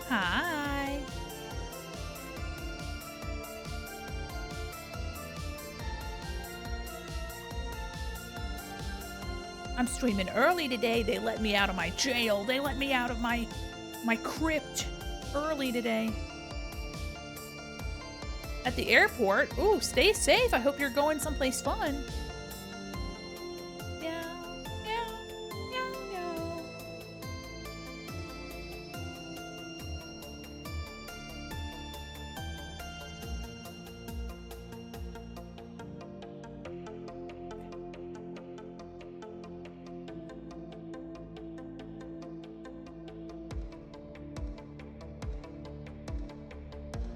Hi. I'm streaming early today. They let me out of my jail. They let me out of my crypt early today. At the airport. Ooh, stay safe. I hope you're going someplace fun. Meow, meow, meow, meow.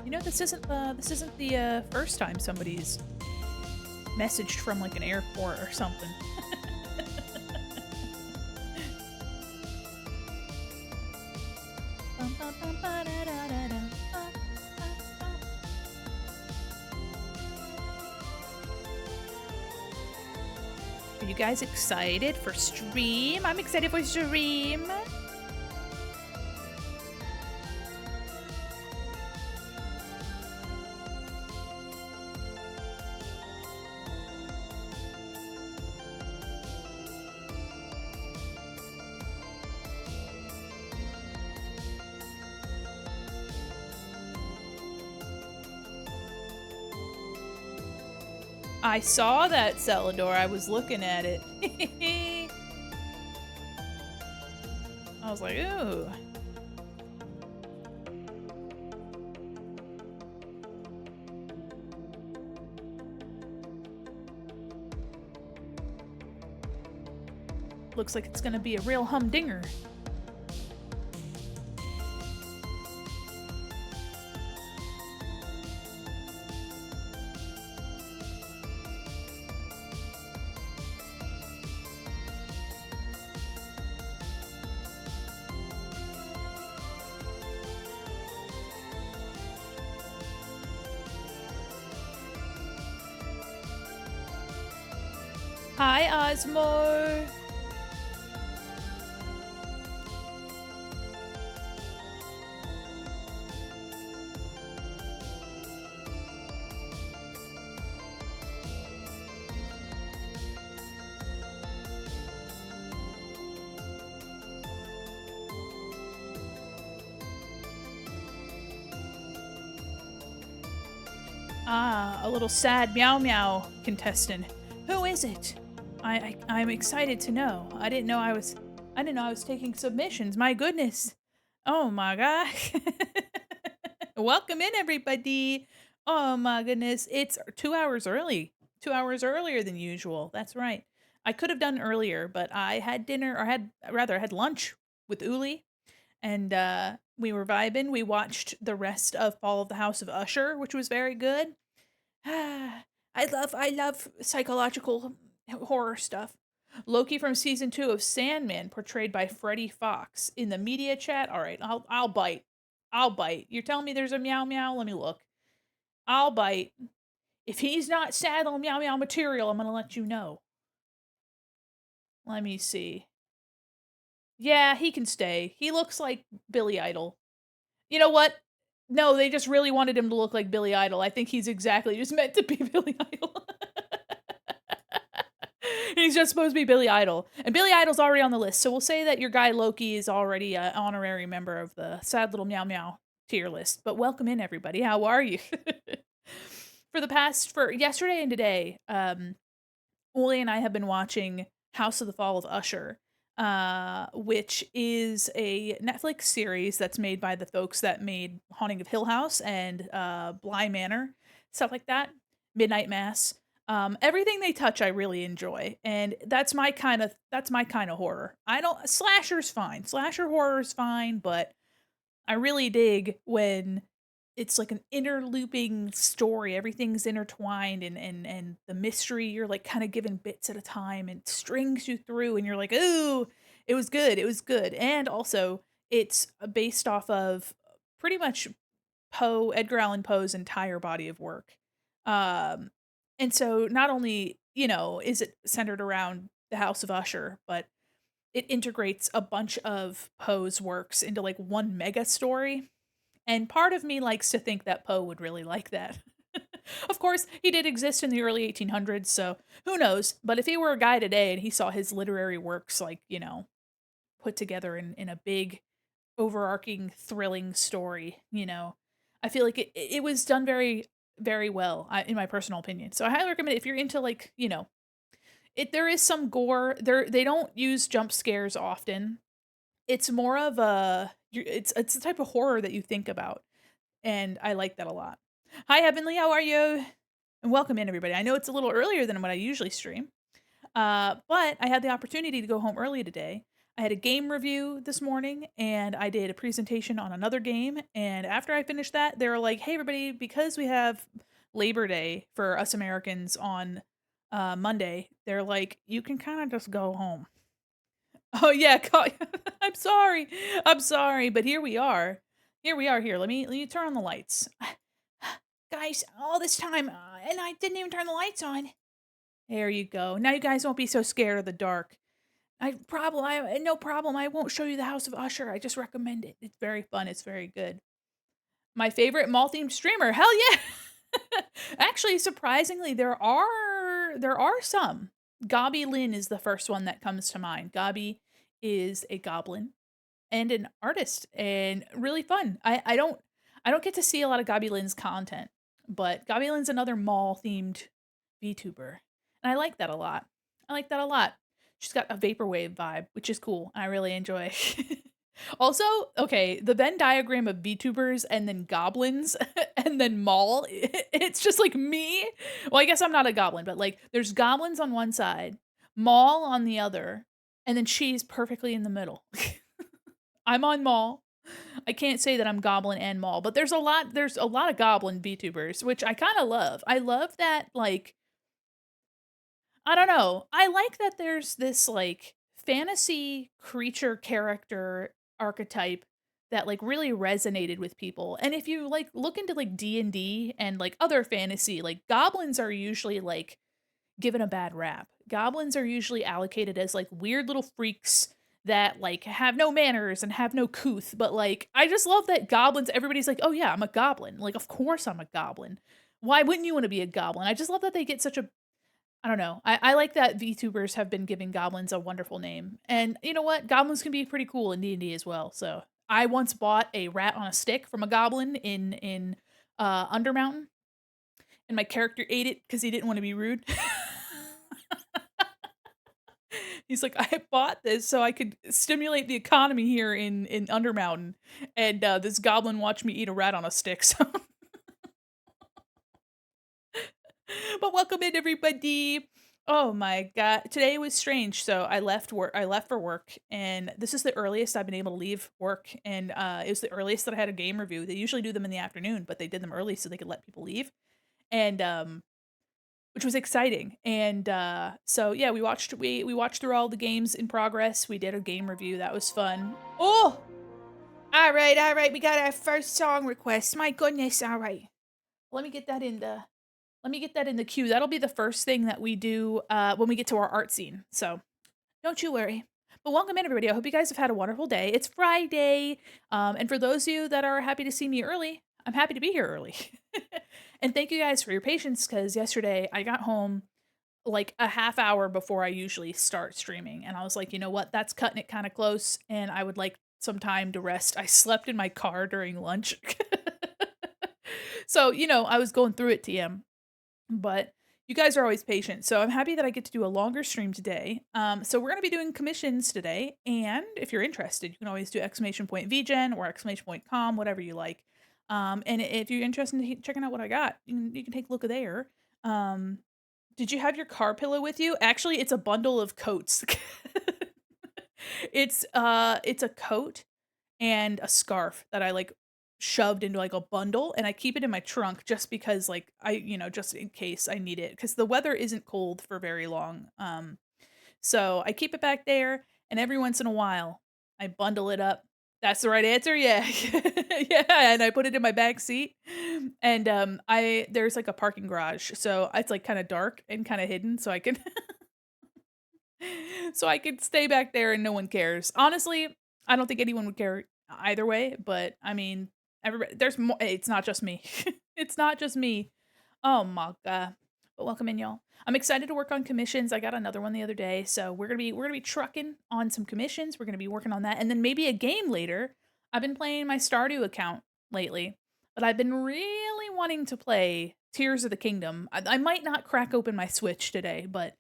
You know, this isn't the first time somebody's messaged from like an airport or something. Bum, bum, bum, ba-da-da-da-da, bum, bum, bum. Are you guys excited for stream? I'm excited for stream. I saw that, Celador. I was looking at it. I was like, ooh. Looks like it's gonna be a real humdinger. Hi, Osmo. Ah, a little sad meow meow contestant. Who is it? I'm excited to know. I didn't know I was taking submissions. My goodness. Oh my gosh. Welcome in everybody. Oh my goodness. It's 2 hours early. 2 hours earlier than usual. That's right. I could have done earlier, but I had dinner or I had lunch with Uli and we were vibing. We watched the rest of Fall of the House of Usher, which was very good. I love psychological horror stuff. Loki from season 2 of Sandman, portrayed by Freddie Fox. In the media chat, all right, I'll bite. I'll bite. You're telling me there's a meow meow? Let me look. I'll bite. If he's not saddle meow meow material, I'm gonna let you know. Let me see. Yeah, he can stay. He looks like Billy Idol. You know what? No, they just really wanted him to look like Billy Idol. I think he's exactly just meant to be Billy Idol. He's just supposed to be Billy Idol. And Billy Idol's already on the list. So we'll say that your guy Loki is already an honorary member of the sad little meow meow tier list. But welcome in, everybody. How are you? For yesterday and today, Uli and I have been watching House of the Fall of Usher, which is a Netflix series that's made by the folks that made Haunting of Hill House and Bly Manor, stuff like that. Midnight Mass. Everything they touch, I really enjoy, and that's my kind of horror. I don't slasher's fine, slasher horror is fine, but I really dig when it's like an interlooping story. Everything's intertwined and the mystery, you're like kind of given bits at a time and strings you through and you're like, "Ooh, it was good. It was good." And also, it's based off of pretty much Edgar Allan Poe's entire body of work. Um and so not only, is it centered around the House of Usher, but it integrates a bunch of Poe's works into like one mega story. And part of me likes to think that Poe would really like that. Of course, he did exist in the early 1800s, so who knows? But if he were a guy today and he saw his literary works, like, put together in a big, overarching, thrilling story, I feel like it was done very, very well, in my personal opinion. So I highly recommend it if you're into, like, there is some gore. They don't use jump scares often. It's more of it's the type of horror that you think about, and I like that a lot. Hi, Heavenly, how are you? And welcome in, everybody. I know it's a little earlier than what I usually stream, but I had the opportunity to go home early today. I had a game review this morning, and I did a presentation on another game. And after I finished that, they were like, "Hey, everybody, because we have Labor Day for us Americans on Monday, they're like, you can kind of just go home." Oh yeah, I'm sorry. I'm sorry, but here we are. Here we are here. Let me turn on the lights. Guys, all this time and I didn't even turn the lights on. There you go. Now you guys won't be so scared of the dark. I no problem. I won't show you the House of Usher. I just recommend it. It's very fun. It's very good. My favorite mall-themed streamer. Hell yeah. Actually, surprisingly, there are some. Gobby Lynn is the first one that comes to mind. Gobby is a goblin and an artist and really fun. I don't get to see a lot of Gobby Lynn's content, but Gobby Lynn's another mall themed VTuber. And I like that a lot. I like that a lot. She's got a vaporwave vibe, which is cool. I really enjoy. Also, okay, the Venn diagram of VTubers and then goblins and then mall, it's just like me. Well, I guess I'm not a goblin, but like there's goblins on one side, mall on the other, and then she's perfectly in the middle. I'm on mall. I can't say that I'm goblin and mall, but there's a lot of goblin VTubers, which I kind of love. I love that, like, I don't know. I like that there's this like fantasy creature character archetype that like really resonated with people. And if you like look into like D&D and like other fantasy, like goblins are usually like given a bad rap. Goblins are usually allocated as like weird little freaks that like have no manners and have no couth, but like I just love that goblins everybody's like, "Oh yeah, I'm a goblin." Like of course I'm a goblin. Why wouldn't you want to be a goblin? I just love that they get such a I don't know. I like that VTubers have been giving goblins a wonderful name. And you know what? Goblins can be pretty cool in D&D as well. So, I once bought a rat on a stick from a goblin in Undermountain, and my character ate it because he didn't want to be rude. He's like, "I bought this so I could stimulate the economy here in Undermountain." And this goblin watched me eat a rat on a stick. So but welcome in everybody. Oh my god, today was strange. So I left work. I left for work, and this is the earliest I've been able to leave work. And it was the earliest that I had a game review. They usually do them in the afternoon, but they did them early so they could let people leave, and which was exciting. And so yeah, we watched through all the games in progress. We did a game review. That was fun. Oh, all right. We got our first song request. My goodness. All right, let me get that in the queue. That'll be the first thing that we do when we get to our art scene. So don't you worry. But welcome in, everybody. I hope you guys have had a wonderful day. It's Friday. And for those of you that are happy to see me early, I'm happy to be here early. And thank you guys for your patience because yesterday I got home like a half hour before I usually start streaming. And I was like, you know what? That's cutting it kind of close. And I would like some time to rest. I slept in my car during lunch. So, I was going through it, TM. But you guys are always patient, so I'm happy that I get to do a longer stream today. So we're gonna be doing commissions today, and if you're interested, you can always do exclamation point VGen or exclamation point Comm, whatever you like. And if you're interested in checking out what I got, you can take a look there. Um, did you have your car pillow with you? Actually, it's a bundle of coats. It's a coat and a scarf that I like shoved into like a bundle, and I keep it in my trunk just because like just in case I need it because the weather isn't cold for very long. So I keep it back there, and every once in a while I bundle it up. That's the right answer. Yeah. Yeah, and I put it in my back seat. And I there's like a parking garage. So it's like kind of dark and kind of hidden so I can so I could stay back there and no one cares. Honestly, I don't think anyone would care either way, but I mean, Everybody, there's more. It's not just me. It's not just me. Oh my god. But welcome in, y'all. I'm excited to work on commissions. I got another one the other day, so we're gonna be trucking on some commissions. We're gonna be working on that, and then maybe a game later. I've been playing my Stardew account lately, but I've been really wanting to play Tears of the Kingdom. I might not crack open my Switch today, but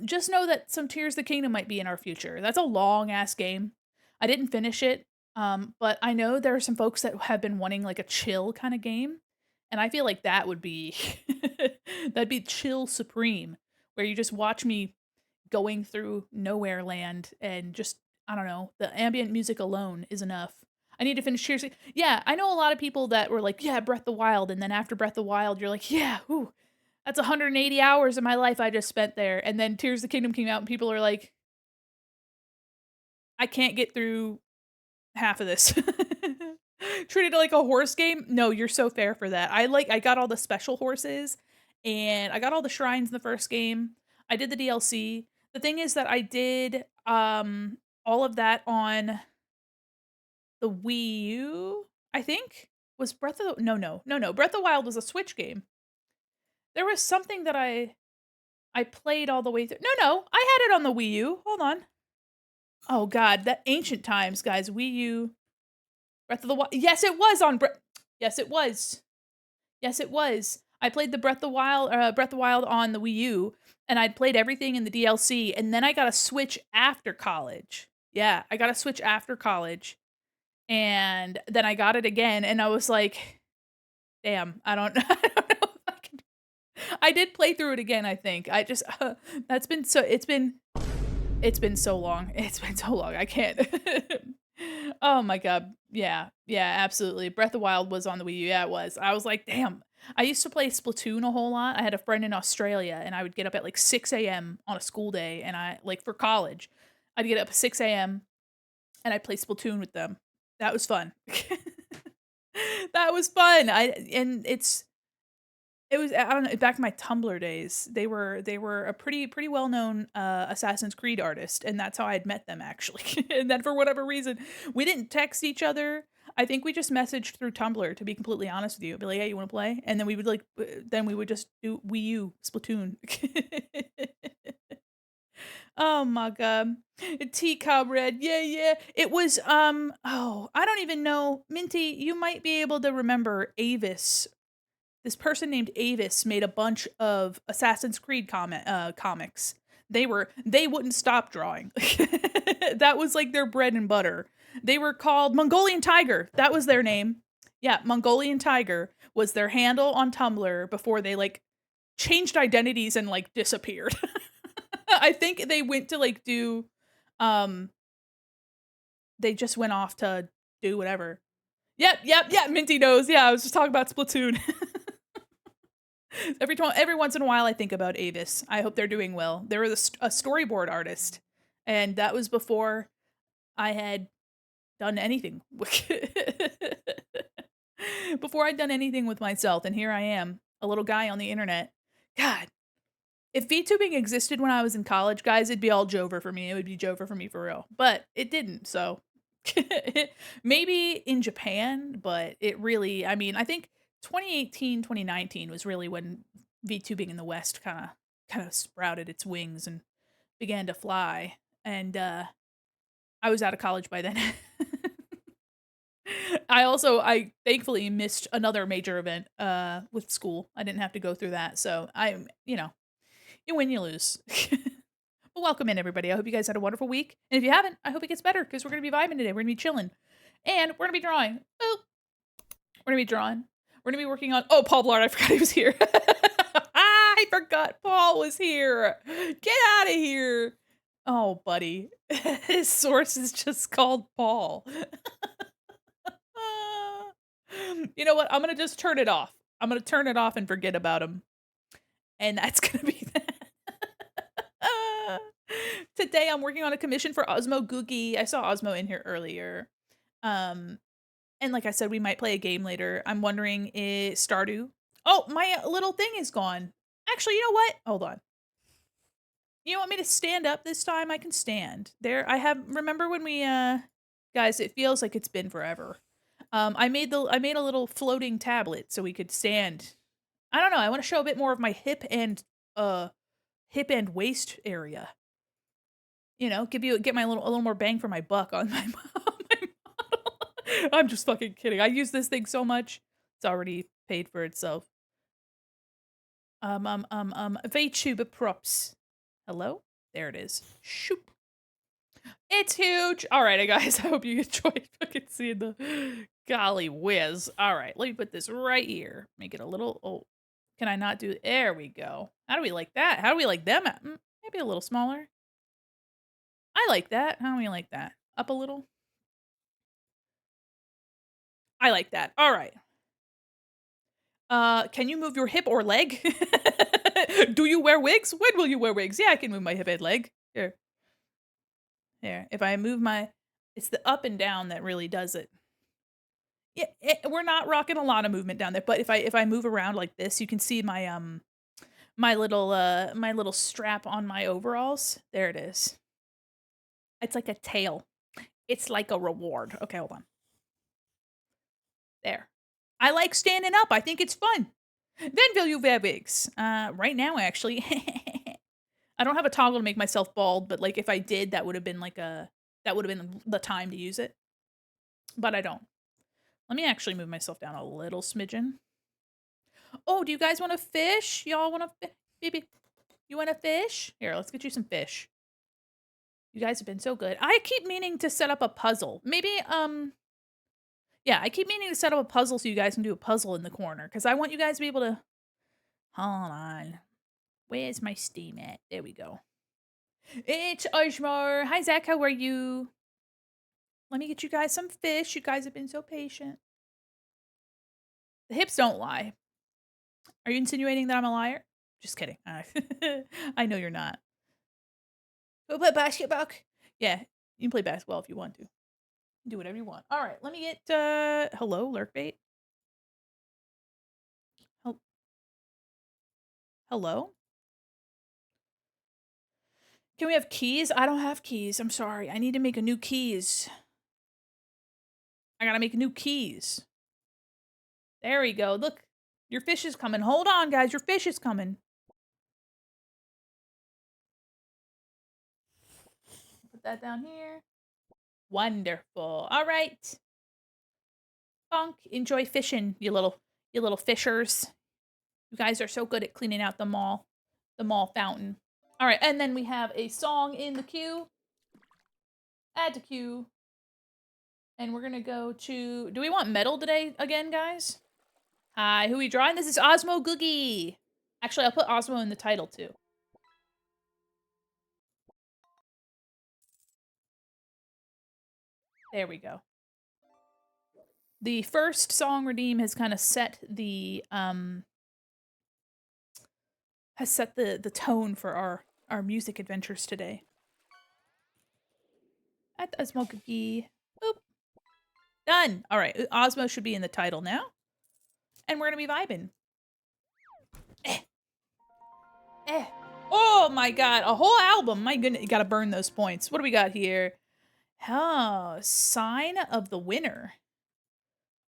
just know that some Tears of the Kingdom might be in our future. That's a long ass game. I didn't finish it, but I know there are some folks that have been wanting like a chill kind of game, and I feel like that would be that'd be chill supreme, where you just watch me going through nowhere land and just I don't know, the ambient music alone is enough. I need to finish Tears. Yeah, I know a lot of people that were like, yeah, Breath of the Wild, and then after Breath of the Wild, you're like, yeah, ooh, that's 180 hours of my life I just spent there. And then Tears of the Kingdom came out, and people are like, I can't get through half of this. Treated it like a horse game. No, you're so fair for that. I got all the special horses, and I got all the shrines in the first game. I did the DLC. The thing is that I did all of that on the Wii U, I think. Was Breath of the no. Breath of the Wild was a Switch game. There was something that I played all the way through. No, I had it on the Wii U. Hold on. Oh god, that ancient times, guys. Wii U, Breath of the Wild. Yes, it was on Yes, it was. Yes, it was. I played the Breath of the Wild on the Wii U, and I'd played everything in the DLC, and then I got a Switch after college. Yeah, I got a Switch after college, and then I got it again, and I was like, "Damn, I don't, I don't know if I can." I did play through it again. I think I just that's been so. It's been so long. It's been so long. I can't. Oh my god. Yeah, absolutely. Breath of the Wild was on the Wii U. Yeah, it was. I was like, damn. I used to play Splatoon a whole lot. I had a friend in Australia, and I would get up at like 6 a.m. on a school day, and I like for college, I'd get up at 6 a.m. and I'd play Splatoon with them. That was fun. That was fun. It was I don't know, back in my Tumblr days, they were a pretty well-known, Assassin's Creed artist, and that's how I'd met them, actually. And then for whatever reason, we didn't text each other. I think we just messaged through Tumblr, to be completely honest with you. Be like, "Hey, you wanna play?" And then we would, like, then we would just do Wii U, Splatoon. Oh my god. Tea Comrade, yeah. It was, oh, I don't even know. Minty, you might be able to remember Avis. This person named Avis made a bunch of Assassin's Creed comics. They wouldn't stop drawing. That was like their bread and butter. They were called Mongolian Tiger. That was their name. Yeah, Mongolian Tiger was their handle on Tumblr before they like changed identities and like disappeared. I think they went to like do um they just went off to do whatever. Yep, Minty knows. Yeah, I was just talking about Splatoon. Every once in a while, I think about Avis. I hope they're doing well. They were a storyboard artist, and that was before I had done anything. Before I'd done anything with myself, and here I am, a little guy on the internet. God, if VTubing existed when I was in college, guys, it'd be all Jover for me. It would be Jover for me for real. But it didn't, so maybe in Japan, but it really, I mean, I think 2018, 2019 was really when VTubing in the West kind of sprouted its wings and began to fly. And I was out of college by then. I thankfully missed another major event with school. I didn't have to go through that. So you win, you lose. Well, welcome in, everybody. I hope you guys had a wonderful week. And if you haven't, I hope it gets better because we're going to be vibing today. We're going to be chilling. And we're going to be drawing. Oh, we're going to be drawing. We're going to be working on. Oh, Paul Blart. I forgot he was here. I forgot Paul was here. Get out of here. Oh, buddy. His source is just called Paul. You know what? I'm going to just turn it off. I'm going to turn it off and forget about him. And that's going to be that. Today I'm working on a commission for Osmo Googie. I saw Osmo in here earlier. And like I said, we might play a game later. I'm wondering is Stardew. Oh, my little thing is gone. Actually, you know what? Hold on. You want me to stand up this time? I can stand. There I have remember when we guys, it feels like it's been forever. I made a little floating tablet so we could stand. I don't know, I wanna show a bit more of my hip and waist area. You know, get my little a little more bang for my buck on my my model. I'm just fucking kidding. I use this thing so much. It's already paid for itself. VTuber props. Hello? There it is. Shoop. It's huge. All right, guys. I hope you enjoyed fucking seeing the golly whiz. All right, let me put this right here. Make it a little. Oh, can I not do? There we go. How do we like that? How do we like them? Maybe a little smaller. I like that. How do we like that? Up a little. I like that. All right. Can you move your hip or leg? Do you wear wigs? When will you wear wigs? Yeah, I can move my hip and leg. Here. There. If I move my it's the up and down that really does it. Yeah, we're not rocking a lot of movement down there, but if I move around like this, you can see my little strap on my overalls. There it is. It's like a tail. It's like a reward. Okay, hold on. There. I like standing up. I think it's fun. Then will you wear wigs? Right now, actually. I don't have a toggle to make myself bald, but like if I did, that would have been that would have been the time to use it. But I don't. Let me actually move myself down a little smidgen. Oh, do you guys want to fish? Y'all want to baby? You want to fish? Here, let's get you some fish. You guys have been so good. I keep meaning to set up a puzzle. Maybe yeah, I keep meaning to set up a puzzle so you guys can do a puzzle in the corner cuz I want you guys to be able to hold on. Where's my Steam at? There we go. It's Ojmar. Hi Zach, how are you? Let me get you guys some fish. You guys have been so patient. The hips don't lie. Are you insinuating that I'm a liar? Just kidding. I know you're not. Go play basketball. Yeah, you can play basketball if you want to. Do whatever you want. All right, let me get hello, lurkbait. Hello? Can we have keys? I don't have keys. I'm sorry. I need to make a new keys. I gotta make new keys. There we go. Look, your fish is coming. Hold on, guys. Your fish is coming. Put that down here. Wonderful. All right. Bonk. Enjoy fishing, you little fishers. You guys are so good at cleaning out the mall fountain. All right, and then we have a song in the queue. Add to queue. And we're gonna go to. Do we want metal today again, guys? Hi, who are we drawing? This is Osmo Googie. Actually, I'll put Osmo in the title too. There we go. The first song redeem has kind of set the tone for our music adventures today. At Osmo Googie. Boop. Done. All right, Osmo should be in the title now. And we're gonna be vibing. Oh my god, a whole album. My goodness, you gotta burn those points. What do we got here? Oh, sign of the winner.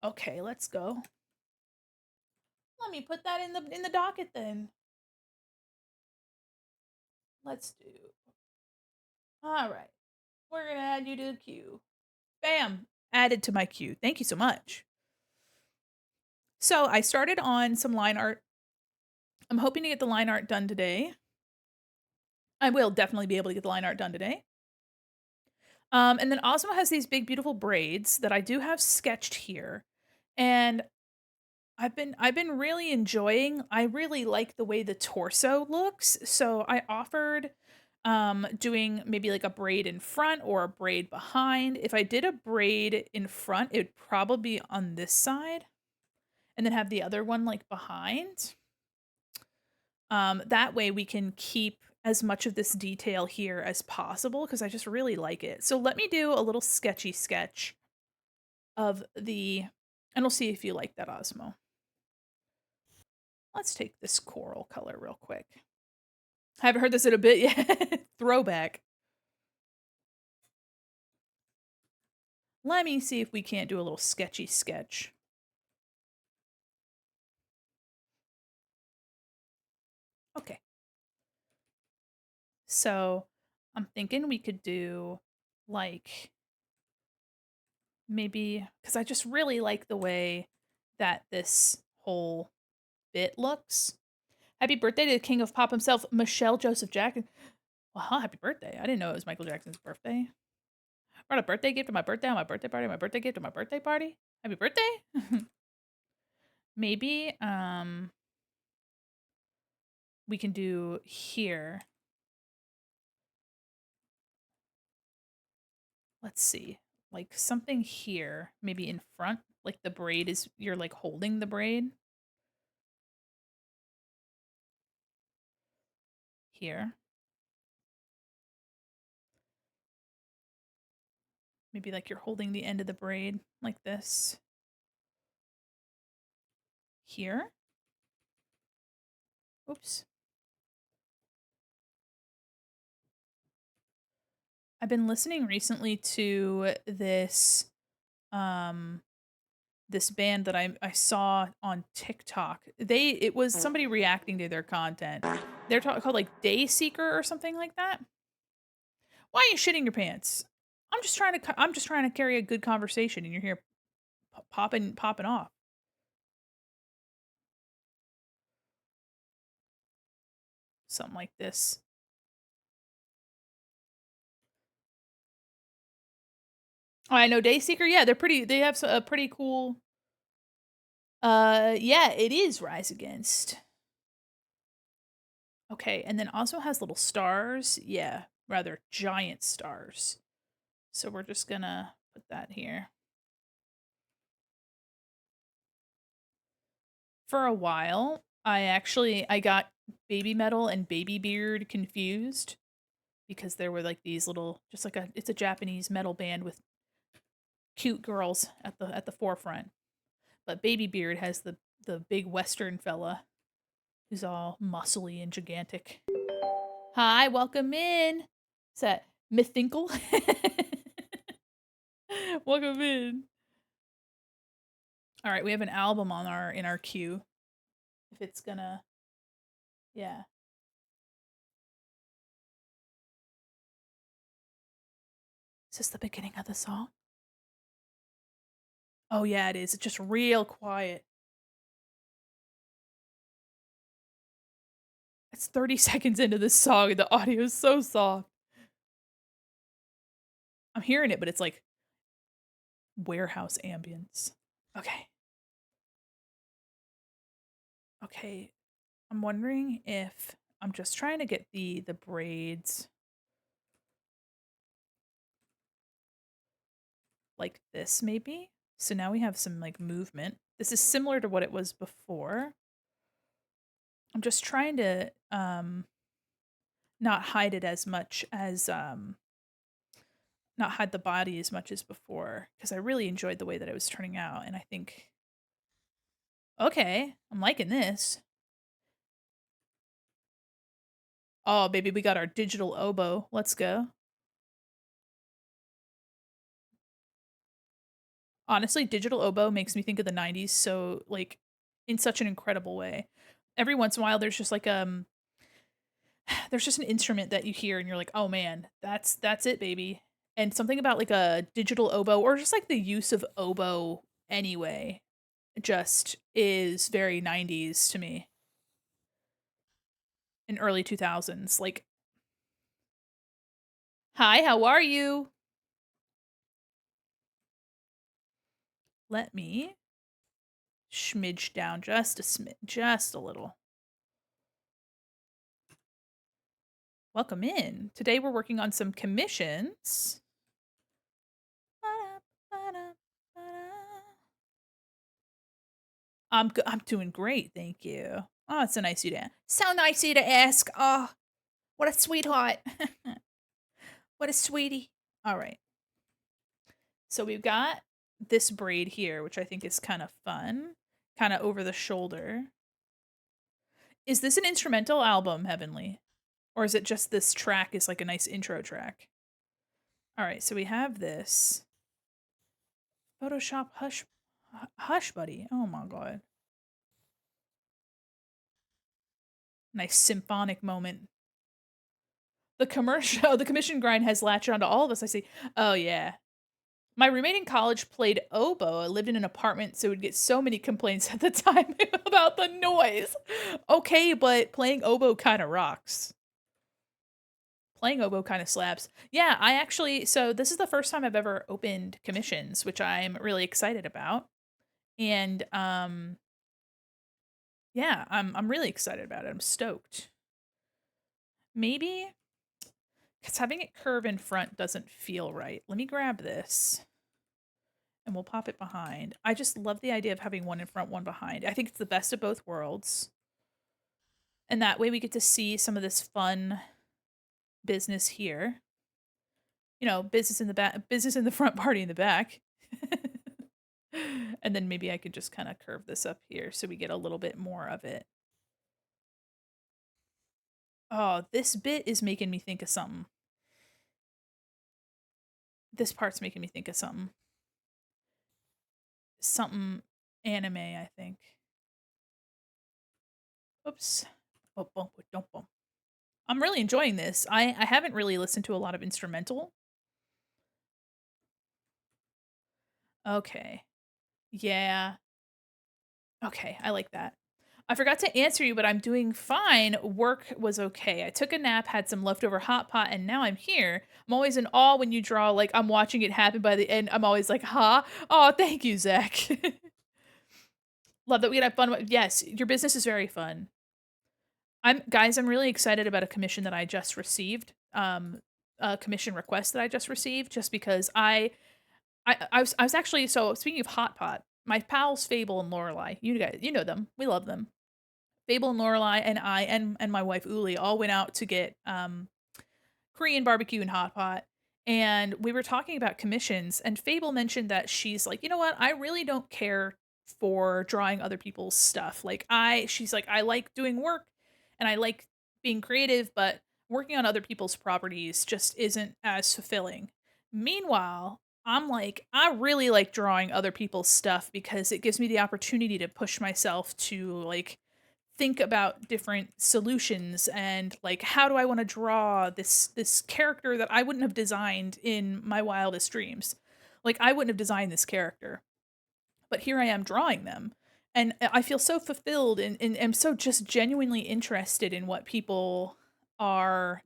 Okay, let's go. Let me put that in the docket then. Let's do. All right. We're gonna add you to the queue. Bam! Added to my queue. Thank you so much. So I started on some line art. I'm hoping to get the line art done today. I will definitely be able to get the line art done today. And then Osmo has these big, beautiful braids that I do have sketched here. And I've been really enjoying. I really like the way the torso looks. So I offered doing maybe like a braid in front or a braid behind. If I did a braid in front, it would probably be on this side and then have the other one like behind. That way we can keep as much of this detail here as possible because I just really like it. So let me do a little sketchy sketch of and we'll see if you like that, Osmo. Let's take this coral color real quick. I haven't heard this in a bit yet. Throwback. Let me see if we can't do a little sketchy sketch. Okay. So I'm thinking we could do like maybe because I just really like the way that this whole bit looks. Happy birthday to the king of pop himself, Michelle Joseph Jackson. Well, happy birthday. I didn't know it was Michael Jackson's birthday. Brought a birthday gift to my birthday on my birthday party, my birthday gift to my birthday party. Happy birthday. Maybe we can do here. Let's see. Like something here, maybe in front, like the braid is you're like holding the braid. Here. Maybe like you're holding the end of the braid like this. Here. Oops. I've been listening recently to um this band that I saw on TikTok. It was somebody reacting to their content. They're called like Day Seeker or something like that. Why are you shitting your pants? I'm just trying to carry a good conversation and you're here popping off. Something like this. Oh, I know Dayseeker. Yeah, they're pretty. They have a pretty cool. Yeah, it is Rise Against. Okay, and then also has little stars. Yeah, rather giant stars. So we're just gonna put that here. For a while, I got Baby Metal and Baby Beard confused because there were like these little, just like it's a Japanese metal band with cute girls at the forefront. But Baby Beard has the big Western fella who's all muscly and gigantic. Hi, welcome in. Is that Mythinkle? Welcome in. All right, we have an album on in our queue. If it's gonna, yeah. Is this the beginning of the song? Oh yeah, it is. It's just real quiet. It's 30 seconds into this song and the audio is so soft. I'm hearing it, but it's like warehouse ambience. Okay. Okay. I'm wondering if I'm just trying to get the braids like this maybe. So now we have some like movement. This is similar to what it was before. I'm just trying to not hide it as much as not hide the body as much as before because I really enjoyed the way that it was turning out and I think okay, I'm liking this. Oh, baby, we got our digital oboe. Let's go. Honestly, digital oboe makes me think of the 90s so like in such an incredible way. Every once in a while there's just like there's just an instrument that you hear and you're like, "Oh man, that's it, baby." And something about like a digital oboe or just like the use of oboe anyway just is very 90s to me. In early 2000s. Like, "Hi, how are you?" Let me schmidge down just a just a little. Welcome in. Today we're working on some commissions. I'm doing great, thank you. Oh, it's so nice of you to so nice of you to ask. Oh, what a sweetheart. What a sweetie. All right. So we've got this braid here, which I think is kind of fun, kind of over the shoulder. Is this an instrumental album, Heavenly? Or is it just this track is like a nice intro track? All right, so we have this. Photoshop Hush Buddy. Oh my god. Nice symphonic moment. The commercial, the commission grind has latched onto all of us. I see. Oh yeah. My roommate in college played oboe. I lived in an apartment, so would get so many complaints at the time about the noise. Okay, but playing oboe kind of rocks. Playing oboe kind of slaps. Yeah, I actually, so this is the first time I've ever opened commissions, which I'm really excited about. And yeah, I'm really excited about it. I'm stoked. Maybe because having it curve in front doesn't feel right. Let me grab this and we'll pop it behind. I just love the idea of having one in front, one behind. I think it's the best of both worlds. And that way we get to see some of this fun business here. You know, business in the back, business in the front, party in the back. And then maybe I could just kind of curve this up here so we get a little bit more of it. Oh, this bit is making me think of something. This part's making me think of something. Something anime, I think. Oops. Oh, bump, don't bump. I'm really enjoying this. I haven't really listened to a lot of instrumental. Okay. Yeah. Okay, I like that. I forgot to answer you, but I'm doing fine. Work was okay. I took a nap, had some leftover hot pot, and now I'm here. I'm always in awe when you draw, like I'm watching it happen by the end. I'm always like, huh? Oh, thank you, Zach. Love that we had fun. Yes, your business is very fun. I'm really excited about a commission that I just received. A commission request that I just received, just because I was actually, so speaking of hot pot, my pals Fable and Lorelai, you guys, you know them, we love them. Fable and Lorelai and I and my wife Uli all went out to get Korean barbecue and hot pot. And we were talking about commissions, and Fable mentioned that she's like, you know what, I really don't care for drawing other people's stuff. She's like, I like doing work and I like being creative, but working on other people's properties just isn't as fulfilling. Meanwhile, I'm like, I really like drawing other people's stuff because it gives me the opportunity to push myself to like think about different solutions and like how do I want to draw this character that I wouldn't have designed in my wildest dreams. Like I wouldn't have designed this character, but here I am drawing them. And I feel so fulfilled and am so just genuinely interested in what people are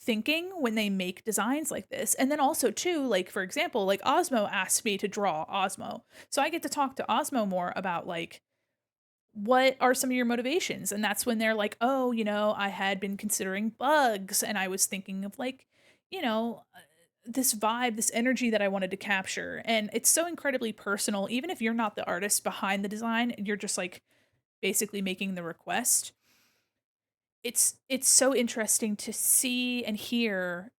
thinking when they make designs like this. And then also too, like for example, like Osmo asked me to draw Osmo. So I get to talk to Osmo more about like what are some of your motivations? And that's when they're like, oh, I had been considering bugs and I was thinking of like, this vibe, this energy that I wanted to capture. And it's so incredibly personal. Even if you're not the artist behind the design, you're just like basically making the request. It's so interesting to see and hear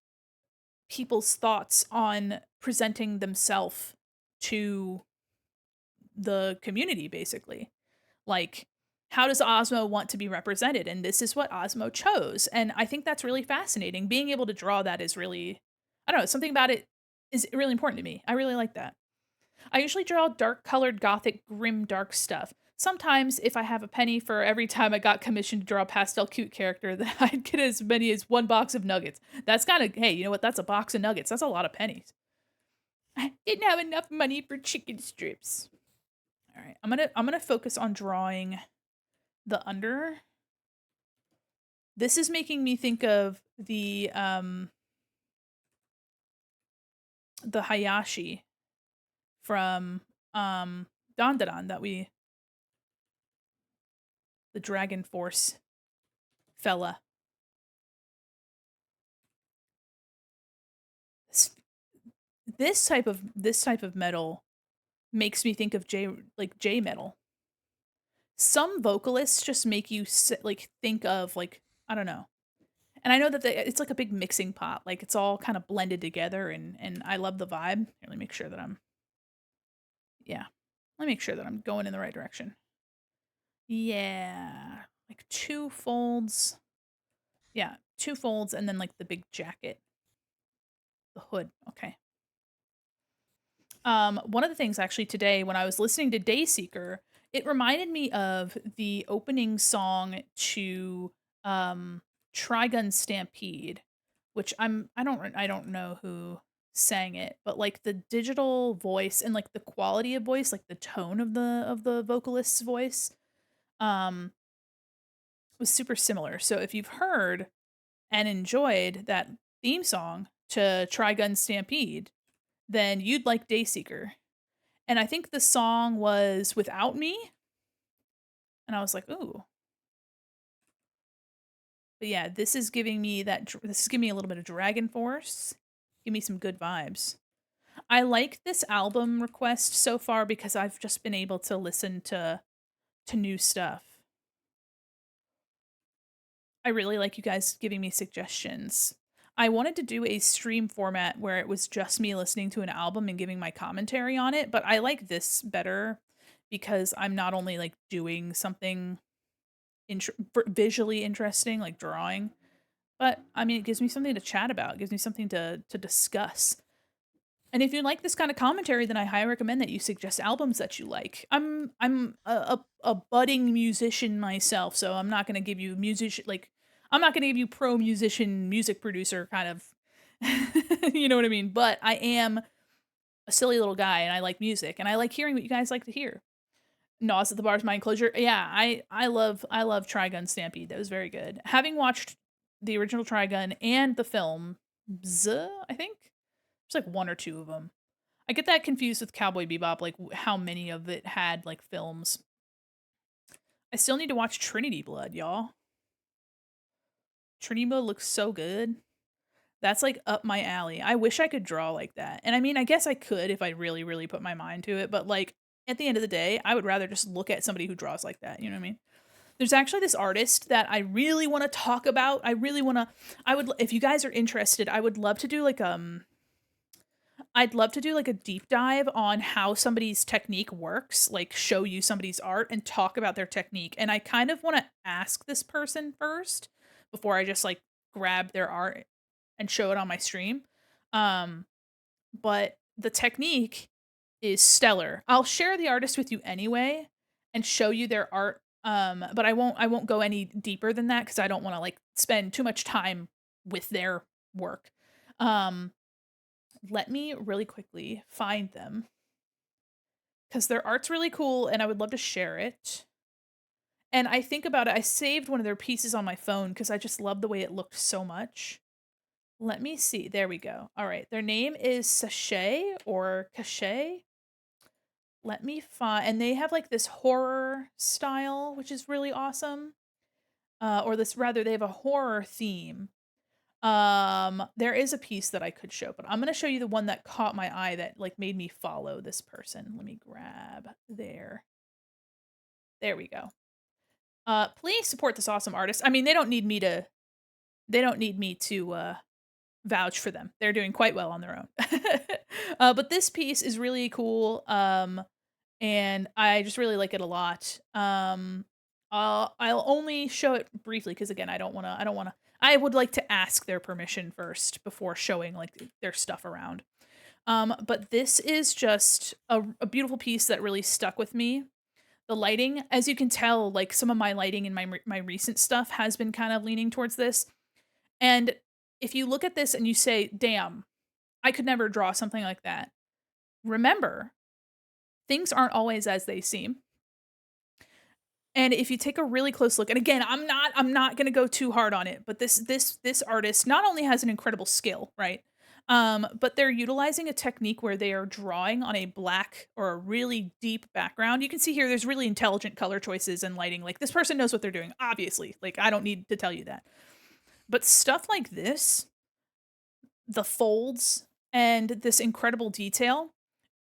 people's thoughts on presenting themselves to the community basically. Like, how does Osmo want to be represented? And this is what Osmo chose. And I think that's really fascinating. Being able to draw that is really, I don't know, something about it is really important to me. I really like that. I usually draw dark colored, gothic, grim, dark stuff. Sometimes, if I have a penny for every time I got commissioned to draw a pastel cute character, then I'd get as many as one box of nuggets. That's kind of, hey, you know what? That's a box of nuggets. That's a lot of pennies. I didn't have enough money for chicken strips. All right, I'm gonna focus on drawing the under. This is making me think of the Hayashi from Dandadan that we the Dragon Force fella. This, this type of metal makes me think of J metal. Some vocalists just make you like think of like I don't know. And I know that it's like a big mixing pot. Like it's all kind of blended together and I love the vibe. Here, let me make sure that I'm yeah. Let me make sure that I'm going in the right direction. Yeah. Like two folds. Yeah, two folds and then like the big jacket. The hood. Okay. One of the things actually today when I was listening to Dayseeker, it reminded me of the opening song to um Trigun Stampede, which I don't know who sang it, but like the digital voice and like the quality of voice, like the tone of the vocalist's voice, um was super similar. So if you've heard and enjoyed that theme song to Trigun Stampede, then you'd like Dayseeker. And I think the song was Without Me, and I was like, "Ooh." But yeah, this is giving me this is giving me a little bit of Dragon Force. Give me some good vibes. I like this album request so far because I've just been able to listen to new stuff. I really like you guys giving me suggestions. I wanted to do a stream format where it was just me listening to an album and giving my commentary on it, but I like this better because I'm not only like doing something visually interesting, like drawing. But I mean, it gives me something to chat about. It gives me something to discuss. And if you like this kind of commentary, then I highly recommend that you suggest albums that you like. I'm a budding musician myself, so I'm not going to give you musician like I'm not going to give you pro musician music producer kind of you know what I mean. But I am a silly little guy, and I like music, and I like hearing what you guys like to hear. Nos at the Bar's Mind Closure. Yeah, I love Trigun Stampede. That was very good. Having watched the original Trigun and the film, I think there's like one or two of them. I get that confused with Cowboy Bebop, like how many of it had like films. I still need to watch Trinity Blood, y'all. Trinity Blood looks so good. That's like up my alley. I wish I could draw like that. And I mean, I guess I could if I really, really put my mind to it. But like at the end of the day, I would rather just look at somebody who draws like that. You know what I mean? There's actually this artist that I really want to talk about. I would if you guys are interested, I'd love to do like a deep dive on how somebody's technique works, like show you somebody's art and talk about their technique. And I kind of want to ask this person first before I just like grab their art and show it on my stream. Um but the technique is stellar. I'll share the artist with you anyway and show you their art. But I won't go any deeper than that because I don't want to like spend too much time with their work. Um, Let me really quickly find them because their art's really cool and I would love to share it. And I think about it, I saved one of their pieces on my phone because I just love the way it looked so much. Let me see. There we go. All right. Their name is Sachet or Cachet. Let me find, and they have like this horror style, which is really awesome. Or this rather, they have a horror theme. There is a piece that I could show, but I'm gonna show you the one that caught my eye that like made me follow this person. Let me grab there. There we go. Please support this awesome artist. I mean, they don't need me to vouch for them. They're doing quite well on their own. But this piece is really cool. And I just really like it a lot. I'll only show it briefly because again, I don't wanna. I would like to ask their permission first before showing like their stuff around. But this is just a beautiful piece that really stuck with me. The lighting, as you can tell, like some of my lighting in my recent stuff has been kind of leaning towards this. And if you look at this and you say, "Damn, I could never draw something like that," remember things aren't always as they seem. And if you take a really close look, and again, I'm not gonna go too hard on it, but this artist not only has an incredible skill, right? But they're utilizing a technique where they are drawing on a black or a really deep background. You can see here there's really intelligent color choices and lighting. Like this person knows what they're doing, obviously. Like I don't need to tell you that. But stuff like this, the folds and this incredible detail,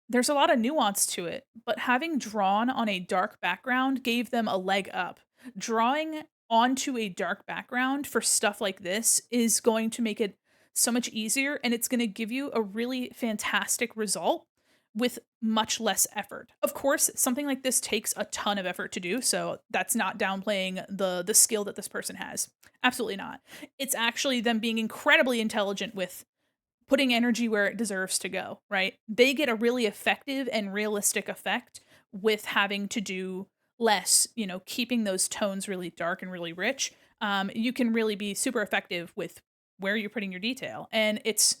there's a lot of nuance to it, but having drawn on a dark background gave them a leg up. Drawing onto a dark background for stuff like this is going to make it so much easier and it's going to give you a really fantastic result with much less effort. Of course, something like this takes a ton of effort to do, so that's not downplaying the skill that this person has. Absolutely not. It's actually them being incredibly intelligent with putting energy where it deserves to go, right? They get a really effective and realistic effect with having to do less, keeping those tones really dark and really rich. You can really be super effective with where you're putting your detail. And it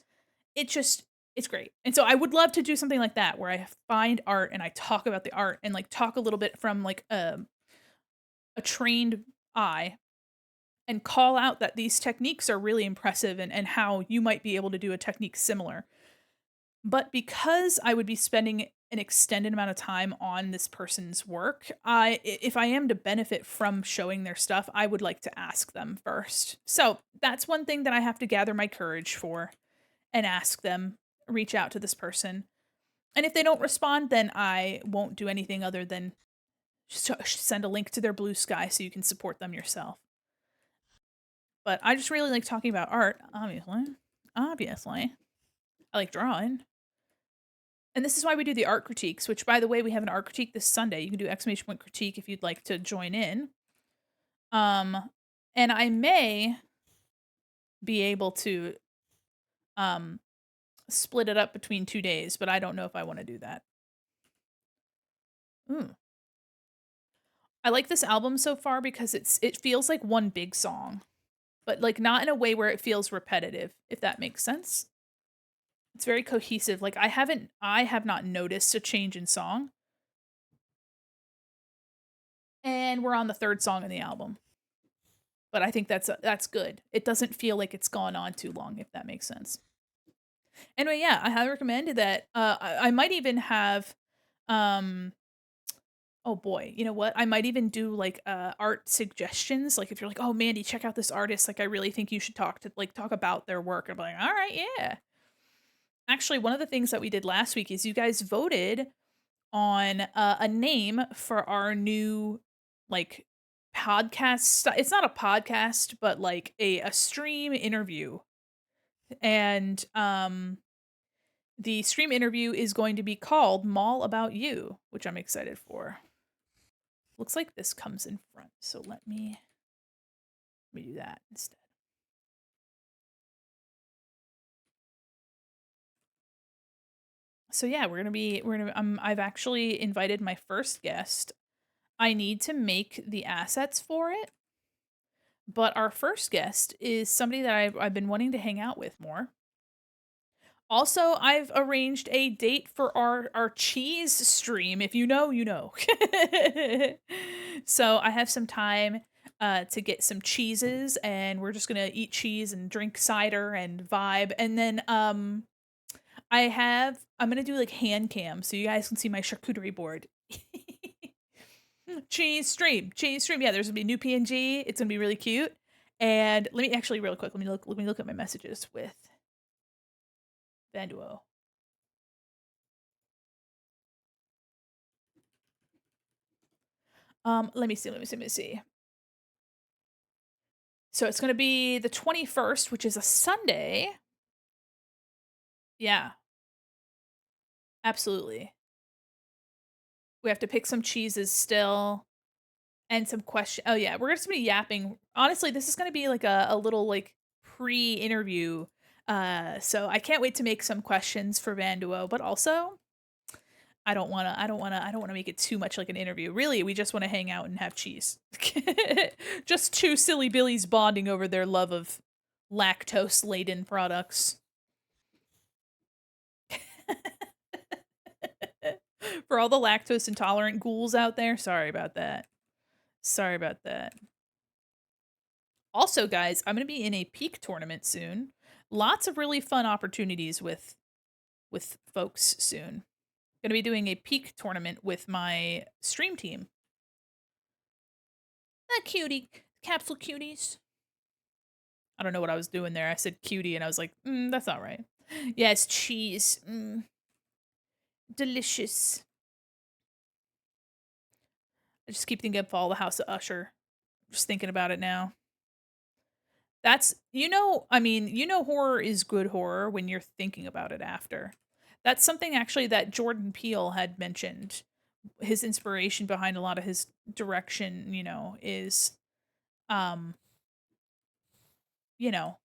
just it's great. And so I would love to do something like that where I find art and I talk about the art and like talk a little bit from like a trained eye and call out that these techniques are really impressive and how you might be able to do a technique similar. But because I would be spending an extended amount of time on this person's work, if I am to benefit from showing their stuff, I would like to ask them first. So that's one thing that I have to gather my courage for and ask them, reach out to this person. And if they don't respond, then I won't do anything other than send a link to their Blue Sky so you can support them yourself. But I just really like talking about art, obviously. Obviously. I like drawing. And this is why we do the art critiques, which, by the way, we have an art critique this Sunday. You can do exclamation point critique if you'd like to join in. And I may be able to split it up between 2 days, but I don't know if I want to do that. Ooh. I like this album so far because it feels like one big song, but like not in a way where it feels repetitive, if that makes sense. It's very cohesive. Like I have not noticed a change in song. And we're on the third song in the album. But I think that's good. It doesn't feel like it's gone on too long, if that makes sense. Anyway, yeah, I highly recommend that. I might even have, um, oh boy, you know what? I might even do like art suggestions. Like if you're like, oh Mandy, check out this artist. Like I really think you should talk about their work. I'm like, all right, yeah. Actually, one of the things that we did last week is you guys voted on a name for our new like podcast. It's not a podcast, but like a stream interview. And the stream interview is going to be called Mall About You, which I'm excited for. Looks like this comes in front, so let me do that instead. So yeah, I've actually invited my first guest. I need to make the assets for it, but our first guest is somebody that I've been wanting to hang out with more. Also, I've arranged a date for our cheese stream. If you know, you know. So I have some time to get some cheeses, and we're just gonna eat cheese and drink cider and vibe. And then I'm gonna do like hand cam so you guys can see my charcuterie board. Cheese stream, cheese stream. Yeah, there's gonna be a new PNG. It's gonna be really cute. And let me actually real quick. Let me look at my messages with Vanduo. Let me see. So it's gonna be the 21st, which is a Sunday. Yeah, absolutely. We have to pick some cheeses still and some question. Oh yeah, we're just gonna be yapping. Honestly, this is gonna be like a little like pre-interview. So I can't wait to make some questions for Vanduo, but also I don't wanna make it too much like an interview. Really, we just wanna hang out and have cheese. Just two silly billies bonding over their love of lactose-laden products. For all the lactose intolerant ghouls out there, sorry about that. Sorry about that. Also, guys, I'm gonna be in a peak tournament soon. Lots of really fun opportunities with folks soon. Gonna be doing a peak tournament with my stream team. The cutie capsule cuties. I don't know what I was doing there. I said cutie and I was like, that's not right. Yes, cheese. Delicious. I just keep thinking of Fall the House of Usher. Just thinking about it now. That's horror is good horror when you're thinking about it after. That's something actually that Jordan Peele had mentioned. His inspiration behind a lot of his direction, is um, you know,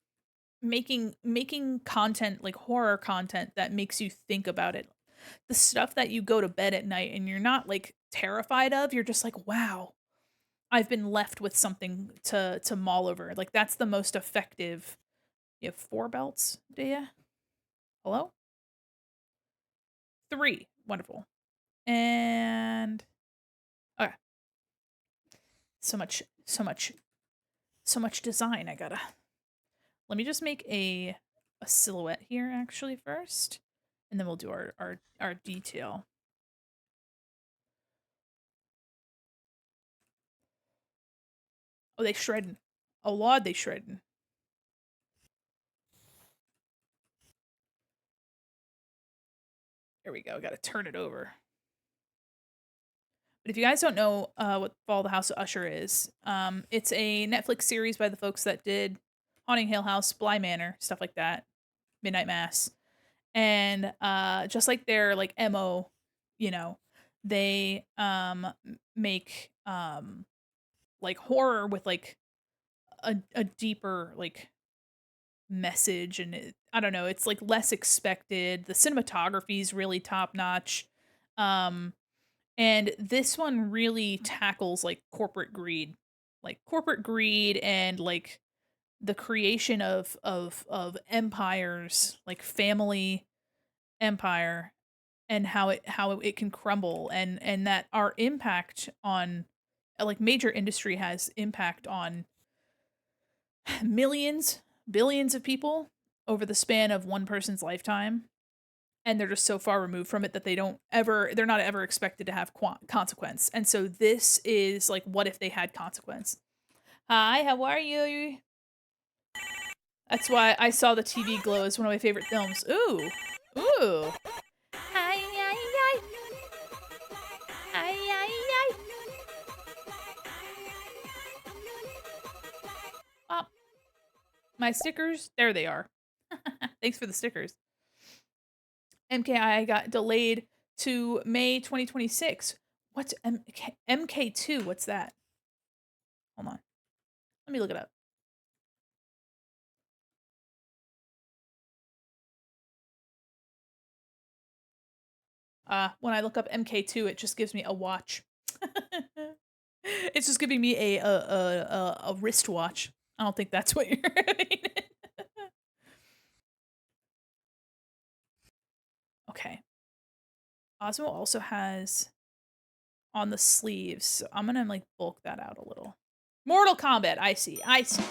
making content like horror content that makes you think about it. The stuff that you go to bed at night and you're not like terrified of, you're just like, wow, I've been left with something to mull over. Like that's the most effective. You have 4 belts, do you? Hello? 3. Wonderful. And okay. So much design. I gotta. Let me just make a silhouette here actually first, and then we'll do our detail. Oh, they shredding. Oh lord, they shredding. There we go. Got to turn it over. But if you guys don't know what Fall of the House of Usher is, it's a Netflix series by the folks that did Haunting Hill House, Bly Manor, stuff like that, Midnight Mass, and just like their like mo, you know, they make like horror with like a deeper like message, and I don't know, it's like less expected. The cinematography is really top notch. Um, And this one really tackles like corporate greed and like the creation of empires, like family empire, and how it can crumble, and that our impact on like major industry has impact on millions, billions of people over the span of one person's lifetime, and they're just so far removed from it that they're not ever expected to have consequence. And so this is like, what if they had consequence? Hi, how are you? That's why I saw the TV Glow as one of my favorite films. Ooh. Hi, hi, hi. Hi, hi, hi. Oh, my stickers, there they are. Thanks for the stickers. MKI got delayed to May 2026. What's MK2? What's that? Hold on. Let me look it up. When I look up MK2, it just gives me a watch. It's just giving me a wristwatch. I don't think that's what you're having. Okay. Osmo also has on the sleeves. So I'm gonna like bulk that out a little. Mortal Kombat. I see. I see.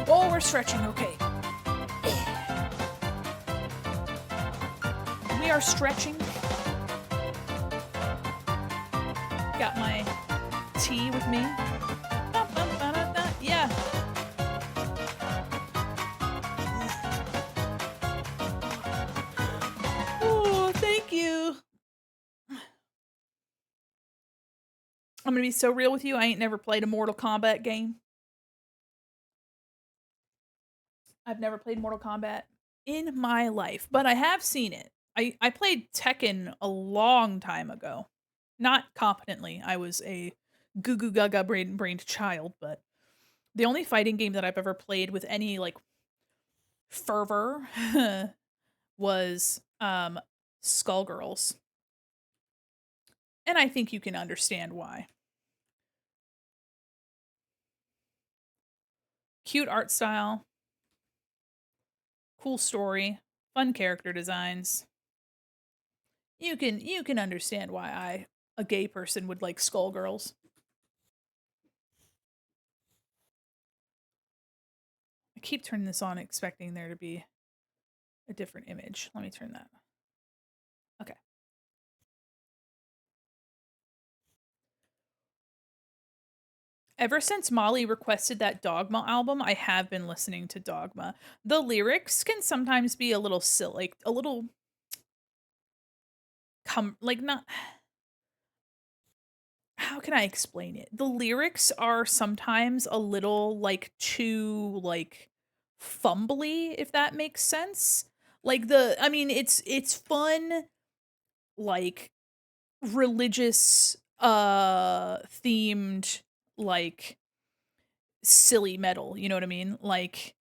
Oh, we're stretching. Okay. We are stretching. Got my tea with me. Yeah. Oh, thank you. I'm gonna be so real with you. I ain't never played a Mortal Kombat game. I've never played Mortal Kombat in my life, but I have seen it. I played Tekken a long time ago. Not competently. I was a goo goo gaga brained child, but the only fighting game that I've ever played with any like fervor was Skullgirls. And I think you can understand why. Cute art style, cool story, fun character designs. You can understand why a gay person would like Skullgirls. I keep turning this on expecting there to be a different image. Let me turn that. Okay. Ever since Molly requested that Dogma album, I have been listening to Dogma. The lyrics can sometimes be a little silly, like a little like not how can I explain it? The lyrics are sometimes a little like too like fumbly, if that makes sense. Like I mean it's fun like religious themed like silly metal, you know what I mean? Like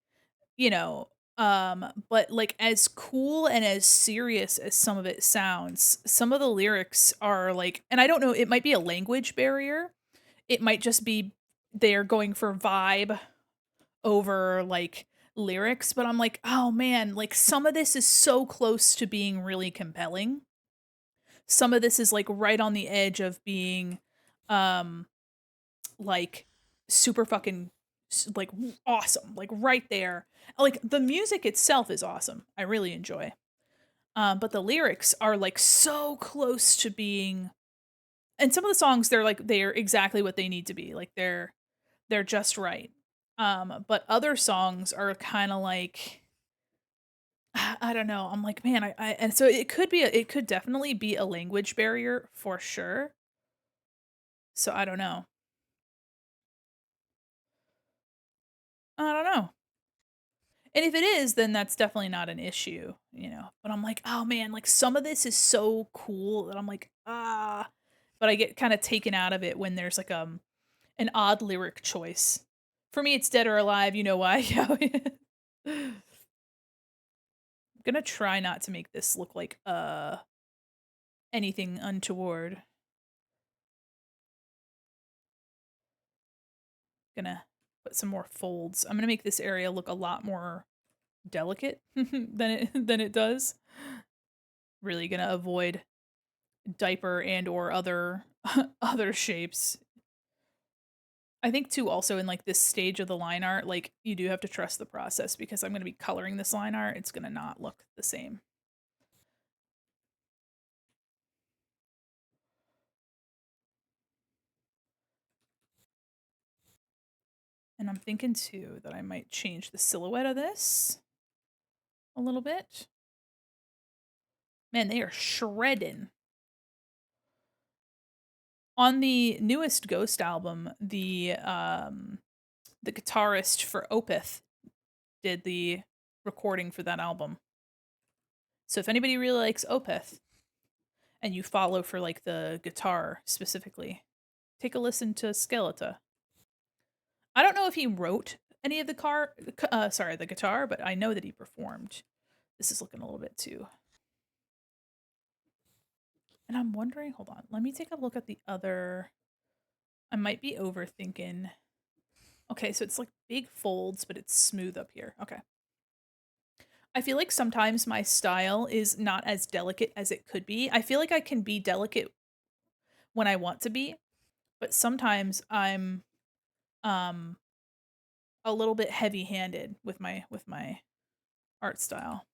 you know, but, like, as cool and as serious as some of it sounds, some of the lyrics are, like, and I don't know, it might be a language barrier. It might just be they're going for vibe over, like, lyrics, but I'm like, "Oh, man," like, some of this is so close to being really compelling. Some of this is, like, right on the edge of being, um, like, super fucking like, awesome, like, right there. Like, the music itself is awesome, I really enjoy. But the lyrics are, like, so close to being, and some of the songs, they're exactly what they need to be, like, they're just right. But other songs are kinda like, I don't know, I'm like, "Man, I," and so it could definitely be a language barrier for sure. So I don't know. I don't know. And if it is, then that's definitely not an issue, you know? But I'm like, "Oh, man," like, some of this is so cool that I'm like, "Ah," but I get kinda taken out of it when there's, like, an odd lyric choice. For me, it's Dead or Alive, you know why? Yeah. Gonna try not to make this look like, anything untoward. Gonna put some more folds. I'm gonna make this area look a lot more delicate than it does. Really gonna avoid diaper and or other other shapes. I think too also in like this stage of the line art, like you do have to trust the process because I'm gonna be coloring this line art. It's gonna not look the same. And I'm thinking too that I might change the silhouette of this a little bit. Man, they are shredding. On the newest Ghost album, the guitarist for Opeth did the recording for that album. So if anybody really likes Opeth and you follow for like the guitar specifically, take a listen to Skeleton. I don't know if he wrote any of the guitar, but I know that he performed. This is looking a little bit too. And I'm wondering, hold on, let me take a look at the other. I might be overthinking. Okay, so it's like big folds, but it's smooth up here. Okay. I feel like sometimes my style is not as delicate as it could be. I feel like I can be delicate when I want to be, but sometimes I'm um a little bit heavy-handed with my art style,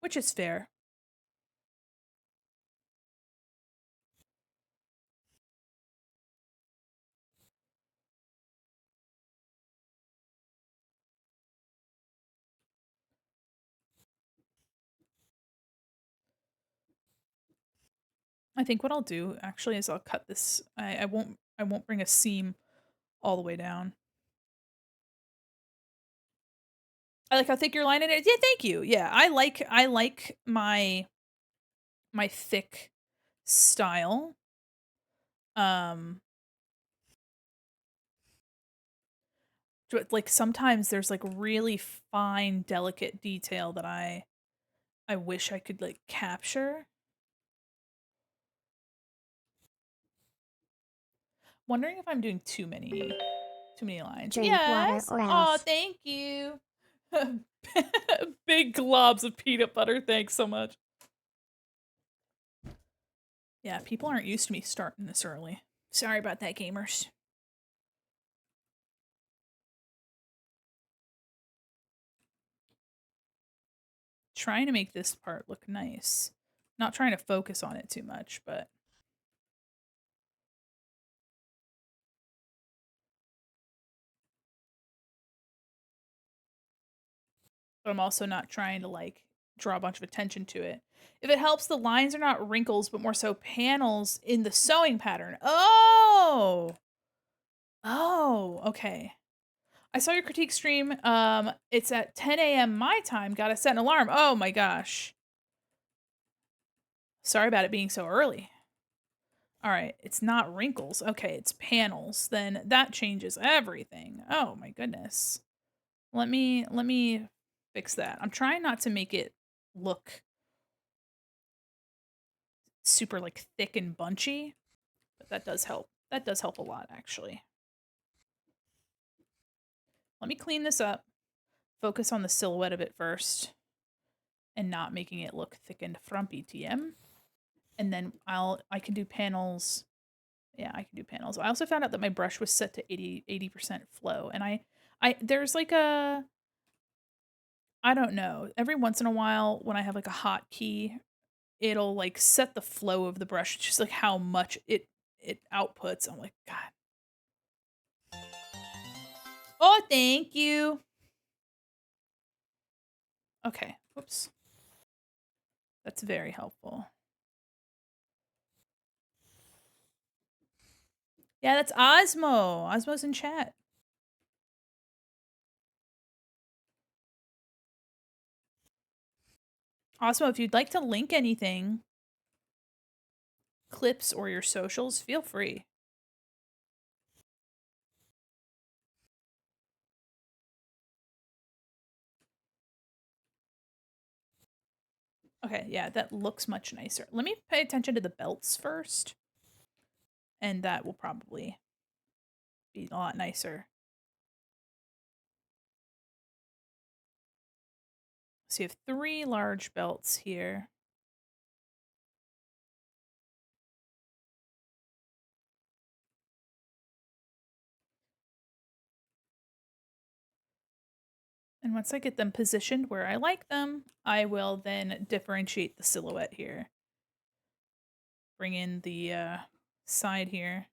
which is fair. I think what I'll do actually is I'll cut this. I won't bring a seam all the way down. I like how thick your line it is. Yeah, thank you. Yeah, I like my thick style. Um like sometimes there's like really fine delicate detail that I wish I could like capture. Wondering if I'm doing too many lines. Drink water Yes. or Oh, else. thank you. Big globs of peanut butter. Thanks so much. Yeah, people aren't used to me starting this early. Sorry about that, gamers. Trying to make this part look nice. Not trying to focus on it too much, but I'm also not trying to like draw a bunch of attention to it. If it helps, the lines are not wrinkles, but more so panels in the sewing pattern. Oh! Oh, okay. I saw your critique stream. It's at 10 a.m. my time. Gotta set an alarm. Oh my gosh. Sorry about it being so early. All right, it's not wrinkles. Okay, it's panels. Then that changes everything. Oh my goodness. Let me fix that. I'm trying not to make it look super like thick and bunchy, but that does help. That does help a lot actually. Let me clean this up. Focus on the silhouette of it first and not making it look thick and frumpy TM. And then I can do panels. Yeah, I can do panels. I also found out that my brush was set to 80% flow. And there's like a, I don't know, every once in a while when I have like a hotkey, it'll like set the flow of the brush, just like how much it outputs. I'm like, God. Oh, thank you. Okay. Whoops. That's very helpful. Yeah, that's Osmo. Osmo's in chat. Osmo, if you'd like to link anything, clips or your socials, feel free. Okay, yeah, that looks much nicer. Let me pay attention to the belts first, and that will probably be a lot nicer. So you have 3 large belts here. And once I get them positioned where I like them, I will then differentiate the silhouette here. Bring in the side here,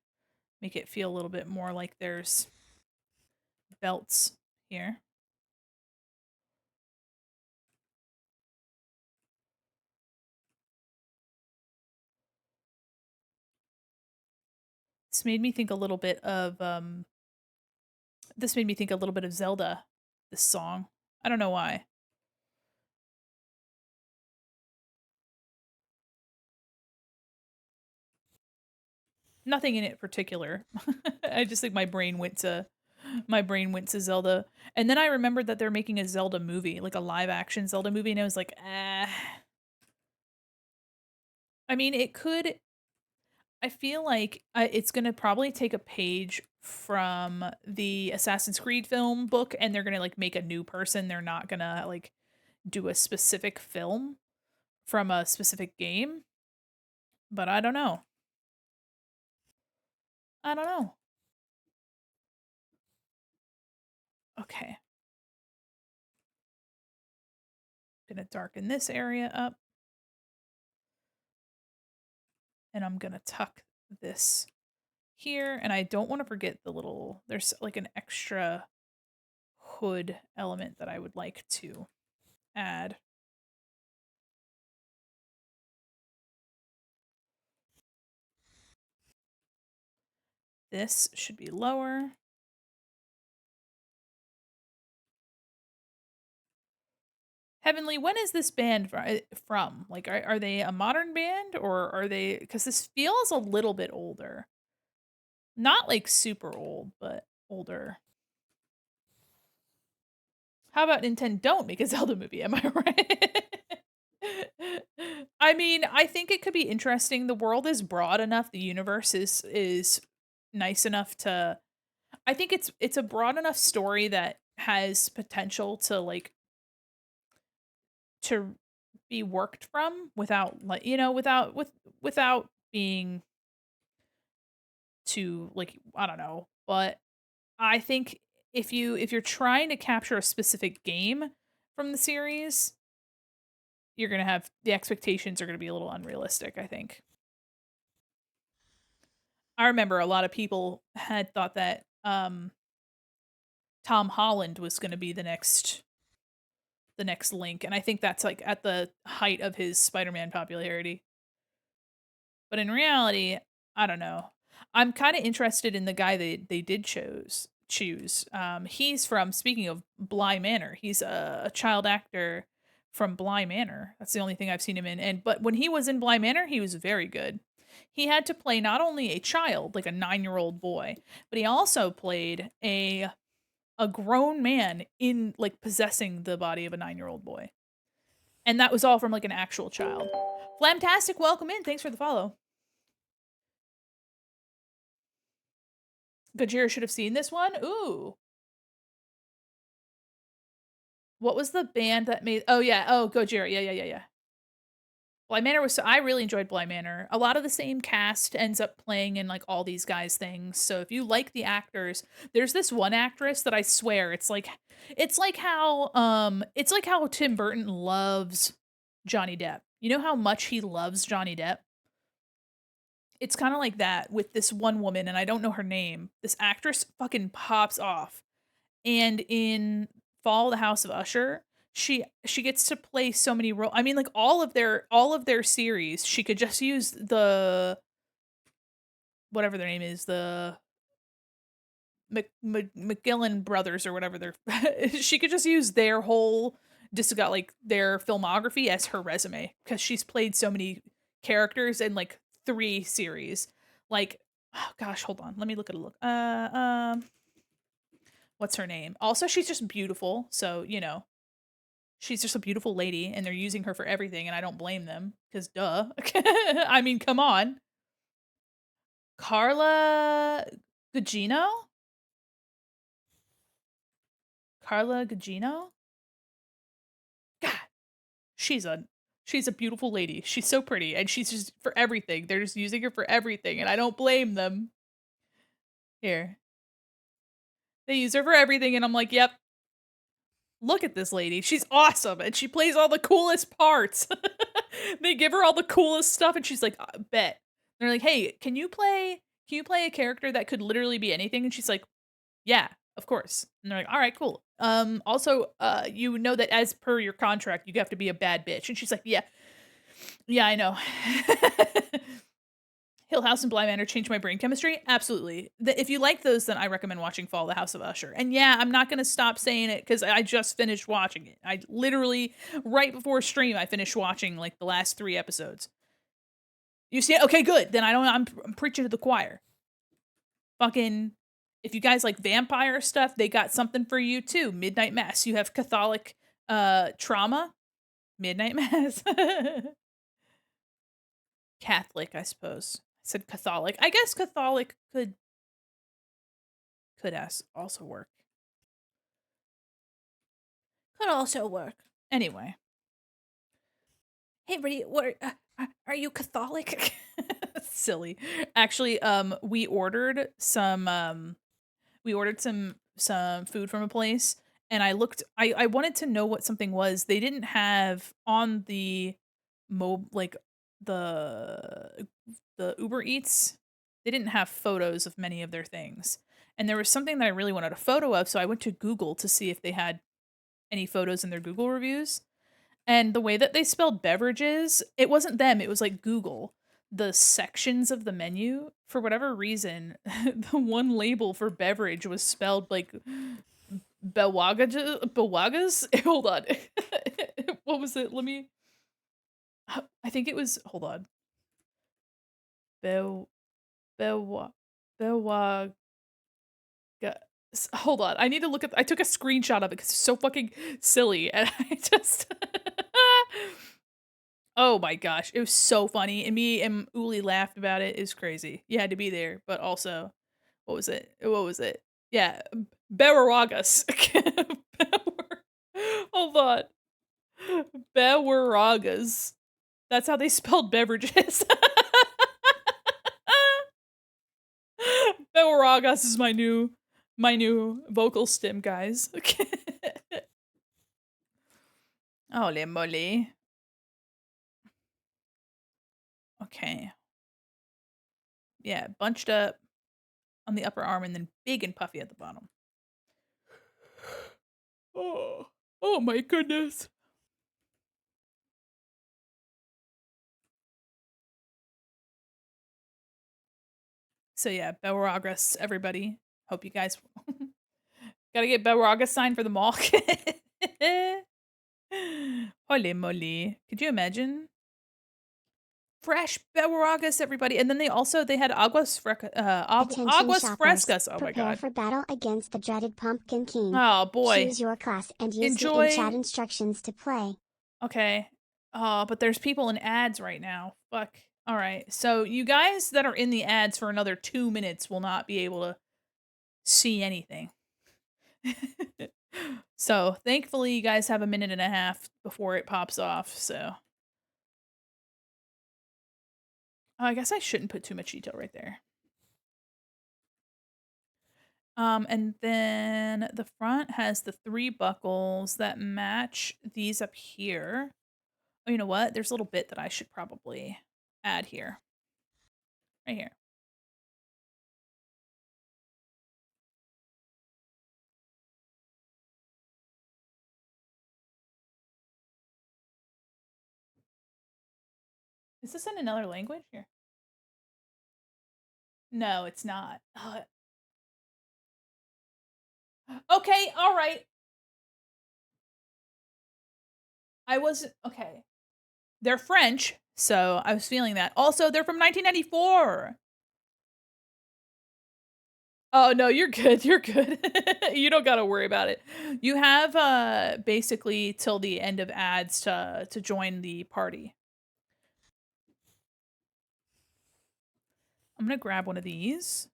make it feel a little bit more like there's belts here. This made me think a little bit of Zelda, this song. I don't know why. Nothing in it particular. I just think my brain went to Zelda. And then I remembered that they're making a Zelda movie, like a live action Zelda movie, and I was like, ah. I mean, it could. I feel like it's gonna probably take a page from the Assassin's Creed film book, and they're gonna like make a new person. They're not gonna like do a specific film from a specific game. But I don't know. I don't know. Okay. Gonna darken this area up. And I'm gonna tuck this here. And I don't want to forget there's like an extra hood element that I would like to add. This should be lower. Heavenly, when is this band from? Like, are they a modern band or are they? Because this feels a little bit older. Not like super old, but older. How about Nintendo don't make a Zelda movie? Am I right? I mean, I think it could be interesting. The world is broad enough. The universe is nice enough to. I think it's a broad enough story that has potential to like to be worked from without like without being too like I don't know. But I think if you're trying to capture a specific game from the series, you're gonna have the expectations are gonna be a little unrealistic, I think. I remember a lot of people had thought that Tom Holland was gonna be the next Link, and I think that's like at the height of his Spider-Man popularity. But in reality, I don't know. I'm kind of interested in the guy they did choose. He's from speaking of Bly Manor. He's a child actor from Bly Manor. That's the only thing I've seen him in. And but when he was in Bly Manor, he was very good. he had to play not only a child, like a 9-year-old boy, but he also played a grown man in like possessing the body of a 9-year-old boy. And that was all from like an actual child. Flamtastic, welcome in. Thanks for the follow. Gajira should have seen this one. Ooh. What was the band that made? Oh yeah. Oh, Gojira. Yeah. Bly Manor was. So, I really enjoyed Bly Manor. A lot of the same cast ends up playing in like all these guys' things. So if you like the actors, there's this one actress that I swear it's like how Tim Burton loves Johnny Depp. You know how much he loves Johnny Depp? It's kind of like that with this one woman, and I don't know her name. This actress fucking pops off. And in Fall of the House of Usher, she gets to play so many roles. I mean, like all of their series, she could just use the whatever their name is, the McGillen brothers or whatever they're. She could just use their whole got like their filmography as her resume because she's played so many characters in like 3 series. Like, oh gosh, hold on, let me look at a look. What's her name? Also, she's just beautiful, so you know, she's just a beautiful lady, and they're using her for everything, and I don't blame them because duh. I mean, come on, Carla Gugino. Carla Gugino. God, she's a she's a beautiful lady. She's so pretty, and she's just for everything. They're just using her for everything, and I don't blame them. Here, they use her for everything, and I'm like, yep. Look at this lady. She's awesome, and she plays all the coolest parts. They give her all the coolest stuff, and she's like, bet. They're like, hey, can you play a character that could literally be anything? And she's like, yeah, of course. And they're like, all right, cool. Also, you know that as per your contract, you have to be a bad bitch. And she's like, yeah, I know. Hill House and Bly Manor changed my brain chemistry? Absolutely. If you like those, then I recommend watching Fall of the House of Usher. And yeah, I'm not going to stop saying it because I just finished watching it. I literally, right before stream, I finished watching like the last 3 episodes. You see it? Okay, good. Then I'm preaching to the choir. Fucking, if you guys like vampire stuff, they got something for you too. Midnight Mass. You have Catholic trauma. Midnight Mass. Catholic, I suppose. I said Catholic. I guess Catholic could also work. Could also work. Anyway. Hey, Brady, what are you Catholic? Silly. Actually, we ordered some food from a place, and I wanted to know what something was. They didn't have on the like the Uber Eats, they didn't have photos of many of their things. And there was something that I really wanted a photo of, so I went to Google to see if they had any photos in their Google reviews. And the way that they spelled beverages, it wasn't them, it was like Google. The sections of the menu, for whatever reason, the one label for beverage was spelled like Bewagas? Hold on. What was it? Let me. I think it was. Hold on. Bewa. Bewag. Hold on. I need to look at. I took a screenshot of it because it's so fucking silly, and I just. Oh my gosh, it was so funny, and me and Uli laughed about it. It's crazy. You had to be there, but also, what was it? What was it? Yeah, Bewaragas. Hold on, Bewaragas. That's how they spelled beverages. Bewaragas is my new vocal stim, guys. Holy moly. Okay. Yeah, bunched up on the upper arm and then big and puffy at the bottom. Oh my goodness. So yeah, Belragas, everybody. Hope you guys gotta get Belragas signed for the mall. Holy moly. Could you imagine? fresh bebragas, everybody. And then they had Attention aguas shoppers, frescas. Oh my prepare god. for battle against the dreaded Pumpkin King. Oh boy. Choose your class and use the in-chat Enjoy. instructions to play. Okay. But there's people in ads right now. Fuck. All right. So you guys that are in the ads for another 2 minutes will not be able to see anything. So thankfully you guys have a minute and a half before it pops off. So I guess I shouldn't put too much detail right there. And then the front has the 3 buckles that match these up here. Oh, you know what? There's a little bit that I should probably add here. Right here. Is this in another language? Here. No, it's not. Okay, all right. I was okay. They're French, so I was feeling that. Also, they're from 1994. Oh no, you're good. You're good. You don't got to worry about it. You have basically till the end of ads to join the party. I'm going to grab one of these.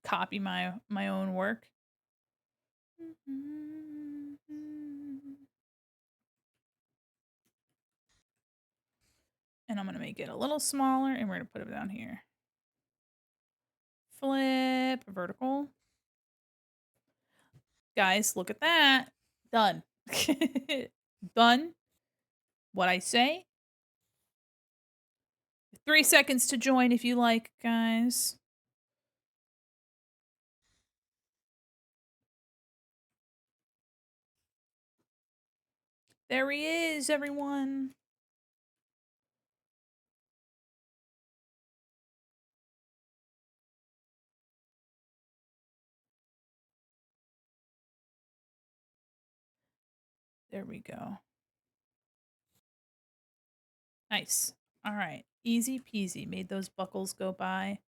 Copy my own work. And I'm going to make it a little smaller and we're going to put it down here. Flip vertical. Guys, look at that. Done. Done. What I say? 3 seconds to join if you like, guys. There he is, everyone. There we go. Nice. All right. Easy peasy. Made those buckles go by.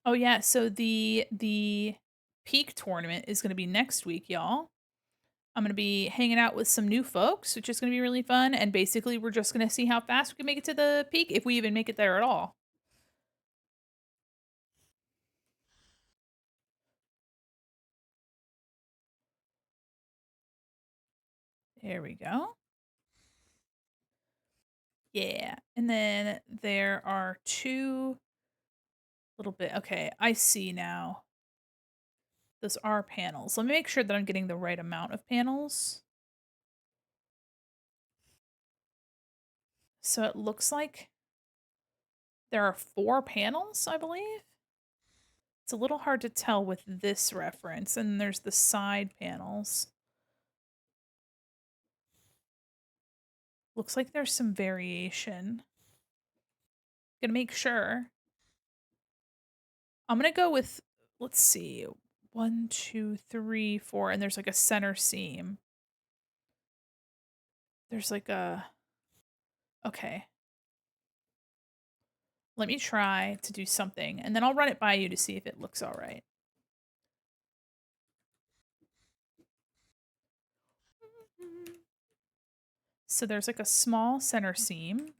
Oh yeah, so the peak tournament is going to be next week, y'all. I'm going to be hanging out with some new folks, which is going to be really fun, and basically we're just going to see how fast we can make it to the peak if we even make it there at all. There we go. Yeah. And then there are 2 little bit. Okay, I see now. Those are panels. Let me make sure that I'm getting the right amount of panels. So it looks like there are 4 panels, I believe. It's a little hard to tell with this reference, and there's the side panels. Looks like there's some variation. Gonna make sure. I'm gonna go with, let's see, 1, 2, 3, 4, and there's like a center seam. There's like a, okay. Let me try to do something, and then I'll run it by you to see if it looks all right. So there's like a small center seam.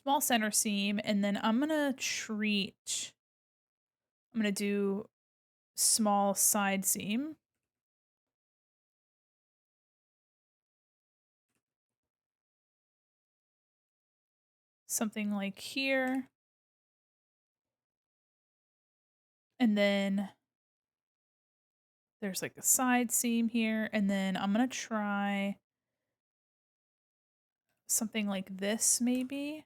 Small center seam, and then I'm gonna do small side seam. Something like here. And then there's like a side seam here, and then I'm gonna try something like this maybe.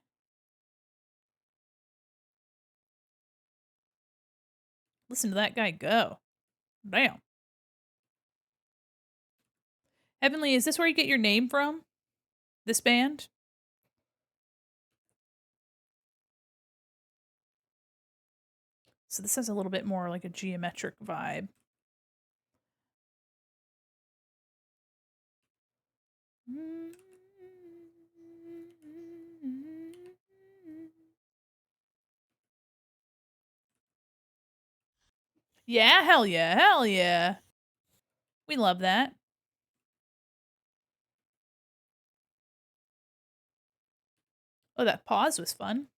Listen to that guy go. Damn. Heavenly, is this where you get your name from? This band? So this has a little bit more like a geometric vibe. Yeah, hell yeah, hell yeah. We love that. Oh, that pause was fun.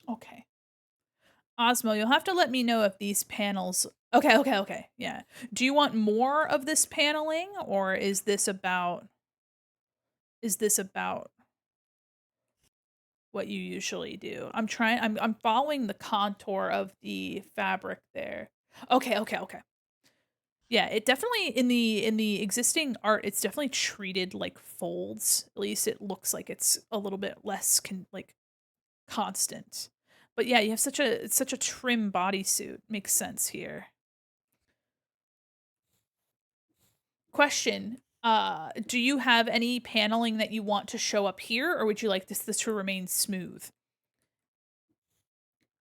Okay. Osmo, you'll have to let me know if these panels... Okay. Yeah. Do you want more of this paneling, or is this about... Is this about what you usually do? I'm following the contour of the fabric there. Okay. Yeah, it definitely in the existing art, it's definitely treated like folds. At least it looks like it's a little bit less like constant. But yeah, you have such a trim bodysuit. Makes sense here. Question. Do you have any paneling that you want to show up here, or would you like this to remain smooth?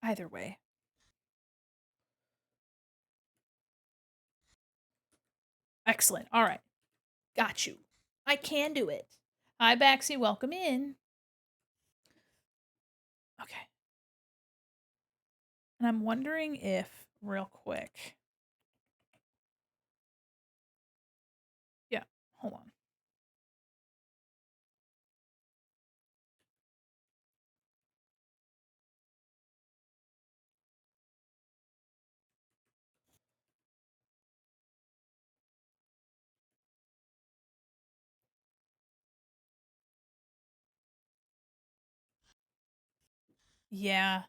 Either way. Excellent. All right. Got you. I can do it. Hi, Baxi. Welcome in. Okay. And I'm wondering if, real quick. Yeah, hold on. Yeah.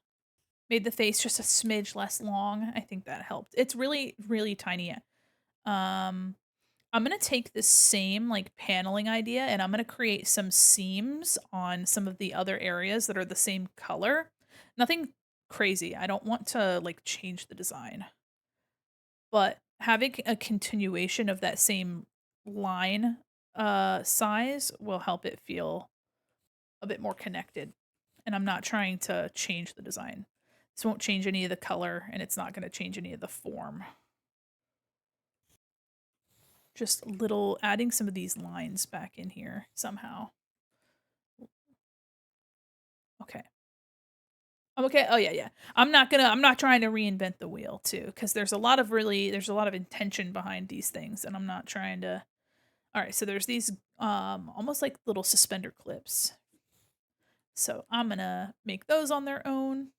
Made the face just a smidge less long. I think that helped. It's really, really tiny. Um, I'm gonna take this same like paneling idea and I'm gonna create some seams on some of the other areas that are the same color. Nothing crazy. I don't want to like change the design, but having a continuation of that same line size will help it feel a bit more connected. And I'm not trying to change the design. This won't change any of the color and it's not going to change any of the form. Just little adding some of these lines back in here somehow. Okay. Okay. Oh yeah. I'm not trying to reinvent the wheel too, because there's a lot of intention behind these things, and I'm not trying to... All right, so there's these almost like little suspender clips. So I'm gonna make those on their own.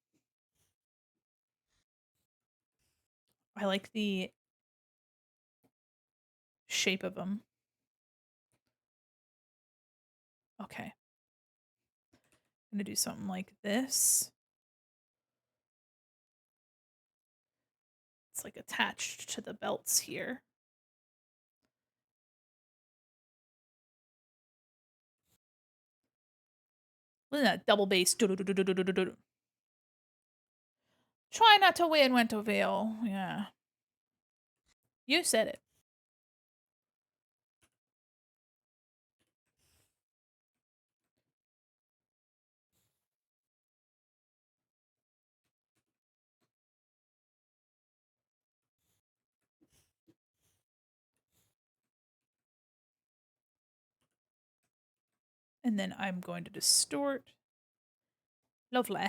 I like the shape of them. Okay. I'm gonna do something like this. It's like attached to the belts here. Look at that double bass. Try not to win, Wentoville. Yeah. You said it. And then I'm going to distort. Lovely.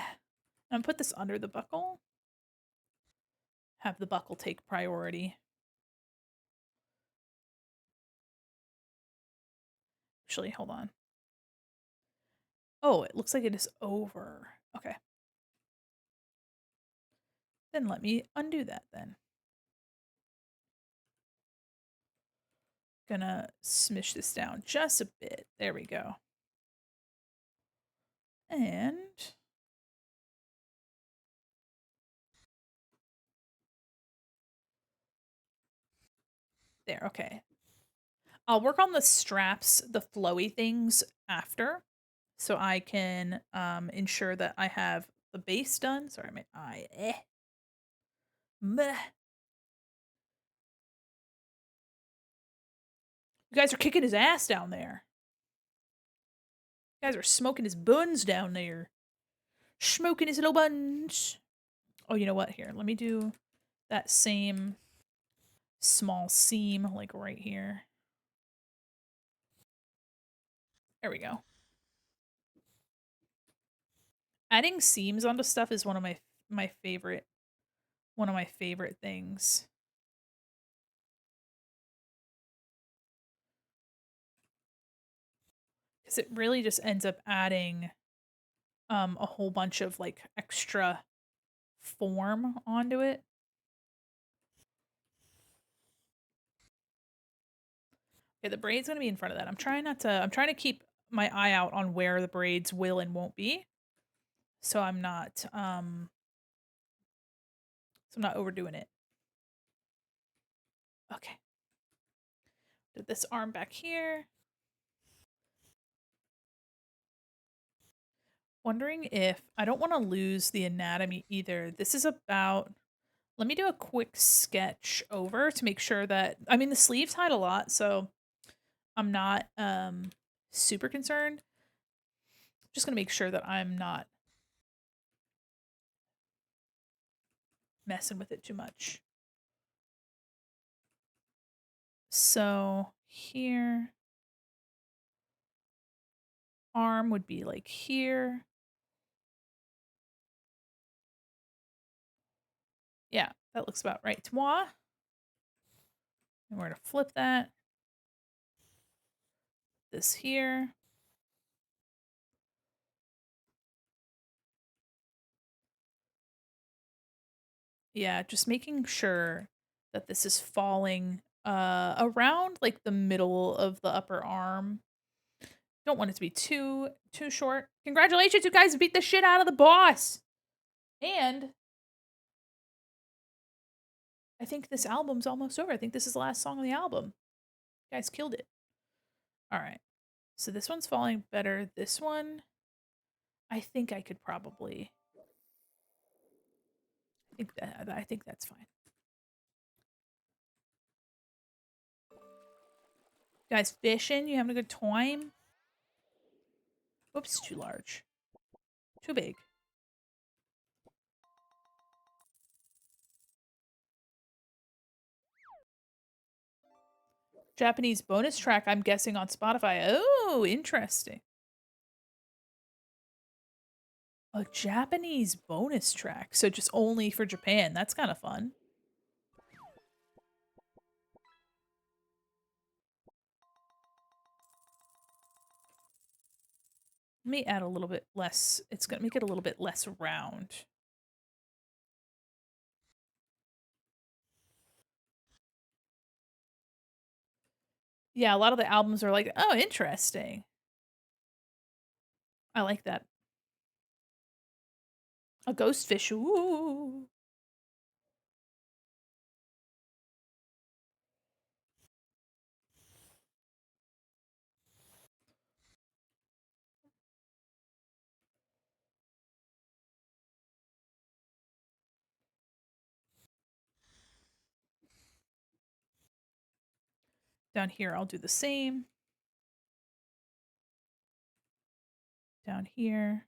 I'm put this under the buckle. Have the buckle take priority. Actually, hold on. Oh, it looks like it is over. Okay. Then let me undo that then. Gonna smish this down just a bit. There we go. And there, okay. I'll work on the straps, the flowy things after, so I can ensure that I have the base done. Sorry, my eye. Meh. You guys are kicking his ass down there. You guys are smoking his buns down there. Smoking his little buns. Oh, you know what? Here, let me do that same small seam, like right here. There we go. Adding seams onto stuff is one of my favorite things. Because it really just ends up adding a whole bunch of like extra form onto it. Okay, the braid's gonna be in front of that. I'm trying to keep my eye out on where the braids will and won't be. So I'm not overdoing it. Okay. Did this arm back here. Wondering if I don't want to lose the anatomy either. This is about, let me do a quick sketch over to make sure that, I mean, the sleeves hide a lot, so I'm not super concerned. Just gonna make sure that I'm not messing with it too much. So here, arm would be like here. Yeah, that looks about right to moi. And we're gonna flip that. This here. Yeah, just making sure that this is falling around like the middle of the upper arm. Don't want it to be too short. Congratulations, you guys beat the shit out of the boss. And I think this album's almost over. I think this is the last song on the album. You guys killed it. All right. So this one's falling better. This one, I think I could probably. I think that's fine. You guys fishing? You having a good time? Whoops, too large. Too big. Japanese bonus track, I'm guessing on Spotify. Oh, interesting. A Japanese bonus track. So just only for Japan. That's kind of fun. Let me add a little bit less. It's going to make it a little bit less round. Yeah, a lot of the albums are like, oh, interesting. I like that. A ghost fish. Ooh. Down here, I'll do the same. Down here.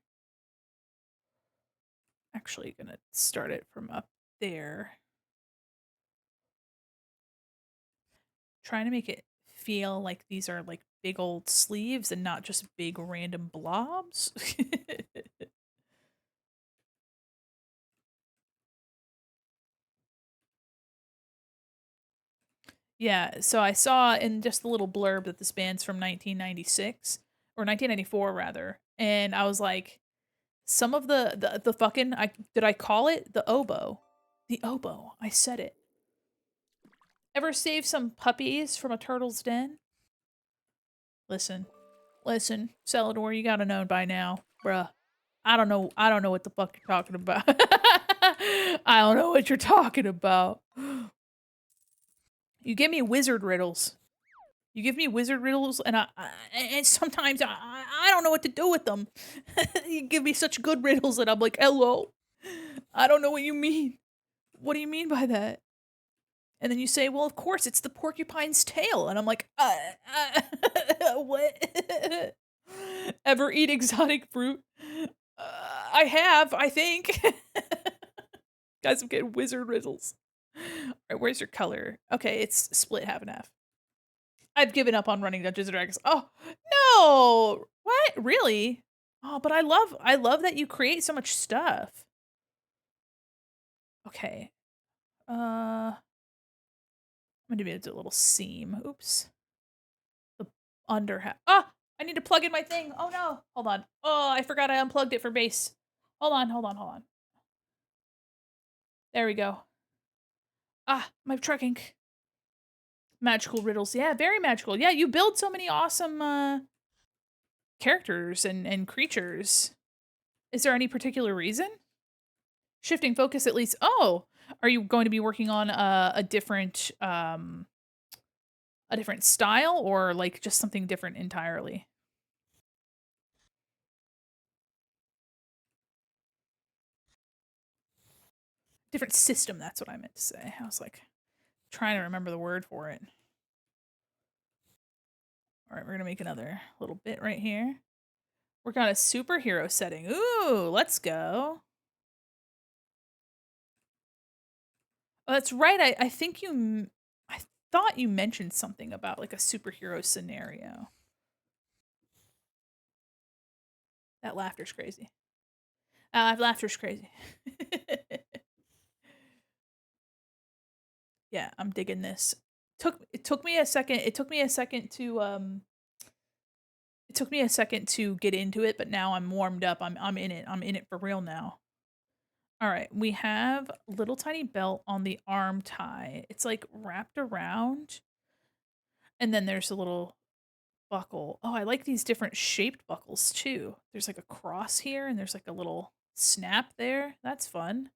Actually, gonna start it from up there. Trying to make it feel like these are like big old sleeves and not just big random blobs. Yeah, so I saw in just the little blurb that this band's from 1996 or 1994 rather, and I was like, some of the fucking did I call it the oboe? The oboe. I said it. Ever save some puppies from a turtle's den? Listen, Celador, you gotta know by now, bruh. I don't know what the fuck you're talking about. I don't know what you're talking about. You give me wizard riddles. You give me wizard riddles, and and sometimes I don't know what to do with them. You give me such good riddles that I'm like, hello, I don't know what you mean. What do you mean by that? And then you say, well, of course, it's the porcupine's tail, and I'm like, what? Ever eat exotic fruit? I have, I think. Guys, I'm getting wizard riddles. Alright, where's your color? Okay, it's split half and half. I've given up on running Dungeons& and Dragons. Oh, no! What? Really? Oh, but I love that you create so much stuff. Okay. I'm gonna do a little seam. Oops. The under half. Ah! I need to plug in my thing. Oh, no. Hold on. Oh, I forgot I unplugged it for base. Hold on, hold on, hold on. There we go. Ah, my trucking. Magical riddles. Yeah, very magical. Yeah, you build so many awesome, characters and creatures. Is there any particular reason? Shifting focus at least. Oh, are you going to be working on a different style or like just something different entirely? Different system, that's what I meant to say. I was like trying to remember the word for it. All right, we're going to make another little bit right here. Work on a superhero setting. Ooh, let's go. Oh, that's right. I think I thought you mentioned something about like a superhero scenario. That laughter's crazy. Laughter's crazy. Yeah, I'm digging this. It took me a second. It took me a second to get into it, but now I'm warmed up. I'm in it. I'm in it for real now. All right, we have little tiny belt on the arm tie. It's like wrapped around, and then there's a little buckle. Oh, I like these different shaped buckles too. There's like a cross here, and there's like a little snap there. That's fun.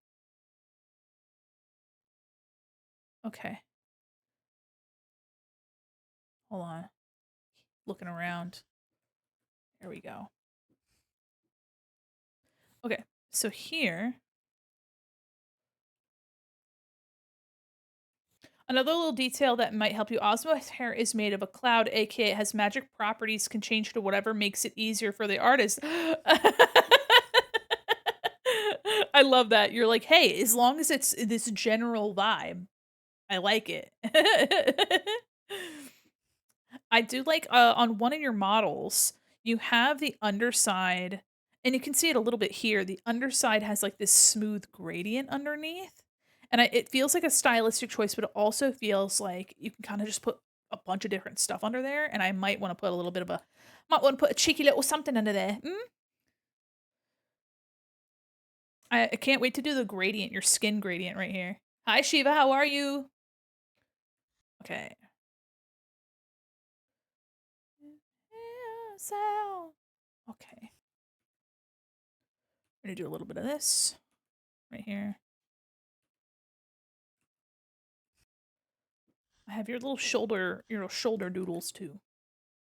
Okay, hold on. Looking around. There we go. Okay, so here, another little detail that might help you. Ozma's hair is made of a cloud, aka it has magic properties, can change to whatever makes it easier for the artist. I love that. You're like, hey, as long as it's this general vibe, I like it. I do like on one of your models, you have the underside, and you can see it a little bit here. The underside has like this smooth gradient underneath. And it feels like a stylistic choice, but it also feels like you can kind of just put a bunch of different stuff under there. And I might want to put a little bit of might want to put a cheeky little something under there. I can't wait to do the gradient, your skin gradient right here. Hi, Shiva. How are you? Okay. Okay. I'm gonna do a little bit of this right here. I have your little shoulder doodles too.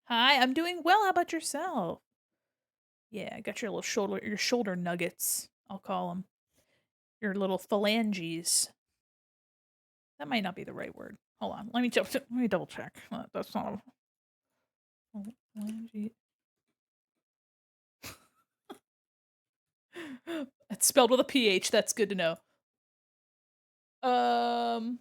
Hi, I'm doing well. How about yourself? Yeah, I got your shoulder nuggets. I'll call them your little phalanges. That might not be the right word. Hold on, let me double check. That's not a phalange. It's spelled with a ph. That's good to know. Um,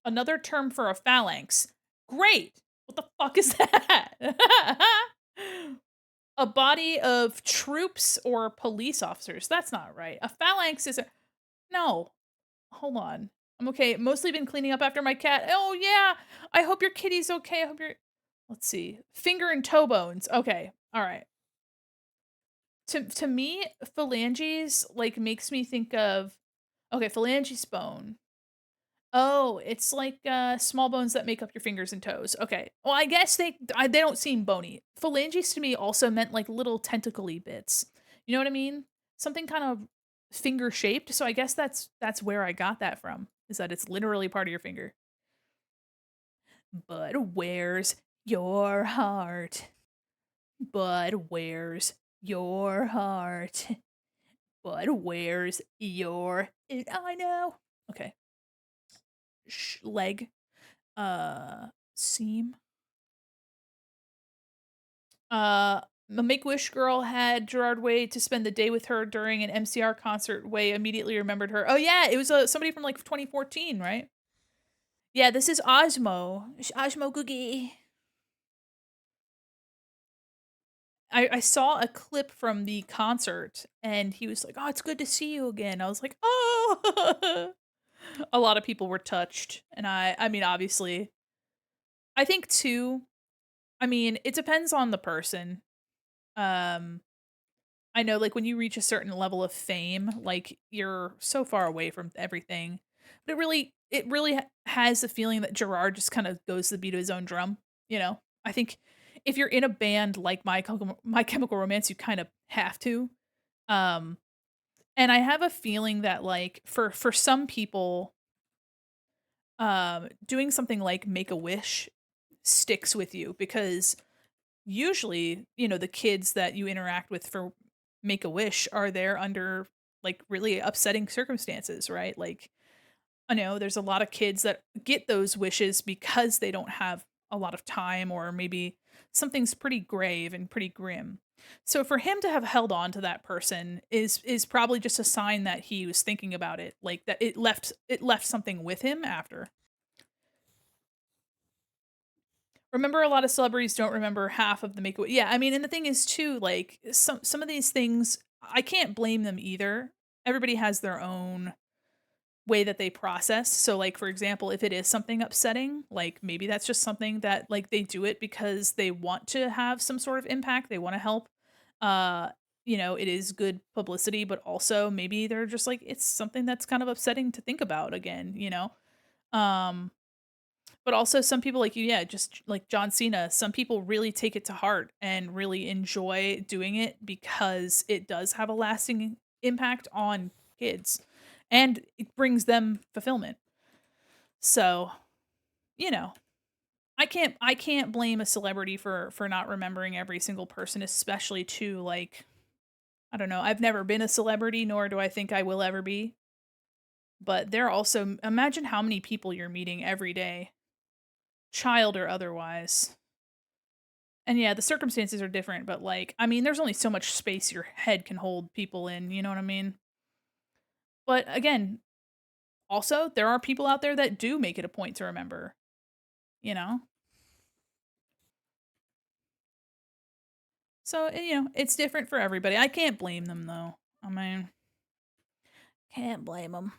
Another term for a phalanx. Great. What the fuck is that? A body of troops or police officers. That's not right. A phalanx is a no. Hold on. I'm okay. Mostly been cleaning up after my cat. Oh yeah. I hope your kitty's okay. I hope you're let's see. Finger and toe bones. Okay. All right. To me, phalanges like makes me think of okay, phalanges bone. Oh, it's like, small bones that make up your fingers and toes. Okay. Well, I guess they don't seem bony. Phalanges to me also meant, like, little tentacle-y bits. You know what I mean? Something kind of finger-shaped, so I guess that's where I got that from, is that it's literally part of your finger. But where's your heart? But where's your heart? But where's your I know. Okay. Leg. Seam. A Make-A-Wish girl had Gerard Way to spend the day with her during an MCR concert. Way immediately remembered her. Oh, yeah, it was, somebody from, like, 2014, right? Yeah, this is Osmo. Osmo Googie. I saw a clip from the concert, and he was like, "Oh, it's good to see you again." I was like, "Oh." A lot of people were touched, and I mean, obviously I think too I mean, it depends on the person. Um, I know, like, when you reach a certain level of fame, like, you're so far away from everything, but it really has the feeling that Gerard just kinda goes to the beat of his own drum, you know? I think if you're in a band like My Chemical Romance, you kind of have to. Um, and I have a feeling that, like, for some people, doing something like Make-A-Wish sticks with you because usually, the kids that you interact with for Make-A-Wish are there under, like, really upsetting circumstances, right? Like, I know there's a lot of kids that get those wishes because they don't have a lot of time or maybe something's pretty grave and pretty grim. So for him to have held on to that person is probably just a sign that he was thinking about it, like that it left something with him after. Remember a lot of celebrities don't remember half of the make yeah, I mean, and the thing is too, like, some of these things, I can't blame them either. Everybody has their own way that they process. So, like, for example, if it is something upsetting, like, maybe that's just something that, like, they do it because they want to have some sort of impact, they wanna help. Uh, it is good publicity, but also maybe they're just like, it's something that's kind of upsetting to think about again, you know? Um but also some people like you, yeah, just like John Cena, some people really take it to heart and really enjoy doing it because it does have a lasting impact on kids and it brings them fulfillment. So, you know, I can't blame a celebrity for not remembering every single person, especially to like I don't know, I've never been a celebrity nor do I think I will ever be, but they're also imagine how many people you're meeting every day, child or otherwise. And yeah, the circumstances are different, but like, I mean, there's only so much space your head can hold people in, you know what I mean? But again, also, there are people out there that do make it a point to remember, you know? So, it's different for everybody. I can't blame them though. I mean, can't blame them.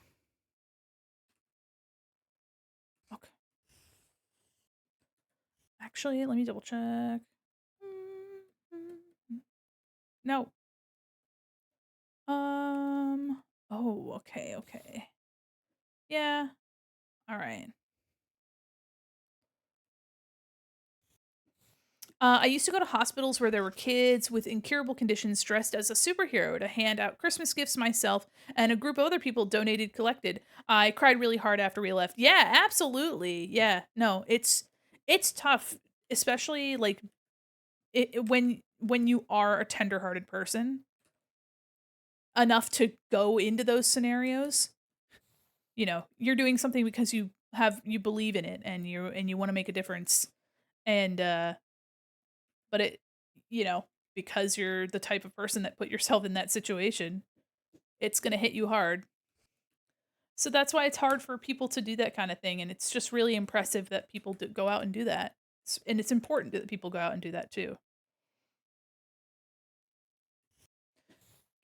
Okay. Actually, let me double check. No. Oh, okay, okay. Yeah. All right. I used to go to hospitals where there were kids with incurable conditions dressed as a superhero to hand out Christmas gifts myself, and a group of other people donated, collected. I cried really hard after we left. Yeah, absolutely. Yeah, no, it's tough, especially like when you are a tenderhearted person enough to go into those scenarios. You're doing something because you believe in it and you want to make a difference, and but because you're the type of person that put yourself in that situation, it's gonna hit you hard. So that's why it's hard for people to do that kind of thing, and it's just really impressive that people go out and do that. And it's important that people go out and do that too.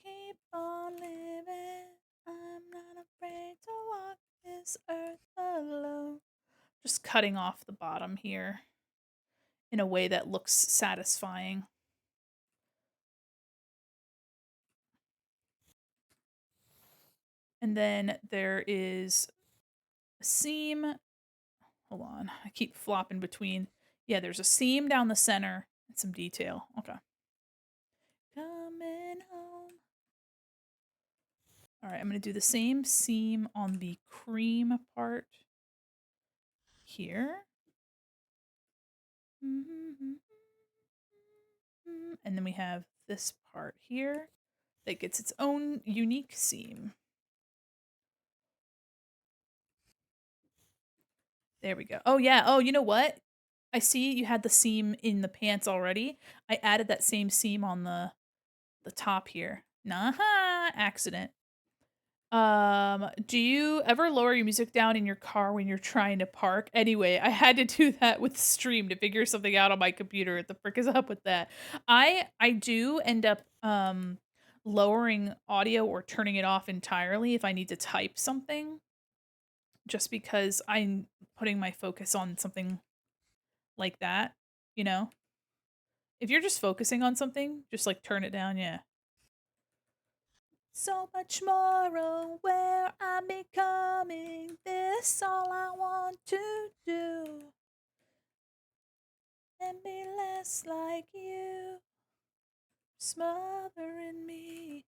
Keep on living. I'm not afraid to walk this earth alone. Just cutting off the bottom here in a way that looks satisfying. And then there is a seam. Hold on. I keep flopping between. Yeah, there's a seam down the center and some detail. Okay. Coming home. All right, I'm going to do the same seam on the cream part here. And then we have this part here that gets its own unique seam. There we go. Oh, yeah. Oh, you know what? I see you had the seam in the pants already. I added that same seam on the top here. Nah, accident. Do you ever lower your music down in your car when you're trying to park? Anyway, I had to do that with Stream to figure something out on my computer. What the frick is up with that? I do end up lowering audio or turning it off entirely if I need to type something, just because I'm putting my focus on something like that, you know? If you're just focusing on something, just like turn it down, yeah. So much more aware I'm becoming. This all I want to do. And be less like you. Smothering me.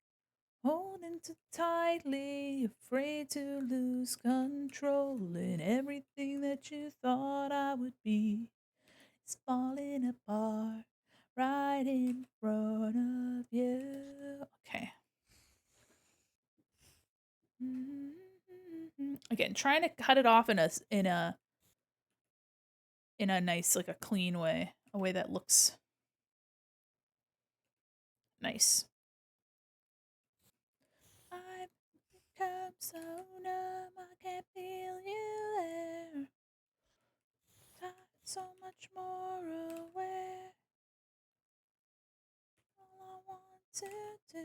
Holding too tightly. Afraid to lose control. And everything that you thought I would be is falling apart. Right in front of you. Okay. Again, trying to cut it off in a nice, like a clean way, a way that looks nice. I've become so numb, I can't feel you there. So much more aware. All I want to do.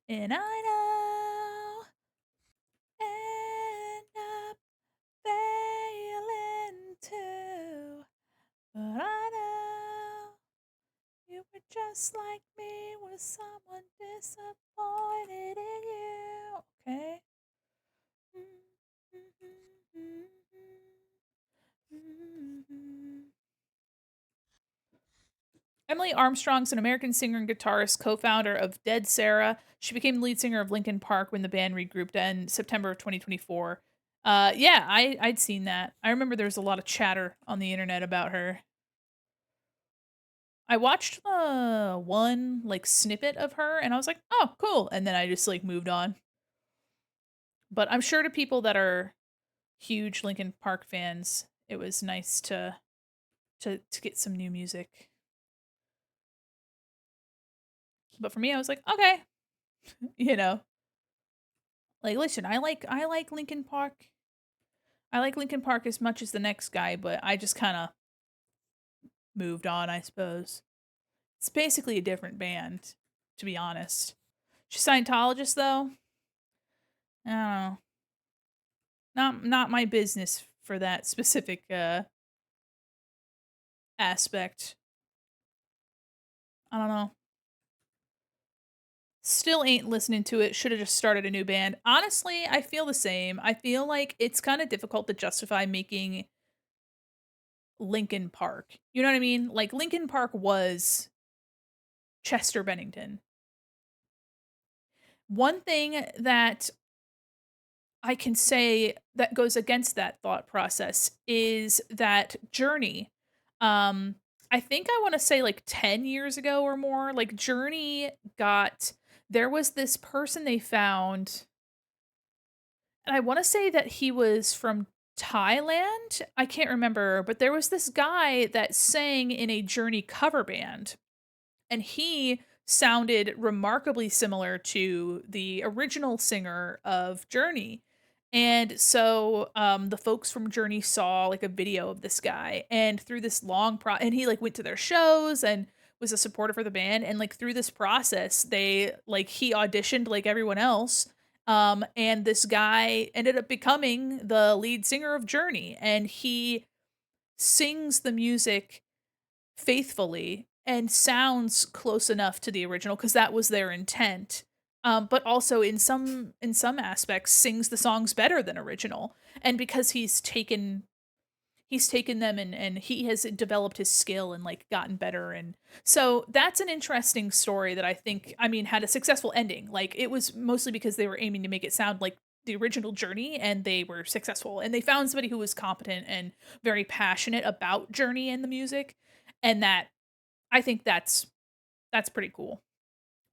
And I know end up failing too. But I know you were just like me, with someone disappointed in you. Okay. Emily Armstrong's an American singer and guitarist, co-founder of Dead Sarah. She became the lead singer of Linkin Park when the band regrouped in September of 2024. Yeah, I'd seen that. I remember there was a lot of chatter on the internet about her. I watched one like snippet of her and I was like, "Oh, cool." And then I just like moved on. But I'm sure to people that are huge Linkin Park fans, it was nice to get some new music. But for me, I was like, "Okay." You know. Like, listen, I like Linkin Park. I like Linkin Park as much as the next guy, but I just kind of moved on, I suppose. It's basically a different band, to be honest. She's Scientologist though. I don't know. Not my business for that specific aspect. I don't know. Still ain't listening to it. Should have just started a new band. Honestly, I feel the same. I feel like it's kind of difficult to justify making Linkin Park. You know what I mean? Like Linkin Park was Chester Bennington. One thing that I can say that goes against that thought process is that Journey, um, I think I wanna say, like, 10 years ago or more, like, Journey got there was this person they found, and I wanna say that he was from Thailand? I can't remember, but there was this guy that sang in a Journey cover band, and he sounded remarkably similar to the original singer of Journey. And so the folks from Journey saw like a video of this guy, and through this and he like went to their shows and was a supporter for the band, and like through this process they like he auditioned like everyone else, and this guy ended up becoming the lead singer of Journey, and he sings the music faithfully and sounds close enough to the original because that was their intent. But also in some aspects sings the songs better than original. And because he's taken them and he has developed his skill and like gotten better, and so that's an interesting story that I think I mean had a successful ending. Like it was mostly because they were aiming to make it sound like the original Journey, and they were successful, and they found somebody who was competent and very passionate about Journey and the music, and that I think that's pretty cool.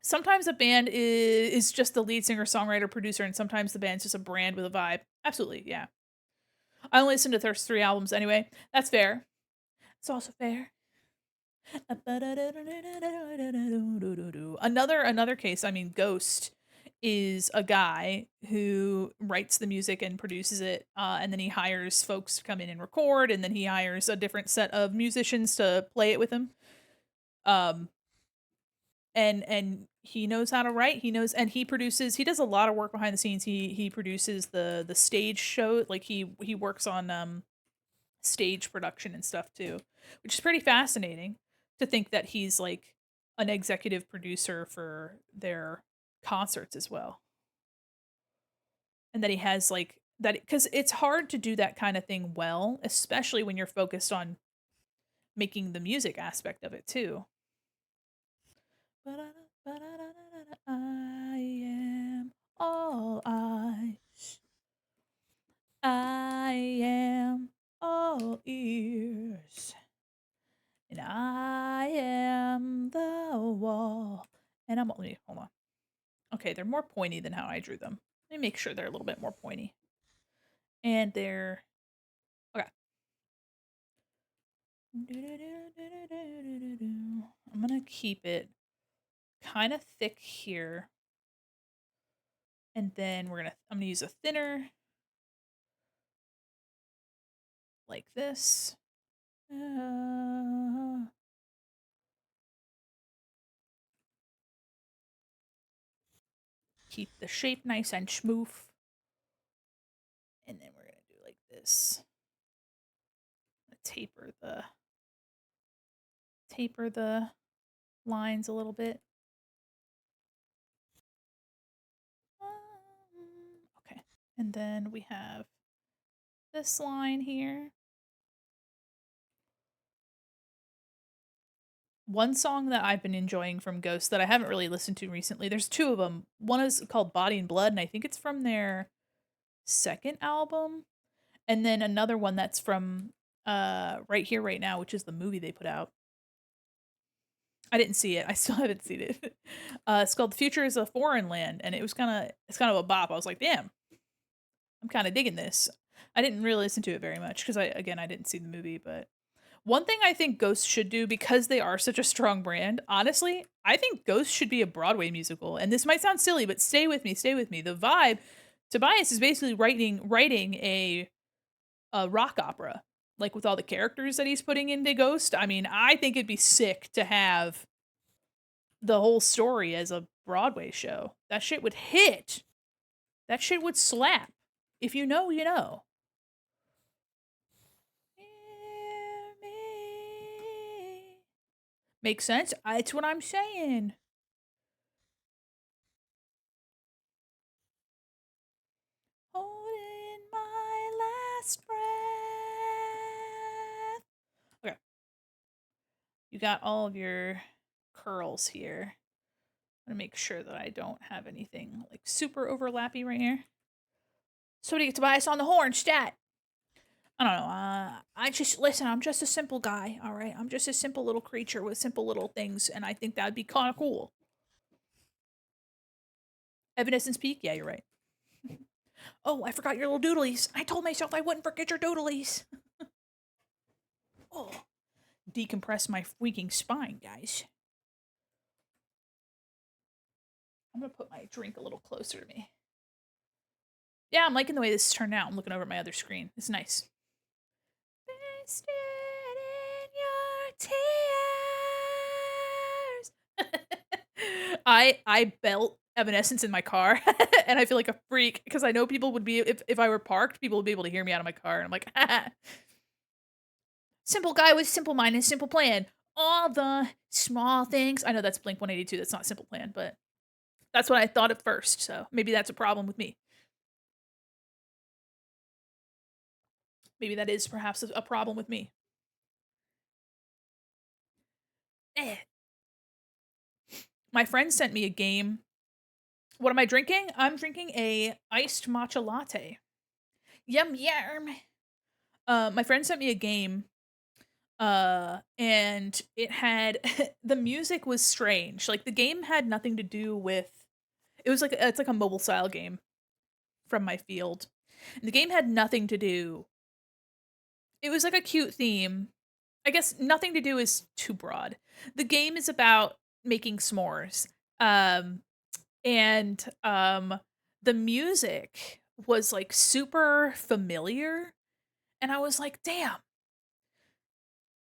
Sometimes a band is just the lead singer, songwriter, producer, and sometimes the band's just a brand with a vibe. Absolutely, yeah. I only listened to their 3 albums anyway. That's fair. It's also fair. Another case, I mean, Ghost is a guy who writes the music and produces it, and then he hires folks to come in and record, and then he hires a different set of musicians to play it with him. Um, and he knows how to write. He knows, and he produces. He does a lot of work behind the scenes. He produces the stage show. Like he works on stage production and stuff too, which is pretty fascinating to think that he's like an executive producer for their concerts as well. And that he has like that because it's hard to do that kind of thing well, especially when you're focused on making the music aspect of it too. I am all eyes. I am all ears. And I am the wall. And I'm only, hold on. Okay, they're more pointy than how I drew them. Let me make sure they're a little bit more pointy. And they're, okay. I'm gonna keep it kind of thick here. And then I'm gonna use a thinner like this. Keep the shape nice and smooth. And then we're gonna do like this. Taper the lines a little bit. Okay. And then we have this line here. One song that I've been enjoying from Ghost that I haven't really listened to recently, there's 2 of them. One is called Body and Blood, and I think it's from their 2nd album. And then another one that's from Right Here, Right Now, which is the movie they put out. I didn't see it. I still haven't seen it. It's called The Future is a Foreign Land, and it's kind of a bop. I was like, damn, I'm kind of digging this. I didn't really listen to it very much because I didn't see the movie, but one thing I think Ghost should do because they are such a strong brand, honestly, I think Ghost should be a Broadway musical. And this might sound silly, but stay with me, stay with me. The vibe, Tobias is basically writing a rock opera, like with all the characters that he's putting into Ghost. I mean, I think it'd be sick to have the whole story as a Broadway show. That shit would hit. That shit would slap. If you know, you know. Hear me. Makes sense? It's what I'm saying. Holding my last breath. Okay. You got all of your curls here. I'm gonna make sure that I don't have anything like super overlappy right here. Somebody get Tobias on the horn, stat. I don't know. I just listen. I'm just a simple guy. All right. I'm just a simple little creature with simple little things, and I think that'd be kind of cool. Evanescence Peak. Yeah, you're right. Oh, I forgot your little doodlies. I told myself I wouldn't forget your doodlies. Oh, decompress my freaking spine, guys. I'm gonna put my drink a little closer to me. Yeah, I'm liking the way this is turned out. I'm looking over at my other screen. It's nice. Wasted in your tears. I belt Evanescence in my car, and I feel like a freak because I know people would be if I were parked, people would be able to hear me out of my car, and I'm like, simple guy with simple mind and simple plan. All the small things. I know that's Blink 182. That's not Simple Plan, but that's what I thought at first. So maybe that's a problem with me. Maybe that is perhaps a problem with me. Eh. My friend sent me a game. What am I drinking? I'm drinking a iced matcha latte. Yum yum. My friend sent me a game And it had the music was strange. Like the game had nothing to do with it's like a mobile style game from my field. And the game had nothing to do. It was like a cute theme. I guess nothing to do is too broad. The game is about making s'mores. Um and the music was like super familiar and I was like, "Damn,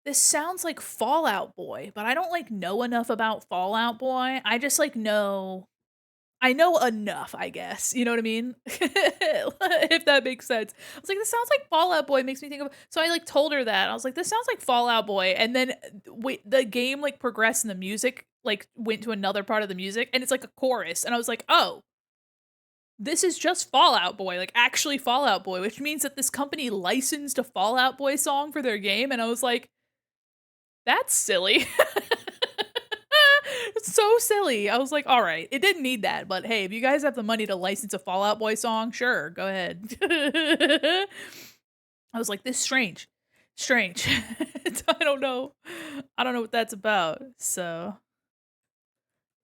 this sounds like Fallout Boy," but I don't like know enough about Fallout Boy. I just like I know enough, I guess. You know what I mean? If that makes sense. I was like, "This sounds like Fallout Boy." Makes me think of so I like told her that. I was like, "This sounds like Fallout Boy." And then the game like progressed and the music like went to another part of the music and it's like a chorus and I was like, "Oh, this is just Fallout Boy, like actually Fallout Boy," which means that this company licensed a Fallout Boy song for their game and I was like, "That's silly." It's so silly. I was like, "All right, it didn't need that, but hey, if you guys have the money to license a Fallout Boy song, sure, go ahead." I was like, "This is strange. Strange." I don't know. I don't know what that's about. So,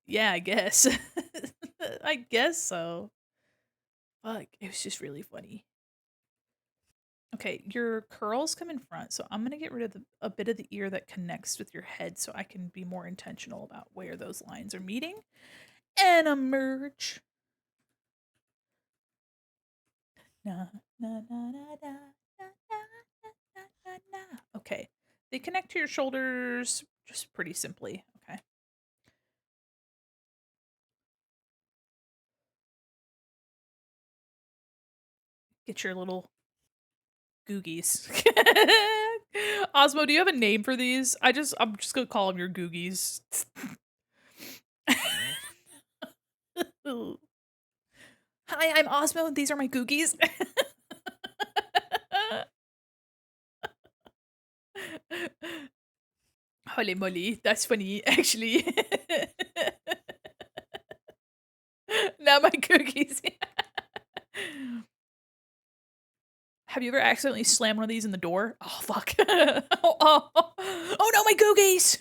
yeah, I guess. I guess so. Fuck, it was just really funny. Okay, your curls come in front, so I'm gonna get rid of a bit of the ear that connects with your head so I can be more intentional about where those lines are meeting and emerge. Na, na, na, na, na, na, na, na, na, na. Okay, they connect to your shoulders just pretty simply. Okay, get your little googies. Osmo, do you have a name for these? I'm just gonna call them your googies. Hi, I'm Osmo. These are my googies. Holy moly, that's funny, actually. Now my cookies. Have you ever accidentally slammed one of these in the door? Oh, fuck. Oh no, my cookies!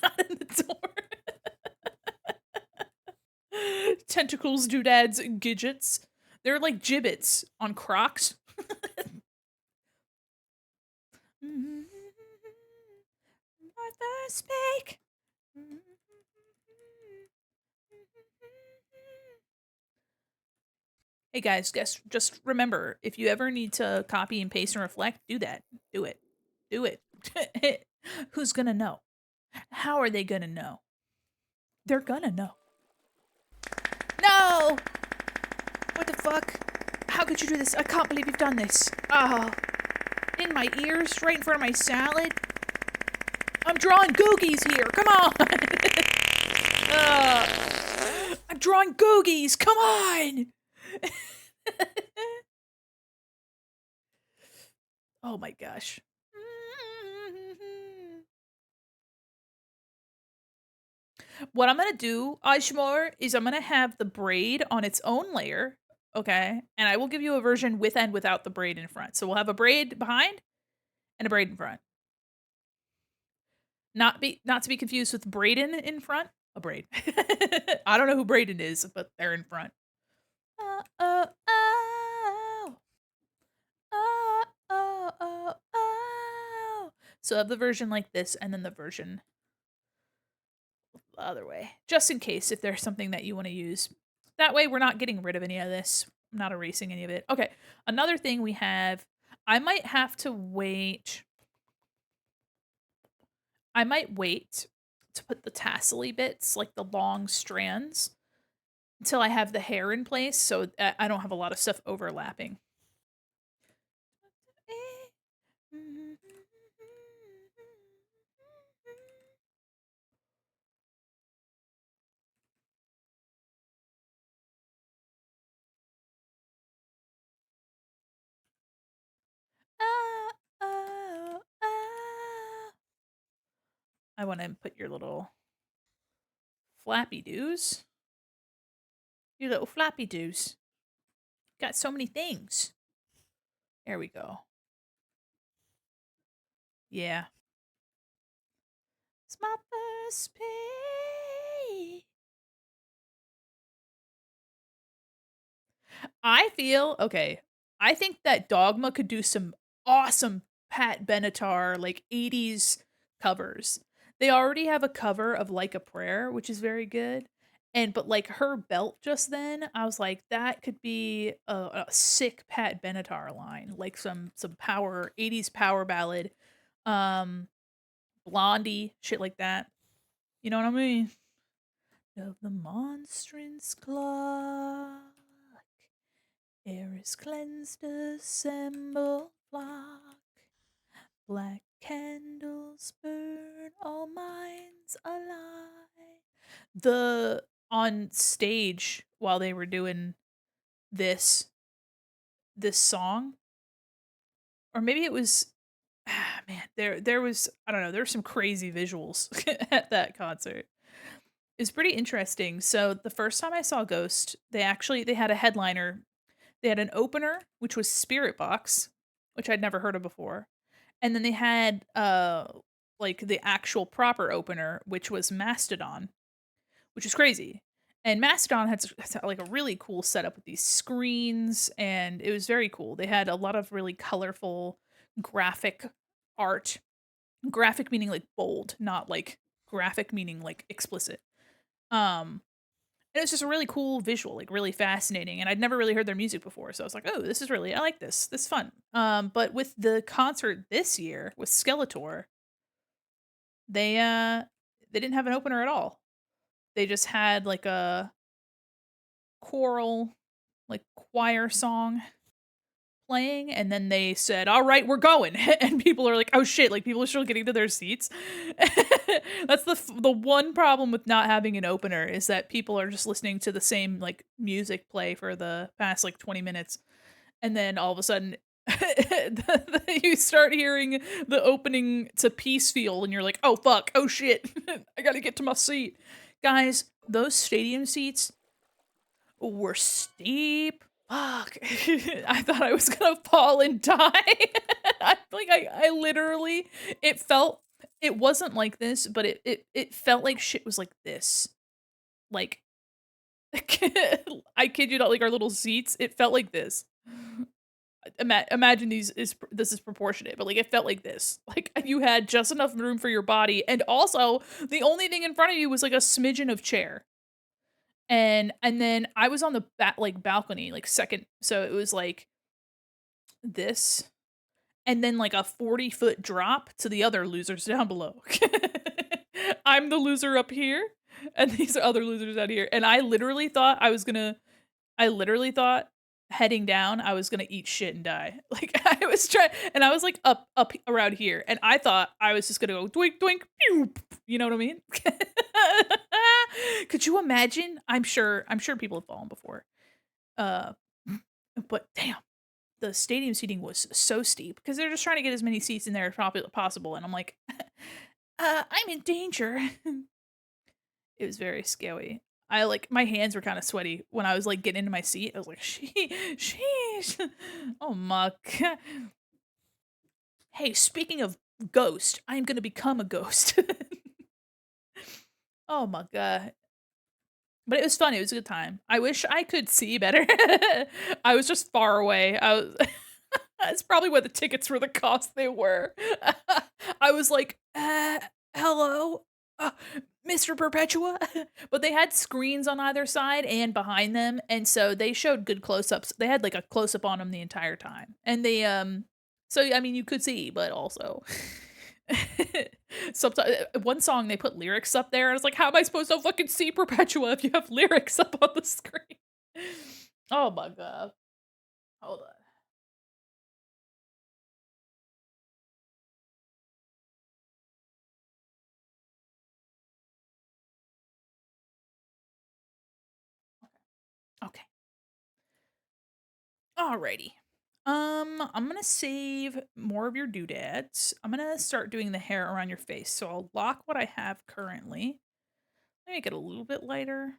Not in the door. Tentacles, doodads, gidgets. They're like gibbets on Crocs. Martha, speak. Hey guys, just remember, if you ever need to copy and paste and reflect, do that. Do it. Do it. Who's gonna know? How are they gonna know? They're gonna know. No! What the fuck? How could you do this? I can't believe you've done this. Oh. In my ears, right in front of my salad. I'm drawing googies here. Come on! I'm drawing googies. Come on! Oh my gosh. What I'm gonna do, Ashmore, is I'm gonna have the braid on its own layer, okay? And I will give you a version with and without the braid in front. So we'll have a braid behind and a braid in front. Not to be confused with Braden in front. A braid. I don't know who Braden is, but they're in front. Oh, oh, oh. Oh, oh, oh, oh. So I have the version like this and then the version the other way. Just in case if there's something that you want to use. That way we're not getting rid of any of this. I'm not erasing any of it. Okay. Another thing we have, I might have to wait. I might wait to put the tassely bits, like the long strands, until I have the hair in place so I don't have a lot of stuff overlapping. Ah, oh, ah. I want to put your little flappy doos. Your little flappy doos. Got so many things. There we go. Yeah. It's my first pay. I feel okay. I think that Dogma could do some awesome Pat Benatar like 80s covers. They already have a cover of Like a Prayer, which is very good. And but like her belt just then, I was like, that could be a sick Pat Benatar line, like some power 80s power ballad, um, Blondie, shit like that. You know what I mean? Of the monstrance clock. Air is cleansed, assemble flock. Black candles burn, all minds alive. The on stage while they were doing this this song, or maybe it was man, there was I don't know, there were some crazy visuals at that concert. It's pretty interesting. So the first time I saw Ghost, they had a headliner. They had an opener, which was Spirit Box, which I'd never heard of before. And then they had like the actual proper opener, which was Mastodon, which is crazy. And Mastodon had like a really cool setup with these screens, and it was very cool. They had a lot of really colorful graphic art. Graphic meaning like bold, not like graphic meaning like explicit. Um and it's just a really cool visual, like really fascinating. And I'd never really heard their music before. So I was like, oh, this is really I like this. This is fun. But with the concert this year with Skeletor, they they didn't have an opener at all. They just had like a choral, like choir song playing, and then they said, "All right, we're going." And people are like, "Oh shit!" Like people are still getting to their seats. That's the one problem with not having an opener is that people are just listening to the same like music play for the past like 20 minutes, and then all of a sudden. You start hearing the opening to Peace Field, and you're like, "Oh fuck! Oh shit! I gotta get to my seat." Guys, those stadium seats were steep. Fuck. I thought I was gonna fall and die. I literally it felt it wasn't like this, but it felt like shit was like this. Like I kid you not, like our little seats, it felt like this. Imagine this is proportionate, but like it felt like this. Like you had just enough room for your body, and also the only thing in front of you was like a smidgen of chair. And then I was on the like balcony, like second, so it was like this, and then like a 40-foot drop to the other losers down below. I'm the loser up here, and these are other losers out here. And I literally thought heading down, I was gonna eat shit and die. Like I was trying, and I was like up around here, and I thought I was just gonna go doink doink, pew, you know what I mean? Could you imagine? I'm sure people have fallen before. Uh, but damn, the stadium seating was so steep because they're just trying to get as many seats in there as possible, and I'm like, I'm in danger. It was very scary. I like my hands were kind of sweaty when I was like getting into my seat. I was like, sheesh. Oh my god. Hey, speaking of ghost, I am gonna become a ghost. Oh my god. But it was fun. It was a good time. I wish I could see better. I was just far away. I was That's probably why the tickets were the cost they were. I was like, hello, uh, Mr. Perpetua." But they had screens on either side and behind them, and so they showed good close-ups. They had like a close-up on them the entire time. And so I mean you could see, but also sometimes one song they put lyrics up there, and I was like, how am I supposed to fucking see Perpetua if you have lyrics up on the screen? Oh my god. Hold on. Okay. Alrighty. I'm gonna save more of your doodads. I'm gonna start doing the hair around your face. So I'll lock what I have currently. Make it a little bit lighter.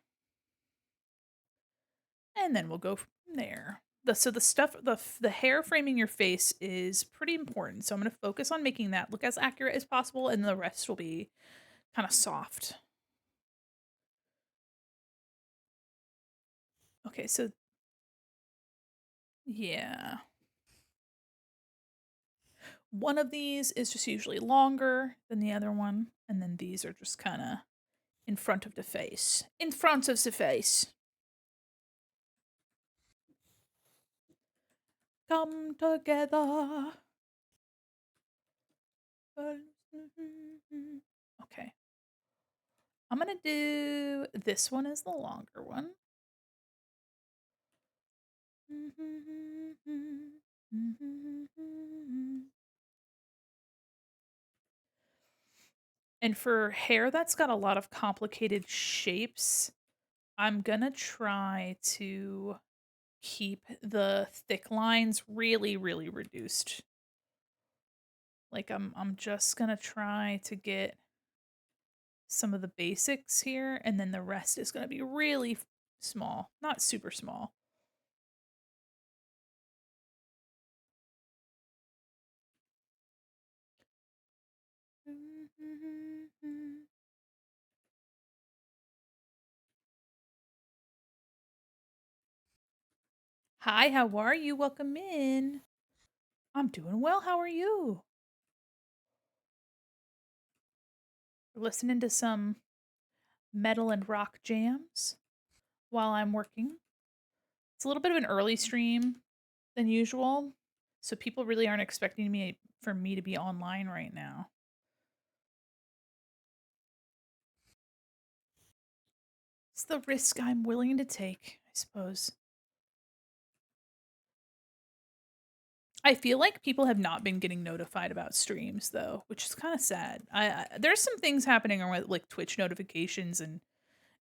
And then we'll go from there. the stuff the hair framing your face is pretty important, so I'm gonna focus on making that look as accurate as possible, and the rest will be kinda soft. Okay, so yeah. One of these is just usually longer than the other one, and then these are just kinda in front of the face. In front of the face. Come together. Okay. I'm gonna do this one as the longer one. And for hair that's got a lot of complicated shapes, I'm gonna try to keep the thick lines really, really reduced. Like I'm just gonna try to get some of the basics here, and then the rest is gonna be really small, not super small. Hi, how are you? Welcome in. I'm doing well. How are you? Listening to some metal and rock jams while I'm working. It's a little bit of an early stream than usual, so people really aren't expecting me to be online right now. It's the risk I'm willing to take, I suppose. I feel like people have not been getting notified about streams though, which is kind of sad. There's some things happening around like Twitch notifications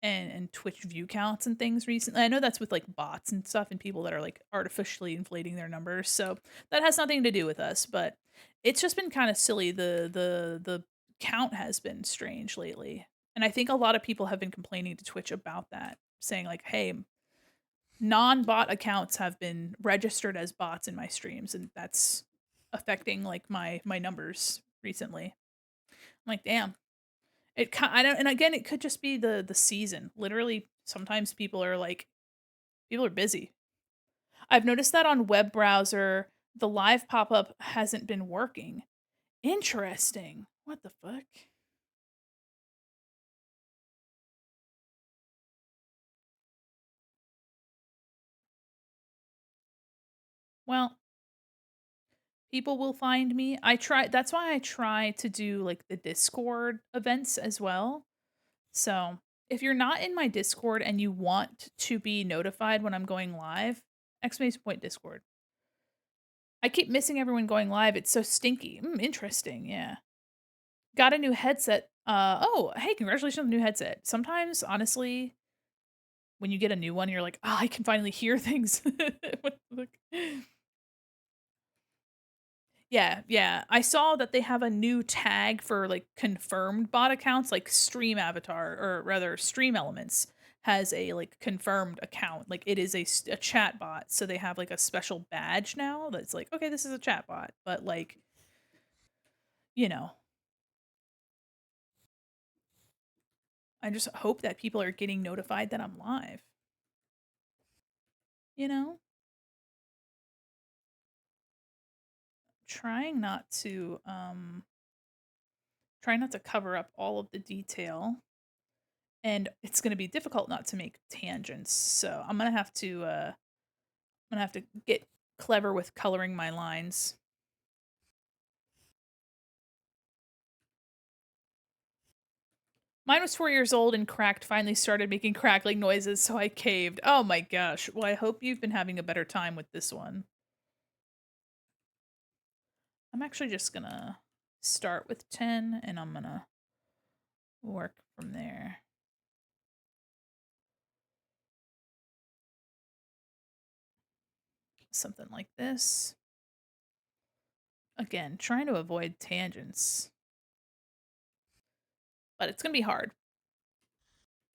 and Twitch view counts and things recently. I know that's with like bots and stuff and people that are like artificially inflating their numbers. So that has nothing to do with us, but it's just been kind of silly. The count has been strange lately. And I think a lot of people have been complaining to Twitch about that, saying like, "Hey, non-bot accounts have been registered as bots in my streams and that's affecting like my numbers recently." I'm like, "Damn." I don't, and again, it could just be the season. Literally, sometimes people are busy. I've noticed that on web browser, the live pop-up hasn't been working. Interesting. What the fuck? Well, people will find me. That's why I try to do like the Discord events as well. So, if you're not in my Discord and you want to be notified when I'm going live, exclamation point Discord. I keep missing everyone going live. It's so stinky. Interesting. Yeah. Got a new headset. Oh, hey, congratulations on the new headset. Sometimes, honestly, when you get a new one, you're like, oh, I can finally hear things. Yeah, yeah. I saw that they have a new tag for like confirmed bot accounts, like Stream Avatar, or rather, Stream Elements has a like confirmed account. Like it is a chat bot, so they have like a special badge now that's like, okay, this is a chat bot, but like, you know, I just hope that people are getting notified that I'm live. You know, trying not to trying not to cover up all of the detail, and it's going to be difficult not to make tangents. So I'm gonna have to get clever with coloring my lines. Mine was 4 years old and cracked finally started making crackling noises, so I caved. Oh my gosh. Well, I hope you've been having a better time with this one. I'm actually just gonna start with 10 and I'm gonna work from there. Something like this. Again, trying to avoid tangents. But it's gonna be hard,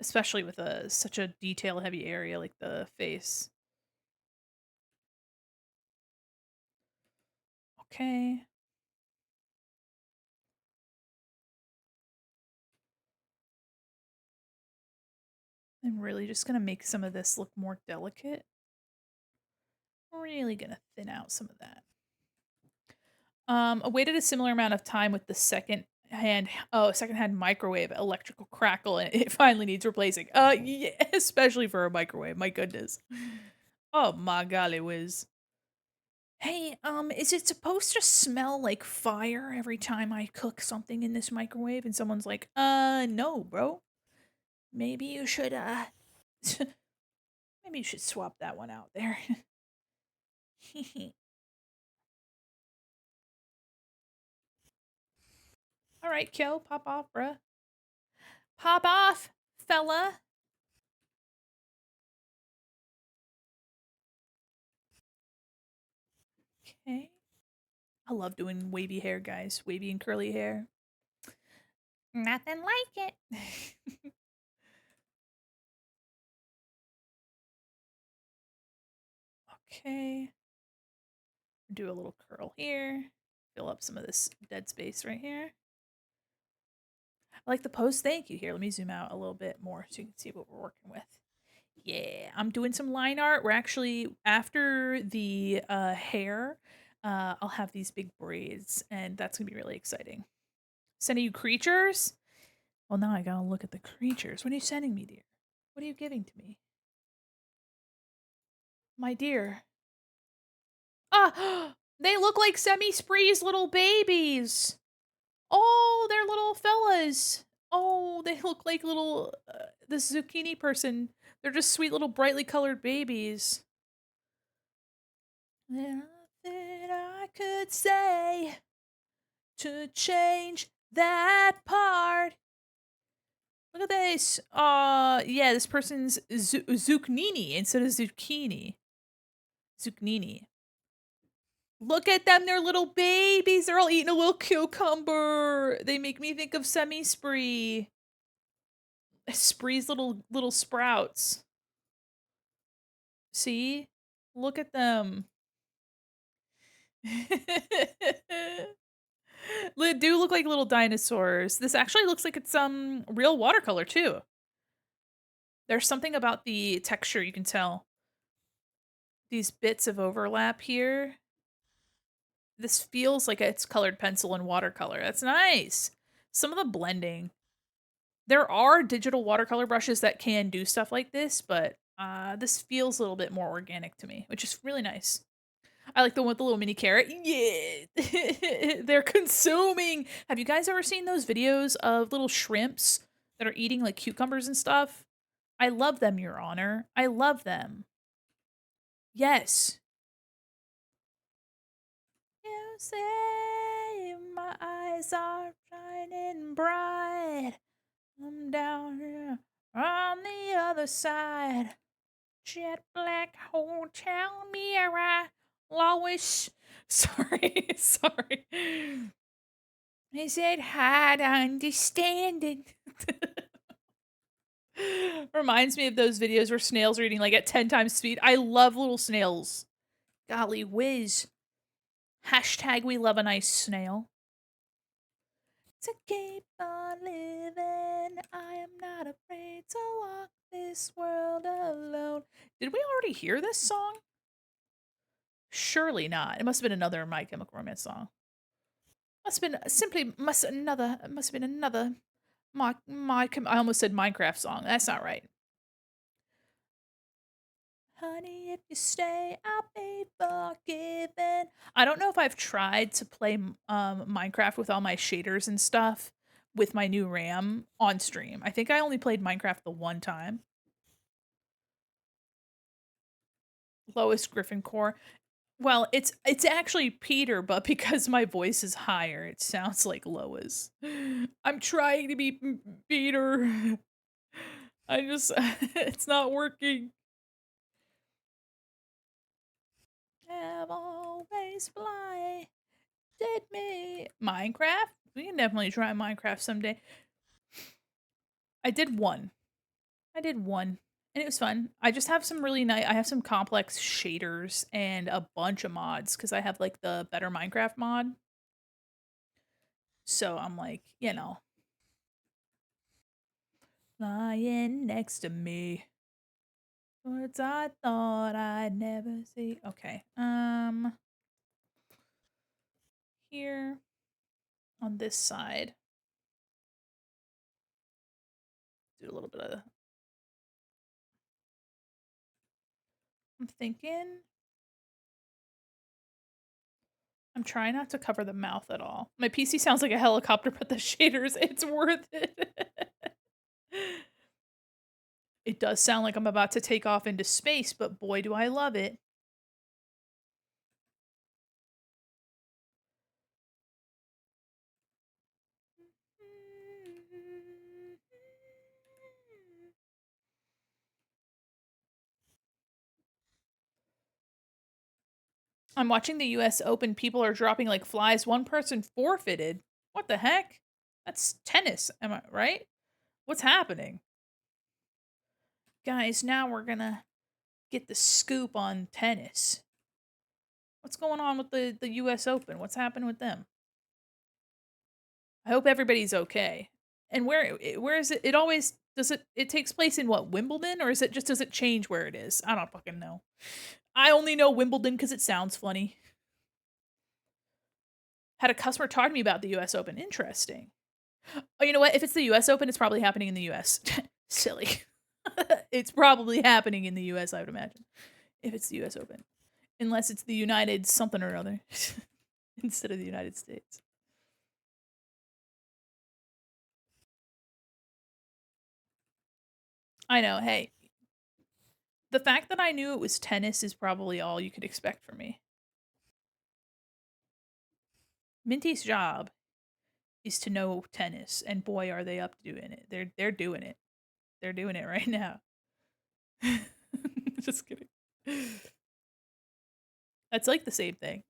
especially with such a detail heavy area like the face. Okay. I'm really just gonna make some of this look more delicate. Really gonna thin out some of that. I waited a similar amount of time with the second-hand microwave electrical crackle, and it finally needs replacing. Yeah, especially for a microwave. My goodness. Oh my golly whiz. Hey, is it supposed to smell like fire every time I cook something in this microwave? And someone's like, no, bro. Maybe you should, maybe you should swap that one out there. All right, Kyo, pop off, bruh. Pop off, fella. Okay. I love doing wavy hair, guys. Wavy and curly hair. Nothing like it. Okay. Do a little curl here. Fill up some of this dead space right here. I like the pose. Thank you. Here, let me zoom out a little bit more so you can see what we're working with. Yeah, I'm doing some line art. We're actually, after the hair, I'll have these big braids, and that's going to be really exciting. Sending you creatures? Well, now I gotta look at the creatures. What are you sending me, dear? What are you giving to me? My dear. Ah! They look like Semi-Spree's little babies! Oh, they're little fellas. Oh, they look like little the zucchini person. They're just sweet little brightly colored babies. There's nothing I could say to change that part. Look at this. Yeah, this person's zucchini instead of zucchini. Zucchini. Look at them, they're little babies. They're all eating a little cucumber. They make me think of Semi-Spree. Spree's little sprouts. See? Look at them. They do look like little dinosaurs. This actually looks like it's real watercolor too. There's something about the texture you can tell. These bits of overlap here. This feels like it's colored pencil and watercolor. That's nice. Some of the blending. There are digital watercolor brushes that can do stuff like this, but this feels a little bit more organic to me, which is really nice. I like the one with the little mini carrot. Yeah. They're consuming. Have you guys ever seen those videos of little shrimps that are eating like cucumbers and stuff? I love them, Your Honor. I love them. Yes. You say my eyes are shining bright. I'm down here on the other side. Jet black hotel mirror. Lois. Sorry, sorry. I said hard understanding. Reminds me of those videos where snails are eating like at 10 times speed. I love little snails. Golly whiz. Hashtag we love a nice snail. To keep on living, I am not afraid to walk this world alone. Did we already hear this song? Surely not. It must have been another My Chemical Romance song. Must have been simply must have been another I almost said Minecraft song. That's not right. Honey, if you stay, I'll be forgiven. I don't know if I've tried to play Minecraft with all my shaders and stuff with my new RAM on stream. I think I only played Minecraft the one time. Lois Griffin Core. Well, it's actually Peter, but because my voice is higher, it sounds like Lois. I'm trying to be Peter. I just it's not working. Have always blinded me. Minecraft? We can definitely try Minecraft someday. I did one. And it was fun. I just have some really nice I have some complex shaders and a bunch of mods because I have, like, the Better Minecraft mod. So I'm like, lying next to me. Words I thought I'd never see. Okay. Here on this side. Do a little bit of I'm thinking I'm trying not to cover the mouth at all. My PC sounds like a helicopter, but the shaders, it's worth it. It does sound like I'm about to take off into space, but boy, do I love it. I'm watching the US Open. People are dropping like flies. One person forfeited. What the heck? That's tennis, am I right? What's happening? Guys, now we're gonna get the scoop on tennis. What's going on with the US Open? What's happened with them? I hope everybody's okay. And where is it? It always it takes place in what, Wimbledon, or is it just does it change where it is? I don't fucking know. I only know Wimbledon cuz it sounds funny. Had a customer talk to me about the US Open. Interesting. Oh, you know what? If it's the US Open, it's probably happening in the US. Silly. It's probably happening in the US, I would imagine. If it's the US Open. Unless it's the United something or other instead of the United States. I know. Hey, the fact that I knew it was tennis is probably all you could expect from me. Minty's job is to know tennis, and boy, are they up to doing it. They're doing it. They're doing it right now. Just kidding. That's like the same thing,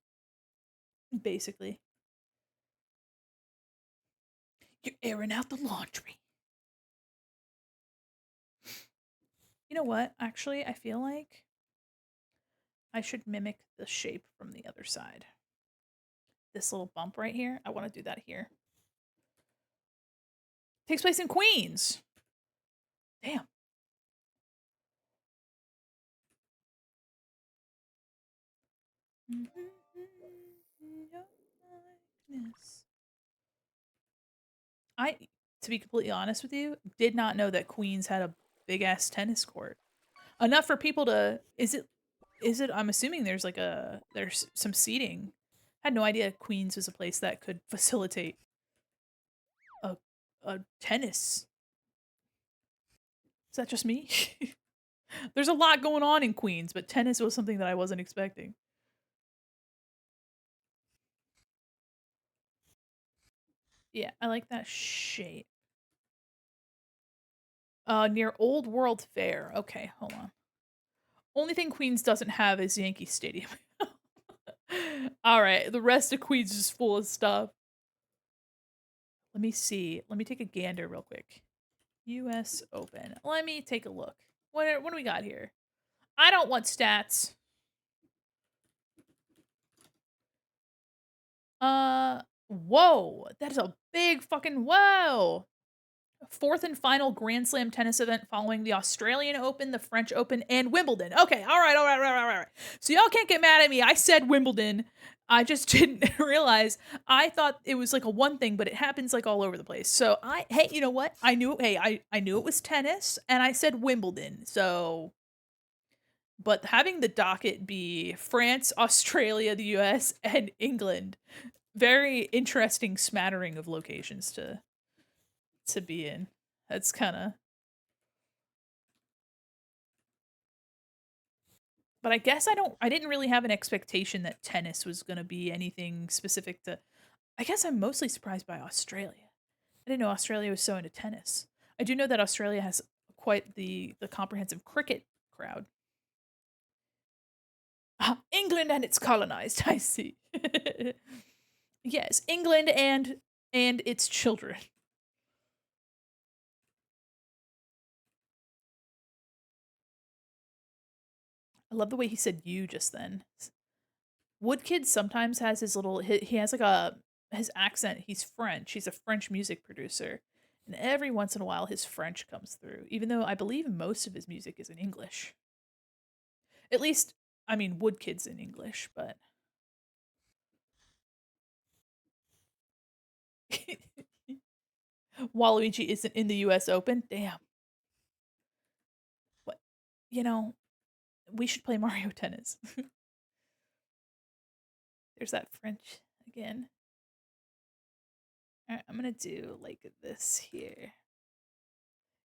basically. You're airing out the laundry. You know what? Actually, I feel like I should mimic the shape from the other side. This little bump right here, I want to do that here. Takes place in Queens. Damn. I, to be completely honest with you, did not know that Queens had a big ass tennis court. Enough for people to. Is it? I'm assuming there's some seating. I had no idea Queens was a place that could facilitate a a tennis. Is that just me? There's a lot going on in Queens, but tennis was something that I wasn't expecting. Yeah, I like that shape. Near Old World Fair. Okay, hold on. Only thing Queens doesn't have is Yankee Stadium. All right, the rest of Queens is full of stuff. Let me see. Let me take a gander real quick. US Open. Let me take a look. What do we got here? I don't want stats. Whoa. That is a big fucking whoa. Fourth and final Grand Slam tennis event following the Australian Open, the French Open, and Wimbledon. Okay, all right. So y'all can't get mad at me. I said Wimbledon. I just didn't realize. I thought it was like a one thing, but it happens like all over the place. So hey, you know what? I knew I knew it was tennis, and I said Wimbledon. So, but having the docket be France, Australia, the US, and England, very interesting smattering of locations to be in. That's kind of. But I guess I didn't really have an expectation that tennis was going to be anything specific to. I guess I'm mostly surprised by Australia. I didn't know Australia was so into tennis. I do know that Australia has quite the comprehensive cricket crowd. England and its colonized, I see. Yes, England and its children. I love the way he said "you" just then. Woodkid sometimes has his little he has like a his accent, he's French, he's a French music producer, and every once in a while his French comes through, even though I believe most of his music is in English. At least, I mean, Woodkid's in English, but Waluigi isn't in the US Open? Damn. What? You know, we should play Mario Tennis. There's that French again. Alright, I'm gonna do like this here.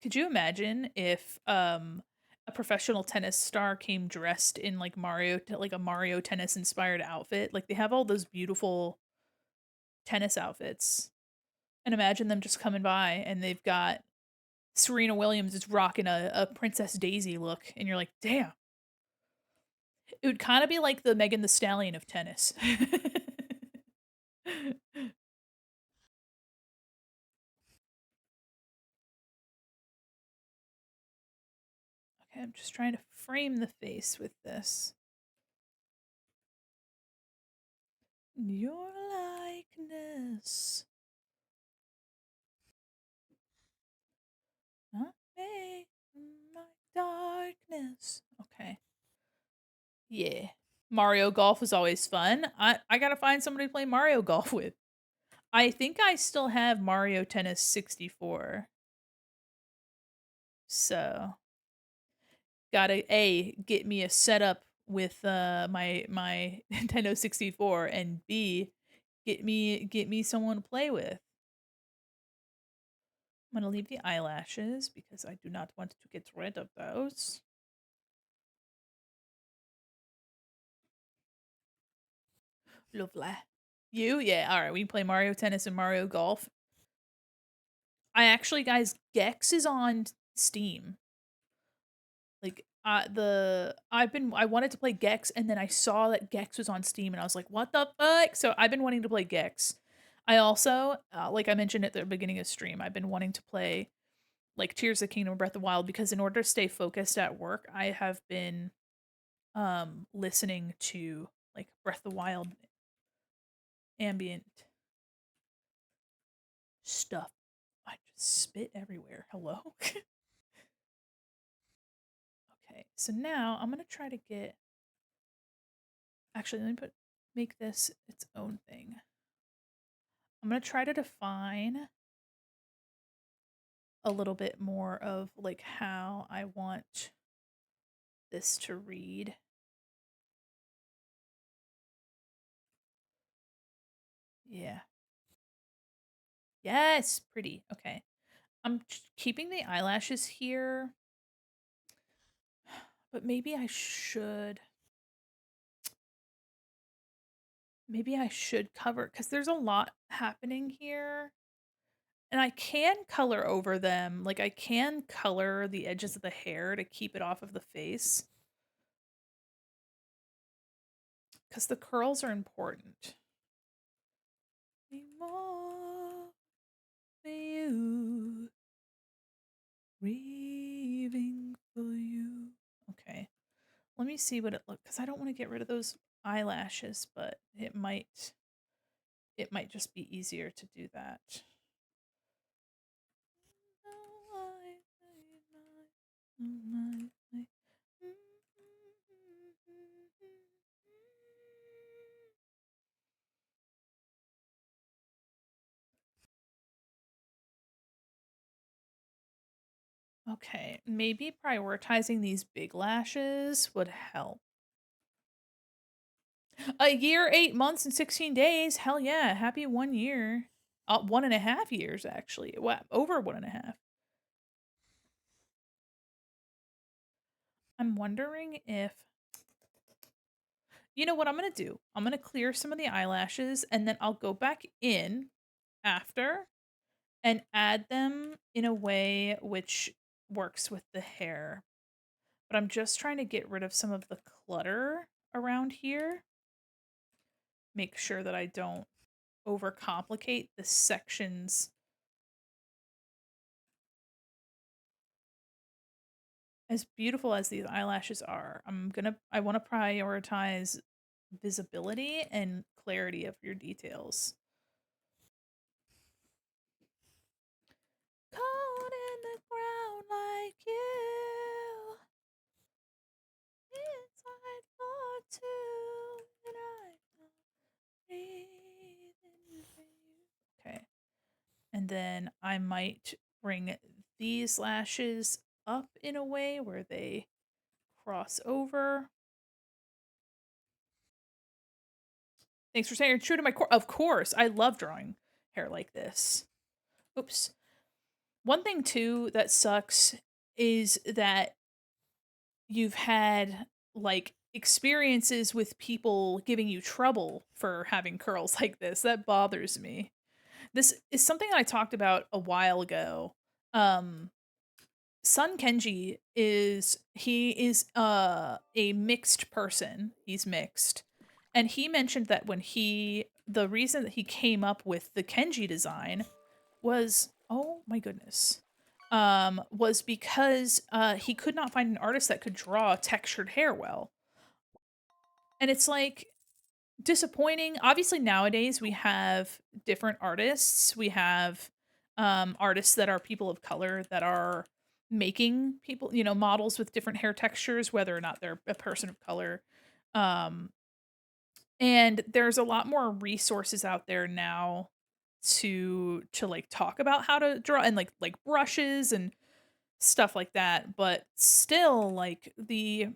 Could you imagine if a professional tennis star came dressed in like like a Mario tennis inspired outfit? Like they have all those beautiful tennis outfits. And imagine them just coming by and they've got Serena Williams is rocking a Princess Daisy look, and you're like, damn. It would kind of be like the Megan the Stallion of tennis. Okay, I'm just trying to frame the face with this. Your likeness. Not me, my darkness. Okay. Yeah. Mario Golf was always fun. I gotta find somebody to play Mario Golf with. I think I still have Mario Tennis 64. So gotta get me a setup with my Nintendo 64, and B, get me someone to play with. I'm gonna leave the eyelashes because I do not want to get rid of those. Lovely. You? Yeah, alright, we can play Mario Tennis and Mario Golf. Guys, Gex is on Steam. Like, I wanted to play Gex, and then I saw that Gex was on Steam, and I was like, "What the fuck?" So I've been wanting to play Gex. I also, like I mentioned at the beginning of stream, I've been wanting to play like Tears of the Kingdom, Breath of the Wild, because in order to stay focused at work, I have been listening to like Breath of the Wild ambient stuff. I just spit everywhere. Hello. Okay, so now I'm gonna try to get. Actually, let me make this its own thing. I'm gonna try to define a little bit more of like how I want this to read. Yeah. Yes, pretty. Okay. I'm keeping the eyelashes here, but maybe I should cover because there's a lot happening here. And I can color over them. Like I can color the edges of the hair to keep it off of the face. Because the curls are important. More for you, grieving for you. Okay, let me see what it looks. Because I don't want to get rid of those eyelashes, but it might just be easier to do that. Okay, maybe prioritizing these big lashes would help. A year, 8 months, and 16 days. Hell yeah. Happy 1 year. 1.5 years, actually. Wow, over 1.5. I'm wondering if. You know what I'm going to do? I'm going to clear some of the eyelashes, and then I'll go back in after and add them in a way which works with the hair. But I'm just trying to get rid of some of the clutter around here. Make sure that I don't overcomplicate the sections. as beautiful as these eyelashes are, I want to prioritize visibility and clarity of your details. Caught in the ground like you. Inside for two, and I breathe in for you. Okay. And then I might bring these lashes up in a way where they cross over. Thanks for saying true to my core. Of course, I love drawing hair like this. Oops. One thing too that sucks is that you've had like experiences with people giving you trouble for having curls like this. That bothers me. This is something I talked about a while ago. Um Sun Kenji is a mixed person. He's mixed. And he mentioned that the reason that he came up with the Kenji design was, oh my goodness, was because he could not find an artist that could draw textured hair well. And it's like disappointing. Obviously, nowadays we have different artists. We have artists that are people of color that are making people, models with different hair textures, whether or not they're a person of color. Um, and there's a lot more resources out there now to like talk about how to draw and like brushes and stuff like that, but still like the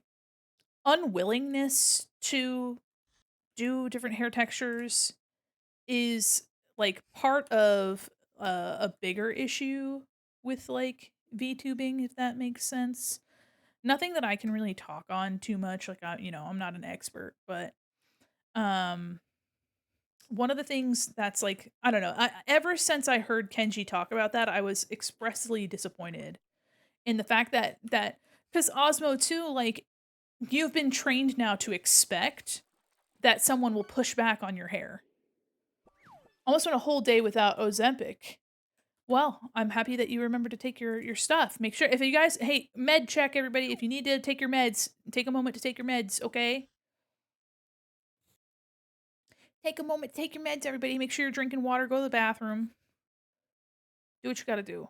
unwillingness to do different hair textures is like part of a bigger issue with like VTubing, if that makes sense. Nothing that I can really talk on too much. Like I'm not an expert, but um one of the things that's like I don't know. Ever since I heard Kenji talk about that, I was expressly disappointed in the fact that because Osmo too, like you've been trained now to expect that someone will push back on your hair. Almost went a whole day without Ozempic. Well, I'm happy that you remember to take your stuff. Make sure if you guys, hey, med check everybody. If you need to take your meds, take a moment to take your meds, okay? Take a moment to take your meds, everybody. Make sure you're drinking water, go to the bathroom. Do what you got to do.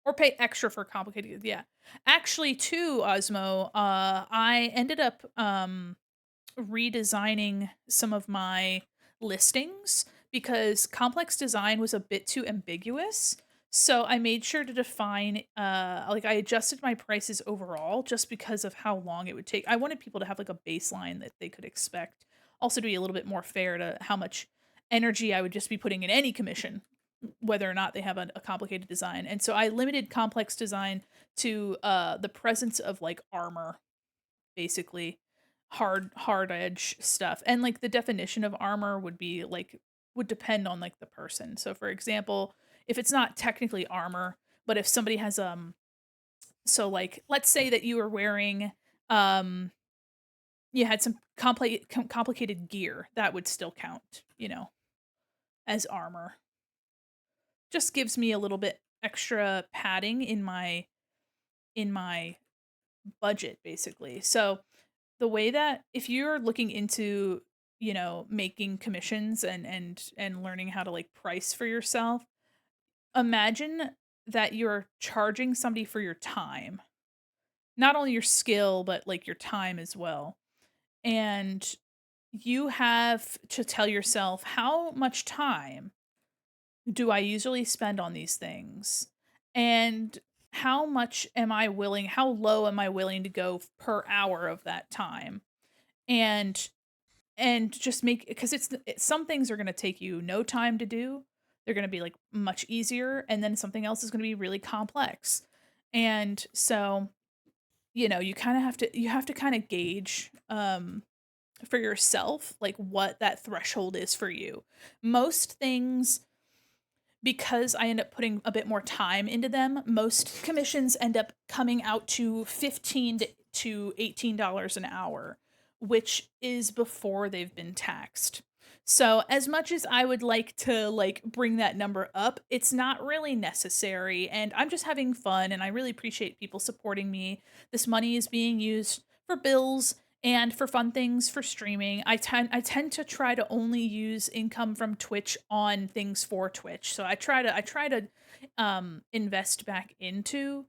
Or pay extra for complicated. Yeah. Actually, too, Osmo, I ended up redesigning some of my listings because complex design was a bit too ambiguous. So I made sure to define like I adjusted my prices overall just because of how long it would take. I wanted people to have like a baseline that they could expect. Also to be a little bit more fair to how much energy I would just be putting in any commission, whether or not they have a complicated design. And so I limited complex design to the presence of like armor, basically hard edge stuff. And like the definition of armor would be like would depend on like the person. So for example, if it's not technically armor, but if somebody has so like let's say that you were wearing um you had some complicated gear, that would still count, as armor. Just gives me a little bit extra padding in my budget basically. So the way that if you're looking into, making commissions and learning how to like price for yourself, imagine that you're charging somebody for your time. Not only your skill, but like your time as well. And you have to tell yourself how much time do I usually spend on these things? And how low am I willing to go per hour of that time? And just make because some things are going to take you no time to do. They're going to be like much easier, and then something else is going to be really complex. And so, you have to kind of gauge for yourself like what that threshold is for you. Most things, because I end up putting a bit more time into them, most commissions end up coming out to $15 to $18 an hour, which is before they've been taxed. So, as much as I would like to, like, bring that number up, it's not really necessary, and I'm just having fun, and I really appreciate people supporting me. This money is being used for bills and for fun things for streaming. I tend to try to only use income from Twitch on things for Twitch. So I try to invest back into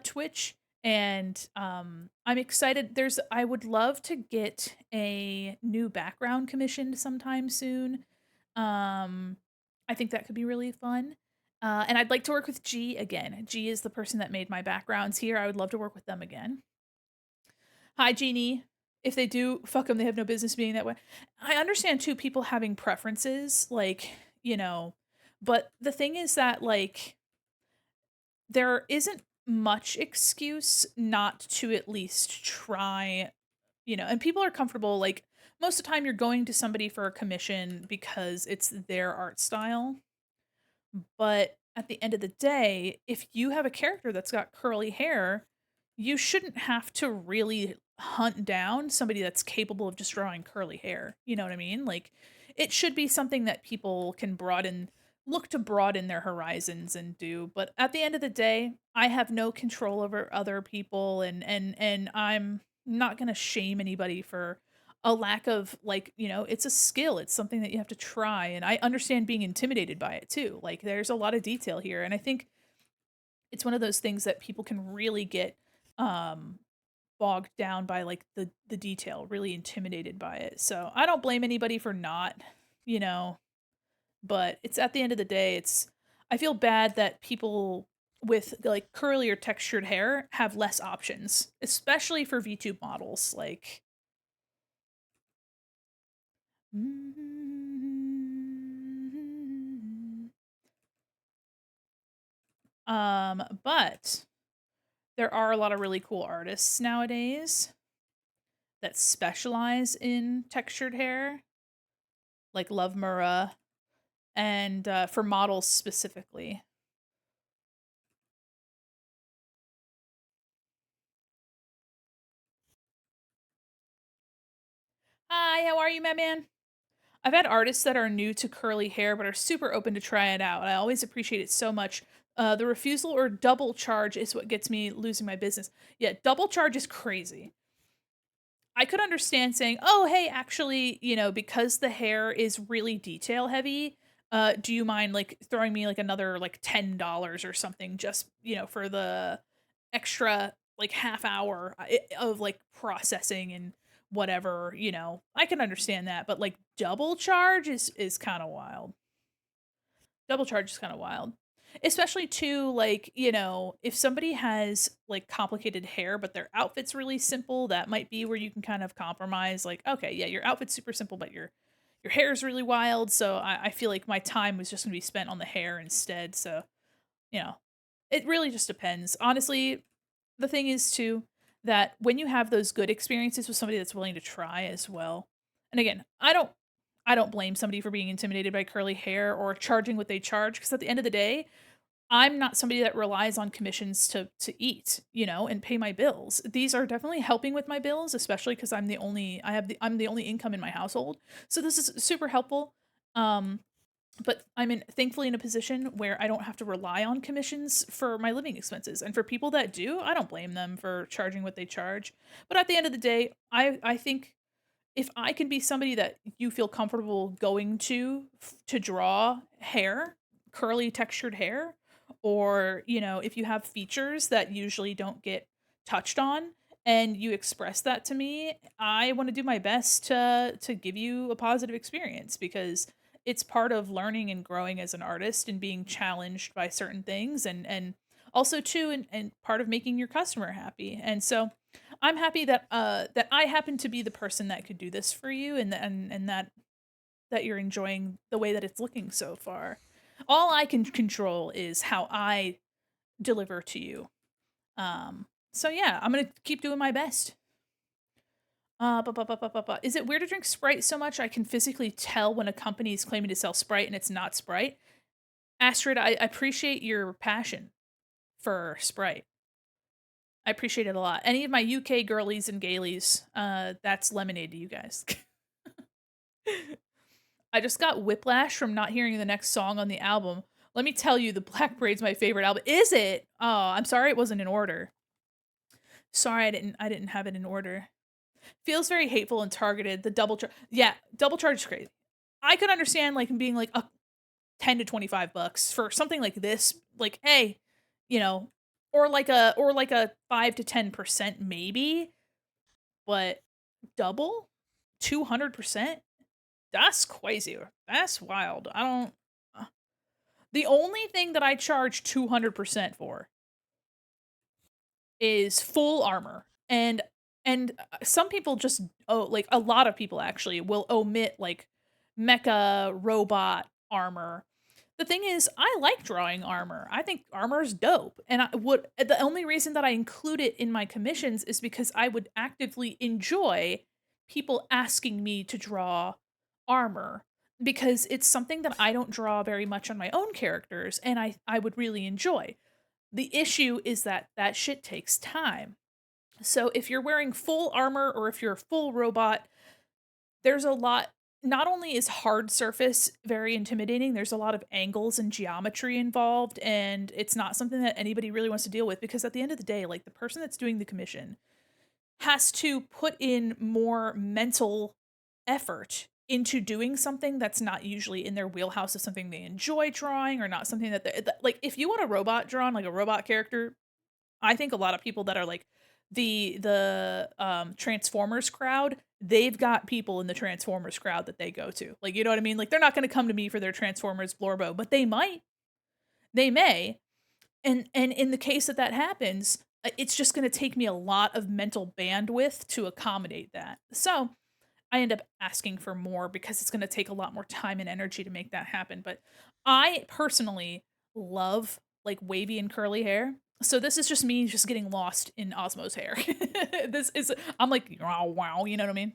Twitch, and I'm excited. I would love to get a new background commissioned sometime soon. um I think that could be really fun. And I'd like to work with G again. G is the person that made my backgrounds here. I would love to work with them again. Hi, Jeannie. If they do, fuck them. They have no business being that way. I understand too people having preferences, like, you know, but the thing is that, like, there isn't much excuse not to at least try, and people are comfortable, like, most of the time you're going to somebody for a commission because it's their art style. But at the end of the day, if you have a character that's got curly hair, you shouldn't have to really hunt down somebody that's capable of just drawing curly hair. You know what I mean? Like, it should be something that people can look to broaden their horizons and do. But at the end of the day, I have no control over other people, and I'm not going to shame anybody for a lack of, like, it's a skill, it's something that you have to try, and I understand being intimidated by it too. Like, there's a lot of detail here, and I think it's one of those things that people can really get um bogged down by, like, the detail, really intimidated by it. So I don't blame anybody for not, you know but it's, at the end of the day, it's, I feel bad that people with, like, curly or textured hair have less options, especially for VTube models, like. But there are a lot of really cool artists nowadays that specialize in textured hair, like Love Murrah, and for models specifically. Hi, how are you, my man? I've had artists that are new to curly hair but are super open to try it out. I always appreciate it so much. The refusal or double charge is what gets me losing my business. Yeah, double charge is crazy. I could understand saying, "Oh, hey, actually, because the hair is really detail heavy, do you mind, like, throwing me, like, another, like, $10 or something, just, for the extra, like, half hour of, like, processing and whatever, I can understand that, but, like, double charge is kind of wild. Double charge is kinda wild. Especially too, like, if somebody has, like, complicated hair, but their outfit's really simple, that might be where you can kind of compromise, like, "Okay, yeah, your outfit's super simple, but your hair is really wild, so I feel like my time was just gonna be spent on the hair instead," so, you know, it really just depends. Honestly, the thing is too, that when you have those good experiences with somebody that's willing to try as well, and again, I don't blame somebody for being intimidated by curly hair or charging what they charge, because at the end of the day, I'm not somebody that relies on commissions to eat, and pay my bills. These are definitely helping with my bills, especially because I'm the only income in my household. So this is super helpful. Um, but thankfully in a position where I don't have to rely on commissions for my living expenses. And for people that do, I don't blame them for charging what they charge. But at the end of the day, I think if I can be somebody that you feel comfortable going to draw hair, curly textured hair, or, if you have features that usually don't get touched on and you express that to me, I want to do my best to give you a positive experience, because it's part of learning and growing as an artist and being challenged by certain things, and also too, and part of making your customer happy. And so I'm happy that I happen to be the person that could do this for you, and that you're enjoying the way that it's looking so far. All I can control is how I deliver to you. So yeah, I'm gonna keep doing my best. Is it weird to drink Sprite so much I can physically tell when a company is claiming to sell Sprite and it's not Sprite? Astrid, I appreciate your passion for Sprite. I appreciate it a lot. Any of my UK girlies and gailies, that's lemonade to you guys. I just got whiplash from not hearing the next song on the album. Let me tell you, the Black Parade's my favorite album. Is it? Oh, I'm sorry it wasn't in order. Sorry I didn't have it in order. Feels very hateful and targeted. The double charge. Yeah, double charge is crazy. I could understand like being like a 10 to $25 for something like this. Like, hey, you know, or like a 5 to 10% maybe, but double 200%? That's crazy. That's wild. I don't uh, the only thing that I charge 200% for is full armor. And some people just like a lot of people actually will omit like mecha robot armor. The thing is, I like drawing armor. I think armor is dope. And the only reason that I include it in my commissions is because I would actively enjoy people asking me to draw armor because it's something that I don't draw very much on my own characters and I would really enjoy. The issue is that that shit takes time. So if you're wearing full armor or if you're a full robot, there's a lot. Not only is hard surface very intimidating, there's a lot of angles and geometry involved, and it's not something that anybody really wants to deal with because at the end of the day, like the person that's doing the commission has to put in more mental effort into doing something that's not usually in their wheelhouse of something they enjoy drawing or not something that they like if you want a robot drawn like a robot character. I think a lot of people that are like the Transformers crowd, they've got people in the Transformers crowd that they go to. Like, you know what I mean? Like they're not going to come to me for their Transformers Blorbo, but they might. They may. And in the case that that happens, it's just going to take me a lot of mental bandwidth to accommodate that. So, I end up asking for more because it's gonna take a lot more time and energy to make that happen, but I personally love, like, wavy and curly hair, so this is just me just getting lost in Osmo's hair. This is I'm like, "Wow, wow," you know what I mean?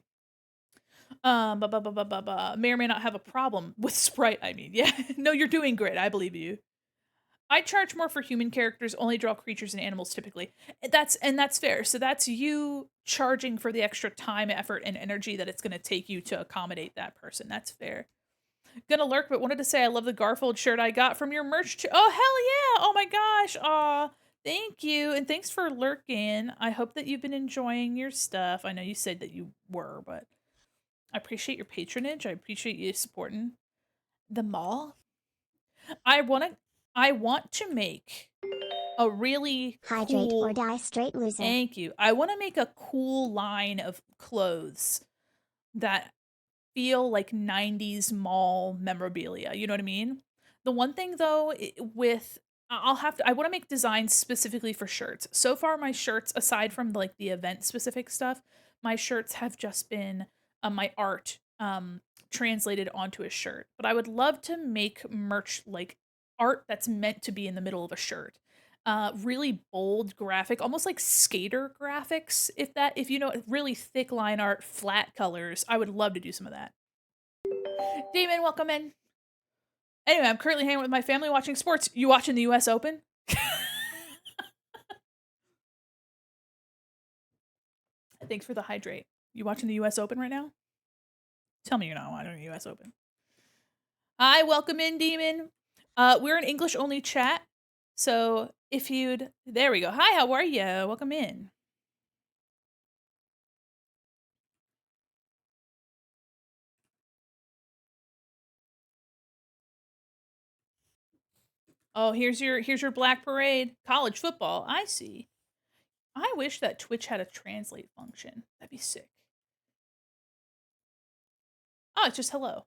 Ba ba ba ba ba ba may or may not have a problem with Sprite, I mean, yeah. No, you're doing great, I believe you. I charge more for human characters, only draw creatures and animals typically. That's fair. So that's you charging for the extra time, effort, and energy that it's gonna take you to accommodate that person. That's fair. Gonna lurk, but wanted to say I love the Garfield shirt I got from your merch oh hell yeah! Oh my gosh. Aw. Thank you. And thanks for lurking. I hope that you've been enjoying your stuff. I know you said that you were, but I appreciate your patronage. I appreciate you supporting the mall. I wanna I want to make a really Hydrate or cool die straight loser. thank you. I wanna make a cool line of clothes that feel like 90s mall memorabilia, you know what I mean? The one thing though, with I'll have to I wanna make designs specifically for shirts. So far, my shirts, aside from, like, the event specific stuff, my shirts have just been, my art, translated onto a shirt. But I would love to make merch, like, art that's meant to be in the middle of a shirt. Really bold graphic, almost like skater graphics, if you know, really thick line art, flat colors, I would love to do some of that. Damon, welcome in. Anyway, I'm currently hanging with my family watching sports. You watching the US Open? Thanks for the hydrate. You watching the US Open right now? Tell me you're not watching the US Open. Hi, welcome in, Demon. We're an English only chat. So if you'd there we go. Hi, how are you? Welcome in. Oh, here's your Black Parade. College football. I see. I wish that Twitch had a translate function. That'd be sick. Oh, it's just hello.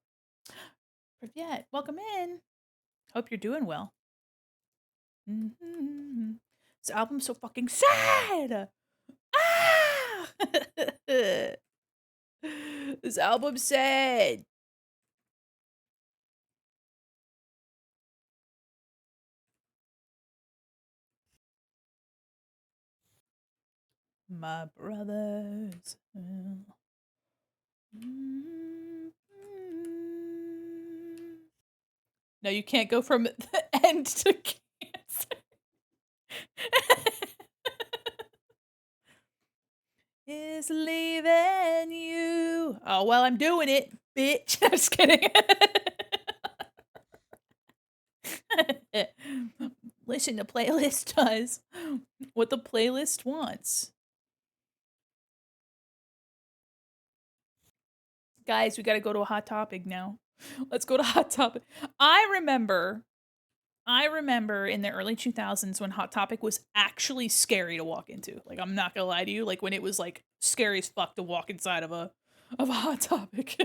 Privyet, welcome in. Hope you're doing well. Mhm. This album's so fucking sad. Ah! This album's sad. My brothers. No, you can't go from the end to cancer. Is leaving you. Oh, well, I'm doing it. bitch. I'm just kidding. Listen, the playlist does what the playlist wants. Guys, we gotta go to a hot topic now. Let's go to hot topic. I remember in the early 2000s when Hot Topic was actually scary to walk into. Like, I'm not gonna lie to you, like when it was like scary as fuck to walk inside of a Hot Topic.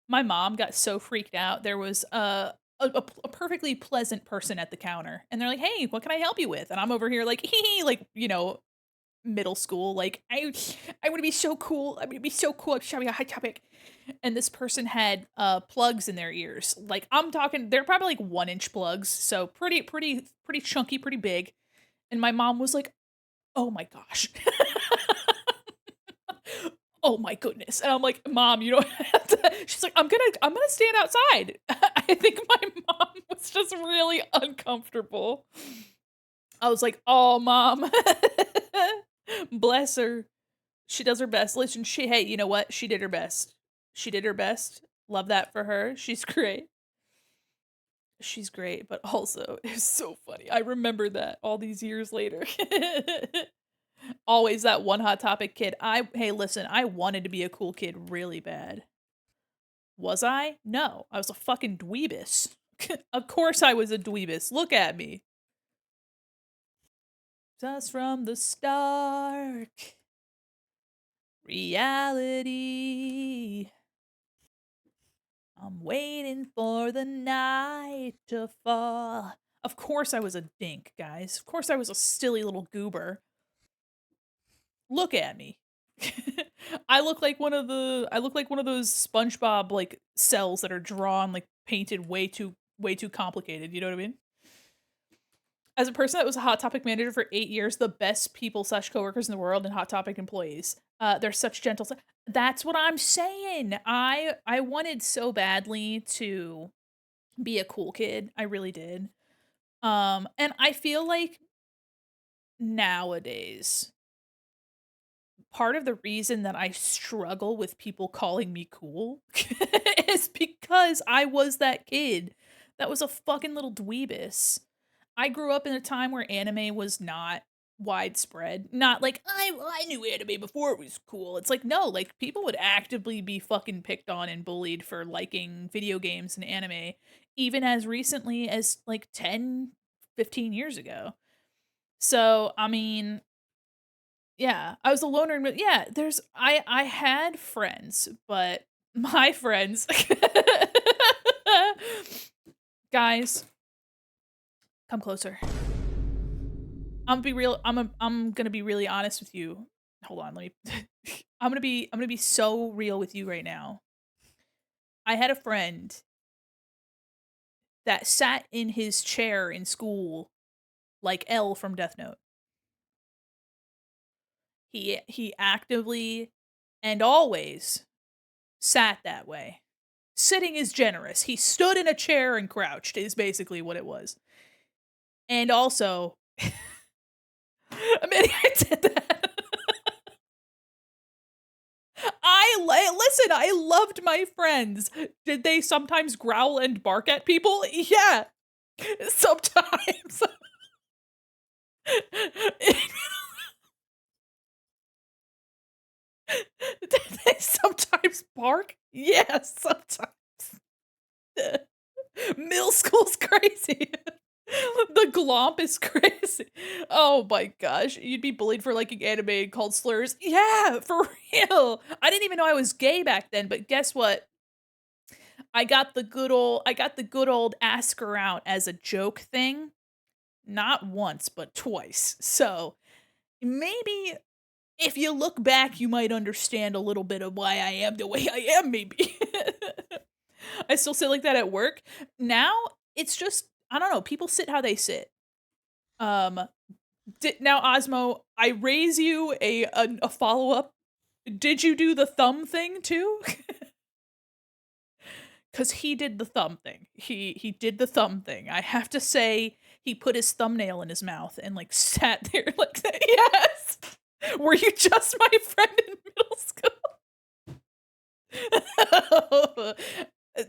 My mom got so freaked out. There was a perfectly pleasant person at the counter, and they're like, "Hey, what can I help you with?" And I'm over here like, hee, like, middle school, like, I want to be so cool. I'm gonna be so cool. I'm showing a Hot Topic. And this person had plugs in their ears. Like, I'm talking, they're probably like 1-inch plugs, so pretty chunky, pretty big. And my mom was like, "Oh my gosh." Oh my goodness. And I'm like, "Mom, you don't have to." She's like, I'm gonna stand outside." I think my mom was just really uncomfortable. I was like, "Oh, Mom." Bless her. She does her best. Listen, hey, you know what? She did her best. She did her best. Love that for her. She's great. She's great, but also it's so funny. I remember that all these years later. Always that one Hot Topic kid. Hey, listen, I wanted to be a cool kid really bad. Was I? No, I was a fucking dweebus. Of course I was a dweebus. Look at me. Just from the start. Reality. I'm waiting for the night to fall. Of course I was a dink, guys. Of course I was a silly little goober. Look at me. I look like one of those SpongeBob like cells that are drawn like painted way too complicated, you know what I mean? As a person that was a Hot Topic manager for 8 years, the best people / coworkers in the world and Hot Topic employees. They're such gentle. That's what I'm saying. I wanted so badly to be a cool kid. I really did. And I feel like nowadays, part of the reason that I struggle with people calling me cool is because I was that kid that was a fucking little dweebus. I grew up in a time where anime was not widespread. Not like I knew anime before it was cool. It's like no, like people would actively be fucking picked on and bullied for liking video games and anime even as recently as like 10, 15 years ago. So, I mean, yeah, I was a loner, but yeah, I had friends, but my friends guys, come closer. I'm gonna be really honest with you. Hold on, let me I'm gonna be so real with you right now. I had a friend that sat in his chair in school like L from Death Note. He actively and always sat that way. Sitting is generous. He stood in a chair and crouched is basically what it was. And also, I mean, I did that. Listen, I loved my friends. Did they sometimes growl and bark at people? Yeah. Sometimes. Did they sometimes bark? Yes, sometimes. Middle school's crazy. The glomp is crazy. Oh my gosh. You'd be bullied for liking anime and called slurs. Yeah, for real. I didn't even know I was gay back then, but guess what? I got the good old ask her out as a joke thing. Not once, but twice. So maybe if you look back, you might understand a little bit of why I am the way I am, maybe. I still sit like that at work. Now, it's just, I don't know, people sit how they sit. Now, Osmo, I raise you a follow-up. Did you do the thumb thing too? Because he did the thumb thing. He did the thumb thing. I have to say, he put his thumbnail in his mouth and like sat there like that. Yes. Were you just my friend in middle school?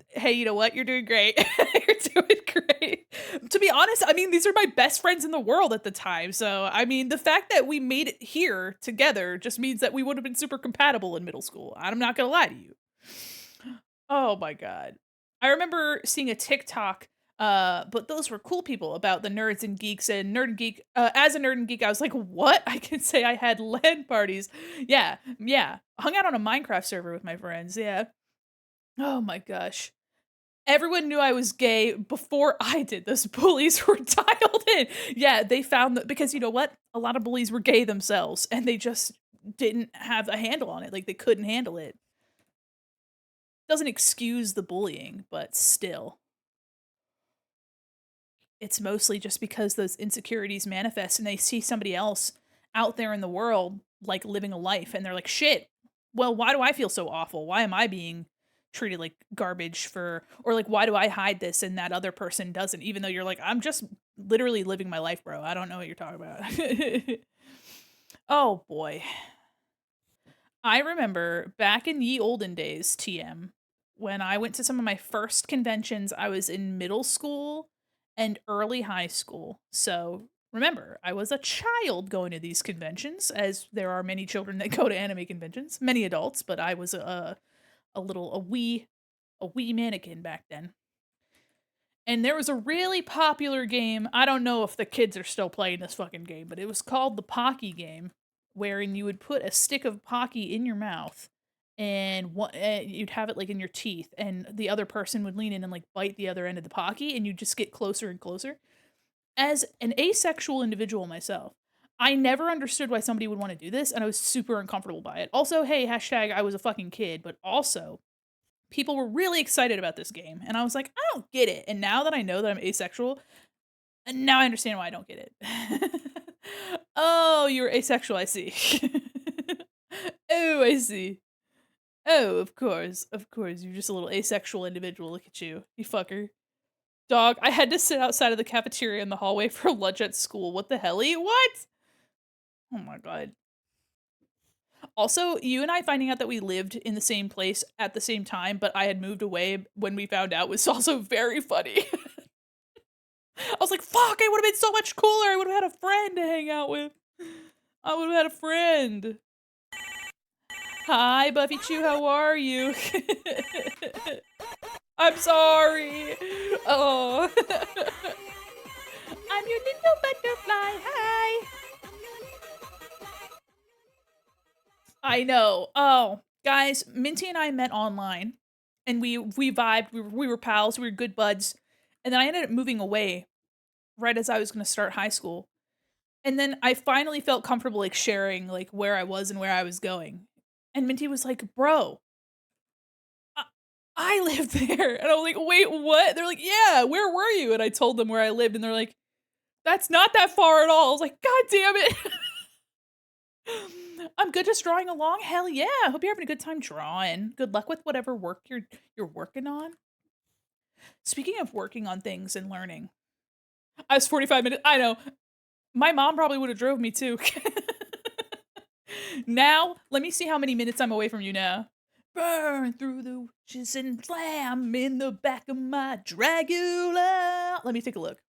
Hey, you know what? You're doing great. You're doing great. To be honest, I mean, these are my best friends in the world at the time, so, I mean, the fact that we made it here together just means that we would have been super compatible in middle school. I'm not gonna lie to you. Oh my god. I remember seeing a TikTok, but those were cool people about the nerds and geeks and nerd and geek. As a nerd and geek, I was like, "What?" I can say I had LAN parties. Yeah, yeah. Hung out on a Minecraft server with my friends, yeah. Oh my gosh. Everyone knew I was gay before I did. Those bullies were dialed in. Yeah, they found that because you know what? A lot of bullies were gay themselves, and they just didn't have a handle on it, like, they couldn't handle it. Doesn't excuse the bullying, but still. It's mostly just because those insecurities manifest and they see somebody else out there in the world, like, living a life, and they're like, "Shit, well, why do I feel so awful? Why am I being treated like garbage for or, like, why do I hide this and that other person doesn't?" Even though you're like, "I'm just literally living my life, bro. I don't know what you're talking about." Oh, boy. I remember back in ye olden days, TM, when I went to some of my first conventions, I was in middle school and early high school. So remember, I was a child going to these conventions, as there are many children that go to anime conventions, many adults, but I was a wee mannequin back then. And there was a really popular game. I don't know if the kids are still playing this fucking game, but it was called the Pocky game, wherein you would put a stick of Pocky in your mouth, and you'd have it like in your teeth, and the other person would lean in and like bite the other end of the Pocky, and you just get closer and closer. As an asexual individual myself, I never understood why somebody would want to do this, and I was super uncomfortable by it. Also, hey, hashtag I was a fucking kid, but also people were really excited about this game, and I was like, "I don't get it." And now that I know that I'm asexual, and now I understand why I don't get it. Oh, you're asexual, I see. Oh, I see. Oh, of course, you're just a little asexual individual, look at you, you fucker. Dog, I had to sit outside of the cafeteria in the hallway for lunch at school, what the helly? What? Oh my god. Also, you and I finding out that we lived in the same place at the same time, but I had moved away when we found out was also very funny. I was like, "Fuck, it would've been so much cooler, I would've had a friend to hang out with. I would've had a friend." "Hi, Buffy Chew, how are you?" "I'm sorry." Oh. "I'm your little butterfly, hi." I know. Oh, guys, Minty and I met online, and we vibed, we were pals, we were good buds, and then I ended up moving away right as I was gonna start high school. And then I finally felt comfortable, like, sharing, like, where I was and where I was going. And Minty was like, "Bro, I I live there." And I'm like, "Wait, what?" They're like, "Yeah, where were you?" And I told them where I lived, and they're like, "That's not that far at all." I was like, "God damn it." "I'm good just drawing along? Hell yeah. Hope you're having a good time drawing. Good luck with whatever work you're working on." Speaking of working on things and learning, I was 45 minutes I know. My mom probably would have drove me too. Now, let me see how many minutes I'm away from you now. Burn through the witches and slam in the back of my Dragula. Let me take a look.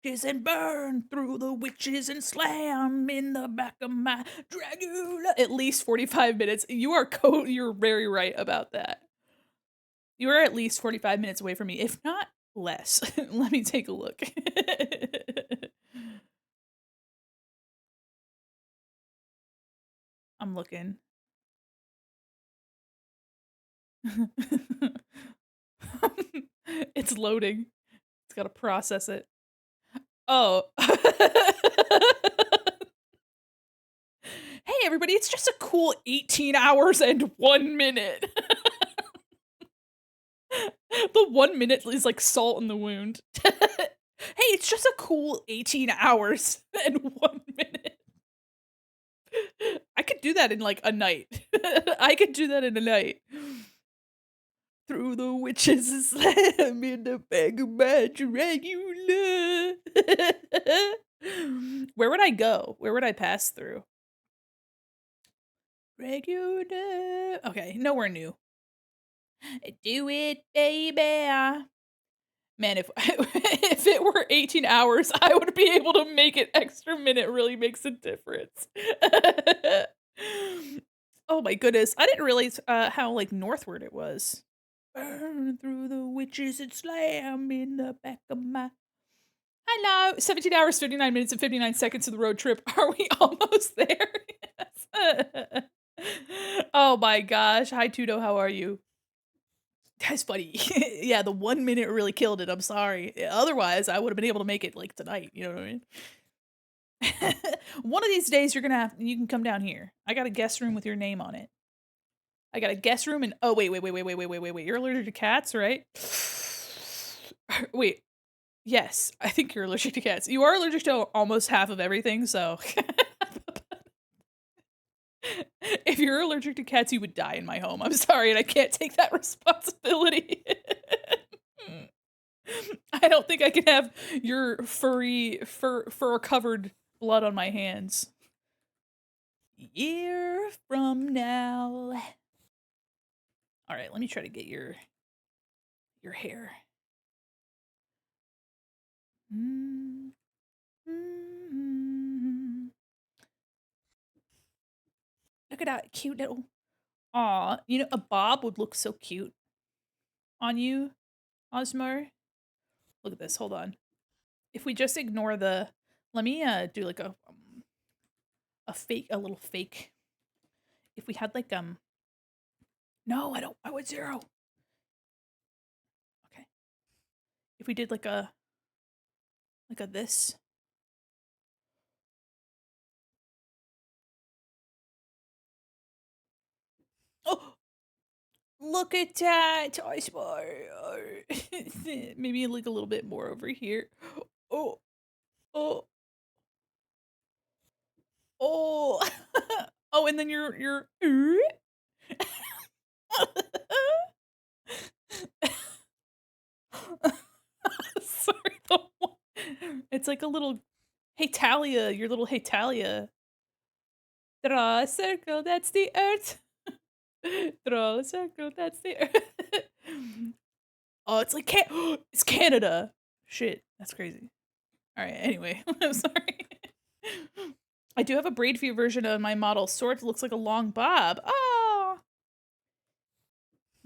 Kiss and burn through the witches and slam in the back of my Dragula. At least 45 minutes. You're very right about that. You are at least 45 minutes away from me, if not less. Let me take a look. I'm looking. It's loading. It's gotta process it. Oh. Hey, everybody, it's just a cool 18 hours and 1 minute. The 1 minute is like salt in the wound. Hey, it's just a cool 18 hours and 1 minute. I could do that in, like, a night. I could do that in a night. Through the witches slam in the bag of my Dracula. Where would I go? Where would I pass through? Regular. Okay, nowhere new. Do it, baby. Man, if if it were 18 hours, I would be able to make it extra minute really makes a difference. Oh my goodness. I didn't realize, how, like, northward it was. Burn through the witches and slam in the back of my hello. 17 hours, 59 minutes, and 59 seconds of the road trip. Are we almost there? Yes. Oh my gosh. Hi, Tudo. How are you? That's funny. Yeah, the 1 minute really killed it, I'm sorry. Otherwise, I would've been able to make it, like, tonight, you know what I mean? One of these days, you can come down here. I got a guest room with your name on it. I got a guest room and oh, wait, you're allergic to cats, right? Wait, yes, I think you're allergic to cats. You are allergic to almost half of everything, so if you're allergic to cats, you would die in my home. I'm sorry, and I can't take that responsibility. I don't think I can have your fur-covered blood on my hands. Year from now. Alright, let me try to get your hair. Mm, mm. Look at that cute little aw, you know, a bob would look so cute on you, Osmo. Look at this, hold on. If we just ignore the let me, do, like, a little fake if we had, like, no, I don't I want 0. Okay. If we did, like a this. Oh! Look at that, Toy Spy. Maybe, like, a little bit more over here. Oh, oh, oh. Oh, and then you're sorry, the one it's like a little "Hey, Talia," your little "Hey, Talia." Draw a circle, that's the earth. Draw a circle, that's the earth. Oh, it's like it's Canada. Shit, that's crazy. Alright, anyway, I'm sorry. I do have a braid for you version of my model. Sword looks like a long bob. Oh!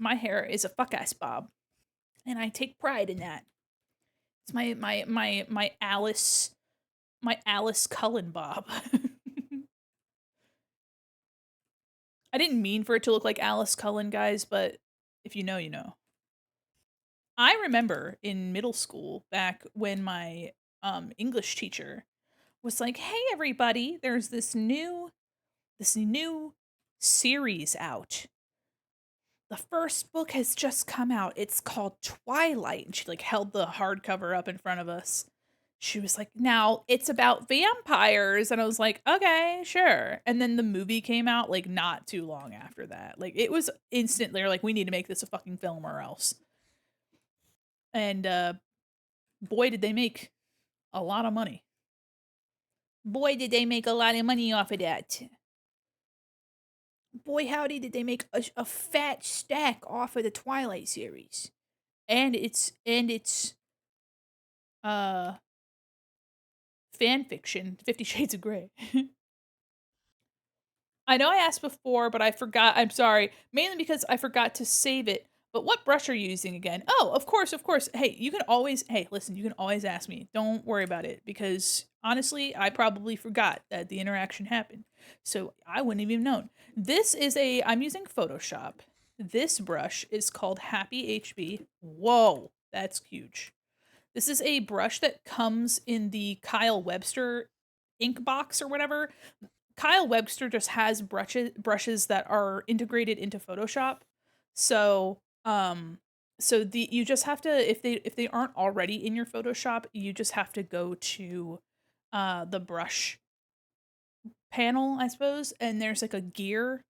My hair is a fuck-ass bob, and I take pride in that. It's my Alice Cullen bob. I didn't mean for it to look like Alice Cullen, guys, but if you know, you know. I remember in middle school back when my, English teacher was like, "Hey, everybody, there's this new series out. The first book has just come out. It's called Twilight." And she, like, held the hardcover up in front of us. She was like, "Now, it's about vampires." And I was like, "Okay, sure." And then the movie came out, like, not too long after that. Like, it was instant. They're like, "We need to make this a fucking film or else." And, boy, did they make a lot of money. Boy, did they make a lot of money off of that. Boy, howdy, did they make a fat stack off of the Twilight series. And it's uh, fan fiction, 50 Shades of Grey. I know I asked before, but I forgot. I'm sorry. Mainly because I forgot to save it. But what brush are you using again? Oh, of course, of course. Hey, you can always hey, listen, you can always ask me. Don't worry about it because honestly, I probably forgot that the interaction happened. So I wouldn't have even known. I'm using Photoshop. This brush is called Happy HB. Whoa, that's huge. This is a brush that comes in the Kyle Webster ink box or whatever. Kyle Webster just has brushes that are integrated into Photoshop. So, you just have to if they aren't already in your Photoshop, you just have to go to the brush panel, I suppose, and there's like a gear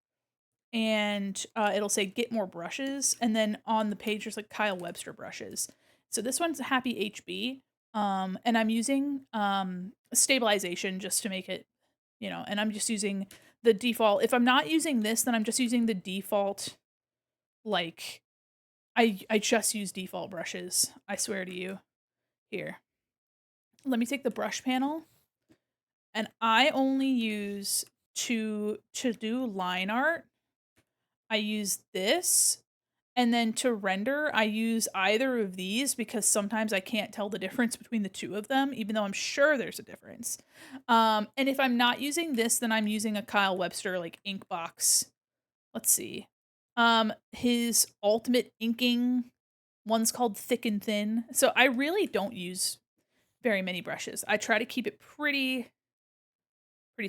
and it'll say get more brushes and then on the page there's like Kyle Webster brushes. So this one's Happy HB and I'm using stabilization just to make it, and I'm just using the default. If I'm not using this, then I'm just using the default like I just use default brushes. I swear to you. Here. Let me take the brush panel, and I only use to do line art. I use this, and then to render, I use either of these because sometimes I can't tell the difference between the two of them, even though I'm sure there's a difference. And if I'm not using this, then I'm using a Kyle Webster like ink box. Let's see. His ultimate inking one's called Thick and Thin. So I really don't use very many brushes. I try to keep it pretty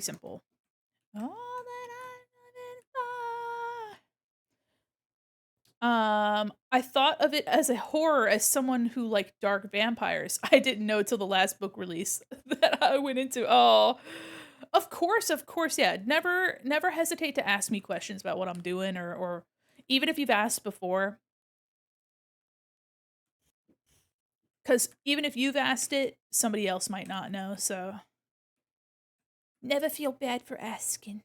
simple. All that I thought of it as a horror, as someone who liked dark vampires. I didn't know till the last book release that I went into. Oh, of course, yeah. Never hesitate to ask me questions about what I'm doing, or even if you've asked before. Because even if you've asked it, somebody else might not know. So never feel bad for asking.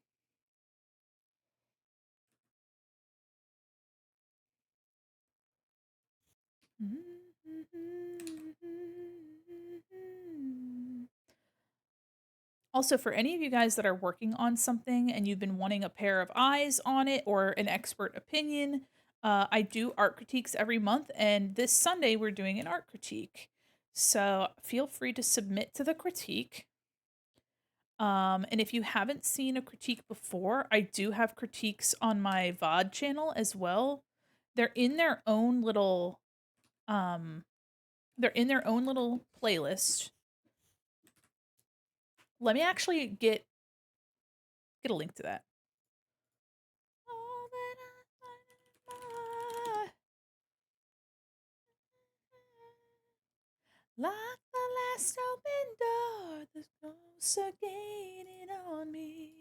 Also, for any of you guys that are working on something and you've been wanting a pair of eyes on it or an expert opinion, I do art critiques every month, and this Sunday we're doing an art critique. So feel free to submit to the critique. And if you haven't seen a critique before, I do have critiques on my VOD channel as well. They're in their own little um they're in their own little playlist. Let me actually get a link to that. Like the last open door, the ghosts are gaining on me.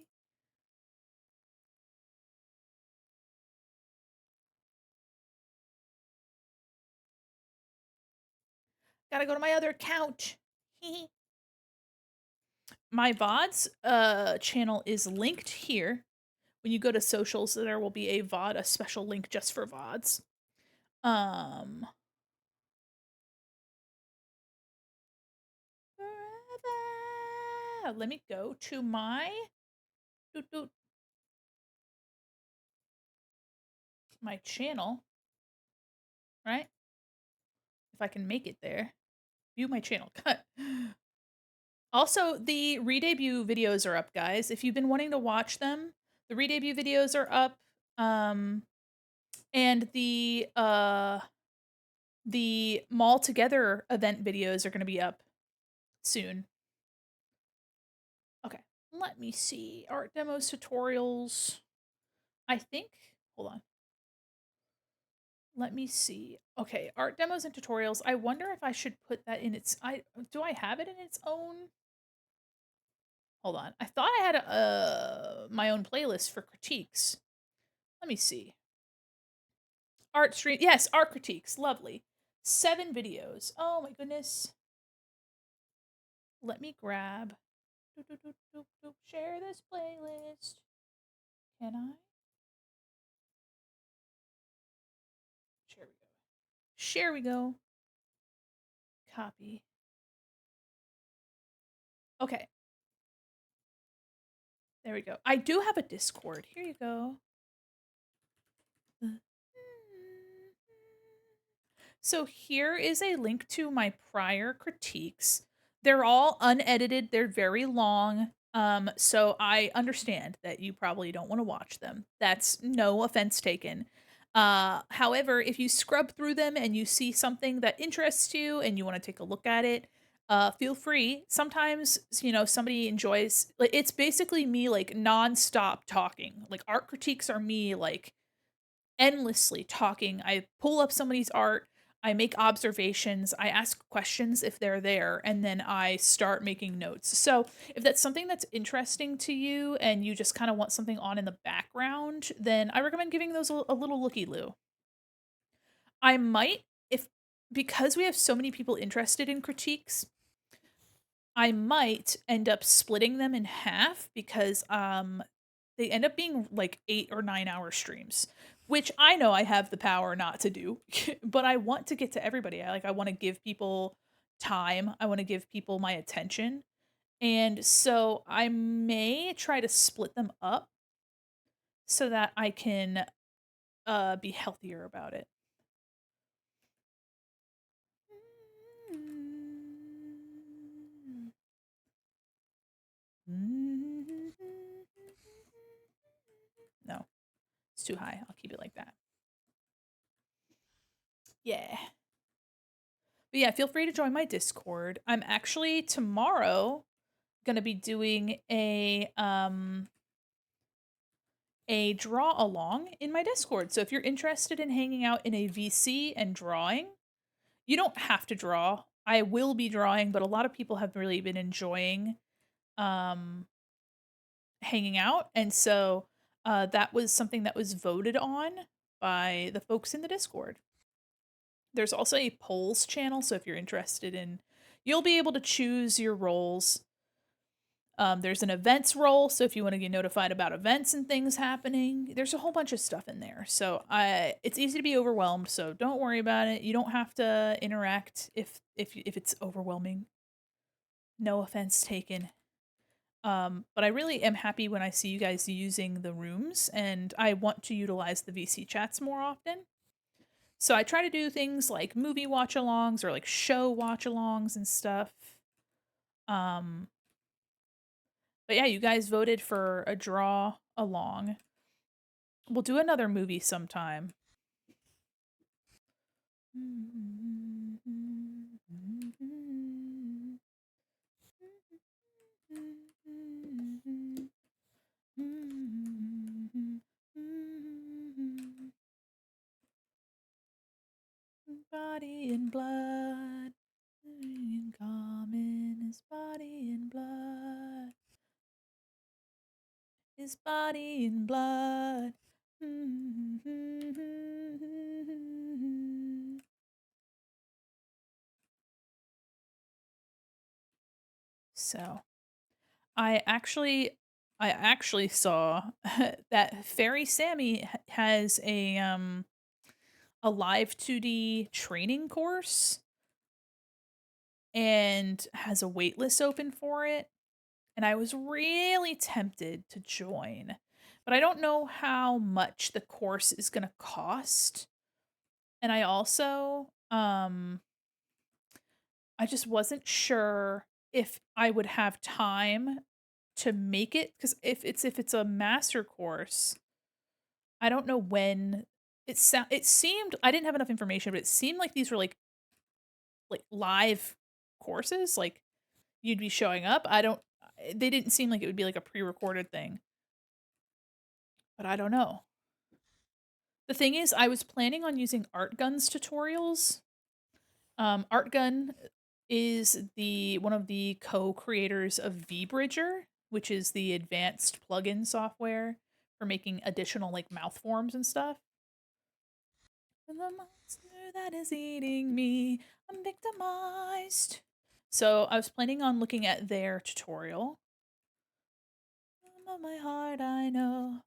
Gotta go to my other account. My VOD's channel is linked here. When you go to socials, there will be a VOD, a special link just for VODs. Let me go to my my channel, right? If I can make it there. View my channel. Cut. Also, the re-debut videos are up, guys. If you've been wanting to watch them, the re-debut videos are up. And the Mall Together event videos are going to be up soon. Okay, let me see. Art demos, tutorials. I think, hold on. Let me see. Okay, art demos and tutorials. I wonder if I should put that in its do I have it in its own? Hold on. I thought I had my own playlist for critiques. Let me see. Art stream. Yes, art critiques. Lovely. 7 videos. Oh my goodness. Let me grab. Share this playlist. Can I? Share we go. Share we go. Copy. Okay. There we go. I do have a Discord. Here you go. So here is a link to my prior critiques. They're all unedited. They're very long. So I understand that you probably don't want to watch them. That's no offense taken. However, if you scrub through them and you see something that interests you and you want to take a look at it, feel free. Sometimes, somebody enjoys, like, it's basically me like nonstop talking. Like art critiques are me like endlessly talking. I pull up somebody's art, I make observations, I ask questions if they're there, and then I start making notes. So, if that's something that's interesting to you and you just kind of want something on in the background, then I recommend giving those a little looky-loo. I might, if because we have so many people interested in critiques, I might end up splitting them in half because they end up being like 8 or 9 hour streams. which I know I have the power not to do, but I want to get to everybody. I want to give people time. I want to give people my attention. And so I may try to split them up so that I can be healthier about it. No, it's too high. I'll keep it like that. Yeah. But yeah, feel free to join my Discord. I'm actually tomorrow gonna be doing a draw along in my Discord. So if you're interested in hanging out in a VC and drawing, you don't have to draw. I will be drawing, but a lot of people have really been enjoying um hanging out. And so that was something that was voted on by the folks in the Discord. There's also a polls channel, so if you're interested in, you'll be able to choose your roles. There's an events role, so if you want to get notified about events and things happening, there's a whole bunch of stuff in there. So it's easy to be overwhelmed. So don't worry about it. You don't have to interact if it's overwhelming. No offense taken. But I really am happy when I see you guys using the rooms, and I want to utilize the VC chats more often. So I try to do things like movie watch-alongs or like show watch-alongs and stuff. Um, but yeah, you guys voted for a draw along. We'll do another movie sometime. Body and blood, in common is body and blood, is body and blood. So, I actually saw that Fairy Sammy has a live 2D training course and has a waitlist open for it, and I was really tempted to join. But I don't know how much the course is going to cost. And I also I just wasn't sure if I would have time to make it, cuz if it's a master course, I don't know when it seemed, I didn't have enough information, but it seemed like these were like live courses, like you'd be showing up. They didn't seem like it would be like a pre-recorded thing. But I don't know. The thing is, I was planning on using Artgun's tutorials. Artgun is the one of the co-creators of VBridger, which is the advanced plugin software for making additional like mouth forms and stuff. And the monster that is eating me, I'm victimized. So I was planning on looking at their tutorial. Of my heart, I know.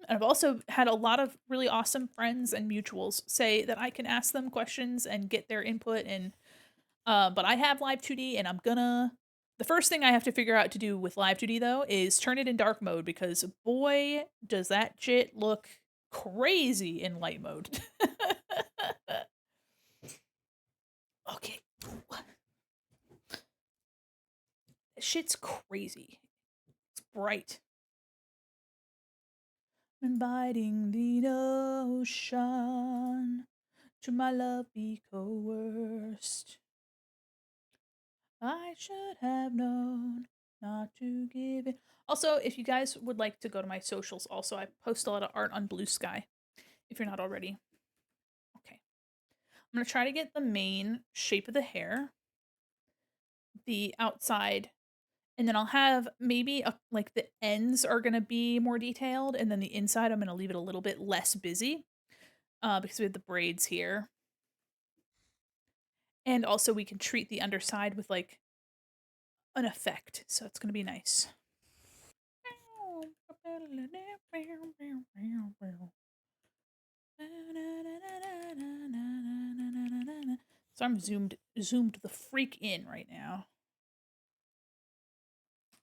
And I've also had a lot of really awesome friends and mutuals say that I can ask them questions and get their input. And but I have Live 2D, and I'm gonna. The first thing I have to figure out to do with Live 2D though is turn it in dark mode, because boy, does that shit look crazy in light mode. Okay. Shit's crazy. It's bright. Inviting the ocean to my love be coerced. I should have known not to give it. Also, if you guys would like to go to my socials, also, I post a lot of art on Blue Sky, if you're not already. Okay. I'm going to try to get the main shape of the hair, the outside, and then I'll have maybe like the ends are going to be more detailed, and then the inside I'm going to leave it a little bit less busy because we have the braids here. And also we can treat the underside with like an effect, so it's going to be nice. So I'm zoomed the freak in right now.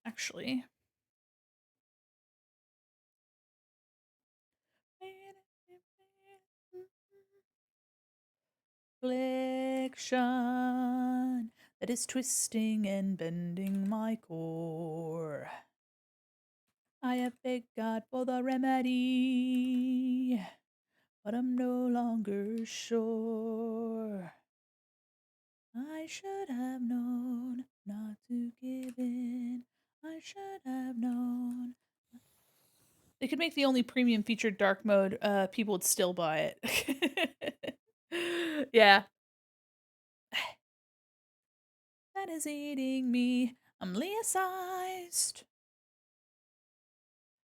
Actually. Affliction that is twisting and bending my core. I have begged God for the remedy, but I'm no longer sure. I should have known not to give in. I should have known. They could make the only premium featured dark mode. People would still buy it. Yeah. That is eating me. I'm Lea-sized.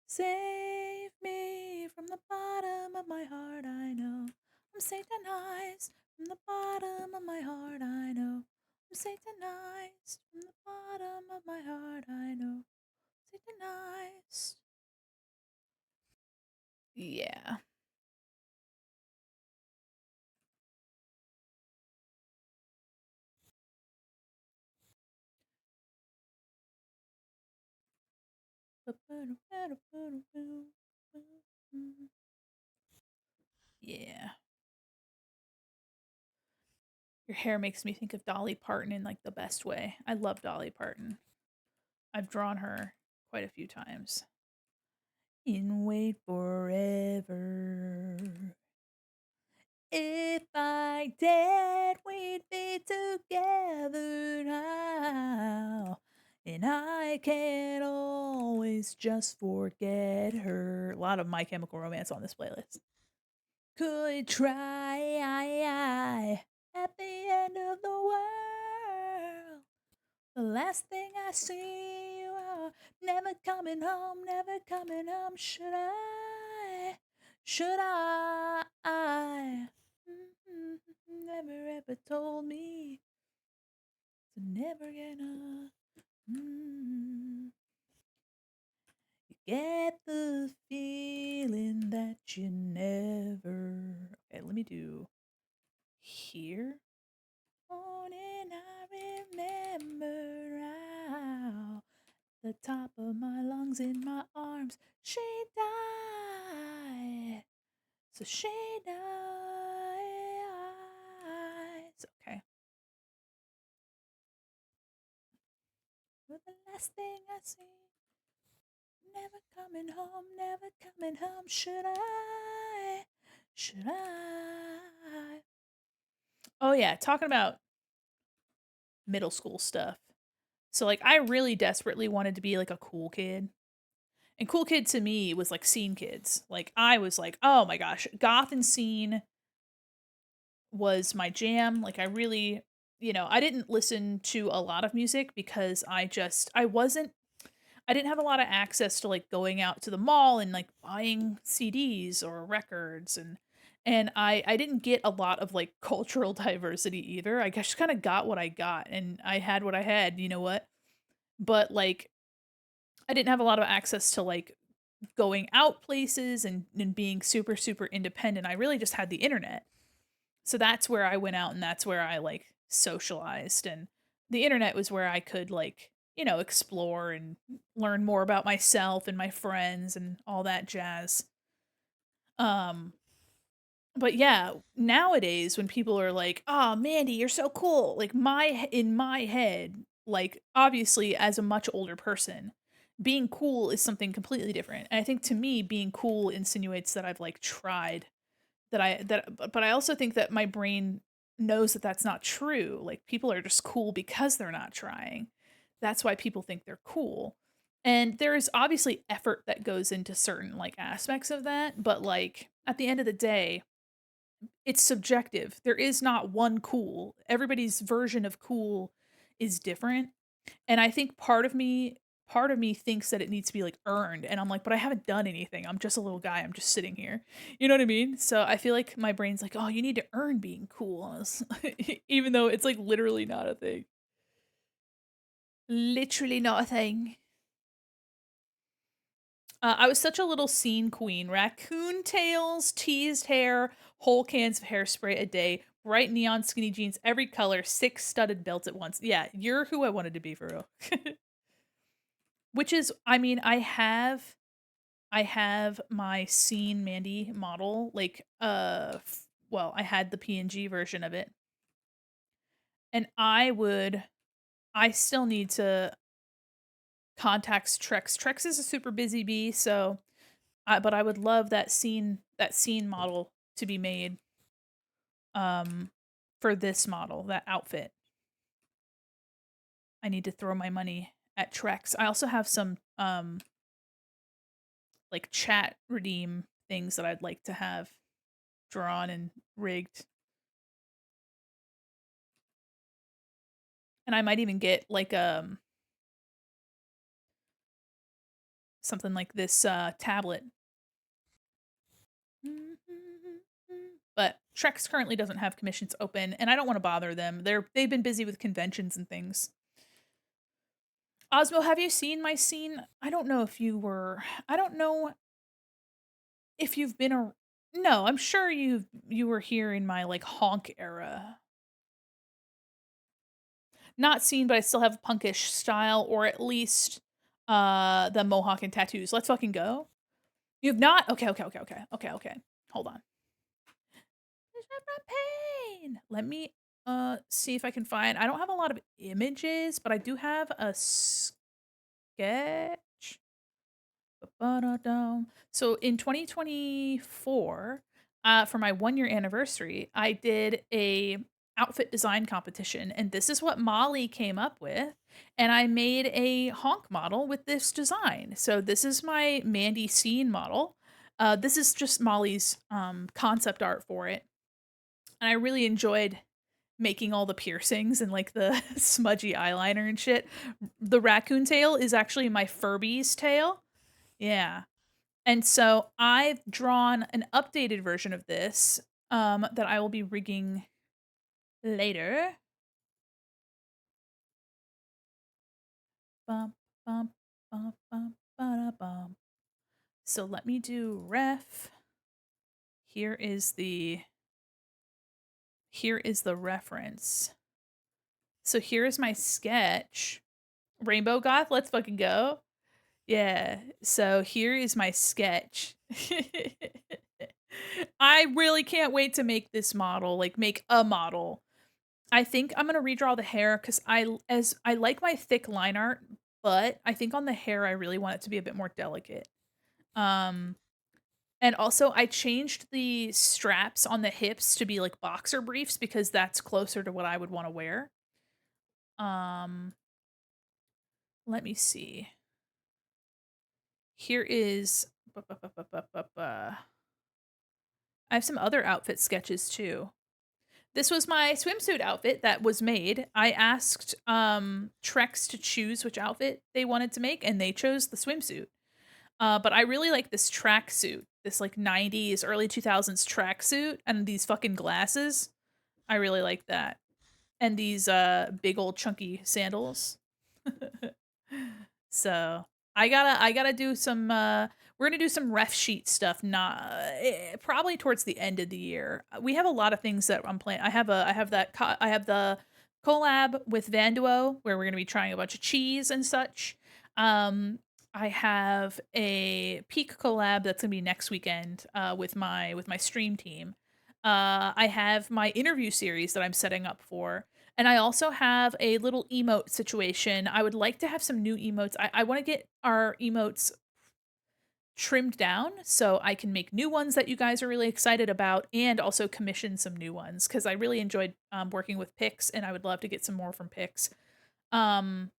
Save me from the bottom of my heart, I know. I'm Satanized from the bottom of my heart, I know. I'm Satanized from the bottom of my heart, I know. Satanized. Yeah. Yeah. Your hair makes me think of Dolly Parton in like the best way. I love Dolly Parton. I've drawn her quite a few times. In Wait Forever. If I did, we'd be together now. And I can't always just forget her. A lot of My Chemical Romance on this playlist. Could try at the end of the world. The last thing I see you are never coming home, never coming home. Should I? Should I? Never ever told me to never gonna. You get the feeling that you never. Okay, let me do here. Morning, I remember how the top of my lungs in my arms. She died. So she dies. Okay. But the last thing I see, never coming home, never coming home. Should I? Should I? Oh, yeah. Talking about middle school stuff. So, like, I really desperately wanted to be like a cool kid. And cool kid to me was like scene kids. Like, I was like, oh my gosh, goth and scene was my jam. Like, I really, I didn't listen to a lot of music because I didn't have a lot of access to like going out to the mall and like buying CDs or records and I didn't get a lot of like cultural diversity either. I just kind of got what I got and I had what I had, you know what? But like I didn't have a lot of access to like going out places and being super super independent. I really just had the internet. So that's where I went out and that's where I like socialized and the internet was where I could like, explore and learn more about myself and my friends and all that jazz. Um but yeah, nowadays when people are like, "Oh, Mandy, you're so cool." Like in my head, like obviously as a much older person, being cool is something completely different. And I think to me being cool insinuates that I've like tried but I also think that my brain knows that that's not true. Like people are just cool because they're not trying. That's why people think they're cool. And there is obviously effort that goes into certain like aspects of that, but like at the end of the day, it's subjective. There is not one cool. Everybody's version of cool is different. And I think part of me thinks that it needs to be like earned and I'm like, but I haven't done anything. I'm just a little guy. I'm just sitting here. You know what I mean? So I feel like my brain's like, "Oh, you need to earn being cool." Even though it's like literally not a thing. Literally not a thing. I was such a little scene queen. Raccoon tails, teased hair, whole cans of hairspray a day, bright neon skinny jeans, every color, 6 studded belts at once. Yeah, you're who I wanted to be for real. Which is, I mean, I have my scene Mandi model, like, well, I had the PNG version of it, and I still need to contact Trex. Trex is a super busy bee, so but I would love that scene model to be made, um, for this model, that outfit. I need to throw my money at Trex. I also have some, like, chat redeem things that I'd like to have drawn and rigged. And I might even get, like, something like this, tablet. But Trex currently doesn't have commissions open, and I don't wanna bother them. They've been busy with conventions and things. Osmo, have you seen my scene? I don't know if you've been a No, I'm sure you were here in my, like, honk era. Not seen, but I still have punkish style, or at least, the mohawk and tattoos. Let's fucking go. You've not? Okay, okay, okay, okay, okay, okay. Hold on. Pain. Let me, see if I can find I don't have a lot of images, but I do have a sketch. Ba-ba-da-dum. So in 2024, for my 1-year anniversary, I did a outfit design competition, and this is what Molly came up with, and I made a honk model with this design. So this is my Mandi scene model. This is just Molly's concept art for it, and I really enjoyed making all the piercings and like the smudgy eyeliner and shit. The raccoon tail is actually my Furby's tail. Yeah. And so I've drawn an updated version of this, that I will be rigging later. Bum, bum, bum, bum, ba bum. So let me do ref. Here is the here is the reference. So here is my sketch. Rainbow Goth, let's fucking go. Yeah. So here is my sketch. I really can't wait to make this model, like make a model. I think I'm gonna redraw the hair because I like my thick line art, but I think on the hair I really want it to be a bit more delicate. Um, and also I changed the straps on the hips to be like boxer briefs because that's closer to what I would want to wear. Um, let me see. Here is I have some other outfit sketches too. This was my swimsuit outfit that was made. I asked Trex to choose which outfit they wanted to make, and they chose the swimsuit. But I really like this tracksuit, this like 90s, early 2000s tracksuit, and these fucking glasses. I really like that. And these big old chunky sandals. So I gotta do some we're gonna do some ref sheet stuff not probably towards the end of the year. We have a lot of things that I'm planning. I have the collab with Vanduo where we're gonna be trying a bunch of cheese and such. Um I have a peak collab that's gonna be next weekend with my stream team. I have my interview series that I'm setting up for, and I also have a little emote situation. I would like to have some new emotes. I want to get our emotes trimmed down so I can make new ones that you guys are really excited about and also commission some new ones because I really enjoyed working with Pix and I would love to get some more from Pix. Um,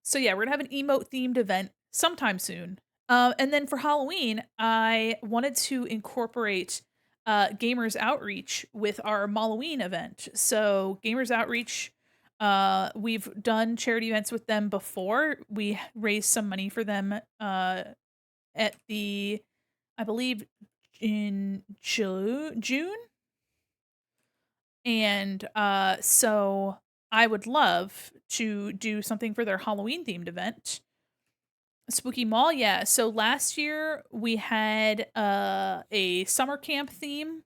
so yeah, we're gonna have an emote themed event sometime soon. And then for Halloween, I wanted to incorporate Gamers Outreach with our Halloween event. So Gamers Outreach, we've done charity events with them before. We raised some money for them at the, I believe, in June. And so I would love to do something for their Halloween themed event. Spooky Mall, yeah. So last year we had a summer camp theme,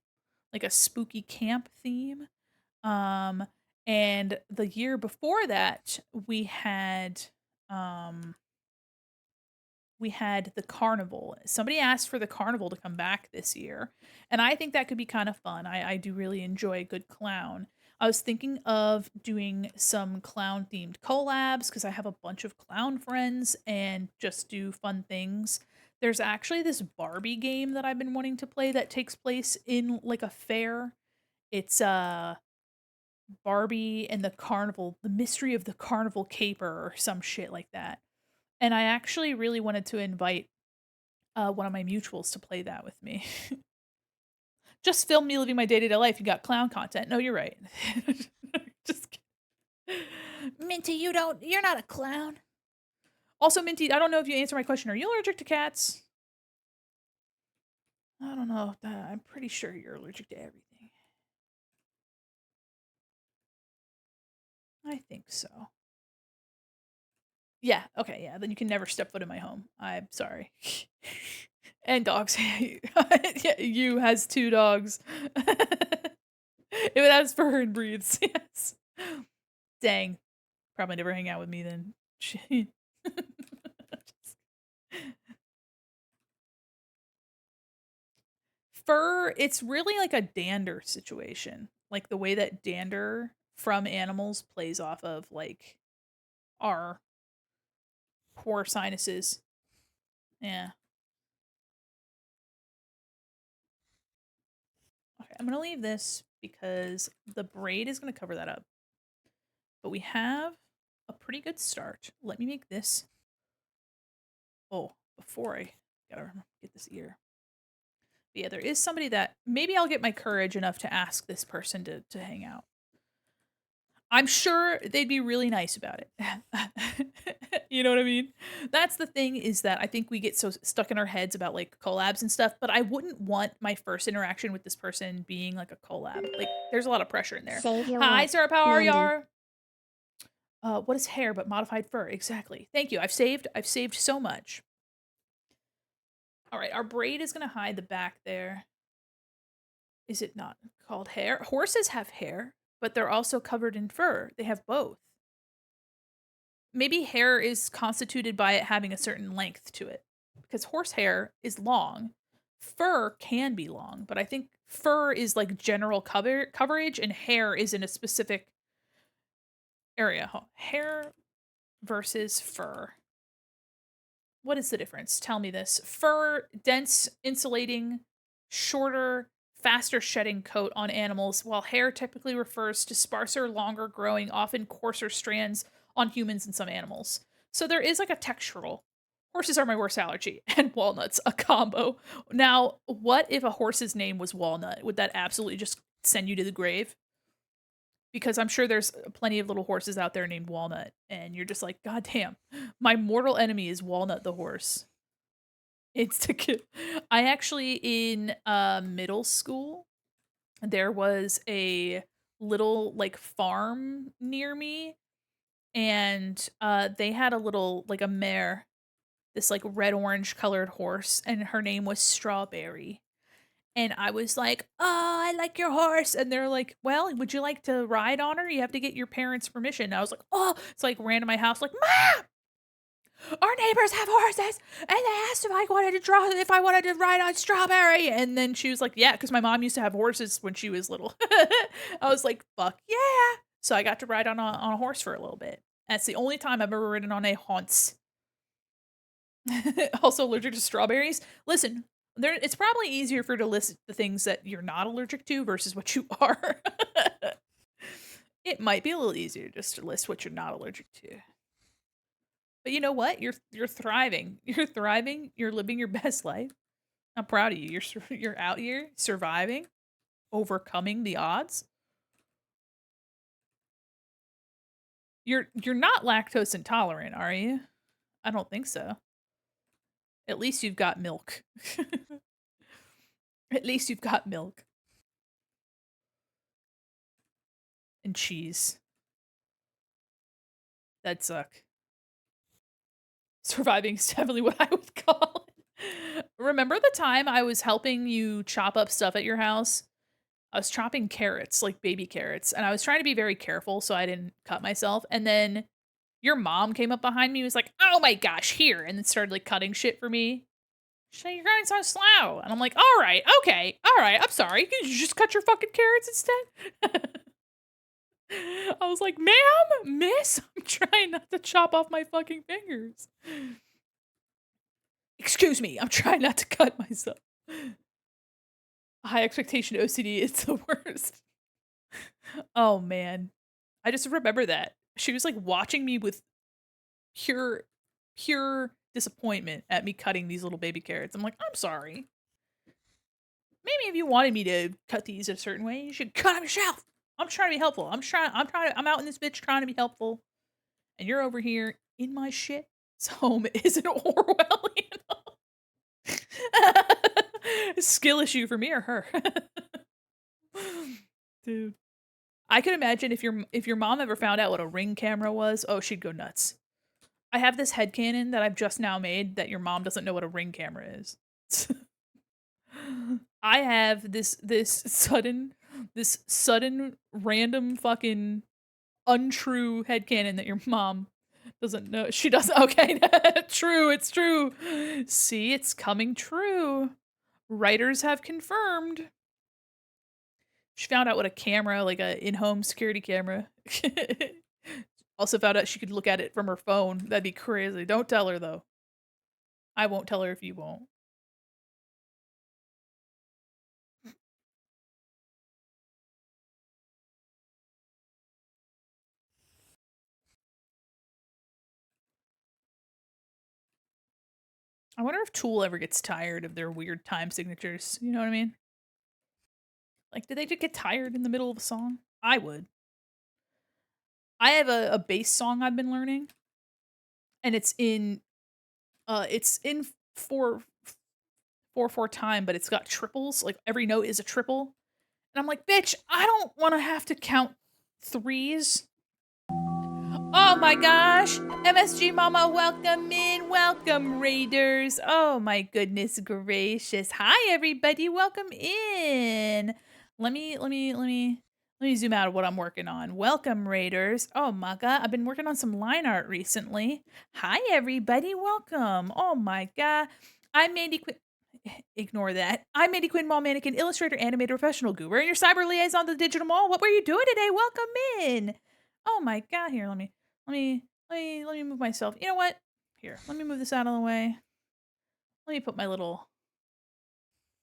like a spooky camp theme. Um and the year before that um we had the carnival. Somebody asked for the carnival to come back this year, and I think that could be kind of fun. I do really enjoy a good clown. I was thinking of doing some clown themed collabs because I have a bunch of clown friends and just do fun things. There's actually this Barbie game that I've been wanting to play that takes place in like a fair. It's Barbie and the carnival, the mystery of the carnival caper or some shit like that. And I actually really wanted to invite one of my mutuals to play that with me. Just film me living my day-to-day life. You got clown content. No, you're right. Just kidding. Minty, you're not a clown. Also, Minty, I don't know if you answer my question. Are you allergic to cats? I don't know. I'm pretty sure you're allergic to everything. I think so. Yeah, okay, yeah. Then you can never step foot in my home. I'm sorry. And dogs. Yeah, you has 2 dogs. If it has fur and breathes, yes. Dang. Probably never hang out with me then. Shit. Fur, it's really like a dander situation. Like the way that dander from animals plays off of like our poor sinuses. Yeah. Okay, I'm gonna leave this because the braid is gonna cover that up. But we have a pretty good start. Let me make this. Oh, before I gotta get this ear. But yeah, there is somebody that maybe I'll get my courage enough to ask this person to hang out. I'm sure they'd be really nice about it. You know what I mean? That's the thing, is that I think we get so stuck in our heads about like collabs and stuff, but I wouldn't want my first interaction with this person being like a collab. Like there's a lot of pressure in there. Save your Hi, warp, Sarah Power Mandi. Yar. What is hair but modified fur? Exactly. Thank you. I've saved so much. All right, our braid is gonna hide the back there. Is it not called hair? Horses have hair, but they're also covered in fur. They have both. Maybe hair is constituted by it having a certain length to it, because horse hair is long. Fur can be long, but I think fur is like general coverage and hair is in a specific area. Hair versus fur. What is the difference? Tell me this. Fur, dense, insulating, shorter, faster shedding coat on animals, while hair typically refers to sparser, longer growing, often coarser strands on humans and some animals. So there is like a textural. Horses are my worst allergy, and walnuts, a combo. Now, what if a horse's name was Walnut? Would that absolutely just send you to the grave? Because I'm sure there's plenty of little horses out there named Walnut, and you're just like, God damn, my mortal enemy is Walnut the horse. It's to kill. I actually in middle school, there was a little like farm near me, and they had a little like a mare, this like red orange colored horse, and her name was Strawberry. And I was like, "Oh, I like your horse." And they're like, "Well, would you like to ride on her? You have to get your parents' permission." And I was like, "Oh," it's like ran to my house like, "Mom, our neighbors have horses, and they asked if I wanted to ride on Strawberry." And then she was like, "Yeah," because my mom used to have horses when she was little. I was like, "Fuck yeah!" So I got to ride on a horse for a little bit. That's the only time I've ever ridden on a haunts. Also allergic to strawberries. Listen, it's probably easier for to list the things that you're not allergic to versus what you are. It might be a little easier just to list what you're not allergic to. But you know what? You're thriving. You're thriving. You're living your best life. I'm proud of you. You're out here surviving, overcoming the odds. You're not lactose intolerant, are you? I don't think so. At least you've got milk. At least you've got milk and cheese. That suck. Surviving is definitely what I would call it. Remember the time I was helping you chop up stuff at your house? I was chopping carrots, like baby carrots, and I was trying to be very careful so I didn't cut myself. And then your mom came up behind me and was like, "Oh my gosh, here," and then started like cutting shit for me. She's like, "You're going so slow," and I'm like, "All right, okay, all right, I'm sorry. Could you just cut your fucking carrots instead?" I was like, "Ma'am, miss, I'm trying not to chop off my fucking fingers." Excuse me, I'm trying not to cut myself. High expectation OCD is the worst. Oh man. I just remember that. She was like watching me with pure pure disappointment at me cutting these little baby carrots. I'm like, "I'm sorry. Maybe if you wanted me to cut these a certain way, you should cut them yourself. I'm trying to be helpful. I'm out in this bitch trying to be helpful. And you're over here in my shit." Home isn't Orwellian. Skill issue for me or her? Dude. I could imagine if your mom ever found out what a Ring camera was, oh, she'd go nuts. I have this headcanon that I've just now made that your mom doesn't know what a Ring camera is. I have this sudden random fucking untrue headcanon that your mom doesn't know. She doesn't. Okay, true, it's true. See, it's coming true. Writers have confirmed. She found out what a camera, like a in-home security camera. Also found out she could look at it from her phone. That'd be crazy. Don't tell her though. I won't tell her if you won't. I wonder if Tool ever gets tired of their weird time signatures. You know what I mean? Like, did they just get tired in the middle of a song? I would. I have a bass song I've been learning, and it's in 4/4 time, but it's got triples. Like every note is a triple. And I'm like, bitch, I don't want to have to count threes. Oh my gosh. MSG Mama, welcome in. Welcome, Raiders. Oh my goodness gracious. Hi everybody. Welcome in. Let me zoom out of what I'm working on. Welcome, Raiders. Oh my god. I've been working on some line art recently. Hi everybody. Welcome. Oh my god. I'm Mandy Quinn. Ignore that. I'm Mandy Quinn, mall mannequin, illustrator, animator, professional guru, and your cyber liaison to the digital mall. What were you doing today? Welcome in. Oh my god. Here, let me move myself. You know what? Here, let me move this out of the way. Let me put my little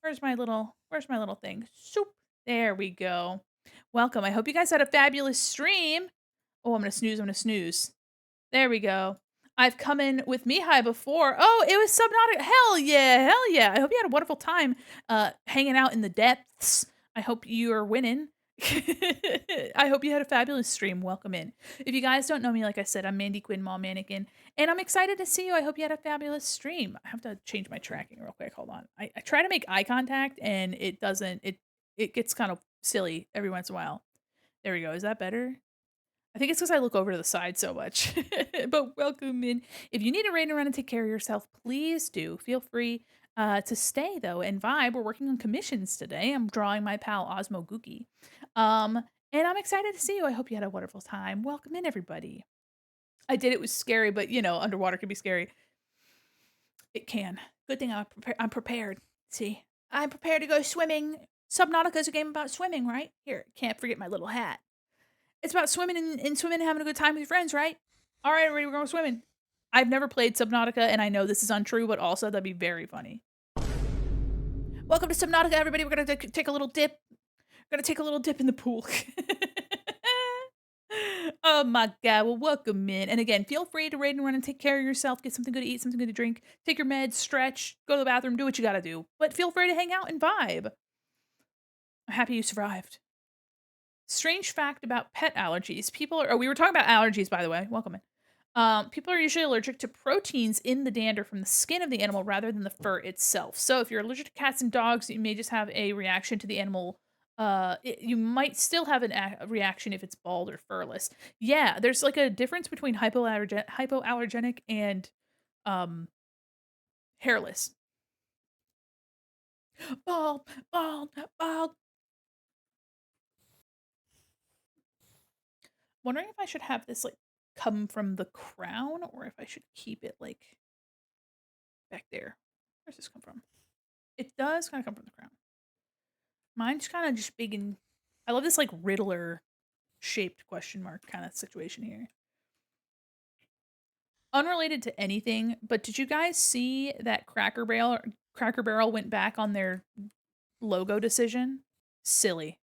where's my little thing? Soup. There we go. Welcome. I hope you guys had a fabulous stream. Oh, I'm gonna snooze. I'm gonna snooze. There we go. I've come in with Mihai before. Oh, it was Subnautica. Hell yeah, hell yeah. I hope you had a wonderful time hanging out in the depths. I hope you are winning. I hope you had a fabulous stream. Welcome in. If you guys don't know me, like I said, I'm Mandy Quinn, Mall Mannequin, and I'm excited to see you. I hope you had a fabulous stream. I have to change my tracking real quick. Hold on. I try to make eye contact, and it doesn't. It gets kind of silly every once in a while. There we go. Is that better? I think it's because I look over to the side so much. But welcome in. If you need a raid and run and take care of yourself, please do. Feel free to stay though and vibe. We're working on commissions today. I'm drawing my pal Osmo Gookie. And I'm excited to see you. I hope you had a wonderful time. Welcome in, everybody. I did. It was scary, but you know, underwater can be scary. It can. Good thing I'm prepared. See, I'm prepared to go swimming. Subnautica is a game about swimming, right? Here, can't forget my little hat. It's about swimming and swimming and having a good time with your friends, right? All right, everybody, we're going swimming. I've never played Subnautica, and I know this is untrue, but also that'd be very funny. Welcome to Subnautica, everybody. We're gonna take a little dip. We're gonna take a little dip in the pool. Oh my god, well, welcome in. And again, feel free to raid and run and take care of yourself. Get something good to eat, something good to drink. Take your meds, stretch, go to the bathroom, do what you gotta do. But feel free to hang out and vibe. I'm happy you survived. Strange fact about pet allergies. We were talking about allergies, by the way. Welcome in. People are usually allergic to proteins in the dander from the skin of the animal rather than the fur itself. So if you're allergic to cats and dogs, you may just have a reaction to the animal. You might still have a reaction if it's bald or furless. Yeah, there's like a difference between hypoallergenic and um, hairless. Bald, bald, bald. Wondering if I should have this, like, come from the crown or if I should keep it, like, back there. Where's this come from? It does kinda come from the crown. Mine's kinda just big and I love this, like, Riddler shaped question mark kinda situation here. Unrelated to anything, but did you guys see that Cracker Barrel went back on their logo decision? Silly.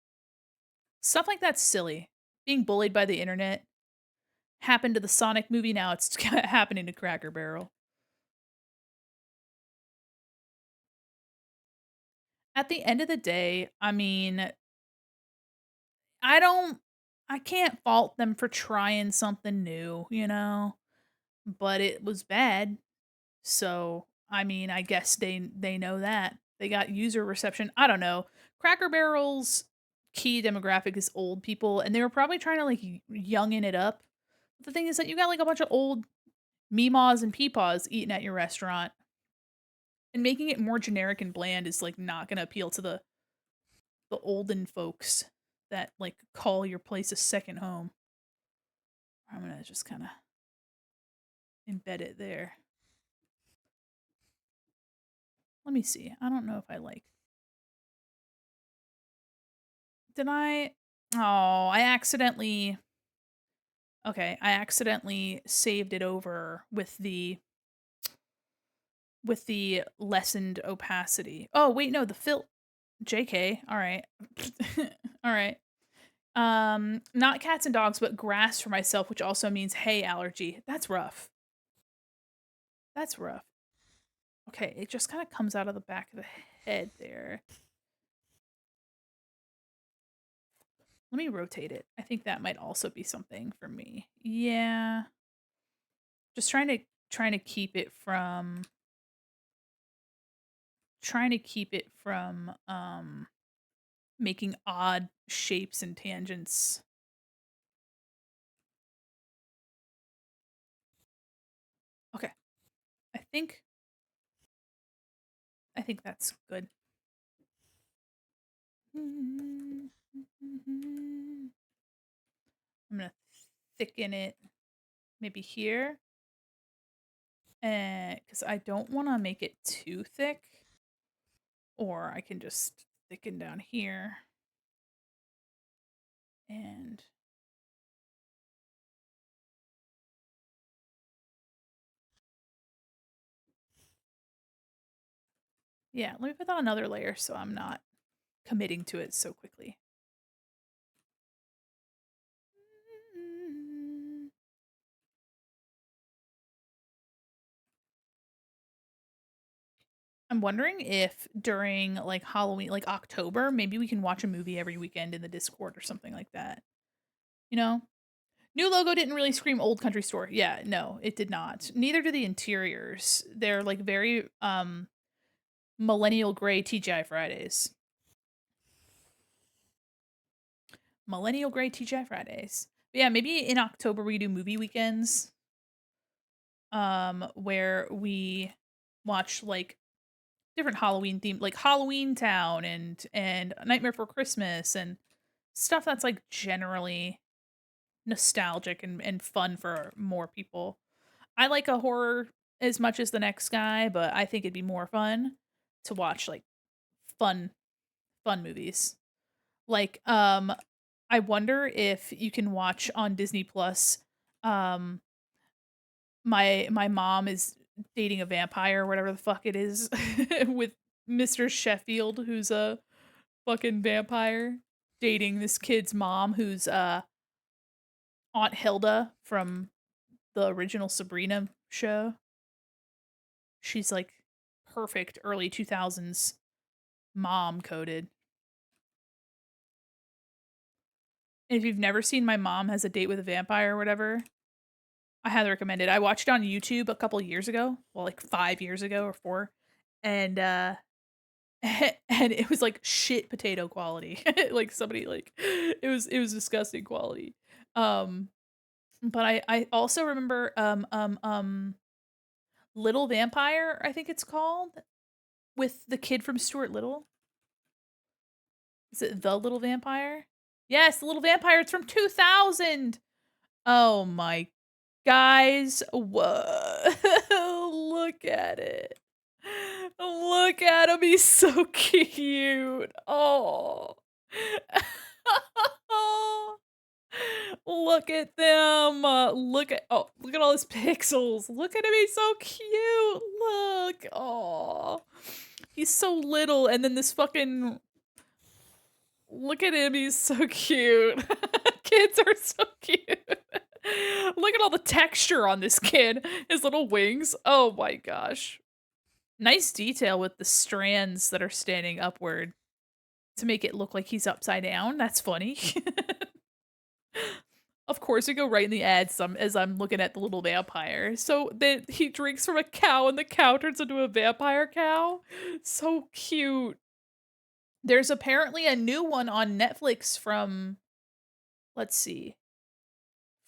Stuff like that's silly. Being bullied by the internet happened to the Sonic movie, now it's happening to Cracker Barrel. At the end of the day, I mean, I don't I can't fault them for trying something new, you know? But it was bad. So, I mean, I guess they know that. They got user reception. I don't know. Cracker Barrel's key demographic is old people, and they were probably trying to like youngin it up. But the thing is that you got like a bunch of old meemaws and peepaws eating at your restaurant, and making it more generic and bland is like not going to appeal to the olden folks that like call your place a second home. I'm gonna just kind of embed it there. Let me see. I don't know if I like. Did I? Oh, I accidentally. Okay, I accidentally saved it over with the lessened opacity. Oh, wait, no, the JK. All right. All right. Not cats and dogs, but grass for myself, which also means hay allergy. That's rough. That's rough. Okay, it just kind of comes out of the back of the head there. Let me rotate it. I think that might also be something for me. Yeah. Just trying to keep it from making odd shapes and tangents. Okay. I think that's good. I'm gonna thicken it maybe here. Because I don't want to make it too thick. Or I can just thicken down here. And yeah, let me put on another layer so I'm not committing to it so quickly. I'm wondering if during like Halloween, like October, maybe we can watch a movie every weekend in the Discord or something like that. You know? New logo didn't really scream old country store. Yeah, no, it did not. Neither do the interiors. They're like very millennial gray TGI Fridays. Millennial gray TGI Fridays. But yeah, maybe in October we do movie weekends. Where we watch like different Halloween themed, like Halloween Town and Nightmare Before Christmas and stuff that's like generally nostalgic and fun for more people. I like a horror as much as the next guy, but I think it'd be more fun to watch like fun movies. Like I wonder if you can watch on Disney Plus um my mom is dating a vampire or whatever the fuck it is with Mr. Sheffield, who's a fucking vampire, dating this kid's mom, who's Aunt Hilda from the original Sabrina show. She's like perfect early 2000s mom coded. And if you've never seen My Mom Has a Date with a Vampire or whatever, I highly recommend it. I watched it on YouTube a couple years ago, well, like 5 years ago or 4, and and it was like shit potato quality. Like somebody like it was disgusting quality. Um but I also remember Little Vampire, I think it's called, with the kid from Stuart Little. Is it The Little Vampire? Yes, The Little Vampire. It's from 2000. Oh my guys, whoa. Look at it. Look at him. He's so cute. Oh. Look at them. Look at all his pixels. Look at him. He's so cute. Look. Oh. He's so little, and then this fucking look at him. He's so cute. Kids are so cute. Look at all the texture on this kid. His little wings. Oh my gosh. Nice detail with the strands that are standing upward to make it look like he's upside down. That's funny. Of course, we go right in the ads as I'm looking at the little vampire. So he drinks from a cow and the cow turns into a vampire cow. So cute. There's apparently a new one on Netflix from, let's see,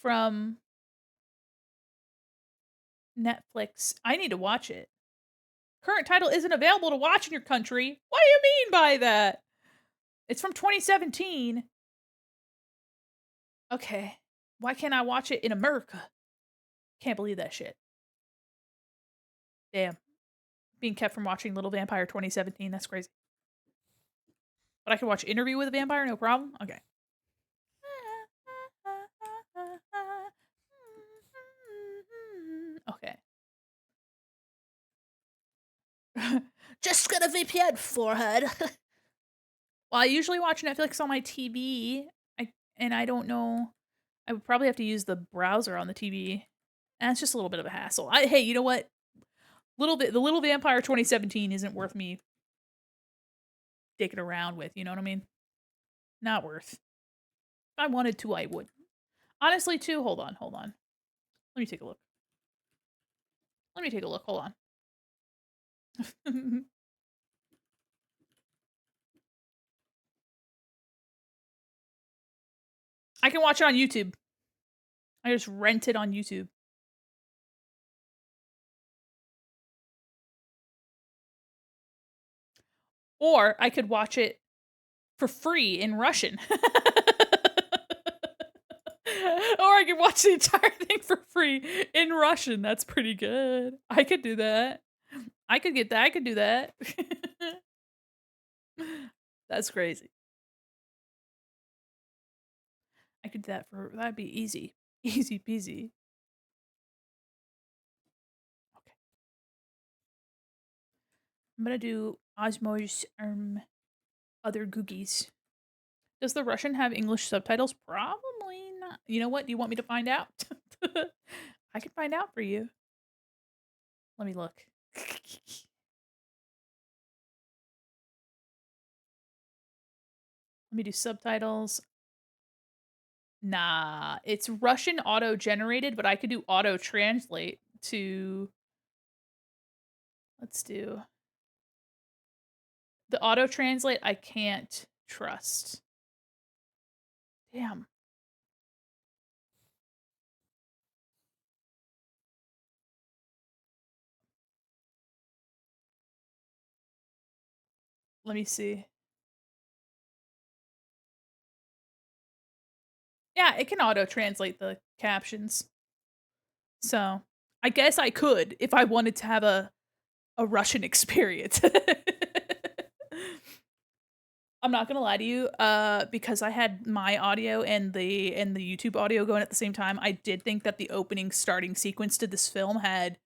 from Netflix. I need to watch it. Current title isn't available to watch in your country. What do you mean by that? It's from 2017. Okay. Why can't I watch it in America? Can't believe that shit. Damn. Being kept from watching Little Vampire 2017. That's crazy. But I can watch Interview with a Vampire, no problem? Okay. Okay. Just got a VPN, forehead. Well, I usually watch Netflix on my TV, and I don't know. I would probably have to use the browser on the TV. And it's just a little bit of a hassle. Hey, you know what? The Little Vampire 2017 isn't worth me dicking around with, you know what I mean? Not worth. If I wanted to, I would. Honestly, too, hold on. Let me take a look. Hold on. I can watch it on YouTube. I just rent it on YouTube. Or I could watch it for free in Russian. Or I could watch the entire thing for free in Russian. That's pretty good. I could do that. I could get that. I could do that. That's crazy. I could do that that'd be easy. Easy peasy. Okay. I'm gonna do Osmo's other googies. Does the Russian have English subtitles? Probably not. You know what? Do you want me to find out? I can find out for you. Let me look. Let me do subtitles. Nah, it's Russian auto-generated, but I could do auto-translate to... Let's do... The auto-translate I can't trust. Damn. Let me see. Yeah, it can auto-translate the captions. So, I guess I could if I wanted to have a Russian experience. I'm not gonna lie to you, because I had my audio and the YouTube audio going at the same time, I did think that the opening starting sequence to this film had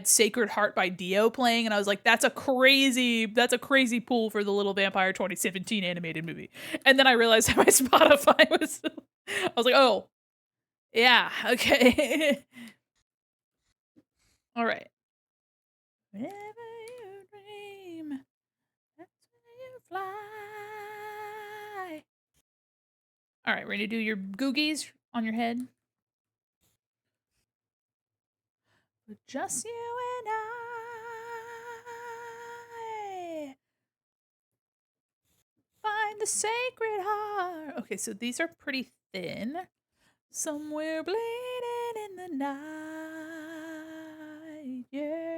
Sacred Heart by Dio playing, and I was like, that's a crazy pull for the Little Vampire 2017 animated movie. And then I realized how my Spotify was I was like, oh, yeah, okay. All right. Wherever you dream, that's where you fly. All right, ready to do your googies on your head? But just you and I find the sacred heart. Okay, so these are pretty thin. Somewhere bleeding in the night, yeah.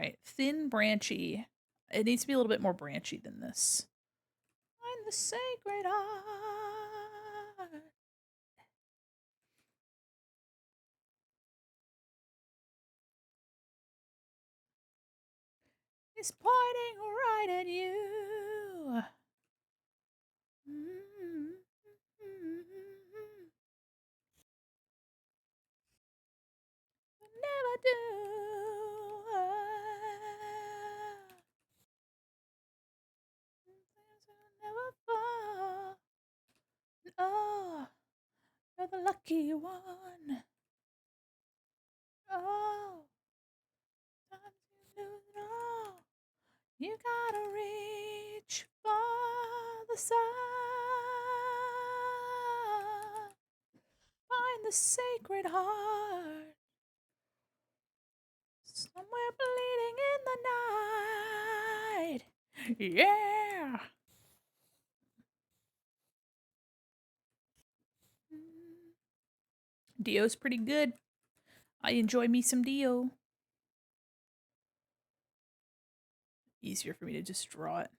right, thin, branchy. It needs to be a little bit more branchy than this. Find the sacred heart. It's pointing right at you. Never do. Never fall. Oh, you're the lucky one. Oh, times you lose it all. You gotta reach for the sun. Find the sacred heart. Somewhere bleeding in the night. Yeah. Dio's pretty good. I enjoy me some Dio. Easier for me to just draw it.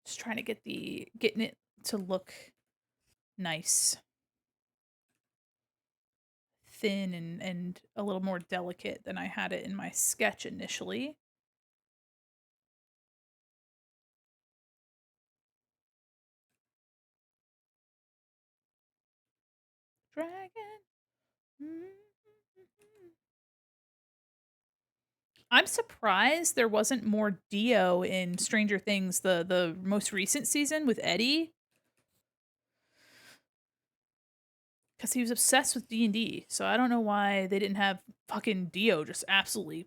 Just trying to getting it to look nice. Thin and a little more delicate than I had it in my sketch initially. Dragon. I'm surprised there wasn't more Dio in Stranger Things, the most recent season with Eddie, because he was obsessed with D&D. So I don't know why they didn't have fucking Dio just absolutely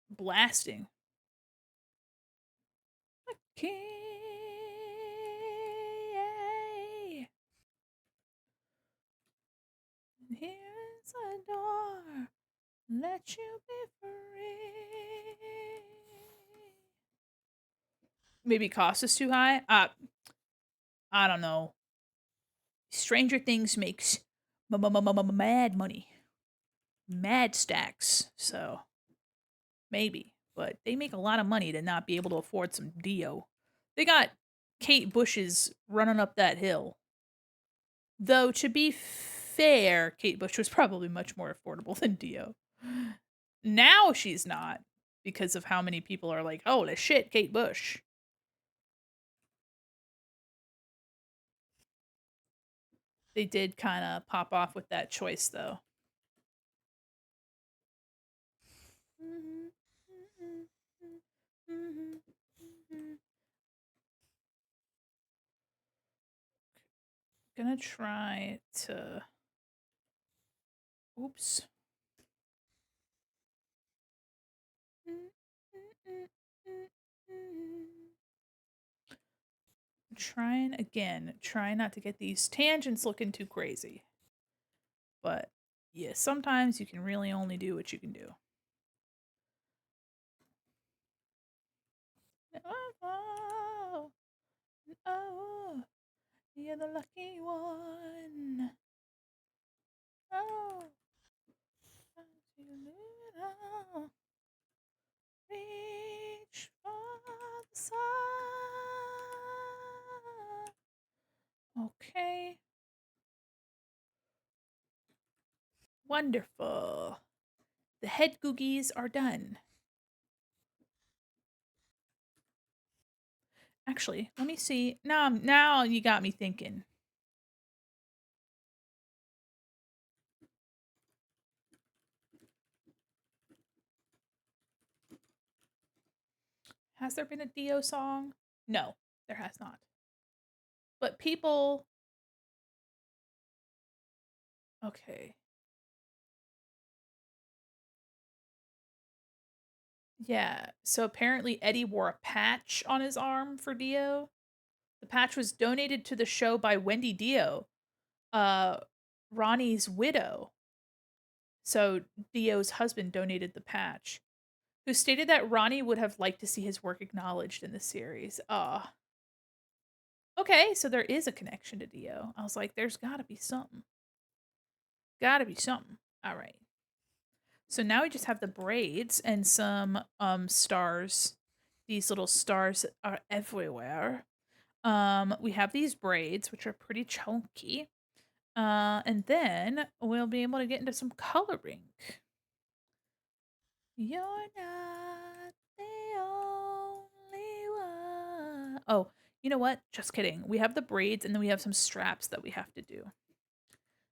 blasting. Okay. Here's a door. Let you be free. Maybe cost is too high. I don't know. Stranger Things makes mad money, mad stacks. So maybe, but they make a lot of money to not be able to afford some Dio. They got Kate Bush's running up that hill. Though to be fair, Kate Bush was probably much more affordable than Dio. Now she's not because of how many people are like, "Holy shit, Kate Bush." They did kind of pop off with that choice though. Gonna try to. Oops. Trying again. Try not to get these tangents looking too crazy. But yeah, sometimes you can really only do what you can do. Oh, oh, you're the lucky one. Oh, reach for the sun. Okay. Wonderful. The head googies are done. Actually, let me see. Now you got me thinking. Has there been a Dio song? No, there has not. But people. Okay. Yeah. So apparently Eddie wore a patch on his arm for Dio. The patch was donated to the show by Wendy Dio. Uh Ronnie's widow, so Dio's husband, donated the patch, who stated that Ronnie would have liked to see his work acknowledged in the series. Ah, okay, so there is a connection to Dio. I was like, there's gotta be something. Gotta be something. All right. So now we just have the braids and some stars. These little stars are everywhere. We have these braids, which are pretty chunky. And then we'll be able to get into some coloring. You're not the only one. Oh, you know what? Just kidding. We have the braids and then we have some straps that we have to do.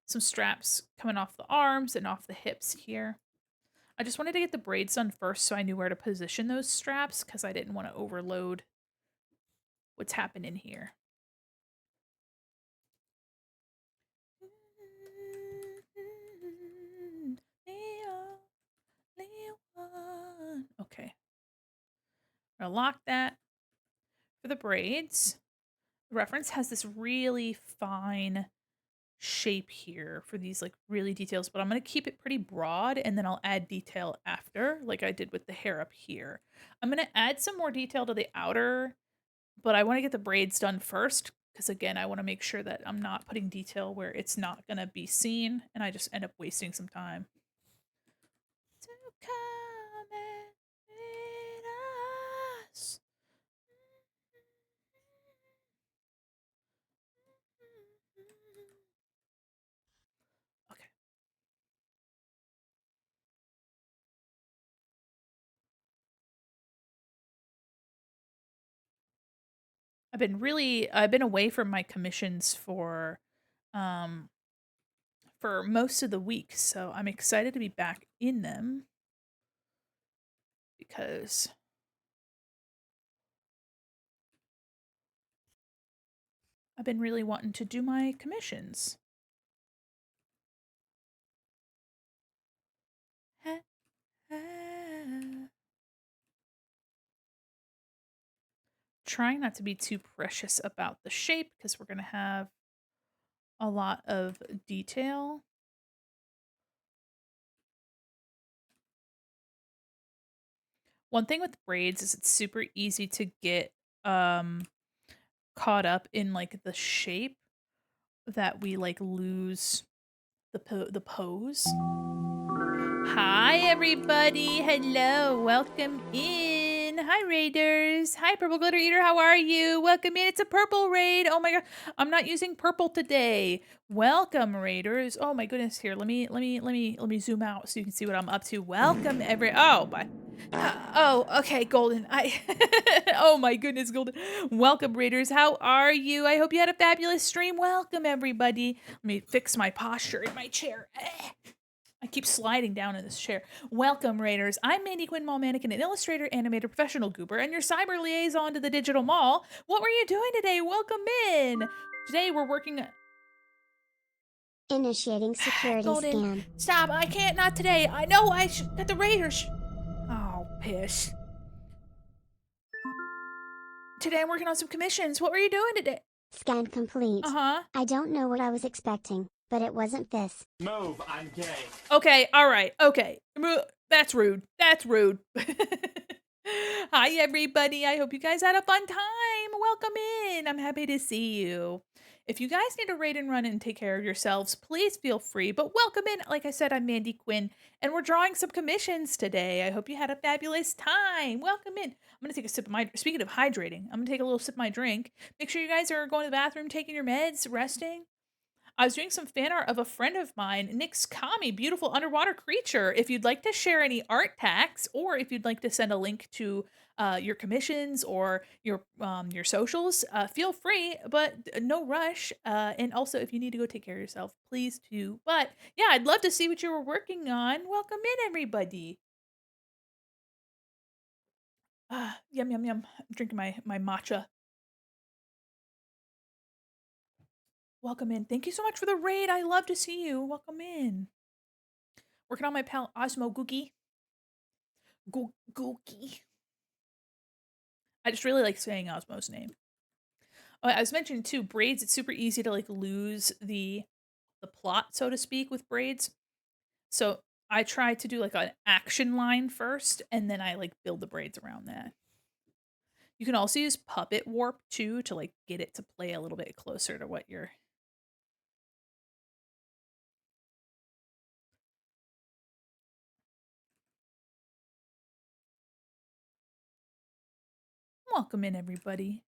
Some straps coming off the arms and off the hips here. I just wanted to get the braids done first so I knew where to position those straps because I didn't want to overload what's happening here. Okay. I'm gonna lock that for the braids. The reference has this really fine shape here for these like really details, but I'm going to keep it pretty broad and then I'll add detail after, like I did with the hair up here. I'm going to add some more detail to the outer, but I want to get the braids done first because again, I want to make sure that I'm not putting detail where it's not going to be seen and I just end up wasting some time. To come and meet us. Okay. I've been away from my commissions um for most of the week, so I'm excited to be back in them because I've been really wanting to do my commissions. Trying not to be too precious about the shape because we're going to have a lot of detail. One thing with braids is it's super easy to get caught up in like the shape that we like lose the pose. Hi everybody. Hello. Welcome in. Hi Raiders. Hi Purple Glitter Eater. How are you? Welcome in. It's a purple raid. Oh my god. I'm not using purple today. Welcome Raiders. Oh my goodness. Here, let me zoom out so you can see what I'm up to. Welcome oh, okay, Golden. Oh my goodness, Golden. Welcome Raiders. How are you? I hope you had a fabulous stream. Welcome everybody. Let me fix my posture in my chair. I keep sliding down in this chair. Welcome, Raiders. I'm Mandi Quin, mall mannequin, an illustrator, animator, professional goober, and your cyber liaison to the digital mall. What were you doing today? Welcome in. Today we're working. Initiating security Golden, scan. stop. I can't. Not today. I know I should. Got the Raiders. Oh, piss. Today I'm working on some commissions. What were you doing today? Scan complete. Uh-huh. I don't know what I was expecting, but it wasn't this. Move, I'm gay. Okay, all right. Okay. That's rude. That's rude. Hi, everybody. I hope you guys had a fun time. Welcome in. I'm happy to see you. If you guys need to raid and run and take care of yourselves, please feel free. But welcome in. Like I said, I'm Mandi Quin, and we're drawing some commissions today. I hope you had a fabulous time. Welcome in. I'm going to take a sip of my. Speaking of hydrating, I'm going to take a little sip of my drink. Make sure you guys are going to the bathroom, taking your meds, resting. I was doing some fan art of a friend of mine, Nick's Kami, beautiful underwater creature. If you'd like to share any art tags, or if you'd like to send a link to your commissions or your socials, feel free, but no rush. And also, if you need to go take care of yourself, please do. But yeah, I'd love to see what you were working on. Welcome in, everybody. Yum yum yum. I'm drinking my matcha. Welcome in. Thank you so much for the raid. I love to see you. Welcome in. Working on my pal Osmo Gookie. Gookie. I just really like saying Osmo's name. Oh, I was mentioning too, braids, it's super easy to like lose the the plot, so to speak, with braids. So I try to do like an action line first, and then I like build the braids around that. You can also use puppet warp too to like get it to play a little bit closer to what you're. Welcome in, everybody.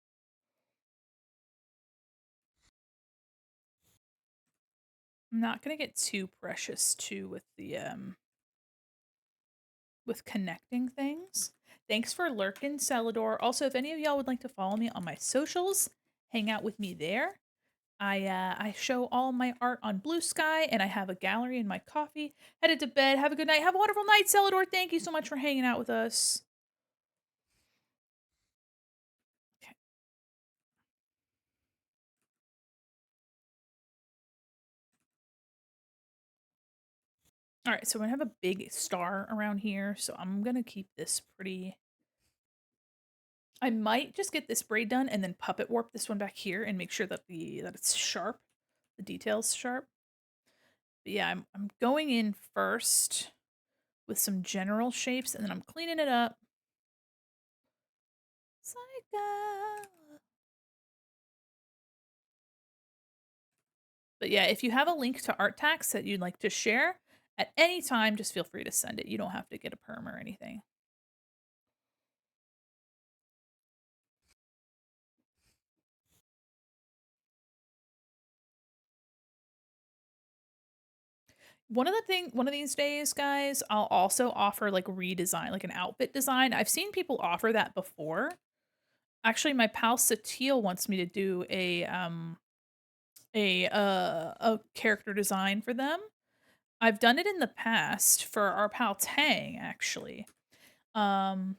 I'm not gonna get too precious too with connecting things. Thanks for lurking, Salador. Also, if any of y'all would like to follow me on my socials, hang out with me there. I show all my art on Blue Sky, and I have a gallery in my coffee. Headed to bed. Have a good night. Have a wonderful night, Celador. Thank you so much for hanging out with us. Okay. All right, so we're gonna have a big star around here, so I'm gonna keep this pretty. I might just get this braid done and then puppet warp this one back here and make sure that it's sharp, the details sharp. But yeah, I'm going in first with some general shapes, and then I'm cleaning it up. Psycho. But yeah, if you have a link to art tax that you'd like to share at any time, just feel free to send it. You don't have to get a perm or anything. One of these days, guys, I'll also offer like redesign, like an outfit design. I've seen people offer that before. Actually, my pal Satil wants me to do a character design for them. I've done it in the past for our pal Tang, actually. Um,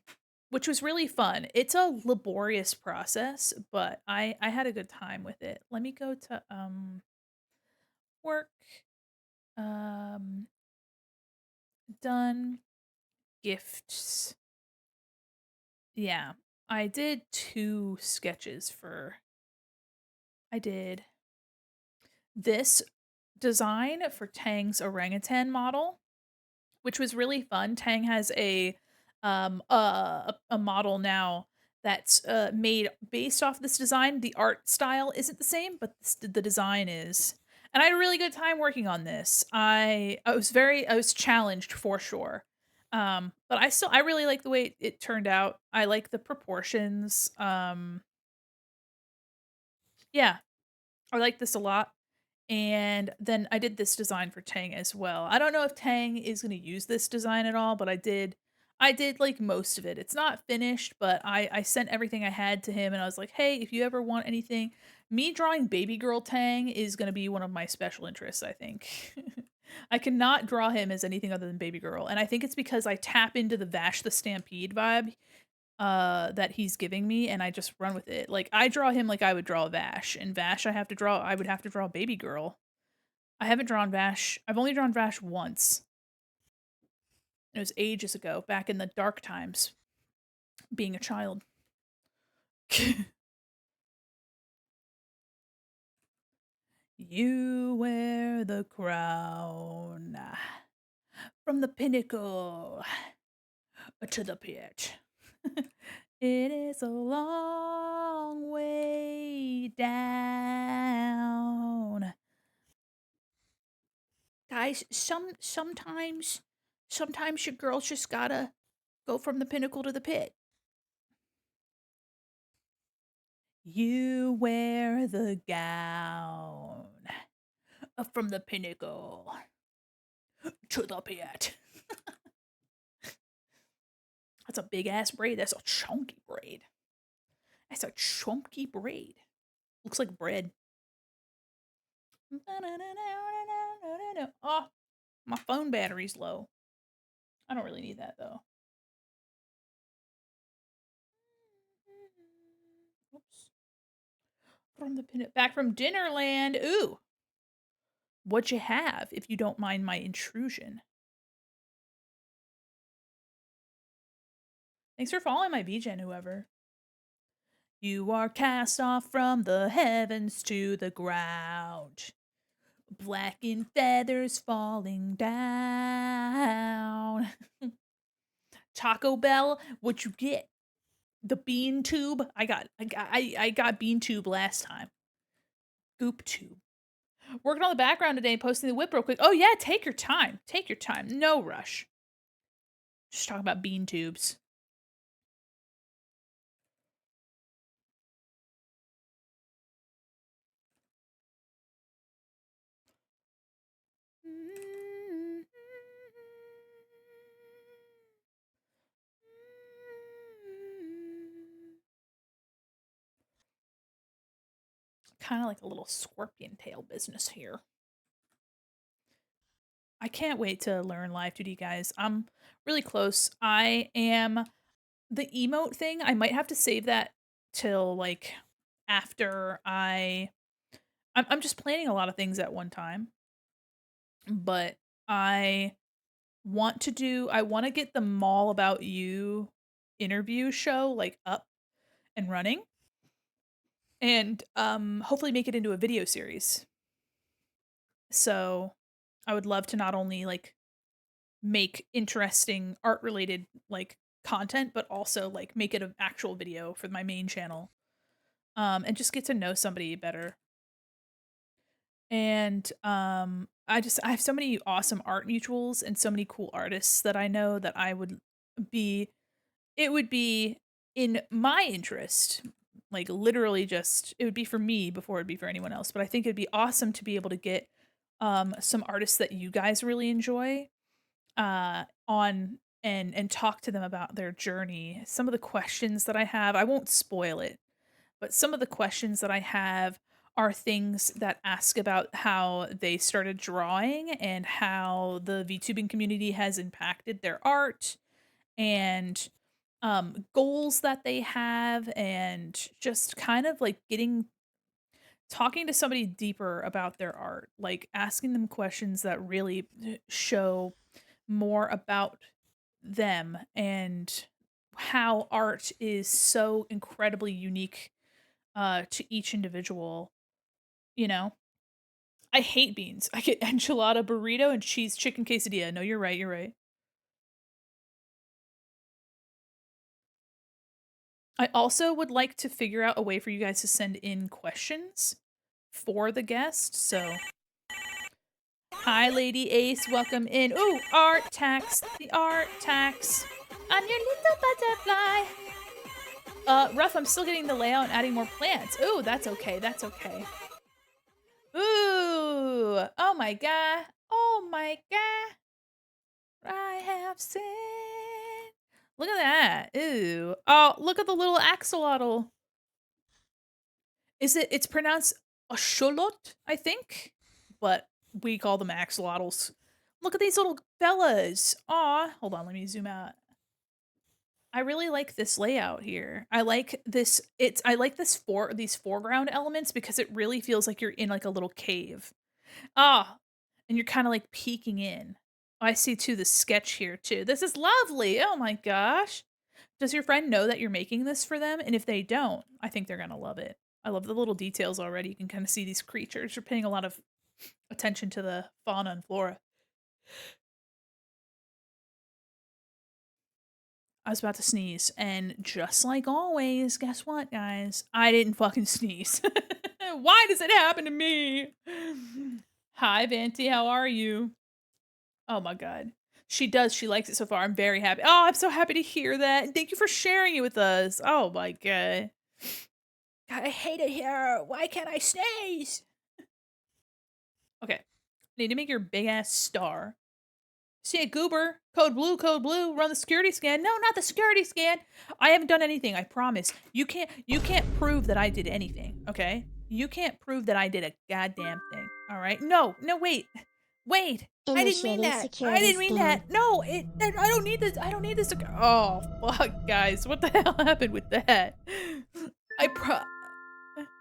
which was really fun. It's a laborious process, but I had a good time with it. Let me go to work. Um, done gifts. Yeah, I did 2 sketches for. I did this design for Tang's orangutan model, which was really fun. Tang has a model now that's made based off this design. The art style isn't the same, but the design is. And I had a really good time working on this. I was challenged for sure. But I really like the way it turned out. I like the proportions. Yeah, I like this a lot. And then I did this design for Tang as well. I don't know if Tang is gonna use this design at all, but I did like most of it. It's not finished, but I sent everything I had to him and I was like, "Hey, if you ever want anything, me drawing baby girl Tang is gonna be one of my special interests, I think." I cannot draw him as anything other than baby girl, and I think it's because I tap into the Vash the Stampede vibe that he's giving me, and I just run with it. Like I draw him like I would draw Vash, and Vash I would have to draw baby girl. I haven't drawn Vash. I've only drawn Vash once. It was ages ago, back in the dark times, being a child. You wear the crown from the pinnacle to the pit. It is a long way down. Guys, sometimes your girls just gotta go from the pinnacle to the pit. You wear the gown from the pinnacle to the pit. That's a big ass braid. That's a chunky braid. That's a chunky braid. Looks like bread. Oh, my phone battery's low. I don't really need that though. Oops. From the pin back from Dinnerland. Ooh. What'd you have, if you don't mind my intrusion? Thanks for following my VGen, whoever. You are cast off from the heavens to the ground. Blackened feathers falling down. Taco Bell, what you get? The bean tube. I got bean tube last time. Goop tube. Working on the background today, posting the whip real quick. Oh yeah, take your time. Take your time. No rush. Just talking about bean tubes. Kind of like a little scorpion tail business here. I can't wait to learn live 2D, guys. I'm really close. I am the emote thing. I might have to save that till like after I'm just planning a lot of things at one time, but I I want to get the Mall About You interview show like up and running and hopefully make it into a video series. So I would love to not only like make interesting art related like content, but also like make it an actual video for my main channel. And just get to know somebody better. And I have so many awesome art mutuals and so many cool artists that I know that be it would be in my interest, like literally just it would be for me before it'd be for anyone else. But I think it'd be awesome to be able to get some artists that you guys really enjoy on and talk to them about their journey. Some of the questions that I have, I won't spoil it, but some of the questions that I have are things that ask about how they started drawing and how the VTubing community has impacted their art and goals that they have and just kind of like getting talking to somebody deeper about their art, like asking them questions that really show more about them and how art is so incredibly unique to each individual, you know? I hate beans. I get enchilada burrito and cheese chicken quesadilla. No, you're right, you're right. I also would like to figure out a way for you guys to send in questions for the guest. So, hi, Lady Ace. Welcome in. Ooh, art tax. The art tax. I'm your little butterfly. Rough, I'm still getting the layout and adding more plants. Ooh, that's okay. That's okay. Ooh. Oh my god. Oh my god. I have sinned. Look at that. Ooh. Oh, look at the little axolotl. It's pronounced axolot, I think, but we call them axolotls. Look at these little fellas. Aw, hold on, let me zoom out. I really like this layout here. I like this I like these foreground elements because it really feels like you're in like a little cave. Ah, and you're kind of like peeking in. Oh, I see too the sketch here too. This is lovely. Oh my gosh. Does your friend know that you're making this for them? And if they don't, I think they're going to love it. I love the little details already. You can kind of see these creatures. You're paying a lot of attention to the fauna and flora. I was about to sneeze, and just like always, guess what, guys? I didn't fucking sneeze. Why does it happen to me? Hi, Vanty, how are you? Oh my god. She does. She likes it so far. I'm very happy. Oh, I'm so happy to hear that. And thank you for sharing it with us. Oh my god. God, I hate it here. Why can't I sneeze? Okay. Need to make your big ass star. See a goober. Code blue. Run the security scan. No, not the security scan. I haven't done anything, I promise. You can't prove that I did anything, okay? You can't prove that I did a goddamn thing. Alright? No, no, wait. Wait. I didn't mean Initiating that. I security didn't mean scan. that. No, I don't need this. I don't need this. Oh, fuck, guys. What the hell happened with that? I pro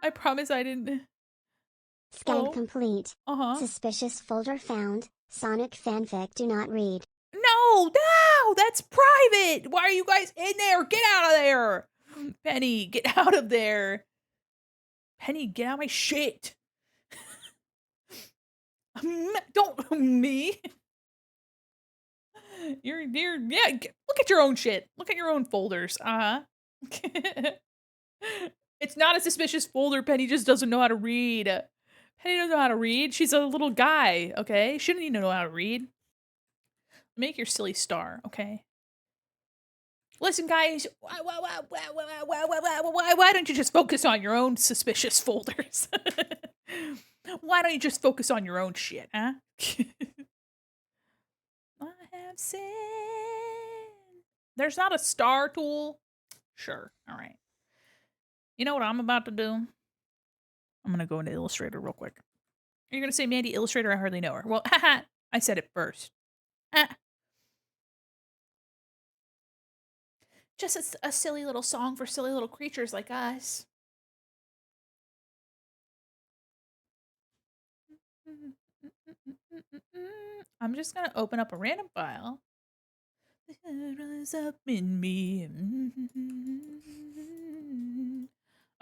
I promise I didn't. Scan Oh. complete. Uh-huh. Suspicious folder found. Sonic fanfic do not read. No, no, that's private. Why are you guys in there? Get out of there. Penny, get out of there. Penny, get out of my shit. Don't me. Yeah. Look at your own shit. Look at your own folders. It's not a suspicious folder. Penny just doesn't know how to read. Penny doesn't know how to read. She's a little guy. Okay, shouldn't even know how to read. Make your silly star. Okay. Listen, guys. Why don't you just focus on your own suspicious folders? Why don't you just focus on your own shit, huh? I have sinned. There's not a star tool? Sure. All right. You know what I'm about to do? I'm going to go into Illustrator real quick. You're going to say, Mandi, Illustrator, I hardly know her. Well, haha, I said it first. Just a silly little song for silly little creatures like us. I'm just going to open up a random file. Rise up in me.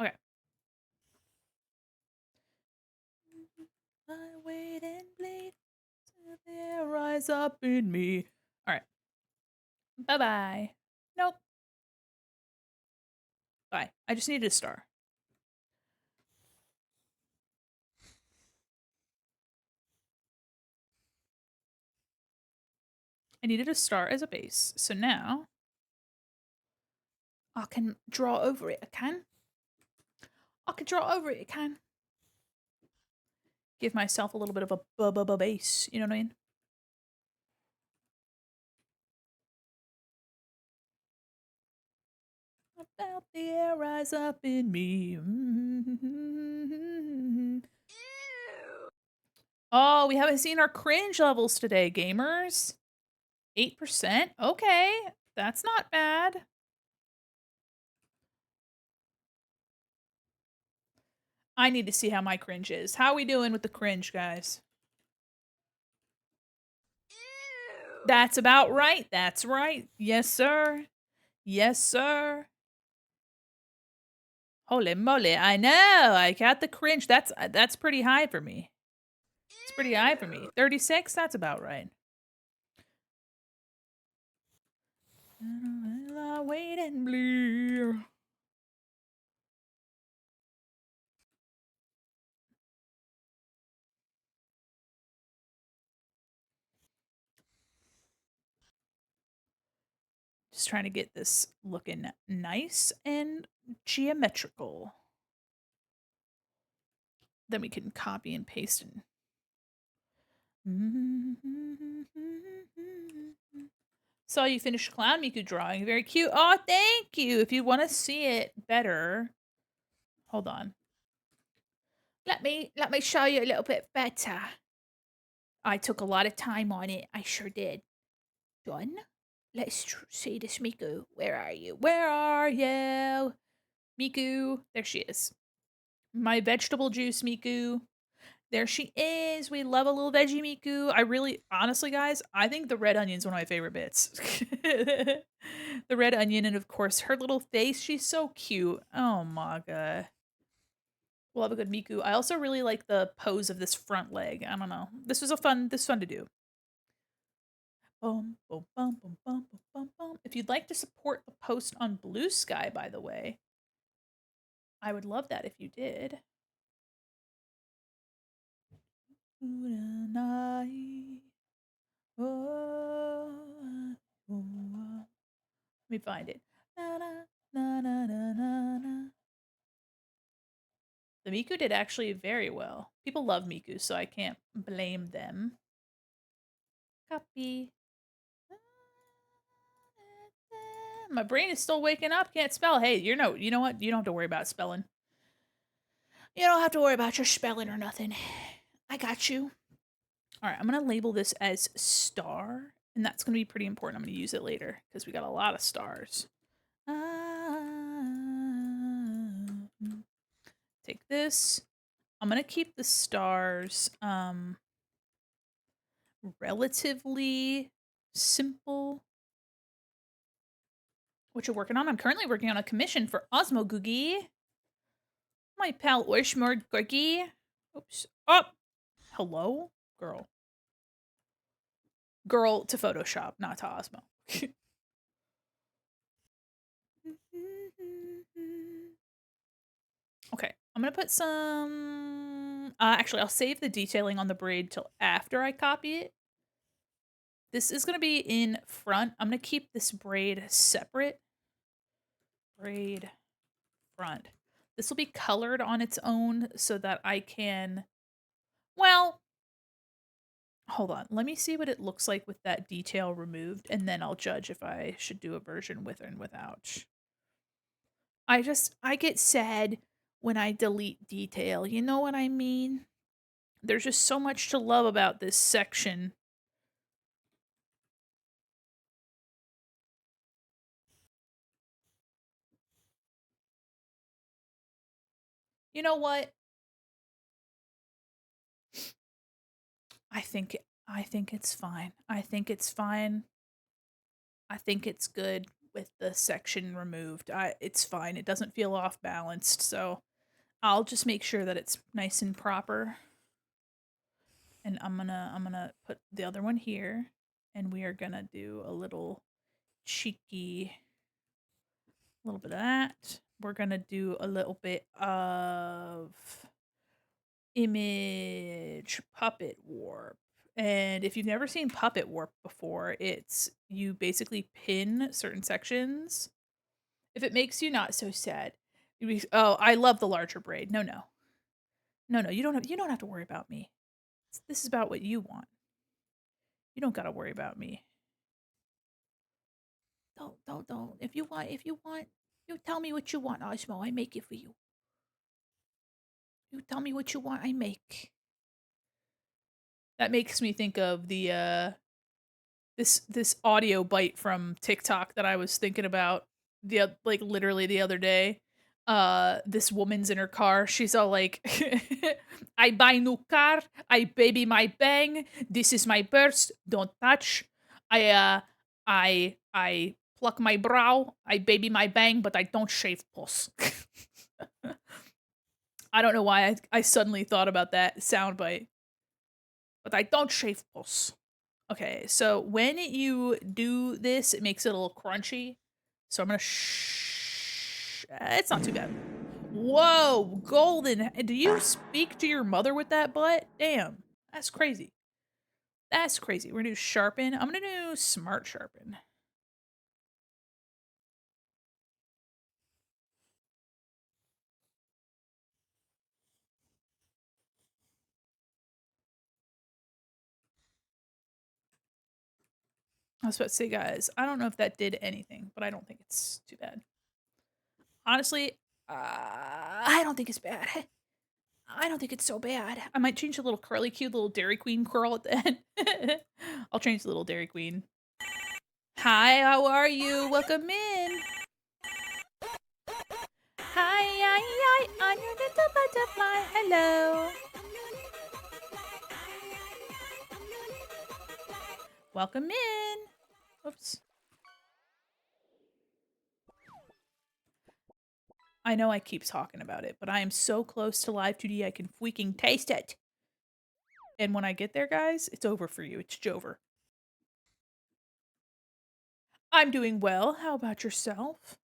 Okay. I wait and bleed till they rise up in me. All right. Bye-bye. Nope. Bye. I just needed a star. I needed a star as a base. So now I can draw over it. I can draw over it. I can. Give myself a little bit of a base. You know what I mean? About the air rise up in me. Oh, we haven't seen our cringe levels today, gamers. 8%? Okay, that's not bad. I need to see how my cringe is. How are we doing with the cringe, guys? That's about right. That's right. Yes, sir. Yes, sir. Holy moly, I know. I got the cringe. That's pretty high for me. It's pretty high for me. 36? That's about right. I wait and bleed. Just trying to get this looking nice and geometrical. Then we can copy and paste and saw you finish Clown Miku drawing. Very cute. Oh, thank you. If you want to see it better, hold on. Let me show you a little bit better. I took a lot of time on it. I sure did. Done. Let's see this Miku. Where are you? Where are you? Miku. There she is. My vegetable juice Miku. There she is. We love a little veggie Miku. I really, honestly, guys, I think the red onion's one of my favorite bits. The red onion, and of course, her little face. She's so cute. Oh my god. Love a good Miku. I also really like the pose of this front leg. I don't know. This was fun to do. Boom, boom, boom, boom, boom, boom, boom, boom. If you'd like to support the post on Blue Sky, by the way, I would love that if you did. Let me find it. The Miku did actually very well. People love Miku, so I can't blame them. Copy. My brain is still waking up. Can't spell. Hey, you know what? You don't have to worry about spelling. You don't have to worry about your spelling or nothing. I got you. All right, I'm going to label this as star, and that's going to be pretty important. I'm going to use it later because we got a lot of stars. Take this. I'm going to keep the stars relatively simple. What you're working on? I'm currently working on a commission for Osmo Googie. My pal Orshmord Gorgie. Oops. Oh! Hello? Girl. Girl to Photoshop, not to Osmo. Okay, I'm gonna put some. Actually, I'll save the detailing on the braid till after I copy it. This is gonna be in front. I'm gonna keep this braid separate. Braid front. This will be colored on its own so that I can. Well, hold on. Let me see what it looks like with that detail removed, and then I'll judge if I should do a version with and without. I get sad when I delete detail. You know what I mean? There's just so much to love about this section. You know what? I think I think it's fine. I think it's fine. I think it's good with the section removed. It's fine. It doesn't feel off balanced, so I'll just make sure that it's nice and proper. And I'm gonna put the other one here, and we are gonna do a little cheeky, little bit of that. We're gonna do a little bit of image puppet warp. And if you've never seen puppet warp before, it's you basically pin certain sections. If it makes you not so sad, oh, I love the larger braid. No, no, no, no. You don't have to worry about me. This is about what you want. You don't gotta worry about me. Don't. If you want, you tell me what you want, Osmo. I make it for you. You tell me what you want, I make. That makes me think of the this audio bite from TikTok that I was thinking about like literally the other day. This woman's in her car. She's all like I buy new car, I baby my bang, this is my purse, don't touch. I pluck my brow, I baby my bang, but I don't shave puss. I don't know why I suddenly thought about that soundbite. But I don't shave puss. Okay, so when you do this, it makes it a little crunchy. So I'm gonna it's not too bad. Whoa, golden. Do you speak to your mother with that butt? Damn, that's crazy. That's crazy. We're gonna do sharpen. I'm gonna do smart sharpen. I was about to say, guys, I don't know if that did anything, but I don't think it's too bad. Honestly, I don't think it's bad. I don't think it's so bad. I might change a little curly cute little Dairy Queen curl at the end. I'll change the little Dairy Queen. Hi, how are you? Welcome in. Hi, I'm your little butterfly. Hello. Welcome in. Oops. I know I keep talking about it, but I am so close to Live 2D I can freaking taste it. And when I get there, guys, it's over for you. It's Jover. I'm doing well. How about yourself?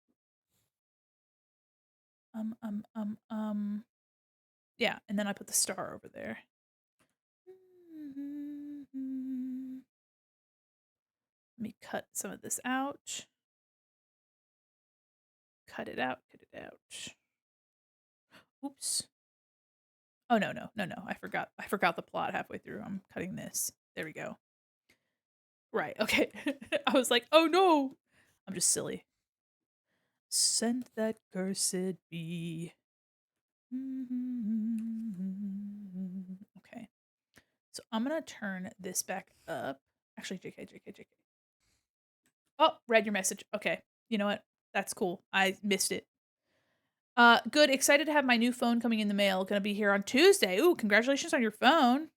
Yeah, and then I put the star over there. Let me cut some of this out. Cut it out, cut it out. Oops. Oh no, no, no, no. I forgot the plot halfway through. I'm cutting this. There we go. Right, okay. I was like, oh no. I'm just silly. Send that cursed be. Okay. So I'm gonna turn this back up. Actually, JK. Oh, read your message. Okay. You know what? That's cool. I missed it. Good. Excited to have my new phone coming in the mail. Gonna be here on Tuesday. Ooh, congratulations on your phone.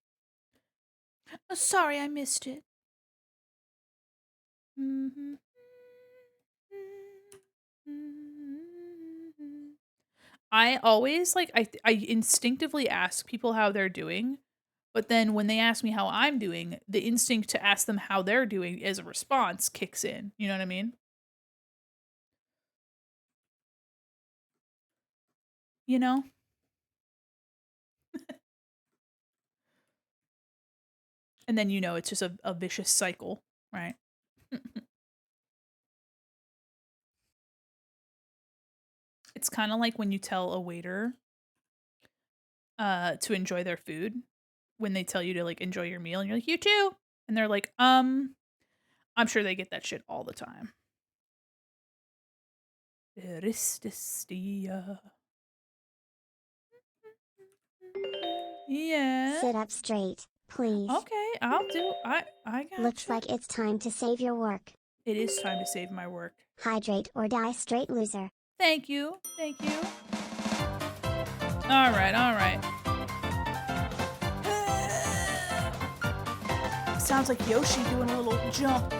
Oh, sorry, I missed it. I always I instinctively ask people how they're doing But then when they ask me how I'm doing, the instinct to ask them how they're doing as a response kicks in. You know what I mean? You know? And then it's just a vicious cycle, right? It's kind of like when you tell a waiter to enjoy their food when they tell you to like enjoy your meal and you're like, "You too." And they're like, I'm sure they get that shit all the time. Arististia. Yeah. Sit up straight, please. Okay, I'll do. I Looks gotcha. like it's time to save your work. It is time to save my work. Hydrate or die straight, loser. Thank you. Thank you. All right. All right. Sounds like Yoshi doing a little jump.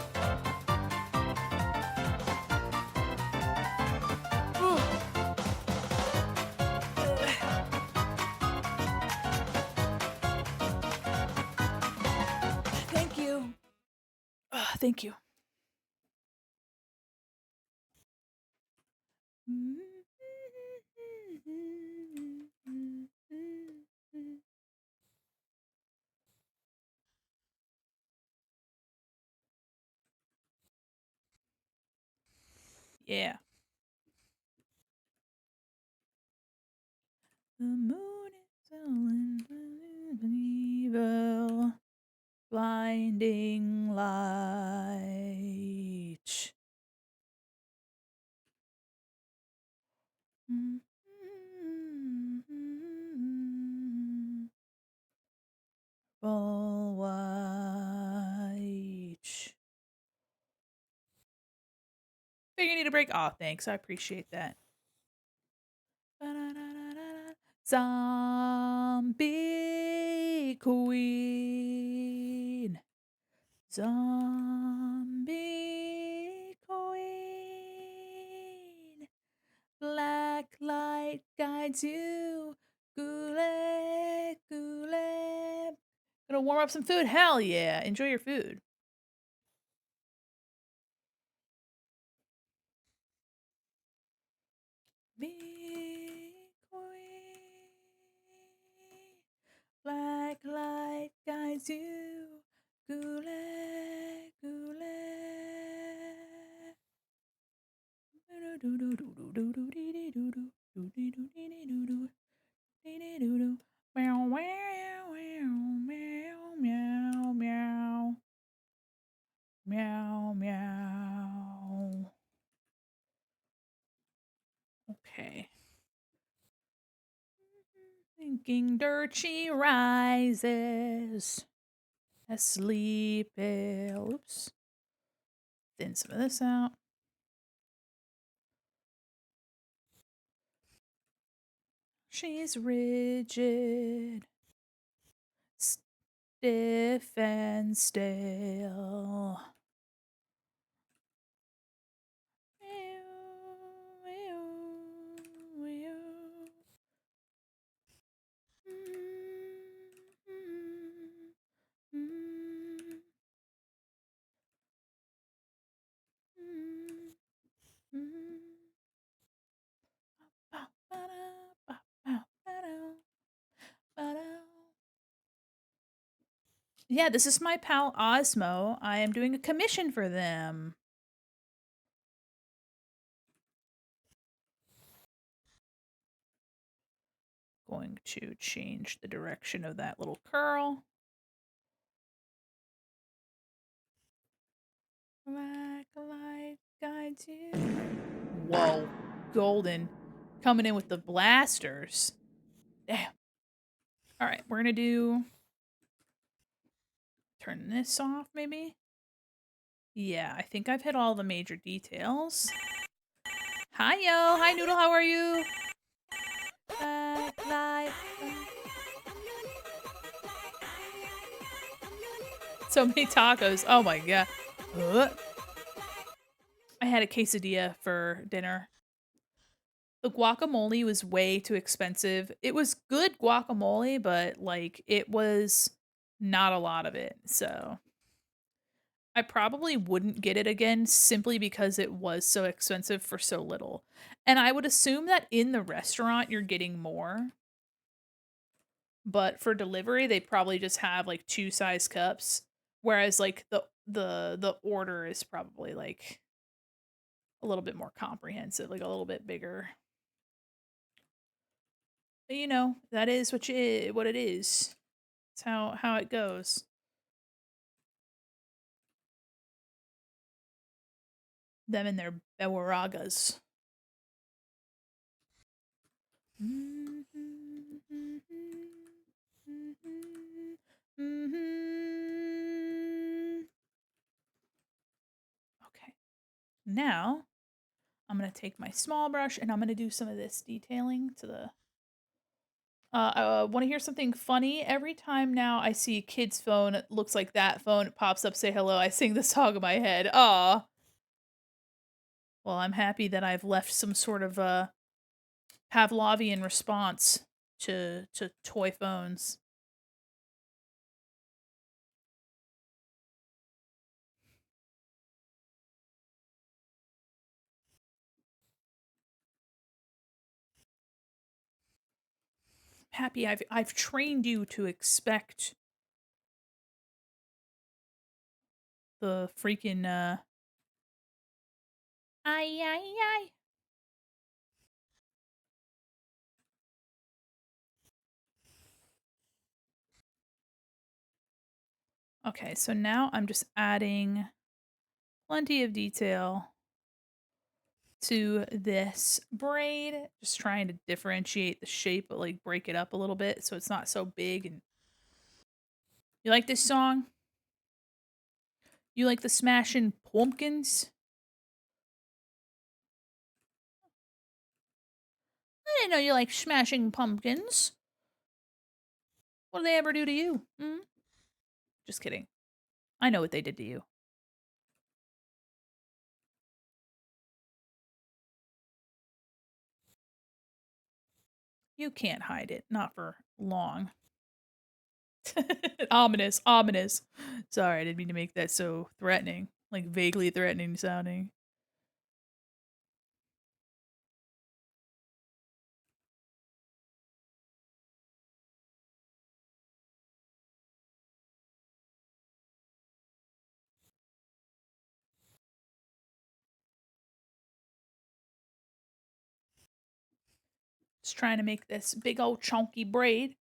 Thank you. Thank you. Yeah. The moon is evil, blinding light. All white. Think you need a break? Aw, thanks. I appreciate that. Zombie Queen. Zombie Queen. Black light guides you. Goulet, goulet. Gonna warm up some food? Hell yeah. Enjoy your food. Be queen. Black light guides you. Goulet, goulet. Meow, meow, meow, meow, meow. Meow, meow. Okay. Thinking dirt she rises. Asleep. Oops. Thin some of this out. She's rigid, stiff and stale. Yeah, this is my pal Osmo. I am doing a commission for them. Going to change the direction of that little curl. Black light guides you. Whoa. Golden. Coming in with the blasters. Damn. All right, we're going to turn this off, maybe? Yeah, I think I've hit all the major details. Hi, yo. Hi, Noodle. How are you? Black light. So many tacos. Oh, my God. I had a quesadilla for dinner. The guacamole was way too expensive. It was good guacamole, but like it was not a lot of it. So I probably wouldn't get it again simply because it was so expensive for so little. And I would assume that in the restaurant you're getting more, but for delivery they probably just have like two size cups, whereas like the order is probably like a little bit more comprehensive, like a little bit bigger. But you know, that is what it is. It's how it goes. Them and their bewaragas. Okay. Now, I'm going to take my small brush and I'm going to do some of this detailing to the want to hear something funny? Every time now I see a kid's phone, it looks like that phone, it pops up, say hello. I sing the song in my head. Aw. Well, I'm happy that I've left some sort of Pavlovian response to toy phones. Happy I've trained you to expect the freaking ay ay ay. Okay, so now I'm just adding plenty of detail to this braid, just trying to differentiate the shape, but like break it up a little bit so it's not so big. And you like this song? You like the Smashing Pumpkins? I didn't know you like Smashing Pumpkins. What did they ever do to you? Hmm? Just kidding. I know what they did to you. You can't hide it, not for long. Ominous, ominous. Sorry, I didn't mean to make that so threatening, like vaguely threatening sounding. Just trying to make this big old chunky braid.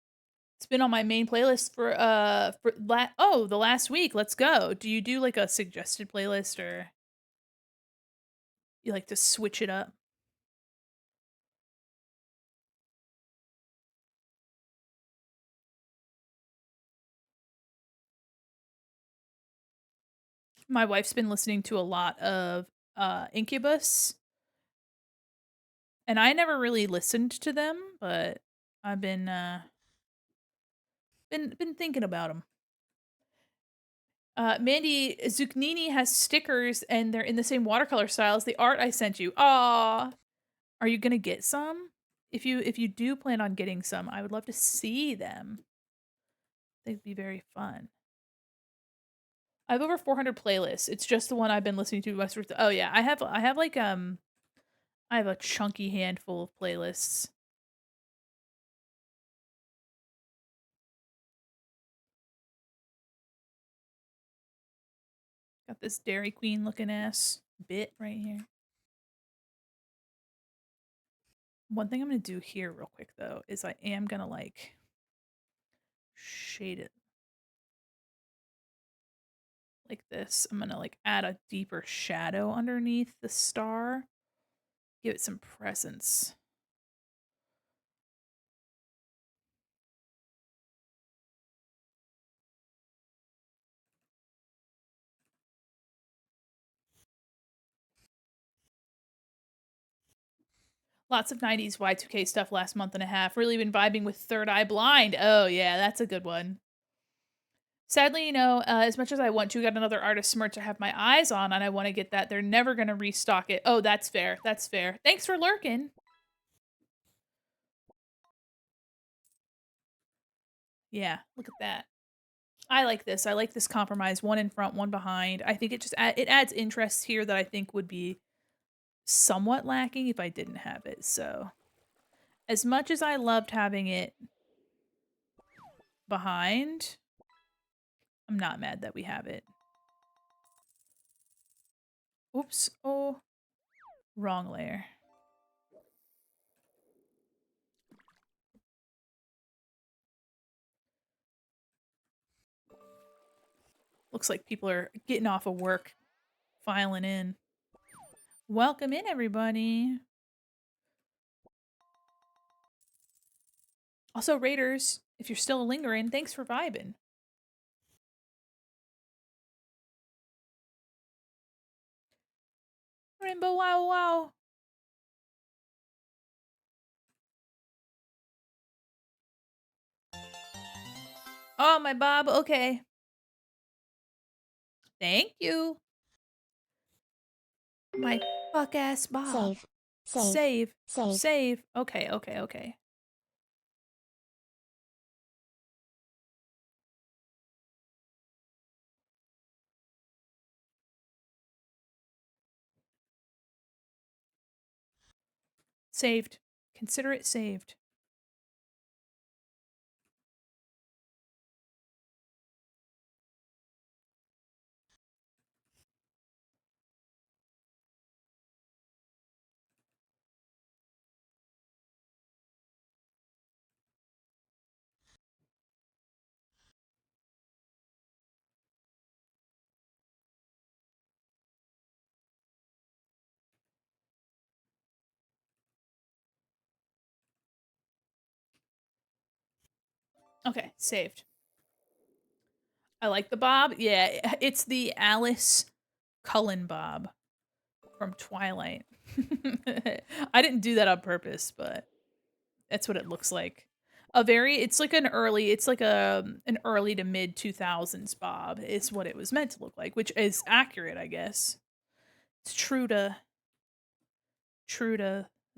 It's been on my main playlist for the last week. Let's go. Do you do like a suggested playlist or you like to switch it up? My wife's been listening to a lot of Incubus, and I never really listened to them, but I've been thinking about them. Mandi Zucchini has stickers and they're in the same watercolor style as the art I sent you. Aw. Are you gonna get some? If you do plan on getting some, I would love to see them. They'd be very fun. I have over 400 playlists. It's just the one I've been listening to most. Oh yeah, I have like I have a chunky handful of playlists. Got this Dairy Queen looking ass bit right here. One thing I'm gonna do here real quick though is I am gonna like shade it like this. I'm gonna like add a deeper shadow underneath the star. Give it some presence. Lots of 90s Y2K stuff last month and a half. Really been vibing with Third Eye Blind. Oh, yeah, that's a good one. Sadly, as much as I want to get another artist smart to have my eyes on, and I want to get that, they're never going to restock it. Oh, that's fair. That's fair. Thanks for lurking. Yeah, look at that. I like this. I like this compromise. One in front, one behind. I think it just it adds interest here that I think would be somewhat lacking if I didn't have it. So, as much as I loved having it behind, I'm not mad that we have it. Oops. Oh, wrong layer. Looks like people are getting off of work, filing in. Welcome in, everybody. Also, Raiders, if you're still lingering, thanks for vibing. Rainbow wow wow. Oh, my Bob. Okay. Thank you. My fuck ass Bob. Save. Save. Save. Save. Save. Okay, okay, okay. Saved. Consider it saved. Okay, saved. I like the Bob. Yeah, it's the Alice Cullen Bob from Twilight. I didn't do that on purpose, but that's what it looks like. It's like an early to mid 2000s Bob is what it was meant to look like, which is accurate, I guess. It's true to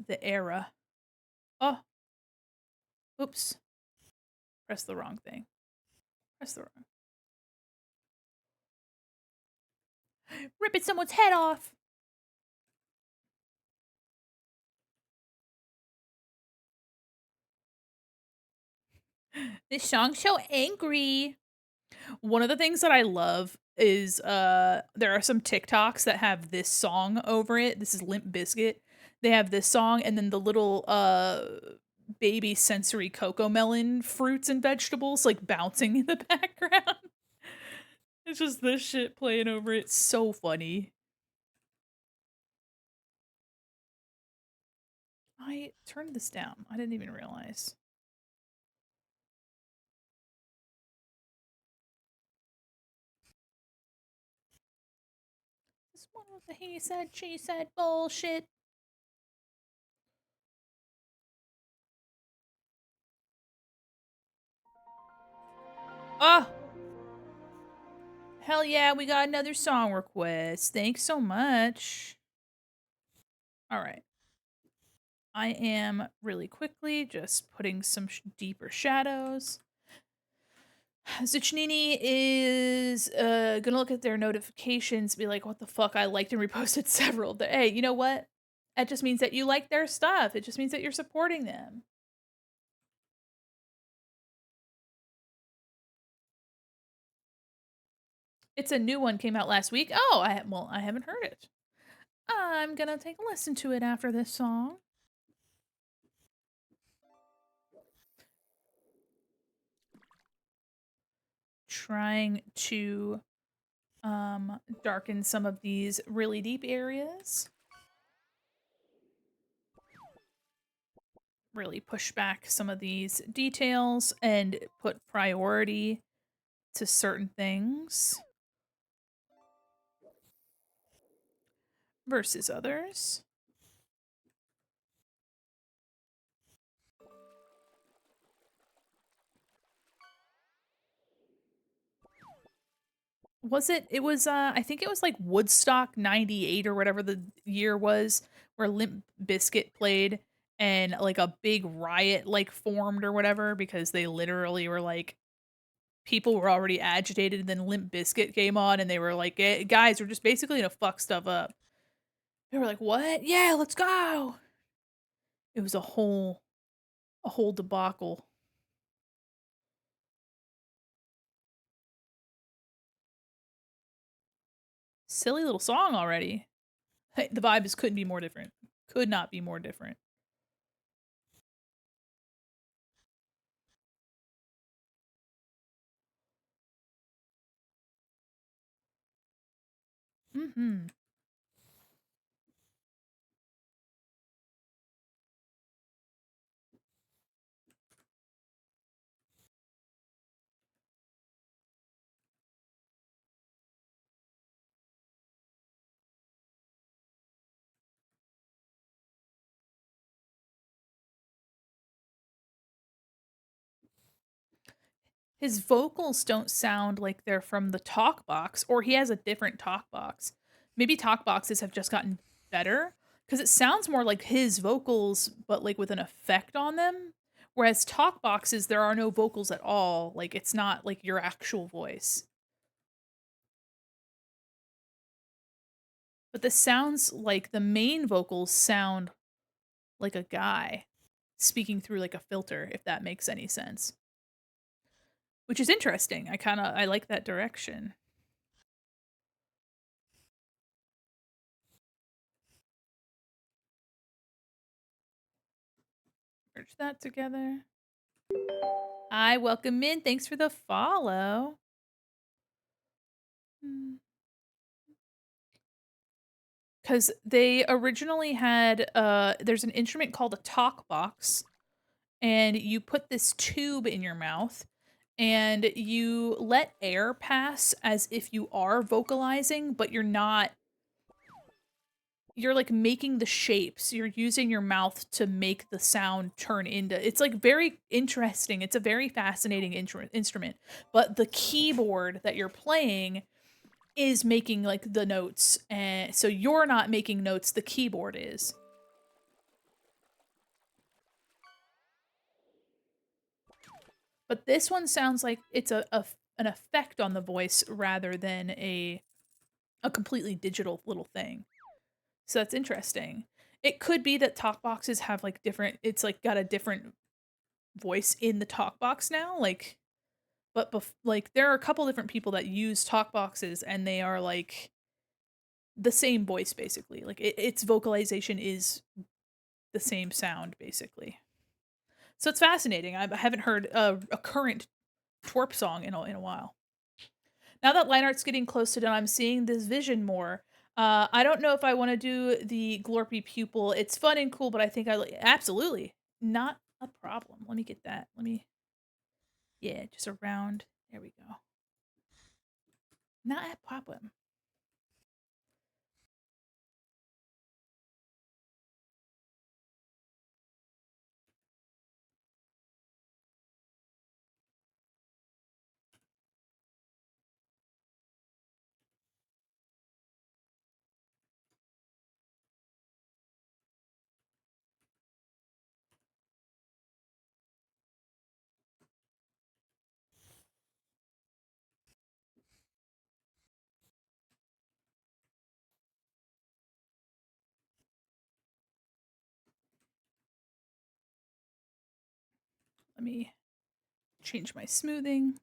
the era. Oh, oops. Press the wrong thing. Press the wrong. Ripping someone's head off. This song's so angry. One of the things that I love is there are some TikToks that have this song over it. This is Limp Bizkit. They have this song and then the little baby sensory cocoa melon fruits and vegetables like bouncing in the background. It's just this shit playing over it. So funny. I turned this down. I didn't even realize. This one was the he said, she said bullshit. Oh, hell yeah, we got another song request. Thanks so much. All right. I am really quickly just putting some deeper shadows. Zucchini is gonna look at their notifications, be like, "What the fuck? I liked and reposted several." Hey, you know what? That just means that you like their stuff. It just means that you're supporting them. It's a new one came out last week. Oh, I haven't heard it. I'm gonna take a listen to it after this song. Trying to darken some of these really deep areas. Really push back some of these details and put priority to certain things versus others. It was I think it was like Woodstock 98 or whatever the year was where Limp Bizkit played and like a big riot like formed or whatever because they literally were like people were already agitated, and then Limp Bizkit came on, and they were like, Guys, we're just basically gonna fuck stuff up." They were like, "What? Yeah, let's go." It was a whole debacle. Silly little song already. Hey, the vibe is couldn't be more different. Could not be more different. Mhm. His vocals don't sound like they're from the talk box, or he has a different talk box. Maybe talk boxes have just gotten better because it sounds more like his vocals, but like with an effect on them. Whereas talk boxes, there are no vocals at all. Like it's not like your actual voice. But this sounds like the main vocals sound like a guy speaking through like a filter, if that makes any sense. Which is interesting. I like that direction. Merge that together. Hi, welcome in. Thanks for the follow. Because they originally had there's an instrument called a talk box, and you put this tube in your mouth and you let air pass as if you are vocalizing, but you're not. You're like making the shapes. You're using your mouth to make the sound turn into. It's like very interesting. It's a very fascinating instrument. But the keyboard that you're playing is making like the notes, and so you're not making notes, the keyboard is. But this one sounds like it's an effect on the voice rather than a completely digital little thing. So that's interesting. It could be that talk boxes have like different, it's like got a different voice in the talk box now, like, but like there are a couple different people that use talk boxes, and they are like the same voice basically. Like its vocalization is the same sound basically. So it's fascinating. I haven't heard a current twerp song in a while. Now that line art's getting close to done, I'm seeing this vision more. I don't know if I want to do the glorpy pupil. It's fun and cool, but I think absolutely not a problem. Let me get that. Yeah, just around. There we go. Not a problem. Let me change my smoothing.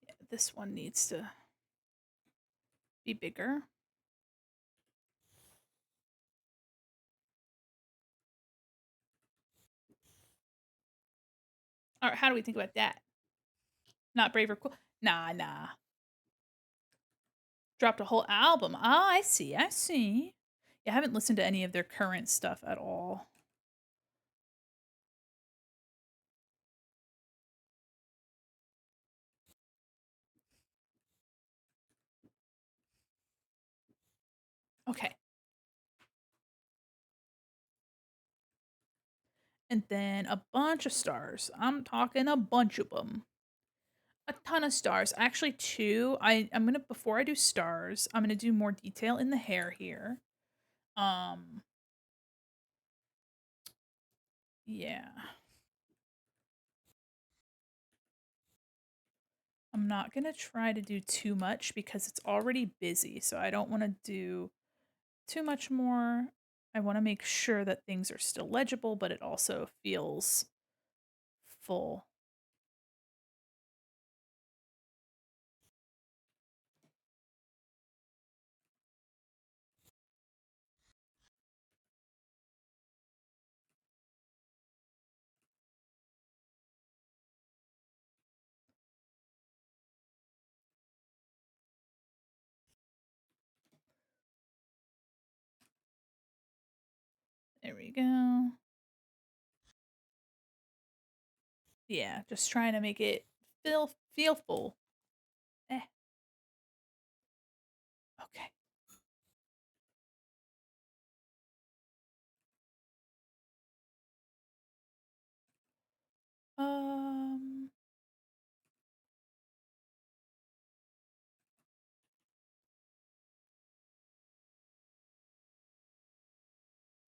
Yeah, this one needs to be bigger. All right, how do we think about that? Not brave or cool? Nah, nah. Dropped a whole album. Ah, I see. I see. Yeah, I haven't listened to any of their current stuff at all. Okay. And then a bunch of stars. I'm talking a bunch of them. A ton of stars. Actually, 2. I'm gonna before I do stars, I'm gonna do more detail in the hair here. Um, yeah. I'm not gonna try to do too much because it's already busy, so I don't wanna do too much more. I wanna make sure that things are still legible, but it also feels full. There we go. Yeah, just trying to make it feel full. Eh, okay. Um,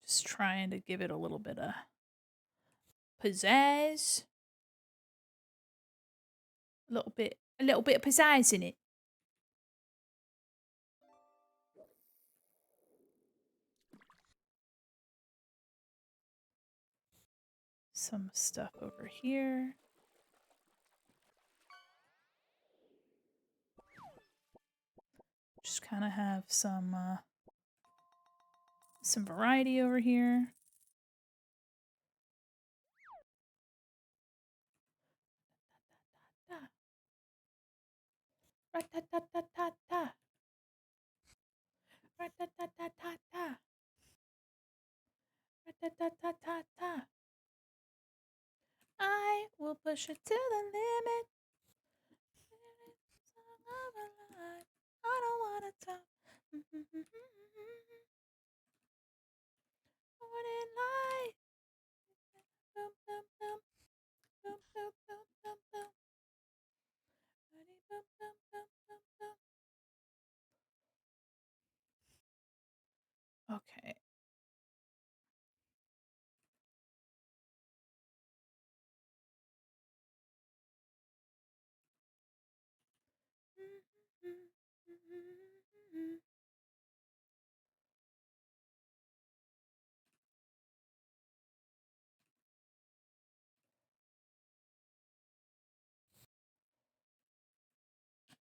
just trying to give it a little bit of pizzazz. A little bit of pizzazz in it. Some stuff over here. Just kind of have some variety over here. Ra-ta-ta-ta-ta-ta. Ra-ta-ta-ta-ta-ta. Ra-ta-ta-ta-ta-ta. I will push it to the limit. I don't wanna talk. What it like? Boom, boom, boom, boom, boom, boom, boom, boom. Ready, boom, boom, boom, boom, boom. Okay.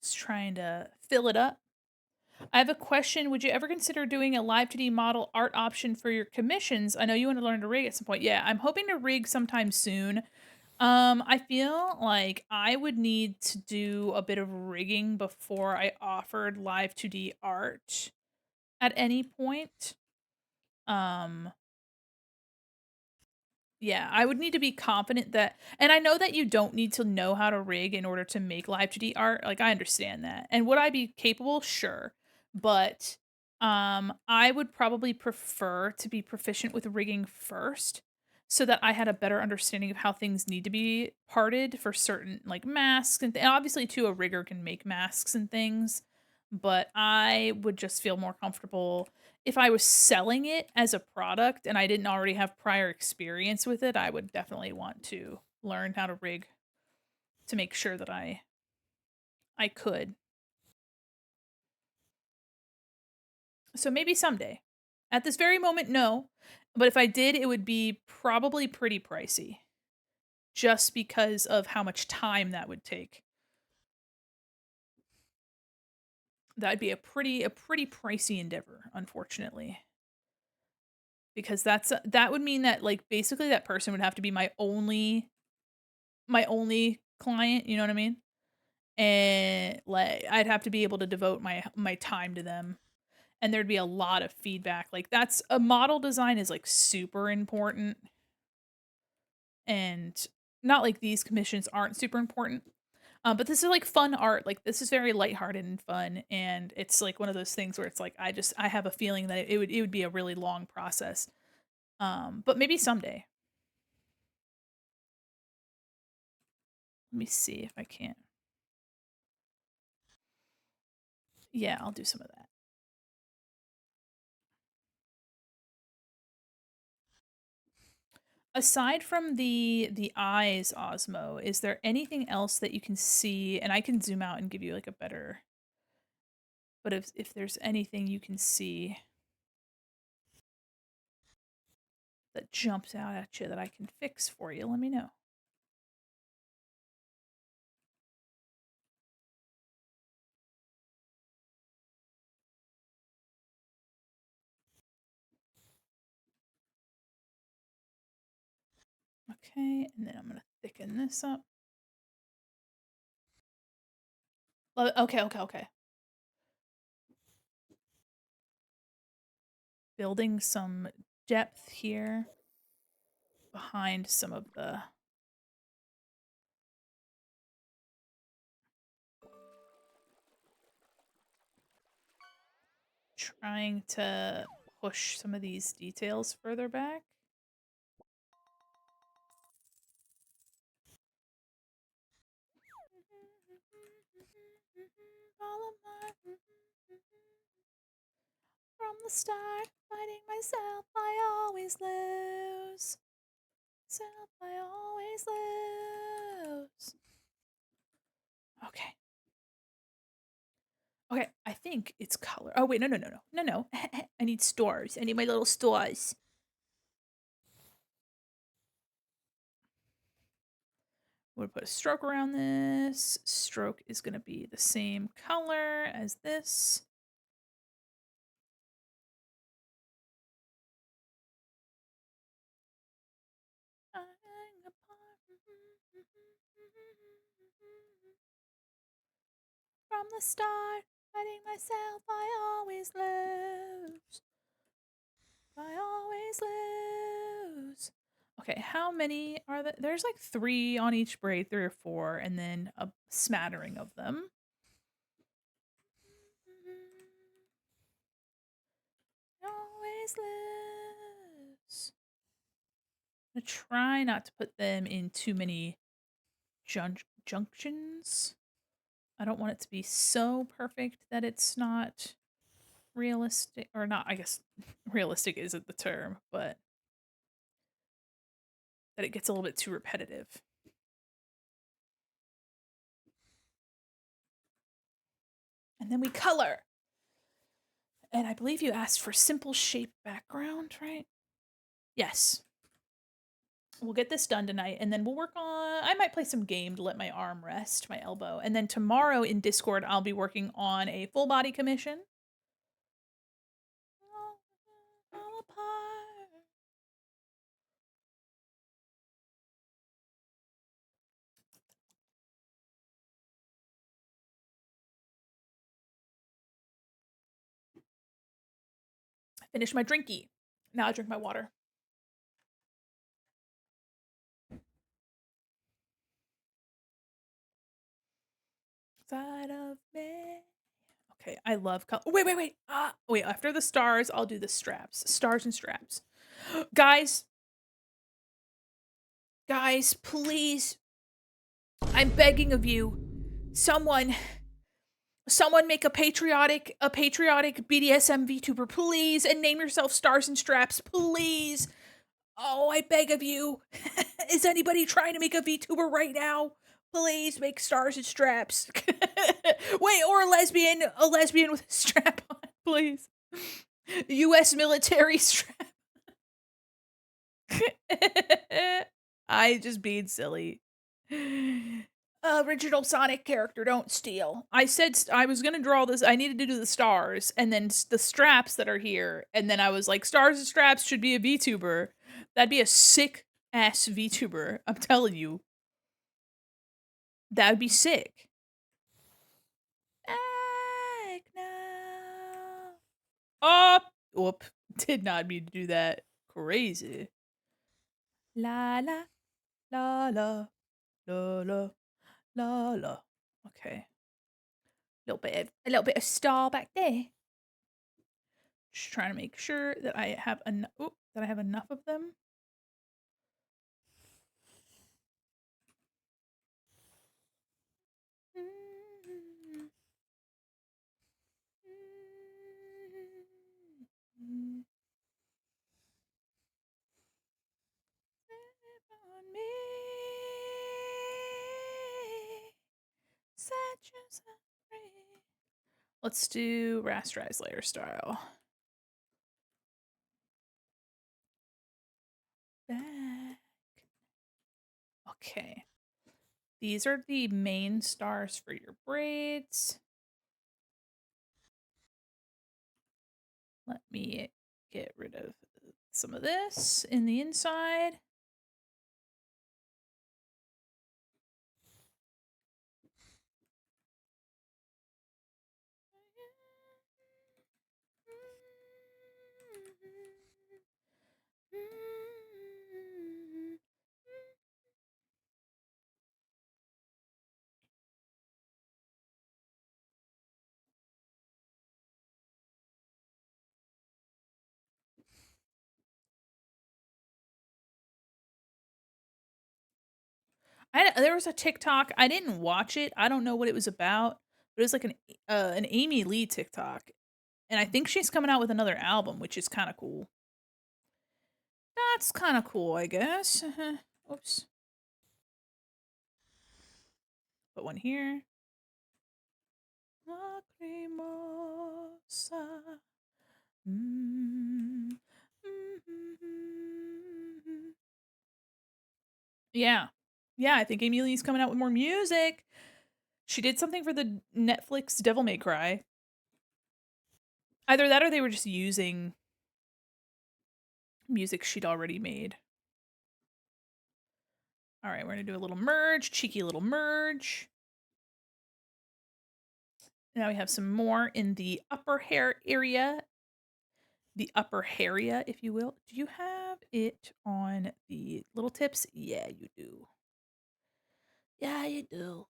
Just trying to fill it up. I have a question. Would you ever consider doing a live 2D model art option for your commissions? I know you want to learn to rig at some point. Yeah, I'm hoping to rig sometime soon. I feel like I would need to do a bit of rigging before I offered live 2D art at any point. Um, Yeah, I would need to be confident that, and I know that you don't need to know how to rig in order to make live 2D art, like, I understand that. And would I be capable? Sure. But, I would probably prefer to be proficient with rigging first so that I had a better understanding of how things need to be parted for certain, like, masks and obviously, too, a rigger can make masks and things, but I would just feel more comfortable if I was selling it as a product and I didn't already have prior experience with it. I would definitely want to learn how to rig to make sure that I could. So maybe someday. At this very moment, no. But if I did, it would be probably pretty pricey just because of how much time that would take. That'd be a pretty pricey endeavor, unfortunately. Because that would mean that like basically that person would have to be my only client, you know what I mean? And like I'd have to be able to devote my time to them, and there'd be a lot of feedback. Like that's a model design is like super important, and not like these commissions aren't super important. But this is like fun art. Like this is very lighthearted and fun, and it's like one of those things where it's like I have a feeling that it would be a really long process. But maybe someday. Let me see if I can. Yeah, I'll do some of that. Aside from the eyes, Osmo, is there anything else that you can see? And I can zoom out and give you like a better. But if there's anything you can see that jumps out at you that I can fix for you, let me know. Okay, and then I'm gonna thicken this up. Okay. Building some depth here behind some of the trying to push some of these details further back. From the start, fighting myself, I always lose. Self, I always lose. Okay. Okay, I think it's color. Oh wait, no. I need stars. I need my little stars. We'll put a stroke around this. Stroke is going to be the same color as this. From the start, fighting myself, I always lose. I always lose. Okay, how many are there? There's like 3 on each braid, 3 or 4, and then a smattering of them. Always lose. I'm gonna try not to put them in too many junctions. I don't want it to be so perfect that it's not realistic, or not, I guess realistic isn't the term, but that it gets a little bit too repetitive. And then we color. And I believe you asked for simple shape background, right? Yes. We'll get this done tonight, and then we'll work on. I might play some game to let my arm rest, my elbow. And then tomorrow in Discord, I'll be working on a full body commission. All apart. I finished my drinky. Now I drink my water. Side of me. Okay, I love color. Wait. Wait, after the stars, I'll do the straps. Stars and straps. Guys, please. I'm begging of you. Someone make a patriotic BDSM VTuber, please, and name yourself Stars and Straps, please. Oh, I beg of you. Is anybody trying to make a VTuber right now? Please make Stars and Straps. Wait, or a lesbian with a strap on, please. U.S. military strap. I just being silly. Original Sonic character, don't steal. I said I was gonna draw this. I needed to do the stars and then the straps that are here, and then I was like, stars and straps should be a VTuber. That'd be a sick ass VTuber. I'm telling you, that'd be sick. Oh, whoop! Did not mean to do that. Crazy. La la la la la la la la. Okay. A little bit of star back there. Just trying to make sure that I have enough of them. Let's do rasterized layer style. Back. Okay. These are the main stars for your braids. Let me get rid of some of this in the inside. There was a TikTok. I didn't watch it. I don't know what it was about. But it was like an Amy Lee TikTok, and I think she's coming out with another album, which is kind of cool. That's kind of cool, I guess. Oops. Put one here. Lacrimosa. Mm, Yeah. Yeah, I think Amy Lee's coming out with more music. She did something for the Netflix Devil May Cry. Either that or they were just using music she'd already made. All right, we're going to do a little merge, cheeky little merge. Now we have some more in the upper hair area. The upper haria, if you will. Do you have it on the little tips? Yeah, you do. Yeah, you do.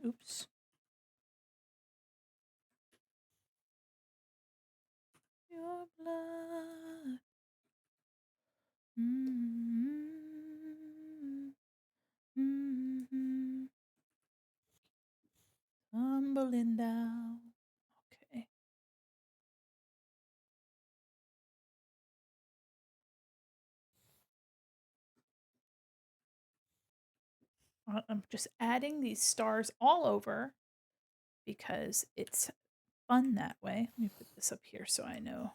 Oops. Your blood. Tumbling down. Okay. I'm just adding these stars all over because it's fun that way. Let me put this up here so I know.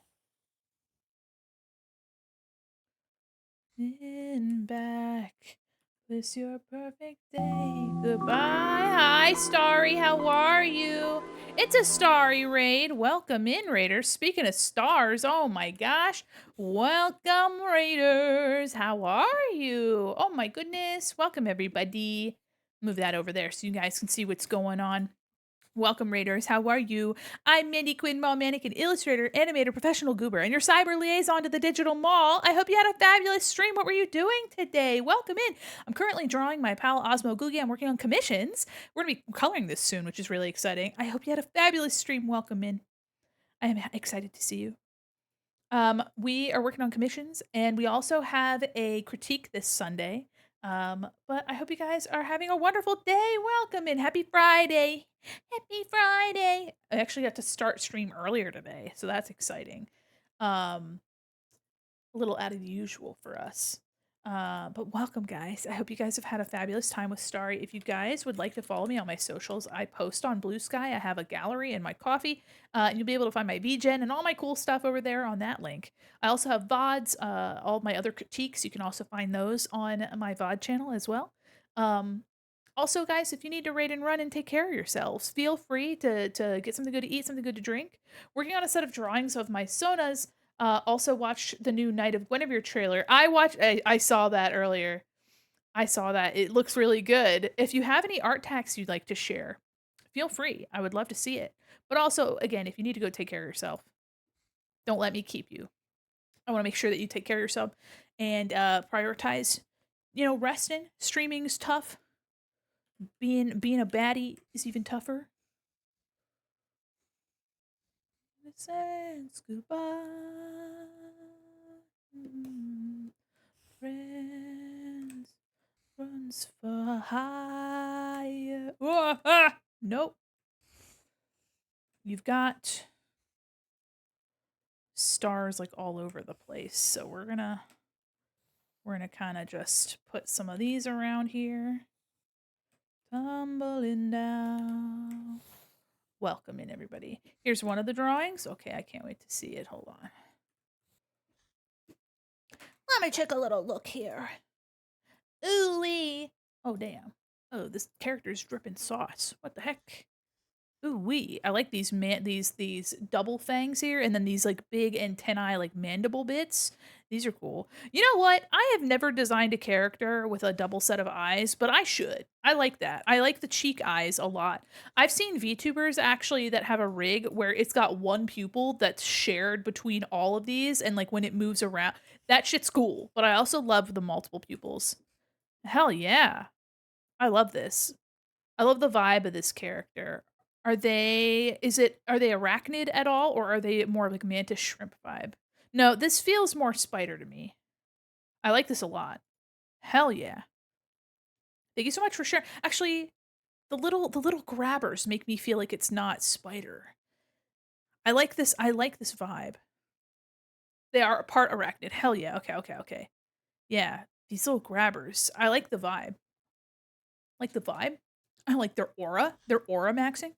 In back. This your perfect day. Goodbye. Hi, Starry. How are you? It's a starry raid. Welcome in, Raiders. Speaking of stars, oh my gosh. Welcome, Raiders. How are you? Oh my goodness. Welcome, everybody. Move that over there so you guys can see what's going on. Welcome, Raiders. How are you? I'm Mandi, Quin, mall, mannequin, illustrator, animator, professional goober, and your cyber liaison to the digital mall. I hope you had a fabulous stream. What were you doing today? Welcome in. I'm currently drawing my pal Osmo Googie. I'm working on commissions. We're going to be coloring this soon, which is really exciting. I hope you had a fabulous stream. Welcome in. I am excited to see you. We are working on commissions, and we also have a critique this Sunday. But I hope you guys are having a wonderful day. Welcome in. Happy Friday. Happy Friday. I actually got to start stream earlier today, so that's exciting. A little out of the usual for us. But welcome, guys. I hope you guys have had a fabulous time with Starry. If you guys would like to follow me on my socials, I post on Blue Sky. I have a gallery and my coffee, and you'll be able to find my VGen and all my cool stuff over there on that link. I also have VODs, all of my other critiques. You can also find those on my VOD channel as well. Also, guys, if you need to raid and run and take care of yourselves, feel free to get something good to eat, something good to drink. Working on a set of drawings of my Sonas. Also watched the new Night of Guinevere trailer. I saw that earlier. I saw that. It looks really good. If you have any art tacks you'd like to share, feel free. I would love to see it. But also, again, if you need to go take care of yourself, don't let me keep you. I want to make sure that you take care of yourself and prioritize, resting. Streaming's tough. Being a baddie is even tougher. Says goodbye. Friends runs for higher. Whoa, ah! Nope. You've got stars like all over the place, so we're gonna kind of just put some of these around here. Tumbling down. Welcome in, everybody. Here's one of the drawings. Okay, I can't wait to see it. Hold on. Let me take a little look here. Ooh-wee. Oh, damn. Oh, this character's dripping sauce. What the heck? Ooh-wee. I like these double fangs here, and then these like big antennae, like mandible bits. These are cool. You know what? I have never designed a character with a double set of eyes, but I should. I like that. I like the cheek eyes a lot. I've seen VTubers actually that have a rig where it's got one pupil that's shared between all of these, and like when it moves around, that shit's cool. But I also love the multiple pupils. Hell yeah. I love this. I love the vibe of this character. Are they arachnid at all, or are they more like mantis shrimp vibe? No, this feels more spider to me. I like this a lot. Hell yeah. Thank you so much for sharing. Actually, the little grabbers make me feel like it's not spider. I like this vibe. They are a part arachnid. Hell yeah. Okay, okay, okay. Yeah, these little grabbers. I like the vibe. Like the vibe. I like their aura. Their aura maxing.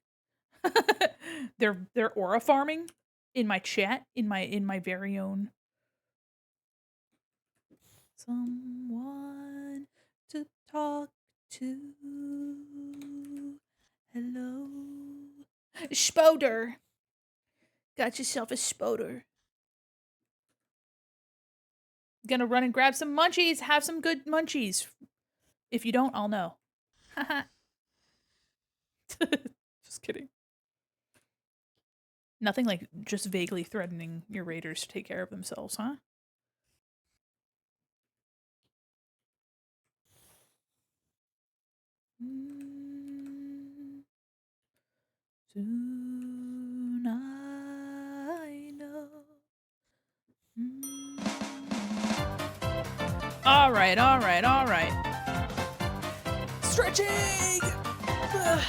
They're aura farming in my chat, in my very own someone to talk to. Hello. Spoder. Got yourself a spoder. Gonna run and grab some munchies. Have some good munchies. If you don't, I'll know. Just kidding. Nothing like just vaguely threatening your raiders to take care of themselves, huh? Mm, soon I know. All right, all right, all right. Stretching. Ugh.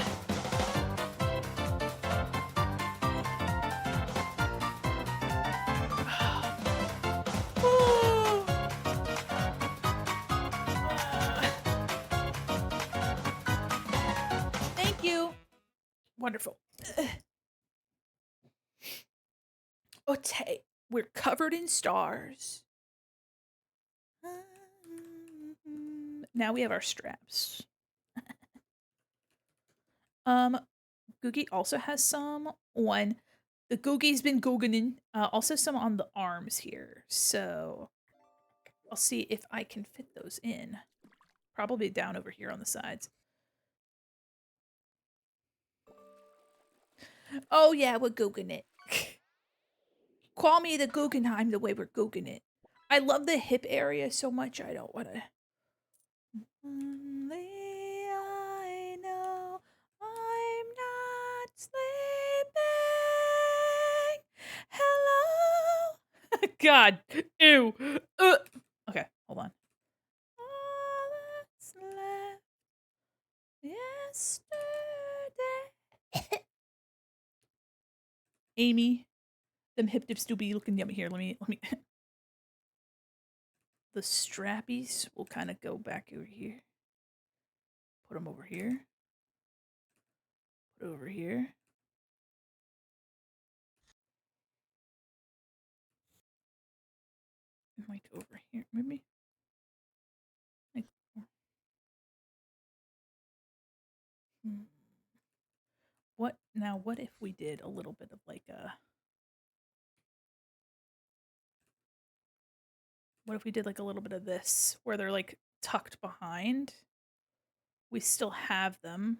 Ooh. Thank you. Wonderful. Okay, we're covered in stars. Now we have our straps. Googie also has some on the Googie's been googling. Also some on the arms here. So I'll see if I can fit those in. Probably down over here on the sides. Oh yeah, we're googling it. Call me the Guggenheim the way we're googling it. I love the hip area so much I don't wanna. Only I know I'm not sleeping. Hello. God. Ew. Okay, hold on. All that's left yesterday. Amy, them hip dips do be looking yummy here. Let me the strappies will kind of go back over here. Put them over here. Put over here. Like over here, maybe. Like, what now? What if we did a little bit of like a? What if we did like a little bit of this, where they're like tucked behind? We still have them,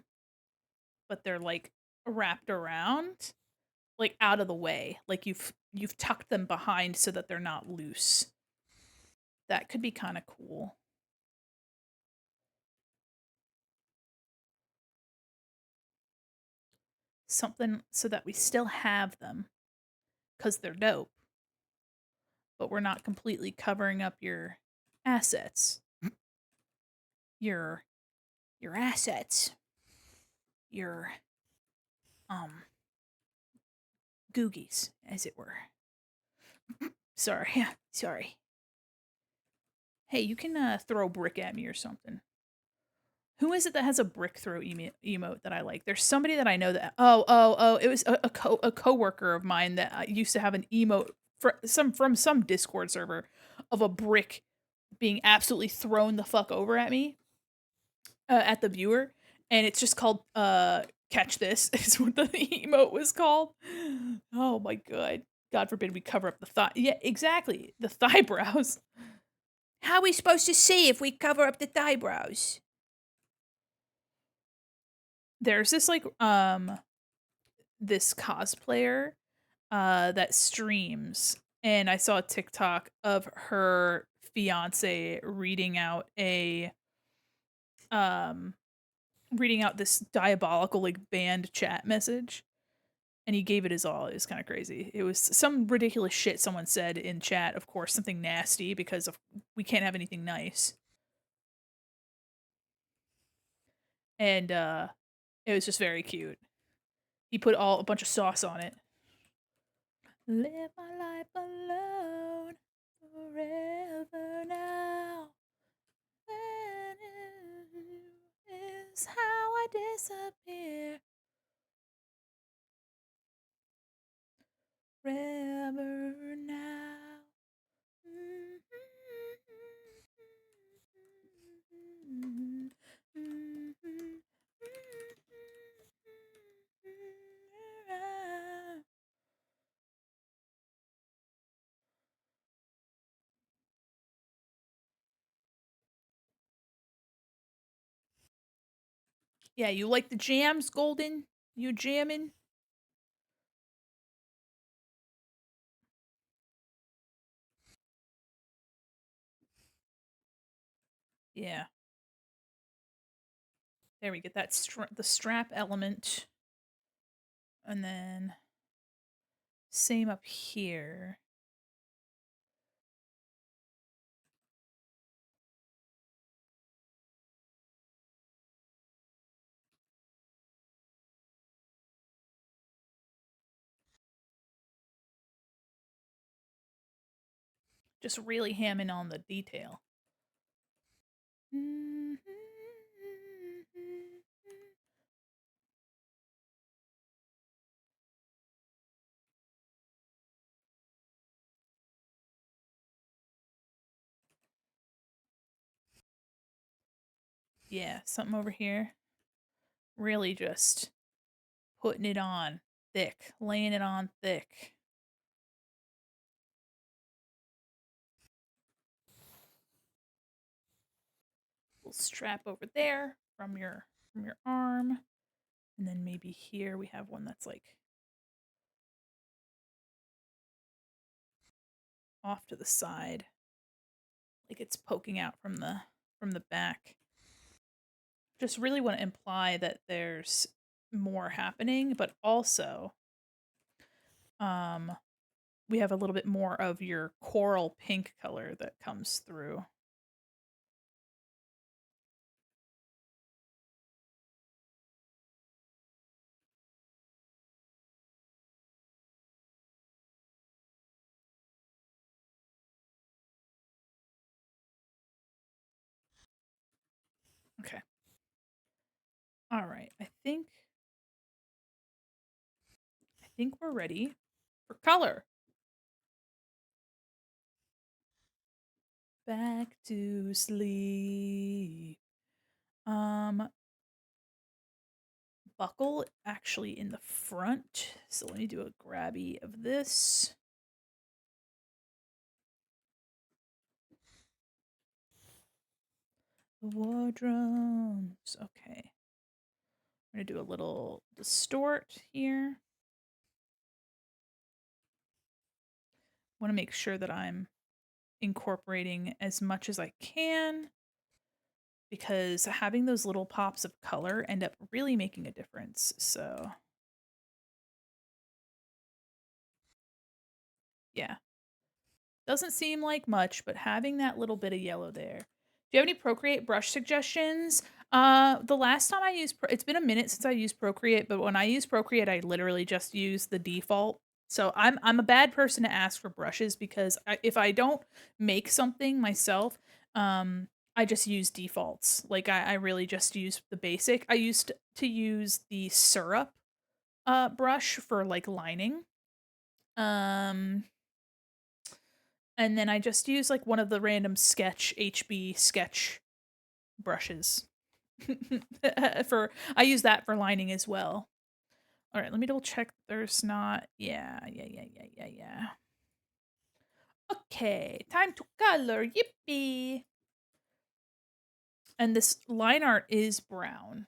but they're like wrapped around, like out of the way. Like you've tucked them behind so that they're not loose. That could be kind of cool. Something so that we still have them, because they're dope, but we're not completely covering up your assets. Your your assets. Your um googies, as it were. Sorry. Sorry. Hey, you can throw a brick at me or something. Who is it that has a brick throw emote that I like? There's somebody that I know that. Oh! It was a coworker of mine that used to have an emote from some Discord server of a brick being absolutely thrown the fuck over at me at the viewer, and it's just called "Catch This" is what the emote was called. Oh my god! God forbid we cover up the thigh. Yeah, exactly. The thigh brows. How are we supposed to see if we cover up the thigh brows? There's this cosplayer that streams, and I saw a TikTok of her fiance um reading out this diabolical like banned chat message, and he gave it his all. It was kind of crazy. It was some ridiculous shit someone said in chat, of course, something nasty because of we can't have anything nice. And it was just very cute. He put a bunch of sauce on it. Live my life alone forever now. That is how I disappear forever now. Yeah, you like the jams, Golden? You jamming? Yeah. There we get that the strap element. And then same up here. Just really hamming on the detail. Yeah, something over here. Really just putting it on thick, laying it on thick. Little strap over there from your arm. And then maybe here we have one that's like off to the side. Like it's poking out from the back. Just really want to imply that there's more happening, but also um we have a little bit more of your coral pink color that comes through. Okay. All right. I think we're ready for color. Back to sleep. Um Buckle actually in the front. So let me do a grabby of this. The war drums. Okay. I'm going to do a little distort here. Want to make sure that I'm incorporating as much as I can because having those little pops of color end up really making a difference. So Yeah. Doesn't seem like much, but having that little bit of yellow there. Do you have any Procreate brush suggestions? The last time I used it's been a minute since I used Procreate, but when I use Procreate, I literally just use the default. So I'm a bad person to ask for brushes because if I don't make something myself, I just use defaults. Like I really just use the basic. I used to use the syrup brush for like lining. Um and then I just use like one of the random sketch HB sketch brushes. For I use that for lining as well. All right, let me double check there's not. Yeah. Okay, time to color. Yippee. And this line art is brown.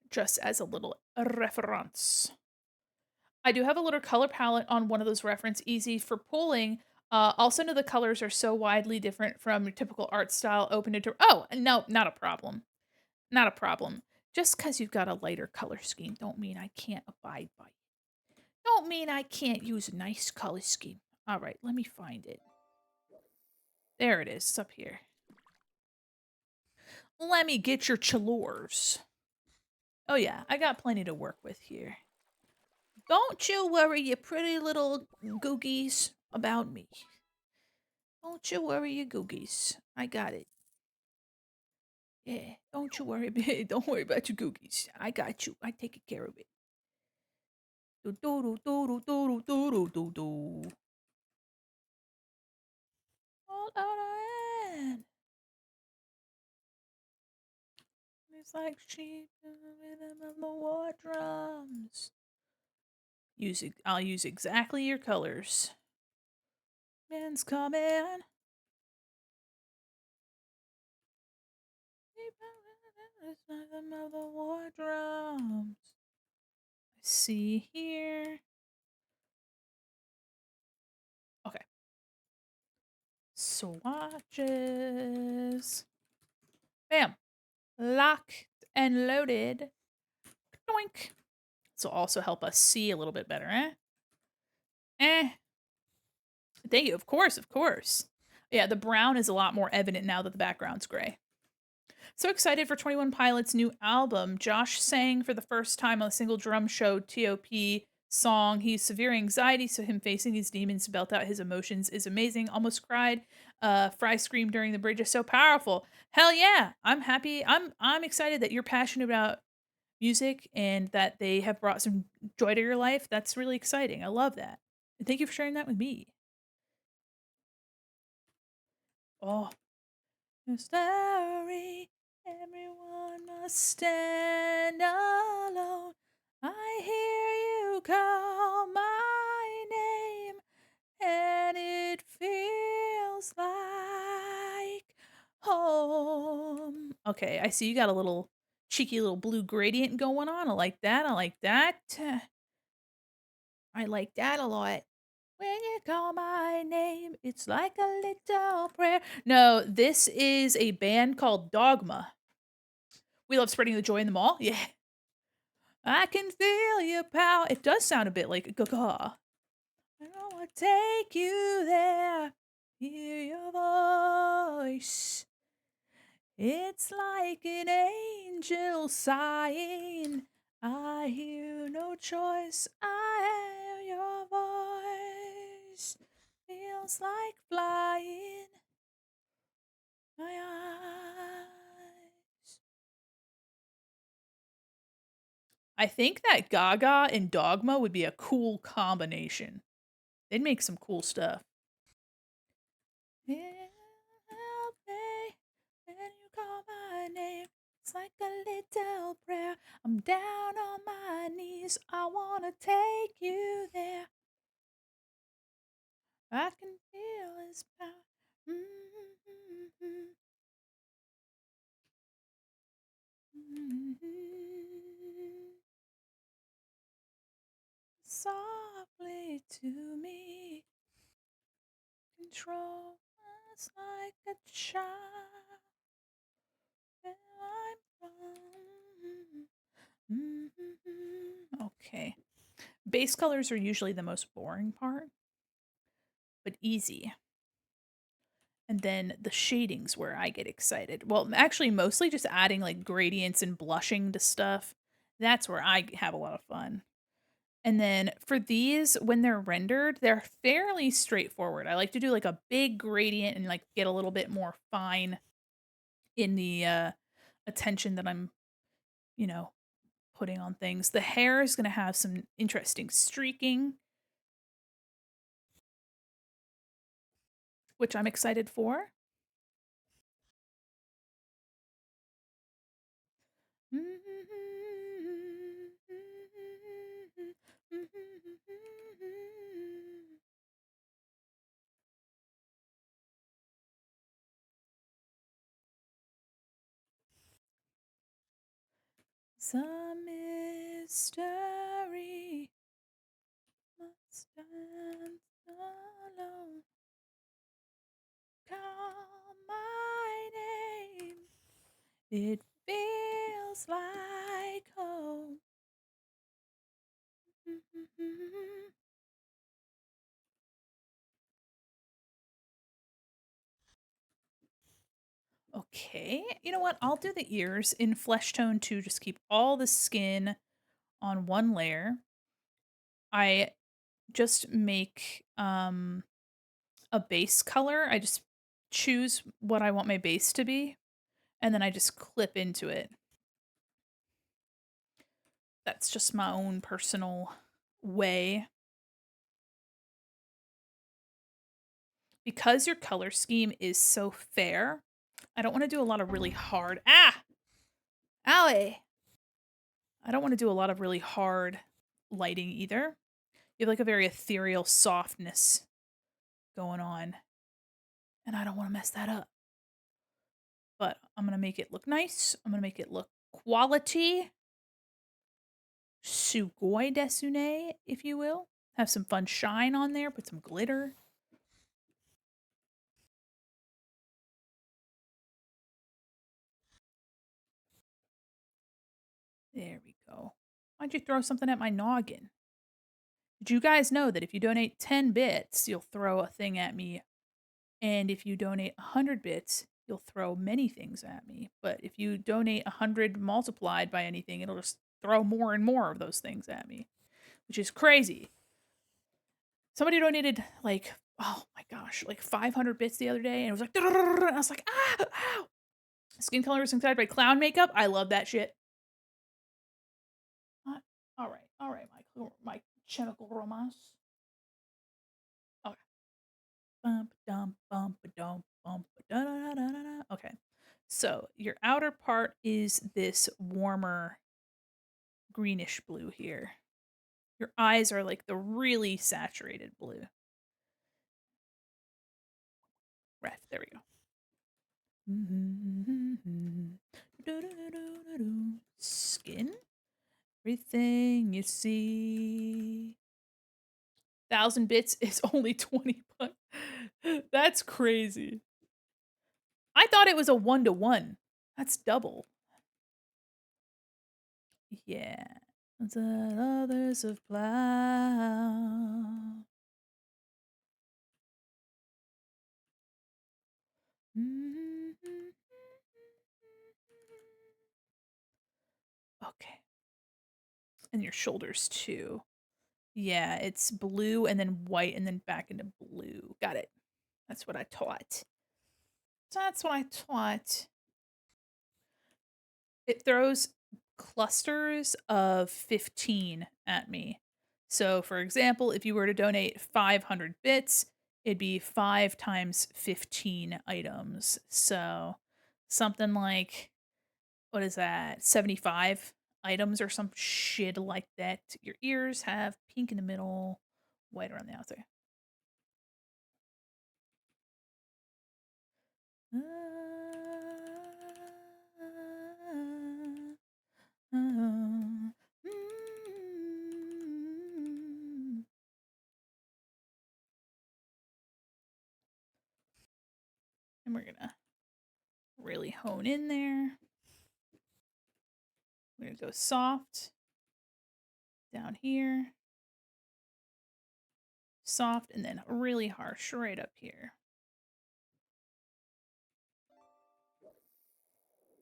Just as a little reference. I do have a little color palette on one of those reference easy for pulling. Also know the colors are so widely different from your typical art style open to oh, no, not a problem. Not a problem. Just because you've got a lighter color scheme don't mean I can't abide by it. Don't mean I can't use a nice color scheme. All right, let me find it. There it is. It's up here. Let me get your chalours. Oh yeah, I got plenty to work with here. Don't you worry, you pretty little googies, about me. Don't you worry, you googies. I got it. Yeah, don't you worry. Don't worry about your googies. I got you. I take care of it. Do do do do do do do do do. Hold on a hand. It's like sheep in the rhythm of the war drums. I'll use exactly your colors. Man's coming. Sheep in the rhythm of the war drums. See here. Okay. Swatches. Bam. Locked and loaded. Doink. This will also help us see a little bit better, eh? Eh. Thank you. Of course, of course. Yeah, the brown is a lot more evident now that the background's gray. So excited for 21 Pilots' new album. Josh sang for the first time on a single drum show TOP song. He's severe anxiety, so him facing these demons to belt out his emotions is amazing. Almost cried. Fry screamed during the bridge is so powerful. Hell yeah. I'm happy. I'm excited that you're passionate about music and that they have brought some joy to your life. That's really exciting. I love that. And thank you for sharing that with me. Oh, story. Everyone must stand alone. I hear you call my name, and it feels like home. Okay, I see you got a little cheeky little blue gradient going on. I like that. I like that. I like that a lot. When you call my name, it's like a little prayer. No, this is a band called Dogma. We love spreading the joy in the mall. Yeah. I can feel your power. It does sound a bit like a gaga. I wanna take you there. Hear your voice. It's like an angel sighing. I hear no choice. I hear your voice. Feels like flying. My eyes. I think that Gaga and Dogma would be a cool combination. They'd make some cool stuff. Help me when you call my name. It's like a little prayer. I'm down on my knees. I wanna take you there. I can feel his power. Mm-hmm. Mm-hmm. Softly to me. Control us like a child. Where I'm from. Okay. Base colors are usually the most boring part, but easy. And then the shadings where I get excited. Well, actually, mostly just adding like gradients and blushing to stuff. That's where I have a lot of fun. And then for these, when they're rendered, they're fairly straightforward. I like to do like a big gradient and like get a little bit more fine in the attention that I'm, you know, putting on things. The hair is going to have some interesting streaking, which I'm excited for. Some mystery must stand alone. Call my name. It feels like home. Okay, you know what? I'll do the ears in flesh tone to just keep all the skin on one layer. I just make a base color. I just choose what I want my base to be, and then I just clip into it. That's just my own personal way. Because your color scheme is so fair, I don't want to do a lot of really hard owie. I don't want to do a lot of really hard lighting either. You have like a very ethereal softness going on, and I don't want to mess that up. But I'm gonna make it look nice. I'm gonna make it look quality. Sugoi desune, if you will. Have some fun shine on there, put some glitter. There we go. Why'd you throw something at my noggin? Did you guys know that if you donate 10 bits, you'll throw a thing at me? And if you donate 100 bits, you'll throw many things at me. But if you donate 100 multiplied by anything, it'll just throw more and more of those things at me, which is crazy. Somebody donated like, oh my gosh, like 500 bits the other day, and it was like, and I was like, ah, ow. Skin color is inspired by clown makeup. I love that shit. All right, my chemical romance. Okay. Bump, dump, bump, dump, bump, da da da da da. Okay. So your outer part is this warmer greenish blue here. Your eyes are like the really saturated blue. Right, there we go. Skin. Everything you see. 1,000 bits is only 20 bucks. That's crazy. I thought it was a 1-to-1. That's double. Yeah. That others have plowed. Okay. And your shoulders too. Yeah, it's blue and then white and then back into blue. Got it. That's what I taught. That's what I taught. It throws clusters of 15 at me. So, for example, if you were to donate 500 bits, it'd be 5 times 15 items. So, something like, what is that, 75 items or some shit like that. Your ears have pink in the middle, white around the outside. Mm. And we're gonna really hone in there. We're gonna go soft down here. soft, and then really harsh right up here.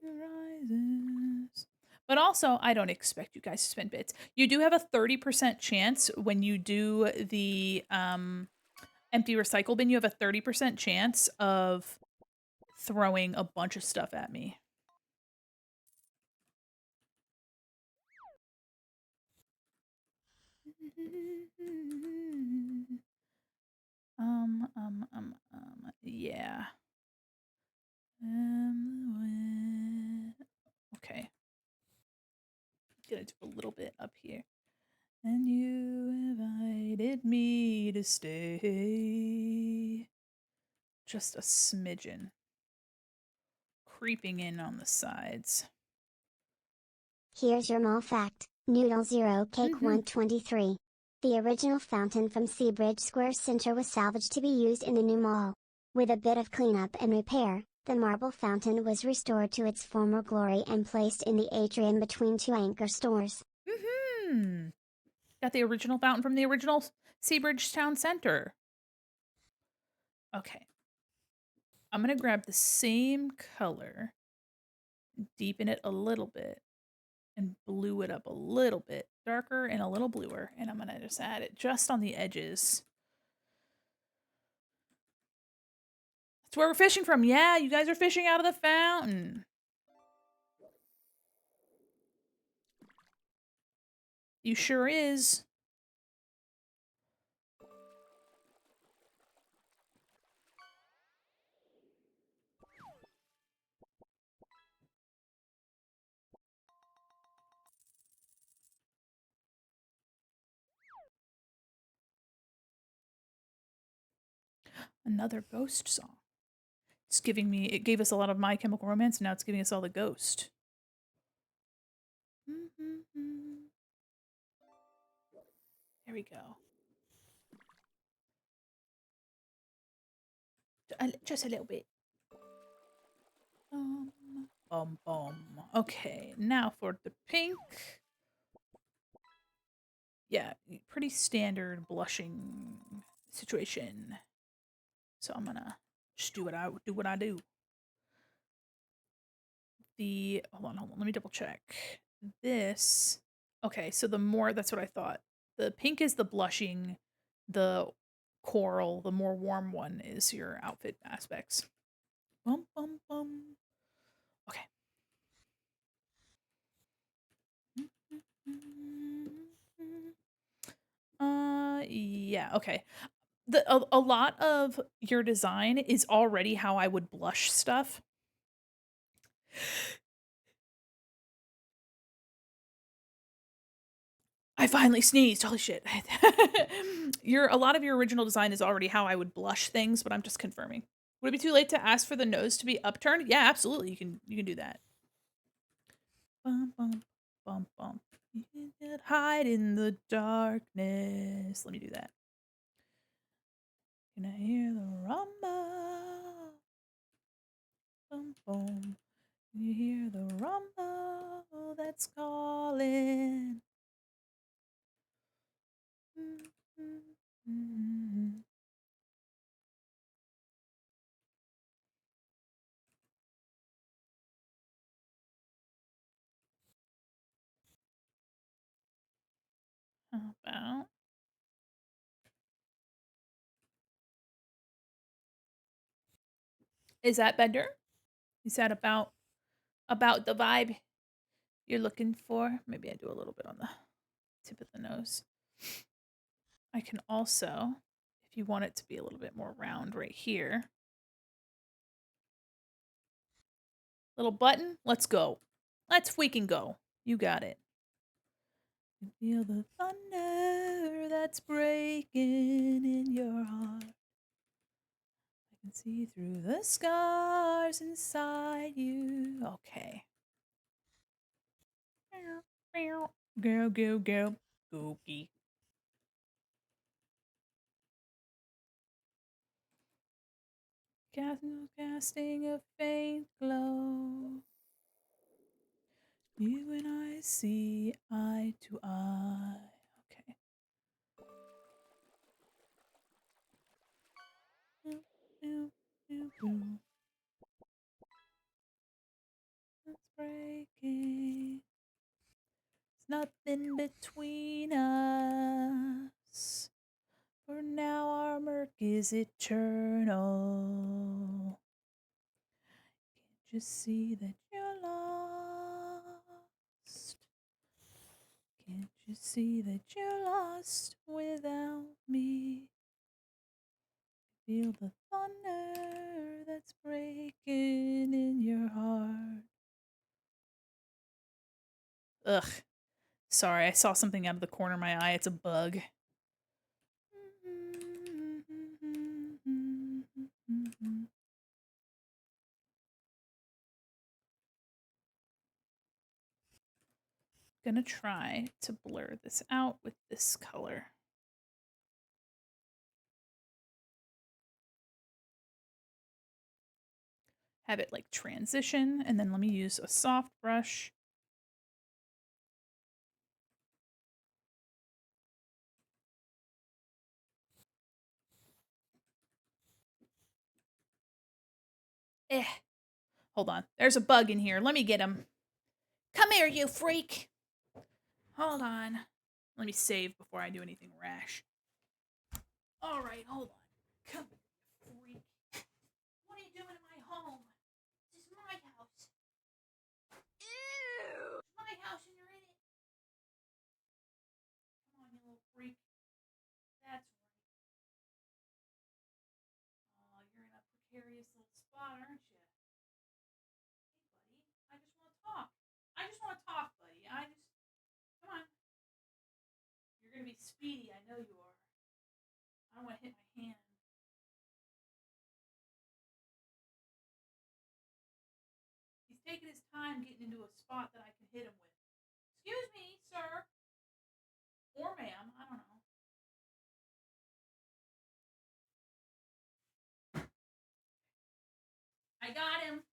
Rises. But also, I don't expect you guys to spend bits. You do have a 30% chance when you do the empty recycle bin, you have a 30% chance of throwing a bunch of stuff at me. Yeah. Okay. Gonna do a little bit up here. And you invited me to stay. Just a smidgen. Creeping in on the sides. Here's your mall fact. Noodle 0 Cake 123. The original fountain from Seabridge Square Center was salvaged to be used in the new mall. With a bit of cleanup and repair, the marble fountain was restored to its former glory and placed in the atrium between two anchor stores. Got the original fountain from the original Seabridge Town Center. Okay. I'm going to grab the same color, deepen it a little bit, and blue it up a little bit darker and a little bluer. And I'm going to just add it just on the edges. That's where we're fishing from. Yeah, you guys are fishing out of the fountain. You sure is. Another ghost song. It's giving me, it gave us a lot of My Chemical Romance, and now it's giving us all the ghost. There we go. Just a little bit. Okay, now for the pink. Yeah, pretty standard blushing situation. So I'm gonna just do what I do. Hold on, let me double check. This, okay, so the more, that's what I thought. The pink is the blushing, the coral, the more warm one is your outfit aspects. Okay. Yeah, okay. A lot of your design is already how I would blush stuff. I finally sneezed. Holy shit. A lot of your original design is already how I would blush things, but I'm just confirming. Would it be too late to ask for the nose to be upturned? Yeah, absolutely. You can do that. Bum bum bum bum. You can hide in the darkness. Let me do that. Can I hear the rumble? Bum bum. Can you hear the rumble that's calling? How about, is that better? Is that about the vibe you're looking for? Maybe I do a little bit on the tip of the nose. I can also, if you want it to be a little bit more round right here. Little button, let's go. Let's freaking go. You got it. You feel the thunder that's breaking in your heart. I can see through the scars inside you. Okay. Go, go, go. Googie. Casting a faint glow. You and I see eye to eye. Okay. breaking. There's nothing between us. For now our murk is eternal. Can't you see that you're lost? Can't you see that you're lost without me? Feel the thunder that's breaking in your heart. Ugh. Sorry, I saw something out of the corner of my eye. It's a bug. Gonna try to blur this out with this color. Have it like transition, and then let me use a soft brush. Eh. Hold on. There's a bug in here. Let me get him. Come here, you freak. Hold on. Let me save before I do anything rash. All right, hold on. Come here, freak. What are you doing in my home? This is my house. Ew! It's my house and you're in it. Come on, you little freak. That's right. Oh, you're in a precarious little spot, aren't you? Hey, buddy. I just want to talk. I just want to talk, buddy. Come on. You're going to be speedy. I know you are. I don't want to hit my hand. He's taking his time getting into a spot that I can hit him with. Excuse me, sir. Or ma'am. I don't know. I got him.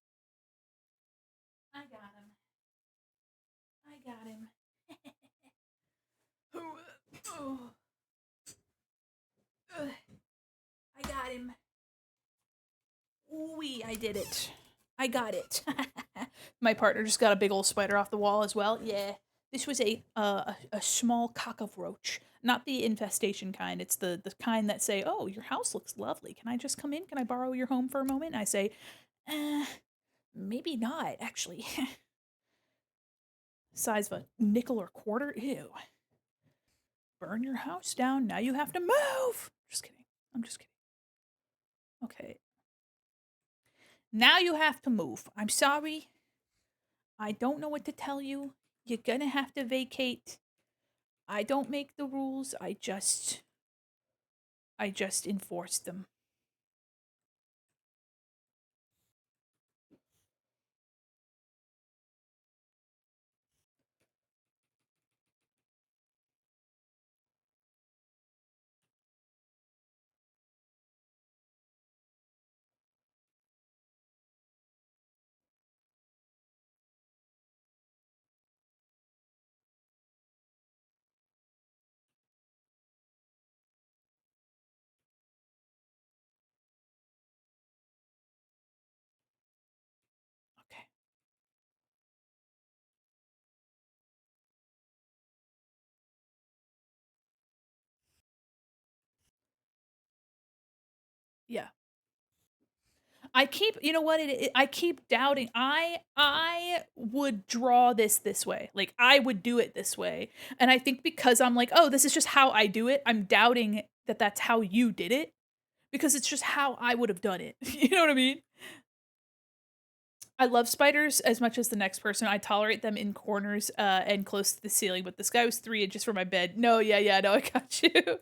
I got him. I got him. Oh. I got him. Ooh, I did it. I got it. My partner just got a big old spider off the wall as well. Yeah. This was a small cockroach, not the infestation kind. It's the kind that say, "Oh, your house looks lovely. Can I just come in? Can I borrow your home for a moment?" And I say, maybe not, actually. Size of a nickel or quarter? Ew. Burn your house down. Now you have to move. Just kidding. I'm just kidding. Okay. Now you have to move. I'm sorry. I don't know what to tell you. You're gonna have to vacate. I don't make the rules. I just enforce them. Okay. Yeah. I keep, you know what? I keep doubting. I would draw this way. Like I would do it this way. And I think because I'm like, "Oh, this is just how I do it." I'm doubting that that's how you did it because it's just how I would have done it. You know what I mean? I love spiders as much as the next person. I tolerate them in corners and close to the ceiling, but this guy was 3 inches from my bed. No, yeah, no, I got you.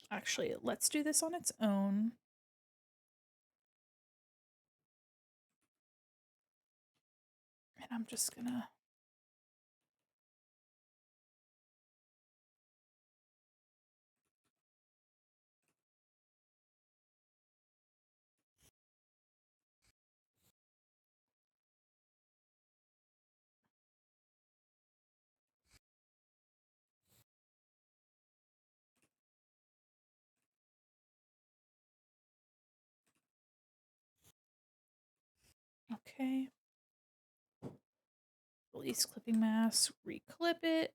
Actually, let's do this on its own. And I'm just gonna Okay. Release clipping mask, reclip it.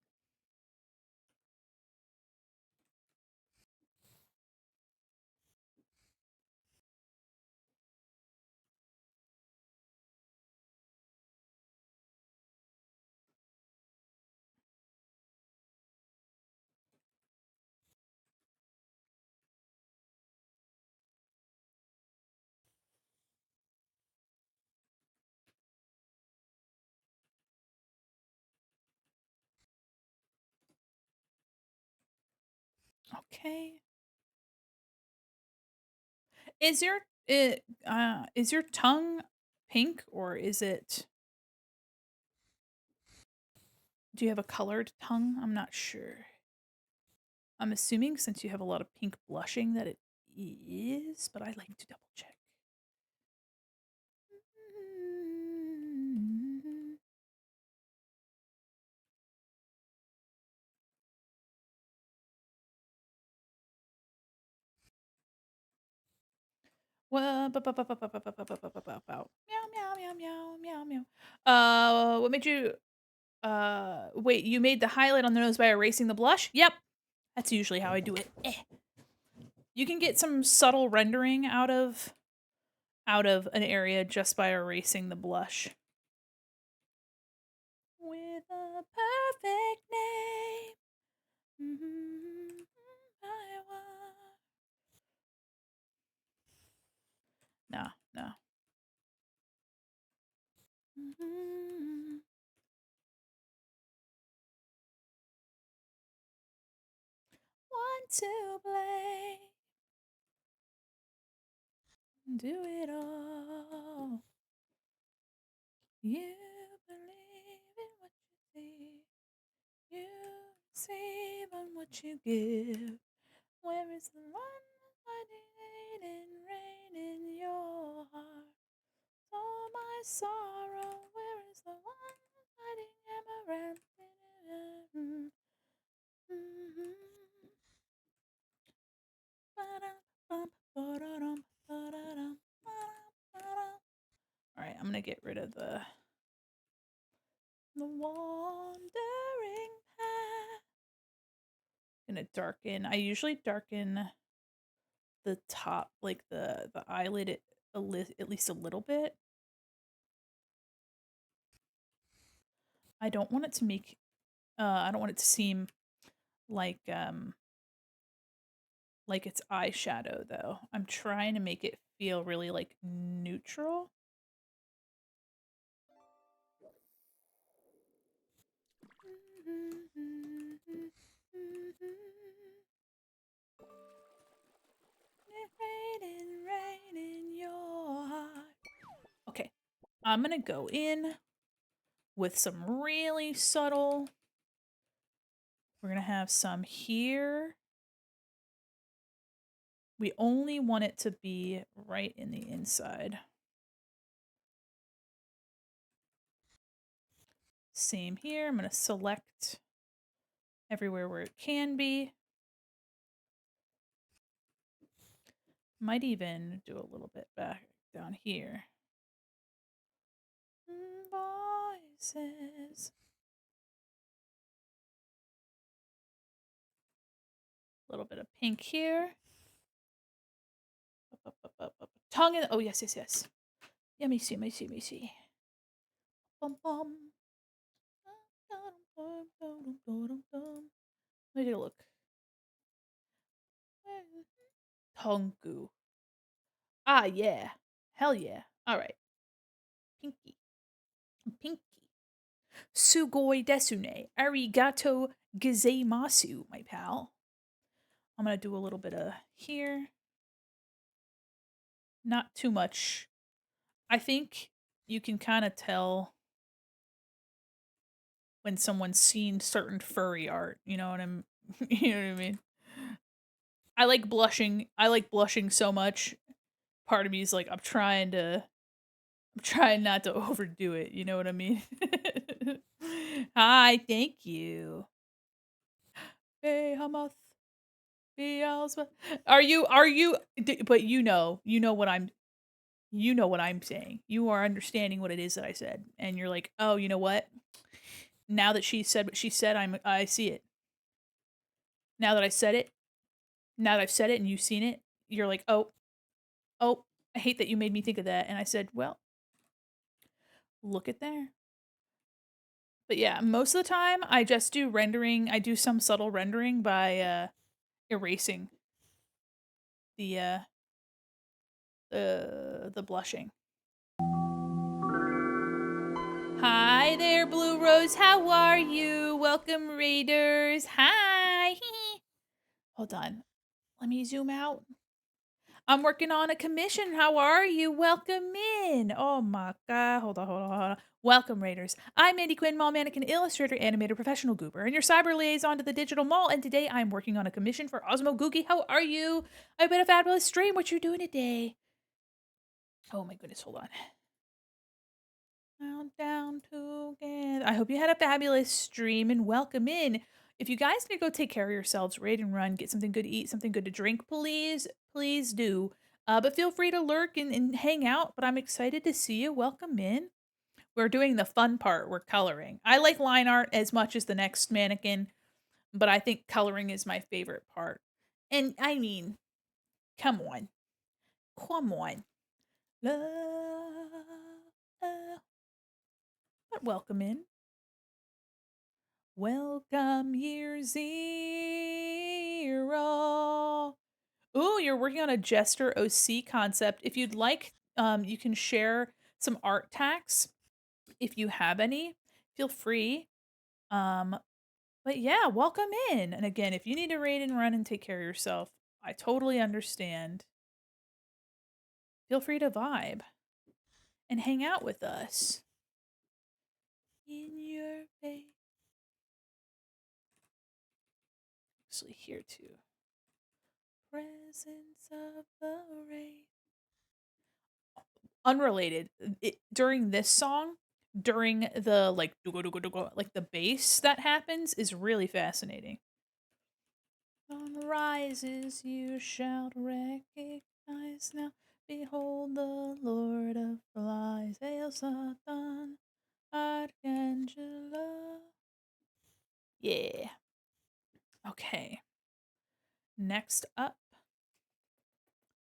Okay. Is your tongue pink or is it do you have a colored tongue? I'm not sure. I'm assuming since you have a lot of pink blushing that it is, but I like to double check. What? Meow meow meow meow meow meow. What made you? Wait. You made the highlight on the nose by erasing the blush. Yep, that's usually how I do it. You can get some subtle rendering out of an area just by erasing the blush. With a perfect name. I want. No, no. Want to play. Do it all. You believe in what you see. You receive on what you give. Where is the one hiding in rain in your heart? Oh, my sorrow, where is the one hiding amaranth in it? All right, I'm gonna get rid of the wandering path. Gonna darken. I usually darken the top, like the eyelid, at least a little bit. I don't want it to make. I don't want it to seem like like it's eyeshadow though. I'm trying to make it feel really like neutral. Rain in your heart. Okay, I'm gonna go in with some really subtle. We're gonna have some here. We only want it to be right in the inside. Same here. I'm gonna select everywhere where it can be. Might even do a little bit back down here. Voices. A little bit of pink here. Tongue in. Oh yes, yes, yes. Let me see. Let me see. Let me see. Bum bum. Let me take a look. Tongu. Ah yeah. Hell yeah. All right. Pinky. Pinky. Sugoi desune. Arigato gozaimasu, my pal. I'm gonna do a little bit of here. Not too much. I think you can kind of tell when someone's seen certain furry art. You know what I'm you know what I mean? I like blushing. I like blushing so much. Part of me is like I'm trying not to overdo it, you know what I mean? Hi, thank you. Hey, Hamath. But you know what I'm You know what I'm saying. You are understanding what it is that I said. And you're like, oh, you know what? Now that she said what she said, I see it. Now that I said it, now that I've said it and you've seen it, you're like, oh, I hate that you made me think of that. And I said, well, look at there. But yeah, most of the time I just do rendering. I do some subtle rendering by erasing the the blushing. Hi there, Blue Rose. How are you? Welcome, Raiders. Hi. Hold on. Let me zoom out. I'm working on a commission. How are you? Welcome in. Oh my god. Hold on. Welcome, Raiders. I'm Mandi Quin, mall mannequin, illustrator, animator, professional goober, and your cyber liaison to the digital mall. And today I'm working on a commission for Osmo Googie. How are you? I've been a fabulous stream. What you doing today? Oh my goodness, hold on. Countdown together. I hope you had a fabulous stream and welcome in. If you guys need to go take care of yourselves, raid and run, get something good to eat, something good to drink, please do. But feel free to lurk and hang out. But I'm excited to see you. Welcome in. We're doing the fun part. We're coloring. I like line art as much as the next mannequin, but I think coloring is my favorite part. And I mean, come on. Come on. Love. But welcome in. Welcome year zero. Ooh, you're working on a Jester OC concept. If you'd like, you can share some art tacks if you have any. Feel free. But yeah, welcome in. And again, if you need to raid and run and take care of yourself, I totally understand. Feel free to vibe and hang out with us. In your face. Actually, here too. Presence of the rain. Unrelated. During this song, during the like like the bass that happens is really fascinating. Sun rises, you shall recognize now. Behold the Lord of Flies, Hail Satan, Archangela. Yeah. Okay. Next up,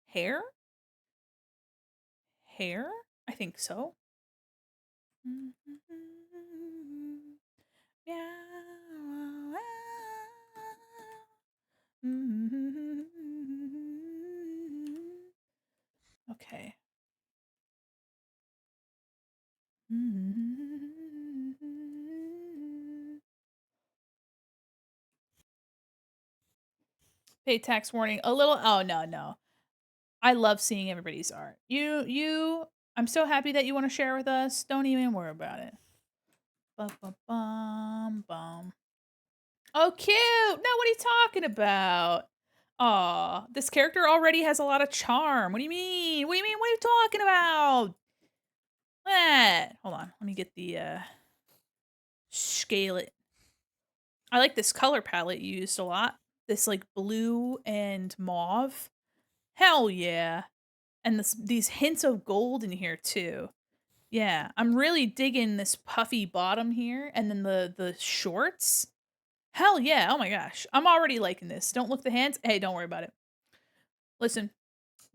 hair. Hair? I think so. Okay. Pay tax warning. A little. Oh, no. I love seeing everybody's art. I'm so happy that you want to share with us. Don't even worry about it. Bum. Oh, cute. No, what are you talking about? Aw, this character already has a lot of charm. What do you mean? What do you mean? What are you talking about? Hold on. Let me get the scale it. I like this color palette you used a lot. This like blue and mauve. Hell yeah. And these hints of gold in here too. Yeah, I'm really digging this puffy bottom here and then the shorts. Hell yeah. Oh my gosh. I'm already liking this. Don't look the hands. Hey, don't worry about it. Listen,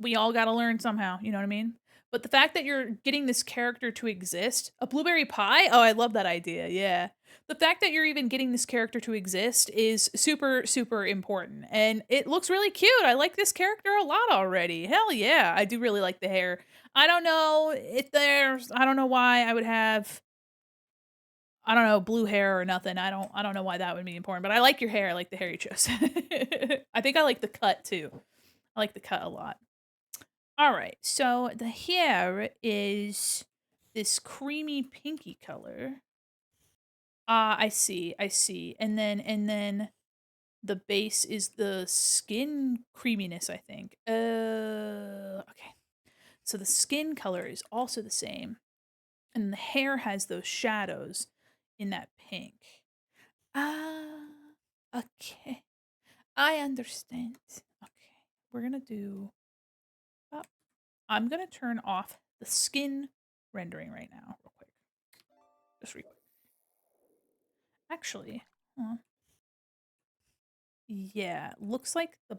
we all got to learn somehow, you know what I mean? But the fact that you're getting this character to exist, a blueberry pie? Oh, I love that idea. Yeah. The fact that you're even getting this character to exist is super important. And it looks really cute. I like this character a lot already. Hell yeah. I do really like the hair. I don't know I don't know why I would have I don't know, blue hair or nothing. I don't know why that would be important, but I like your hair. I like the hair you chose. I think I like the cut too. I like the cut a lot. All right, so the hair is this creamy pinky color. Ah, I see. And then the base is the skin creaminess, I think. Okay. So the skin color is also the same, and the hair has those shadows in that pink. Ah, okay. I understand. Okay, we're gonna do. I'm gonna turn off the skin rendering right now, real quick. Just real quick. Actually, yeah, looks like the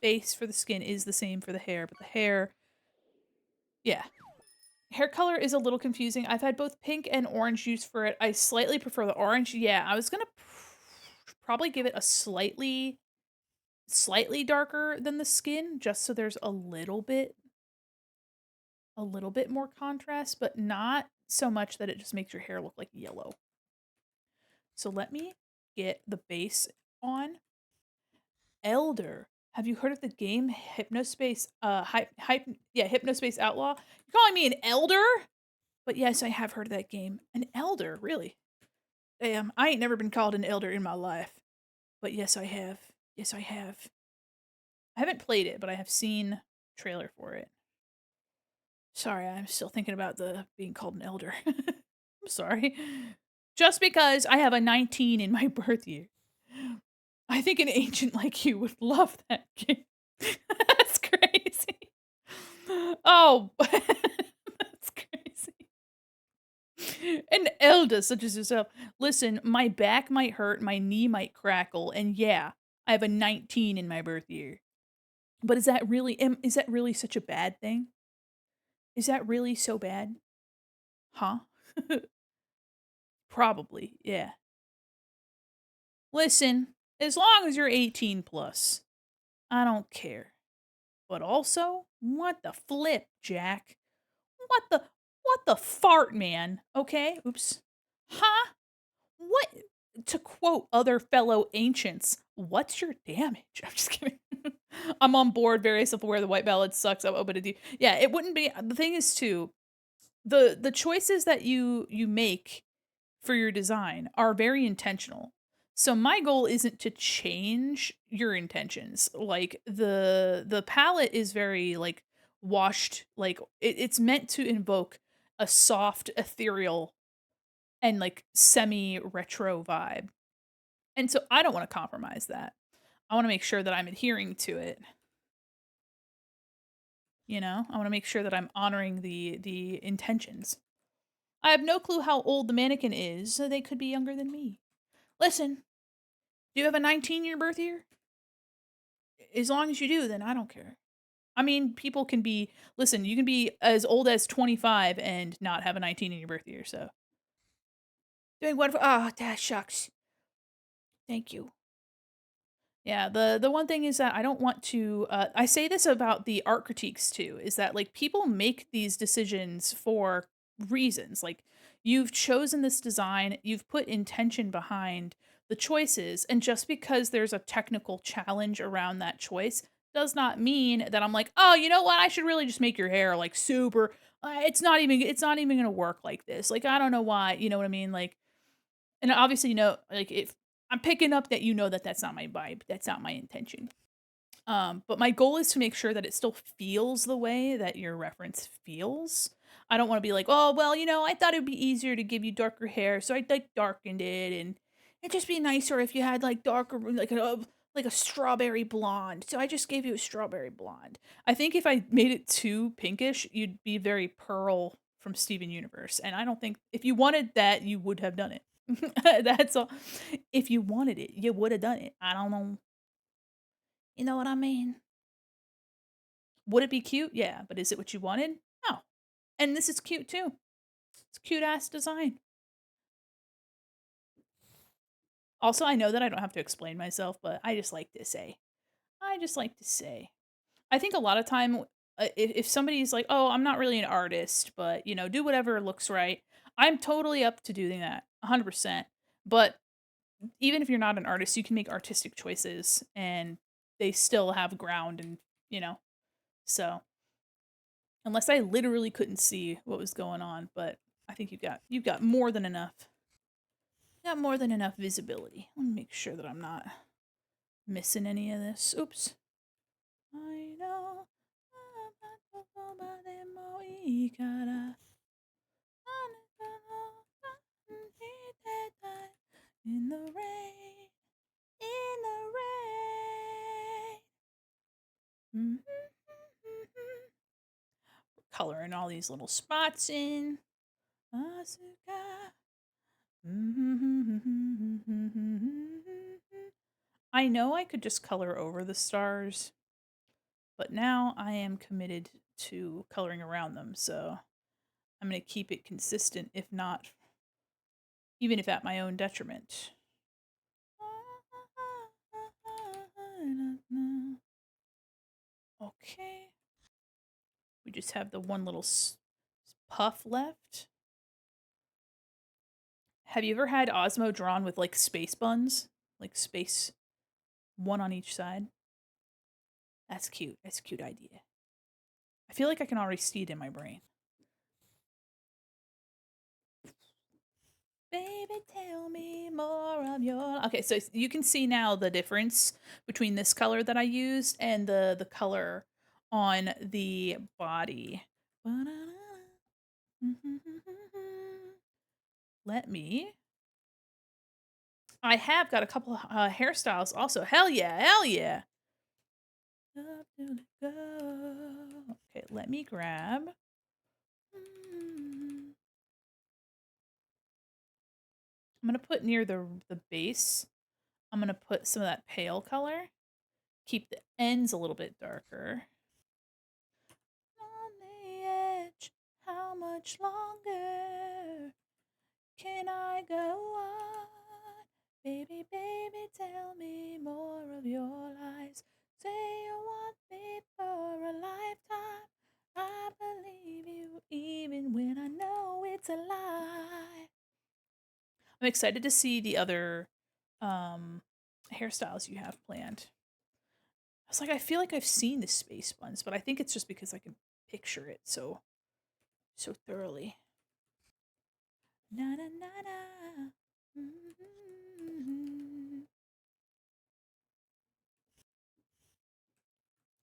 base for the skin is the same for the hair, but the hair, yeah. Hair color is a little confusing. I've had both pink and orange used for it. I slightly prefer the orange. Yeah, I was gonna probably give it a slightly darker than the skin, just so there's a little bit more contrast, but not so much that it just makes your hair look like yellow. So let me get the base on. Elder. Have you heard of the game Hypnospace Hypnospace Outlaw? You're calling me an elder? But yes, I have heard of that game. An elder, really? Damn, I ain't never been called an elder in my life. But yes, I have. Yes, I have. I haven't played it, but I have seen trailer for it. Sorry, I'm still thinking about the being called an elder. I'm sorry. Just because I have a 19 in my birth year. I think an ancient like you would love that game. That's crazy. Oh, that's crazy. An elder such as yourself. Listen, my back might hurt, my knee might crackle, and yeah, I have a 19 in my birth year. But is that really such a bad thing? Is that really so bad? Huh? Probably, yeah. Listen, as long as you're 18 plus, I don't care. But also, what the flip, Jack? What the fart, man? Okay? Oops. Huh? What to quote other fellow ancients, what's your damage? I'm just kidding. I'm on board, very self-aware the white ballad sucks. I'm open to yeah, it wouldn't be the thing is too, the choices that you make for your design are very intentional. So my goal isn't to change your intentions. Like the palette is very like washed, like it's meant to invoke a soft, ethereal, and like semi retro vibe. And so I don't want to compromise that. I want to make sure that I'm adhering to it. You know, I want to make sure that I'm honoring the intentions. I have no clue how old the mannequin is, so they could be younger than me. Listen, do you have a 19-year birth year? As long as you do, then I don't care. I mean, people can be, listen, you can be as old as 25 and not have a 19 in your birth year, so. Doing wonderful. Oh, that shucks. Thank you. Yeah, the one thing is that I don't want to I say this about the art critiques too, is that like people make these decisions for reasons. Like you've chosen this design, you've put intention behind the choices, and just because there's a technical challenge around that choice does not mean that I'm like, "Oh, you know what? I should really just make your hair like super it's not even going to work like this." Like I don't know why, you know what I mean? Like and obviously, you know, like if I'm picking up that you know that that's not my vibe, that's not my intention. But my goal is to make sure that it still feels the way that your reference feels. I don't want to be like, oh well, you know, I thought it'd be easier to give you darker hair, so I like darkened it, and it'd just be nicer if you had like darker, like a strawberry blonde. So I just gave you a strawberry blonde. I think if I made it too pinkish, you'd be very Pearl from Steven Universe, and I don't think if you wanted that, you would have done it. That's all. If you wanted it, you would have done it. I don't know. You know what I mean? Would it be cute? Yeah, but is it what you wanted? No. And this is cute too. It's a cute ass design. Also, I know that I don't have to explain myself, but I just like to say. I just like to say. I think a lot of time, if somebody's like, "Oh, I'm not really an artist, but you know, do whatever looks right," I'm totally up to doing that, 100%. But even if you're not an artist, you can make artistic choices, and they still have ground, and you know. So unless I literally couldn't see what was going on, but I think you've got more than enough. Got more than enough visibility. Let me make sure that I'm not missing any of this. Oops. I know. In the rain, in the rain. coloring all these little spots in. Asuka. I know I could just color over the stars, but now I am committed to coloring around them, so I'm going to keep it consistent, if not, even if at my own detriment. Okay. We just have the one little puff left. Have you ever had Osmo drawn with like space buns? Like space, one on each side? That's cute. That's a cute idea. I feel like I can already see it in my brain. Baby, tell me more of your. Okay, so you can see now the difference between this color that I used and the color on the body. Let me. I have got a couple hairstyles also. Hell yeah, hell yeah. Okay, let me grab. I'm gonna put near the base. I'm gonna put some of that pale color. Keep the ends a little bit darker. On the edge, how much longer can I go on? Baby, baby, tell me more of your lies. Say you want me for a lifetime. I believe you even when I know it's a lie. I'm excited to see the other hairstyles you have planned. I was like, I feel like I've seen the space buns, but I think it's just because I can picture it so thoroughly. Na na na na. Mm-hmm.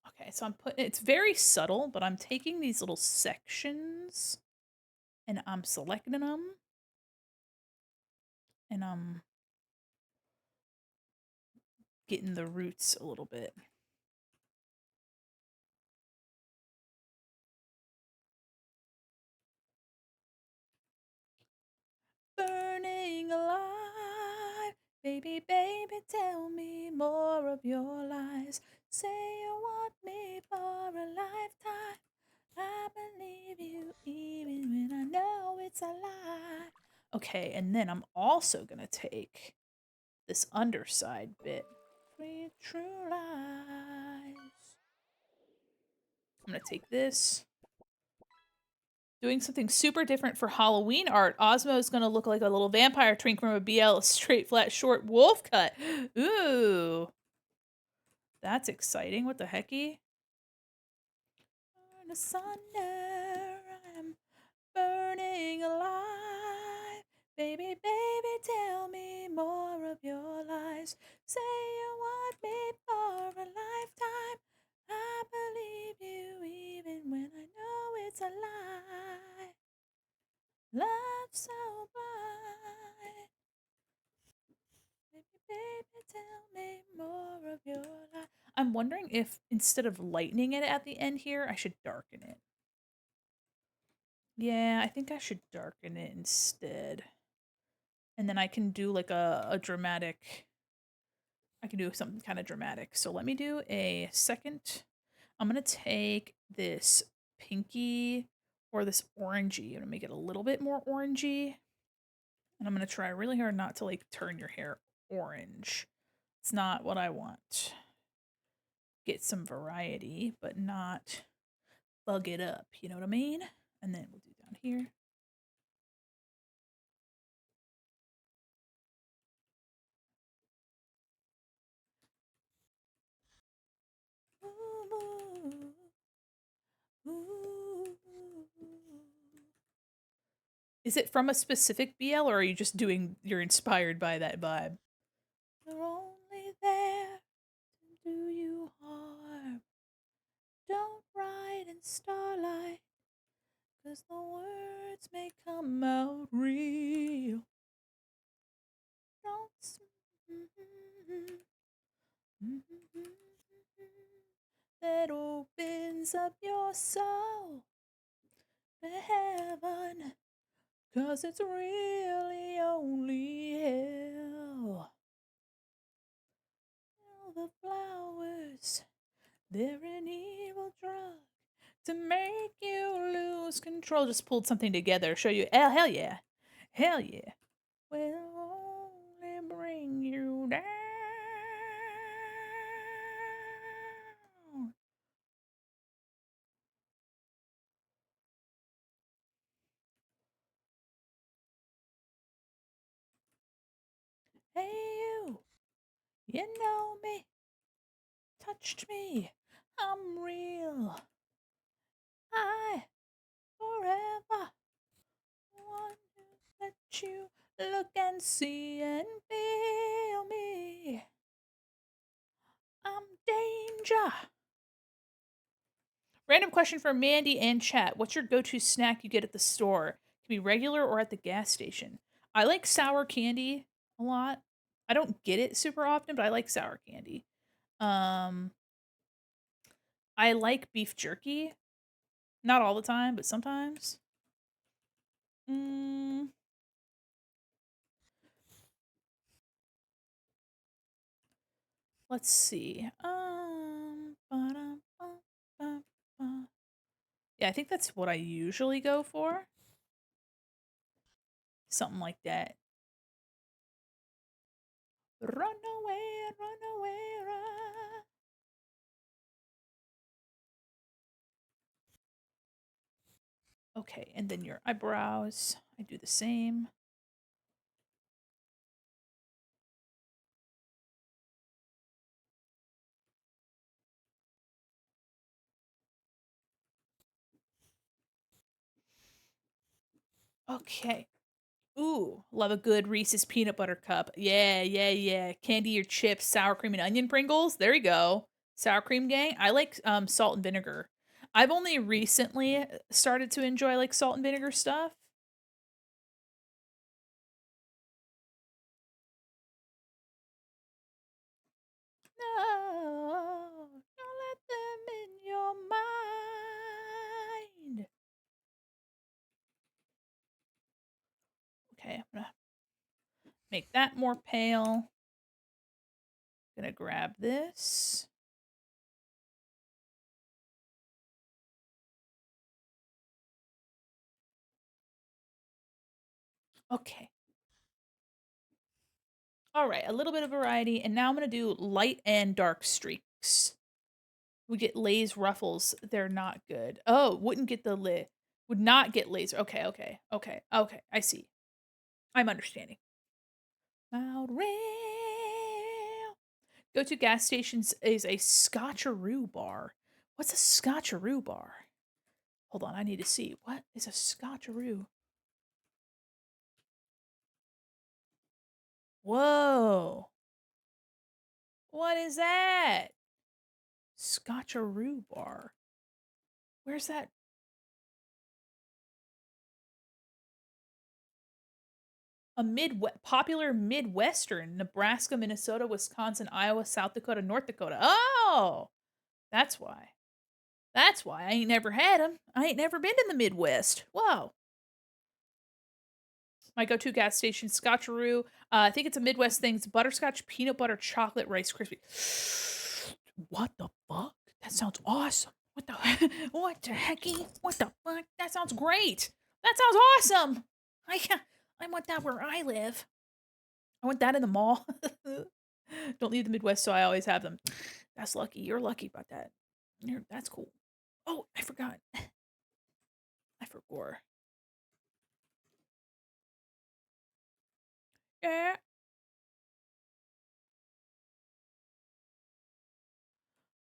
Okay, so I'm putting it's very subtle, but I'm taking these little sections and I'm selecting them and I'm getting the roots a little bit. Burning alive, baby, baby, tell me more of your lies. Say you want me for a lifetime. I believe you even when I know it's a lie. Okay, and then I'm also gonna take this underside bit. Three true lies. I'm gonna take this. Doing something super different for Halloween art. Osmo is gonna look like a little vampire twink from a BL straight, flat, short wolf cut. Ooh. That's exciting. What the hecky? Asunder, I'm burning alive. Baby, baby, tell me more of your lies. Say you want me for a lifetime. I believe you even when I know it's a lie. Love so bright. Baby, baby, tell me more of your life. I'm wondering if instead of lightening it at the end here, I should darken it. Yeah, I think I should darken it instead. And then I can do like a dramatic. I can do something kind of dramatic. So let me do a second. I'm going to take this pinky or this orangey. I'm going to make it a little bit more orangey. And I'm going to try really hard not to like turn your hair orange. It's not what I want. Get some variety, but not bug it up. You know what I mean? And then we'll do down here. Ooh, ooh, Is it from a specific BL or are you just you're inspired by that vibe? You're only there to do you harm. Don't write in starlight, 'cause the words may come out real. Don't. That opens up your soul. to heaven, 'cause it's really only hell. All the flowers, they're an evil drug to make you lose control. Just pulled something together, show you. Hell yeah. Hell yeah. Will only bring you down. Hey, you know me, touched me, I'm real. I forever want to let you look and see and feel me. I'm danger. Random question for Mandy and chat. What's your go-to snack you get at the store? Can be regular or at the gas station. I like sour candy a lot. I don't get it super often, but I like sour candy. Um, I like beef jerky. Not all the time, but sometimes. Mm, let's see. Yeah, I think that's what I usually go for. Something like that. Run away, run. Okay, and then your eyebrows. I do the same. Okay. Ooh, love a good Reese's peanut butter cup. Yeah, yeah, yeah. Candy or chips, sour cream and onion Pringles. There you go. Sour cream gang. I like salt and vinegar. I've only recently started to enjoy like salt and vinegar stuff. No, don't let them in your mind. Okay, I'm gonna make that more pale. Gonna grab this. Okay. All right, a little bit of variety, and now I'm gonna do light and dark streaks. We get Lay's ruffles. They're not good. Oh, wouldn't get the lid. Would not get laser. Okay, okay, okay, okay. I see. I'm understanding. Loud rail. Go to gas stations is a Scotcheroo bar. What's a Scotcheroo bar? Hold on, I need to see. What is a Scotcheroo? Whoa. What is that? Scotcheroo bar. Where's that? A popular Midwestern, Nebraska, Minnesota, Wisconsin, Iowa, South Dakota, North Dakota. Oh, that's why. That's why I ain't never had them. I ain't never been to the Midwest. Whoa. My go-to gas station, Scotcheroo. I think it's a Midwest thing. It's butterscotch, peanut butter, chocolate, Rice Krispie. What the fuck? That sounds awesome. What the what the hecky? What the fuck? That sounds great. That sounds awesome. I I want that where I live. I want that in the mall. Don't leave the Midwest, so I always have them. That's lucky. You're lucky about that. That's cool. Oh, I forgot. I forgot. Yeah.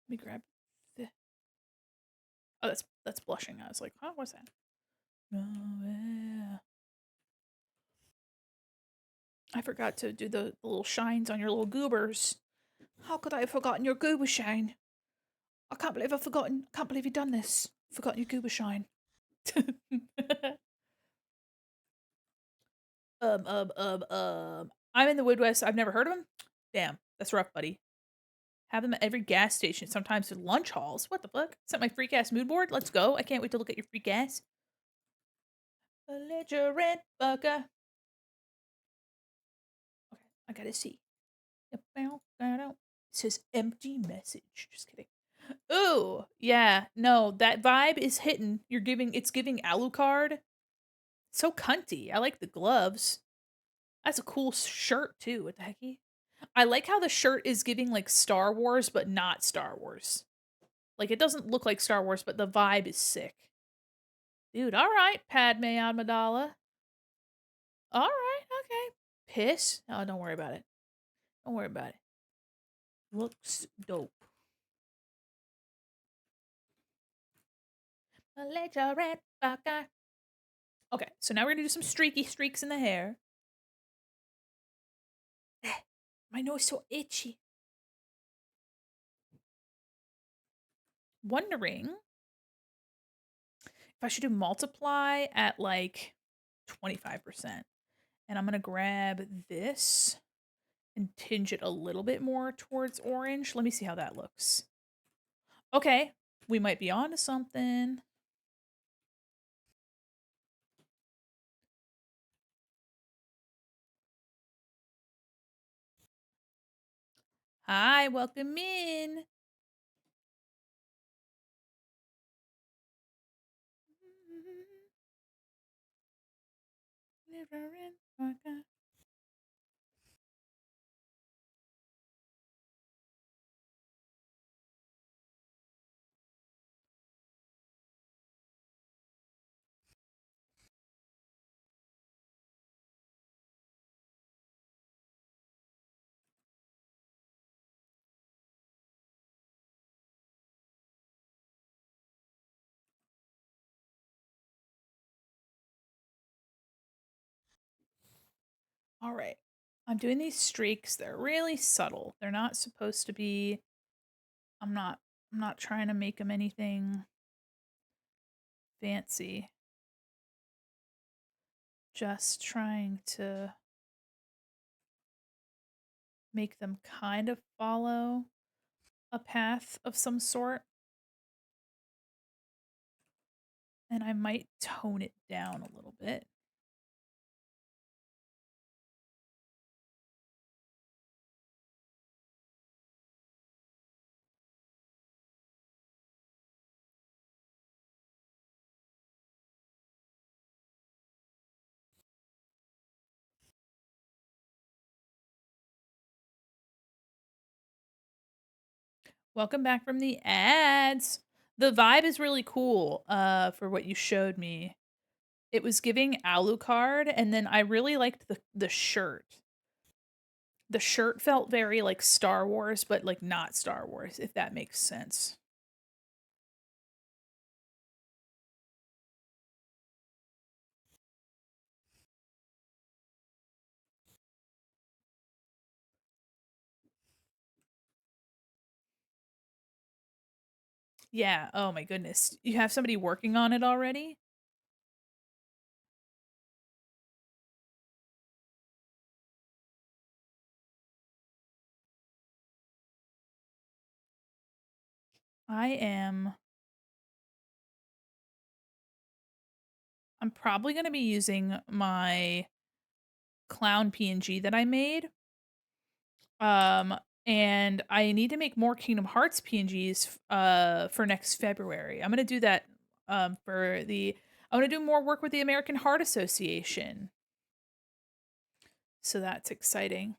Let me grab the. Oh, that's blushing. I was like, huh, what's that? Oh, yeah. I forgot to do the little shines on your little goobers. How could I have forgotten your goober shine? I can't believe I've forgotten. Can't believe you've done this. Forgotten your goober shine. I'm in the Midwest. I've never heard of them. Damn, that's rough, buddy. Have them at every gas station, sometimes at lunch halls. What the fuck? Is that my freak ass mood board? Let's go. I can't wait to look at your freak ass. Belligerent bugger. Okay, I gotta see. It says empty message. Just kidding. Ooh, yeah, no, that vibe is hitting. It's giving Alucard. So cunty. I like the gloves. That's a cool shirt too. What the hecky? I like how the shirt is giving like Star Wars, but not Star Wars. Like it doesn't look like Star Wars, but the vibe is sick. Dude, all right, Padme Amidala. All right, okay. Piss? Oh, don't worry about it. Don't worry about it. Looks dope. A red baka. Okay, so now we're gonna do some streaky streaks in the hair. My nose so itchy. Wondering if I should do multiply at like 25%. And I'm gonna grab this and tinge it a little bit more towards orange. Let me see how that looks. Okay, we might be on to something. Hi, welcome in. All right. I'm doing these streaks. They're really subtle. They're not supposed to be I'm not I'm not trying to make them anything fancy. Just trying to make them kind of follow a path of some sort. And I might tone it down a little bit. Welcome back from the ads. The vibe is really cool for what you showed me. It was giving Alucard, and then I really liked the shirt. The shirt felt very like Star Wars, but like not Star Wars, if that makes sense. Yeah, oh my goodness. You have somebody working on it already? I am I'm probably going to be using my clown PNG that I made. Um and I need to make more Kingdom Hearts PNGs for next February. I'm going to do that for the I want to do more work with the American Heart Association. So that's exciting.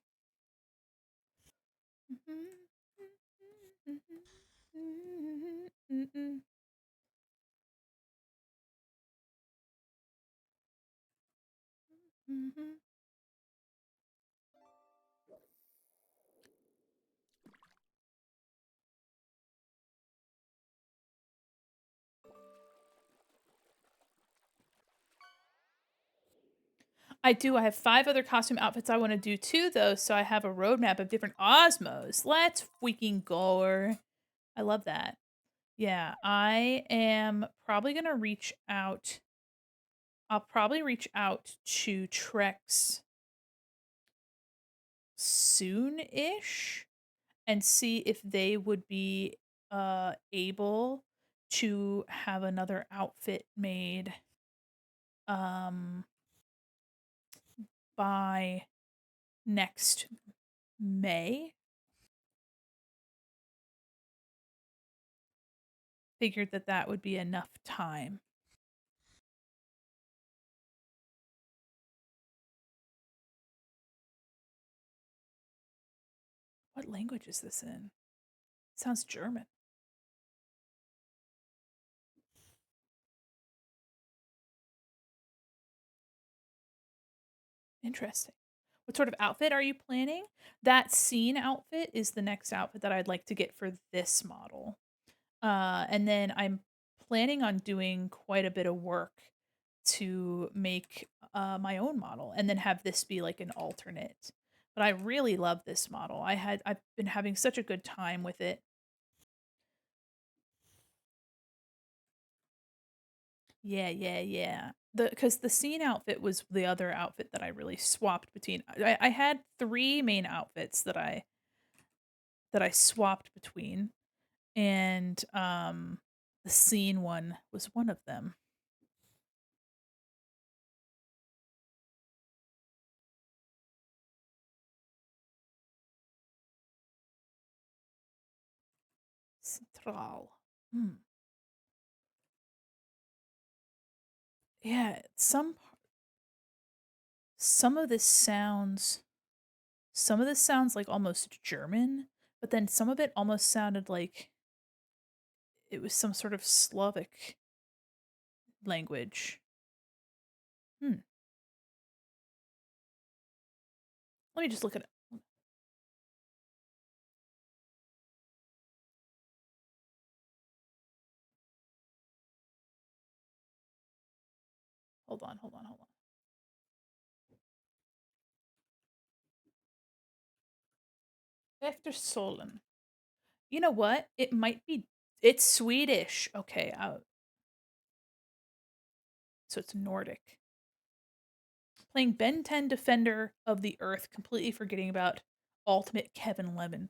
I do. I have 5 other costume outfits I want to do too, though. So I have a roadmap of different Osmos. Let's freaking go. I love that. Yeah, I am probably going to reach out. I'll probably reach out to Trex soon ish and see if they would be able to have another outfit made um, by next May. Figured that that would be enough time. What language is this in? Sounds German. Interesting. What sort of outfit are you planning? That scene outfit is the next outfit that I'd like to get for this model. And then I'm planning on doing quite a bit of work to make my own model and then have this be like an alternate. But I really love this model. I've been having such a good time with it. Yeah, yeah, yeah. Because the scene outfit was the other outfit that I really swapped between. I had three main outfits that I swapped between, and the scene one was one of them. Central. Hmm. Yeah, some of this sounds some of this sounds like almost German, but then some of it almost sounded like it was some sort of Slavic language. Hmm. Let me just look at it. Hold on, hold on, hold on. After Solon. You know what? It might be it's Swedish. Okay, so it's Nordic. Playing Ben 10 Defender of the Earth, completely forgetting about Ultimate Kevin Lemon.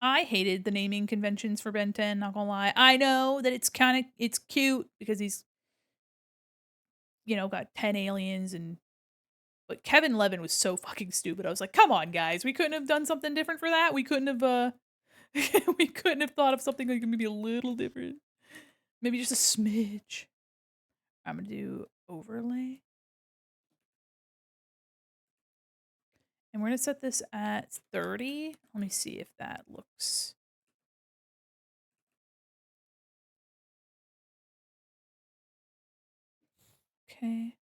I hated the naming conventions for Ben 10, not gonna lie. I know that it's cute because he's, got 10 aliens and but Kevin Levin was so fucking stupid. I was like, "Come on, guys. We couldn't have done something different for that. We couldn't have we couldn't have thought of something like maybe a little different. Maybe just a smidge." I'm going to do overlay. And we're going to set this at 30. Let me see if that looks okay.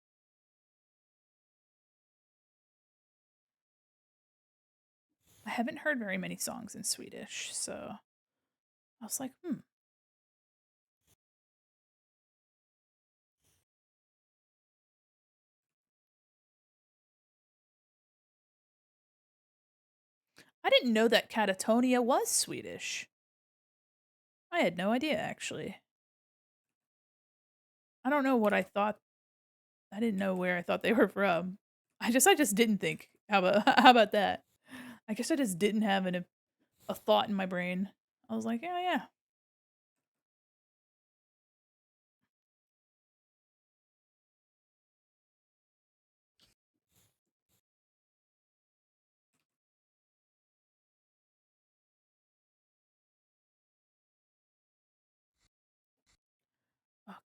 I haven't heard very many songs in Swedish, so I was like, I didn't know that Catatonia was Swedish. I had no idea, actually. I don't know what I thought. I didn't know where I thought they were from. I just didn't think. How about how about that? I guess I just didn't have a thought in my brain. I was like, yeah, yeah.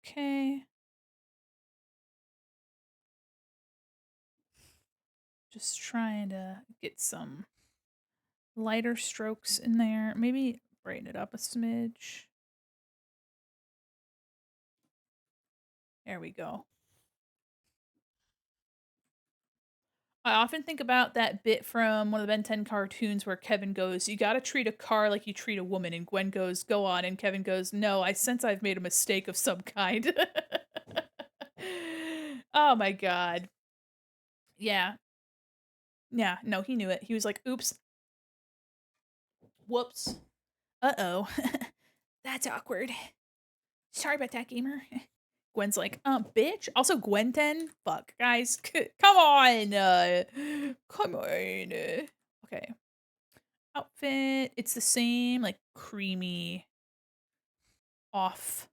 Okay. Just trying to get some lighter strokes in there. Maybe brighten it up a smidge. There we go. I often think about that bit from one of the Ben 10 cartoons where Kevin goes, "You gotta treat a car like you treat a woman." And Gwen goes, "Go on." And Kevin goes, "No, I sense I've made a mistake of some kind." Oh my god. Yeah. Yeah. No, he knew it. He was like, oops. Whoops. Uh oh. That's awkward. Sorry about that, gamer. Gwen's like, bitch. Also, Gwen 10. Fuck, guys. Come on. Come on. Okay. Outfit. It's the same, like, creamy, off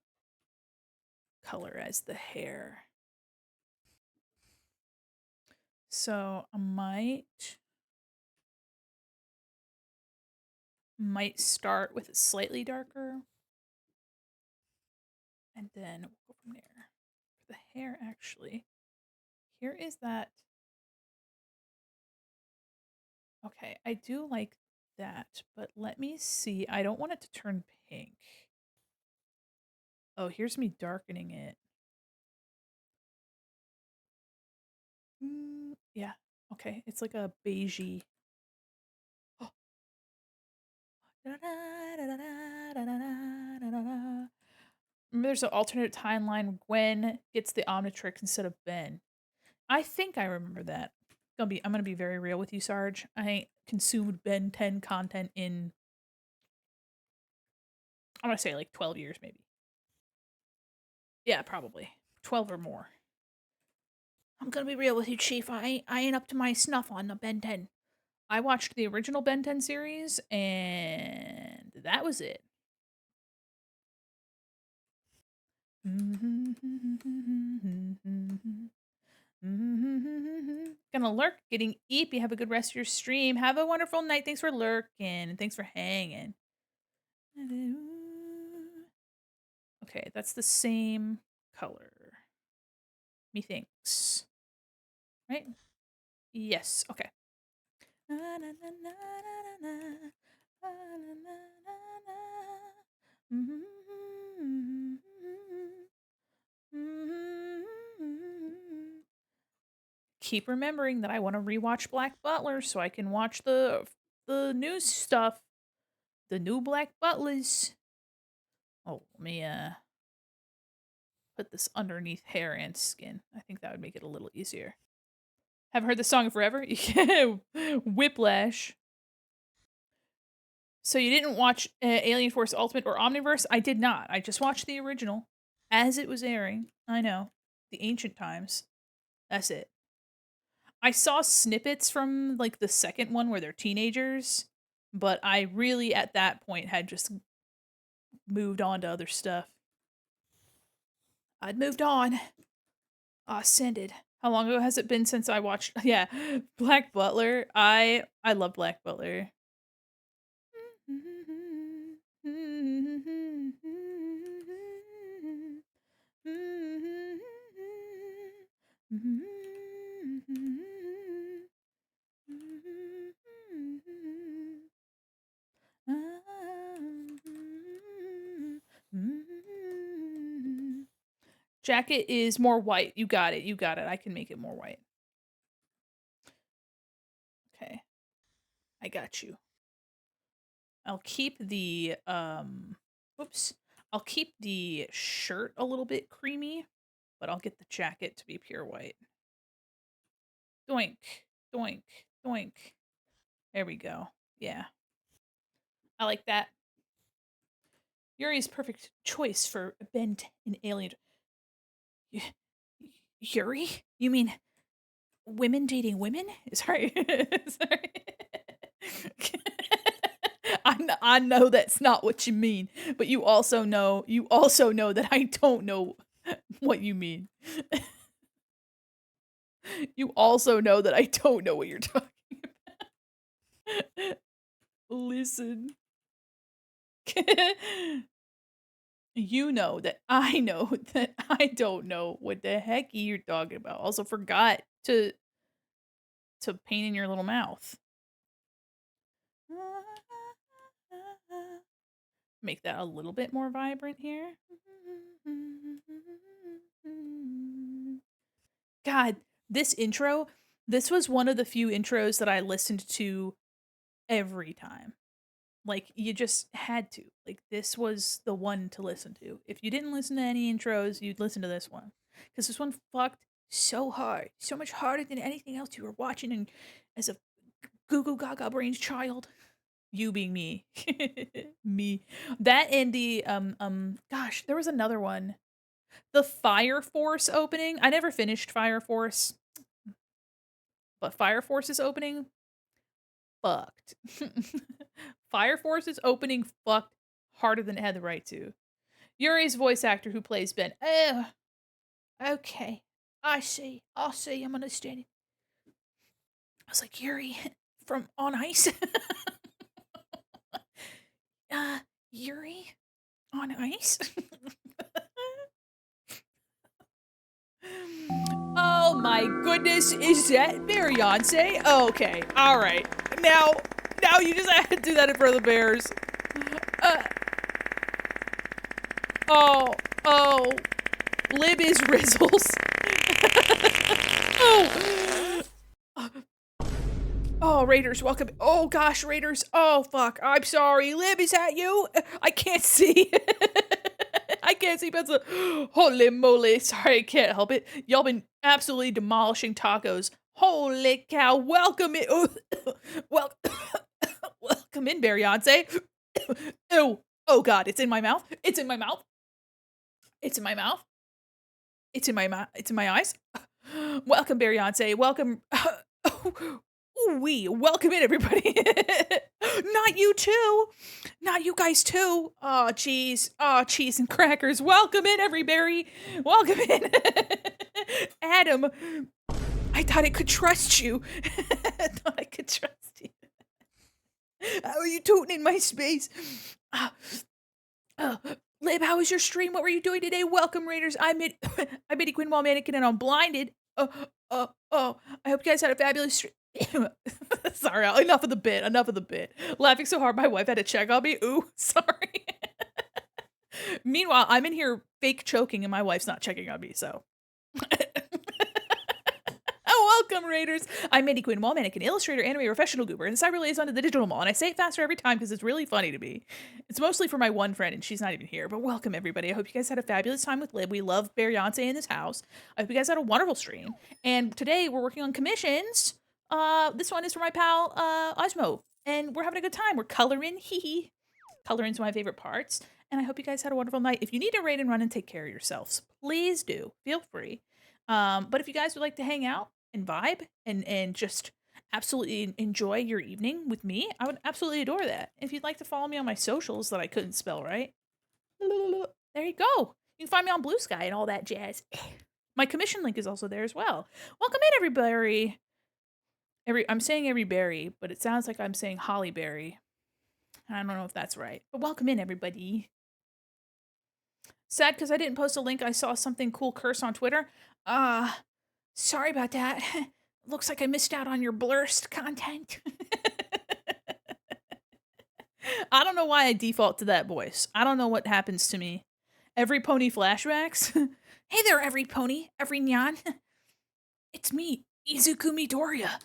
color as the hair. So I might start with a slightly darker, and then we'll go from there. For the hair, actually, here is that. Okay, I do like that, but let me see. I don't want it to turn pink. Oh, here's me darkening it. Yeah. Okay, it's like a beigey. Remember, there's an alternate timeline. Gwen gets the Omnitrix instead of Ben. I think I remember that. I'm gonna be very real with you, Sarge. I ain't consumed Ben 10 content in, I'm gonna say like 12 years, maybe. Yeah, probably 12 or more. I'm gonna be real with you, Chief. I ain't up to my snuff on the Ben 10. I watched the original Ben 10 series, and that was it. Gonna lurk, getting eepy. Have a good rest of your stream. Have a wonderful night. Thanks for lurking, and thanks for hanging. Okay, that's the same color. Methinks. Right? Yes. Okay. Keep remembering that I want to rewatch Black Butler so I can watch the new stuff, the new Black Butlers. Oh, let me put this underneath hair and skin. I think that would make it a little easier. Haven't heard the song in forever? Whiplash. So you didn't watch Alien Force Ultimate or Omniverse? I did not. I just watched the original as it was airing. I know. The ancient times. That's it. I saw snippets from like the second one where they're teenagers, but I really at that point had just moved on to other stuff. I'd moved on. Ascended. How long ago has it been since I watched yeah, Black Butler? I love Black Butler. Jacket is more white. You got it. You got it. I can make it more white. Okay. I got you. I'll keep the oops. I'll keep the shirt a little bit creamy, but I'll get the jacket to be pure white. Doink. Doink. Doink. There we go. Yeah. I like that. Yuri's perfect choice for Bent in Alien. Yuri? You mean women dating women? Sorry. Sorry. I know that's not what you mean, but you also know that I don't know what you mean. You also know that I don't know what you're talking about. Listen. You know that I know that I don't know what the heck you're talking about. Also forgot to paint in your little mouth. Make that a little bit more vibrant here. God, this intro, this was one of the few intros that I listened to every time. Like, you just had to. Like, this was the one to listen to. If you didn't listen to any intros, you'd listen to this one. Because this one fucked so hard. So much harder than anything else you were watching and as a goo goo gaga brains child. You being me. Me. That and the gosh, there was another one. The Fire Force opening. I never finished Fire Force, but Fire Force's opening fucked. Fire Force's opening fucked harder than it had the right to. Yuri's voice actor who plays Ben. Okay. I see. I'll see. I'm understanding. I was like, Yuri from On Ice. uh, Yuri on Ice? Oh my goodness, is that Beyonce? Okay, alright. Now you just had to do that in front of the Bears. Uh, oh, oh, Lib is Rizzles. Oh! Oh, Raiders, welcome. Oh gosh, Raiders. Oh fuck, I'm sorry. Lib, is that you? I can't see. I can't see pencil. Holy moly. Sorry, I can't help it. Y'all been absolutely demolishing tacos. Holy cow. Welcome in. Well, welcome in, Beyonce. Ew. Oh god, it's in my mouth. It's in my mouth. It's in my mouth. It's in my mouth. It's in my eyes. Welcome, Beyonce. Welcome. Welcome in, everybody. Not you too. Not you guys too. Oh, jeez. Oh, cheese and crackers. Welcome in, everybody. Welcome in. Adam, I thought I could trust you. I thought I could trust you. How are you tooting in my space? Lib, how was your stream? What were you doing today? Welcome, Raiders. I'm Midi Quin Wall Mannequin and I'm blinded. I hope you guys had a fabulous stream. Sorry, enough of the bit. Enough of the bit. Laughing so hard, my wife had to check on me. Ooh, sorry. Meanwhile, I'm in here fake choking and my wife's not checking on me, so. Oh, welcome, Raiders. I'm Mandi Quin, wall mannequin, illustrator, animator, professional goober, and the cyber liaison to the digital mall, and I say it faster every time because it's really funny to me. It's mostly for my one friend, and she's not even here, but welcome, everybody. I hope you guys had a fabulous time with Lib. We love Beyonce in this house. I hope you guys had a wonderful stream. And today, we're working on commissions. This one is for my pal, Osmo, and we're having a good time. We're coloring, Coloring's my favorite parts, and I hope you guys had a wonderful night. If you need to raid and run and take care of yourselves, please do. Feel free. But if you guys would like to hang out and vibe and just absolutely enjoy your evening with me, I would absolutely adore that. If you'd like to follow me on my socials that I couldn't spell right, there you go. You can find me on Blue Sky and all that jazz. My commission link is also there as well. Welcome in, everybody. I'm saying everyberry, but it sounds like I'm saying hollyberry. I don't know if that's right. But welcome in, everybody. Sad because I didn't post a link. I saw something cool curse on Twitter. Sorry about that. Looks like I missed out on your blurst content. I don't know why I default to that voice. I don't know what happens to me. Every pony flashbacks. Hey there, every pony, every nyan. It's me, Izuku Midoriya,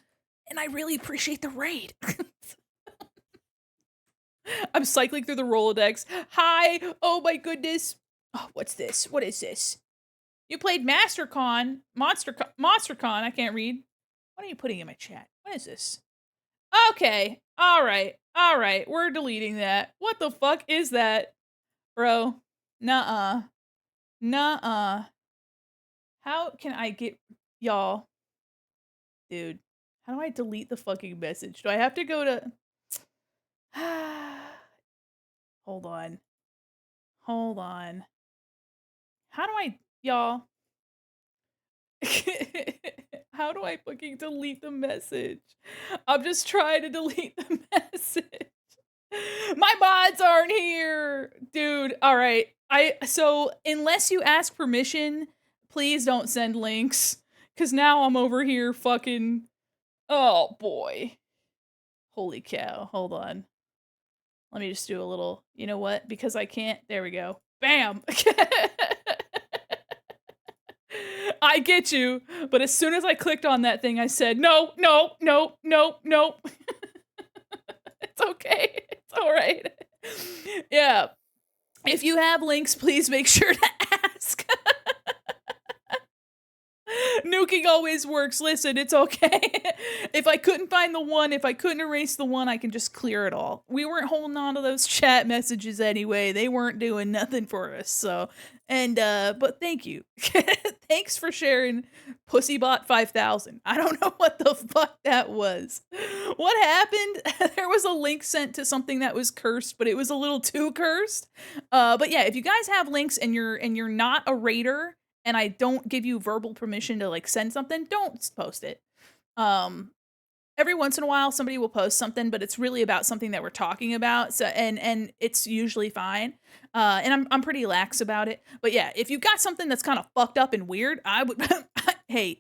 and I really appreciate the raid. I'm cycling through the Rolodex. Hi! Oh my goodness. Oh, what's this? What is this? You played MonsterCon. MonsterCon. I can't read. What are you putting in my chat? What is this? Okay. Alright. Alright. We're deleting that. What the fuck is that? Bro. Nuh-uh. Nuh-uh. How can I get... Y'all. Dude. How do I delete the fucking message? Do I have to go to... Hold on. Hold on. How do I... Y'all. How do I fucking delete the message? I'm just trying to delete the message. My mods aren't here. Dude, alright. So, unless you ask permission, please don't send links. Because now I'm over here fucking... Oh, boy. Holy cow. Hold on. Let me just do a little... You know what? Because I can't... There we go. Bam! I get you, but as soon as I clicked on that thing, I said, no, no, no, no, no. It's okay. It's all right. Yeah. If you have links, please make sure to ask. Nuking always works. Listen, it's okay. If I couldn't find the one, if I couldn't erase the one, I can just clear it all. We weren't holding on to those chat messages anyway. They weren't doing nothing for us, so... And, but thank you. Thanks for sharing Pussybot 5000. I don't know what the fuck that was. What happened? There was a link sent to something that was cursed, but it was a little too cursed. But yeah, if you guys have links and you're not a raider, and I don't give you verbal permission to like send something, don't post it. Um, every once in a while somebody will post something, but it's really about something that we're talking about. So and it's usually fine. And I'm pretty lax about it. But yeah, if you've got something that's kind of fucked up and weird, I would hey,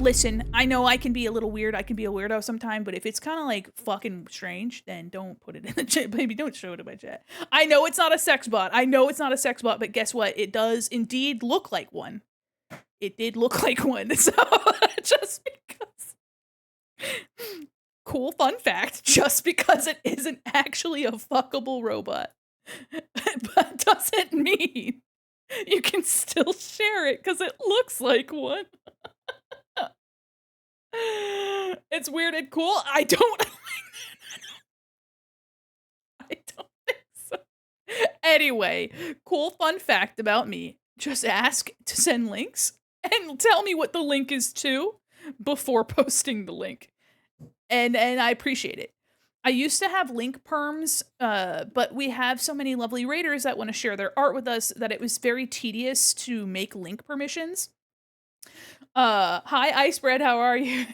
listen, I know I can be a little weird. I can be a weirdo sometime, but if it's kind of like fucking strange, then don't put it in the chat. Baby, don't show it in my chat. I know it's not a sex bot. I know it's not a sex bot, but guess what? It does indeed look like one. It did look like one. So just because. Cool fun fact, just because it isn't actually a fuckable robot, but doesn't mean you can still share it because it looks like one. It's weird and cool. I don't think so. Anyway, cool fun fact about me. Just ask to send links and tell me what the link is to before posting the link. And I appreciate it. I used to have link perms, but we have so many lovely raiders that want to share their art with us that it was very tedious to make link permissions. Hi Ice Bread, how are you?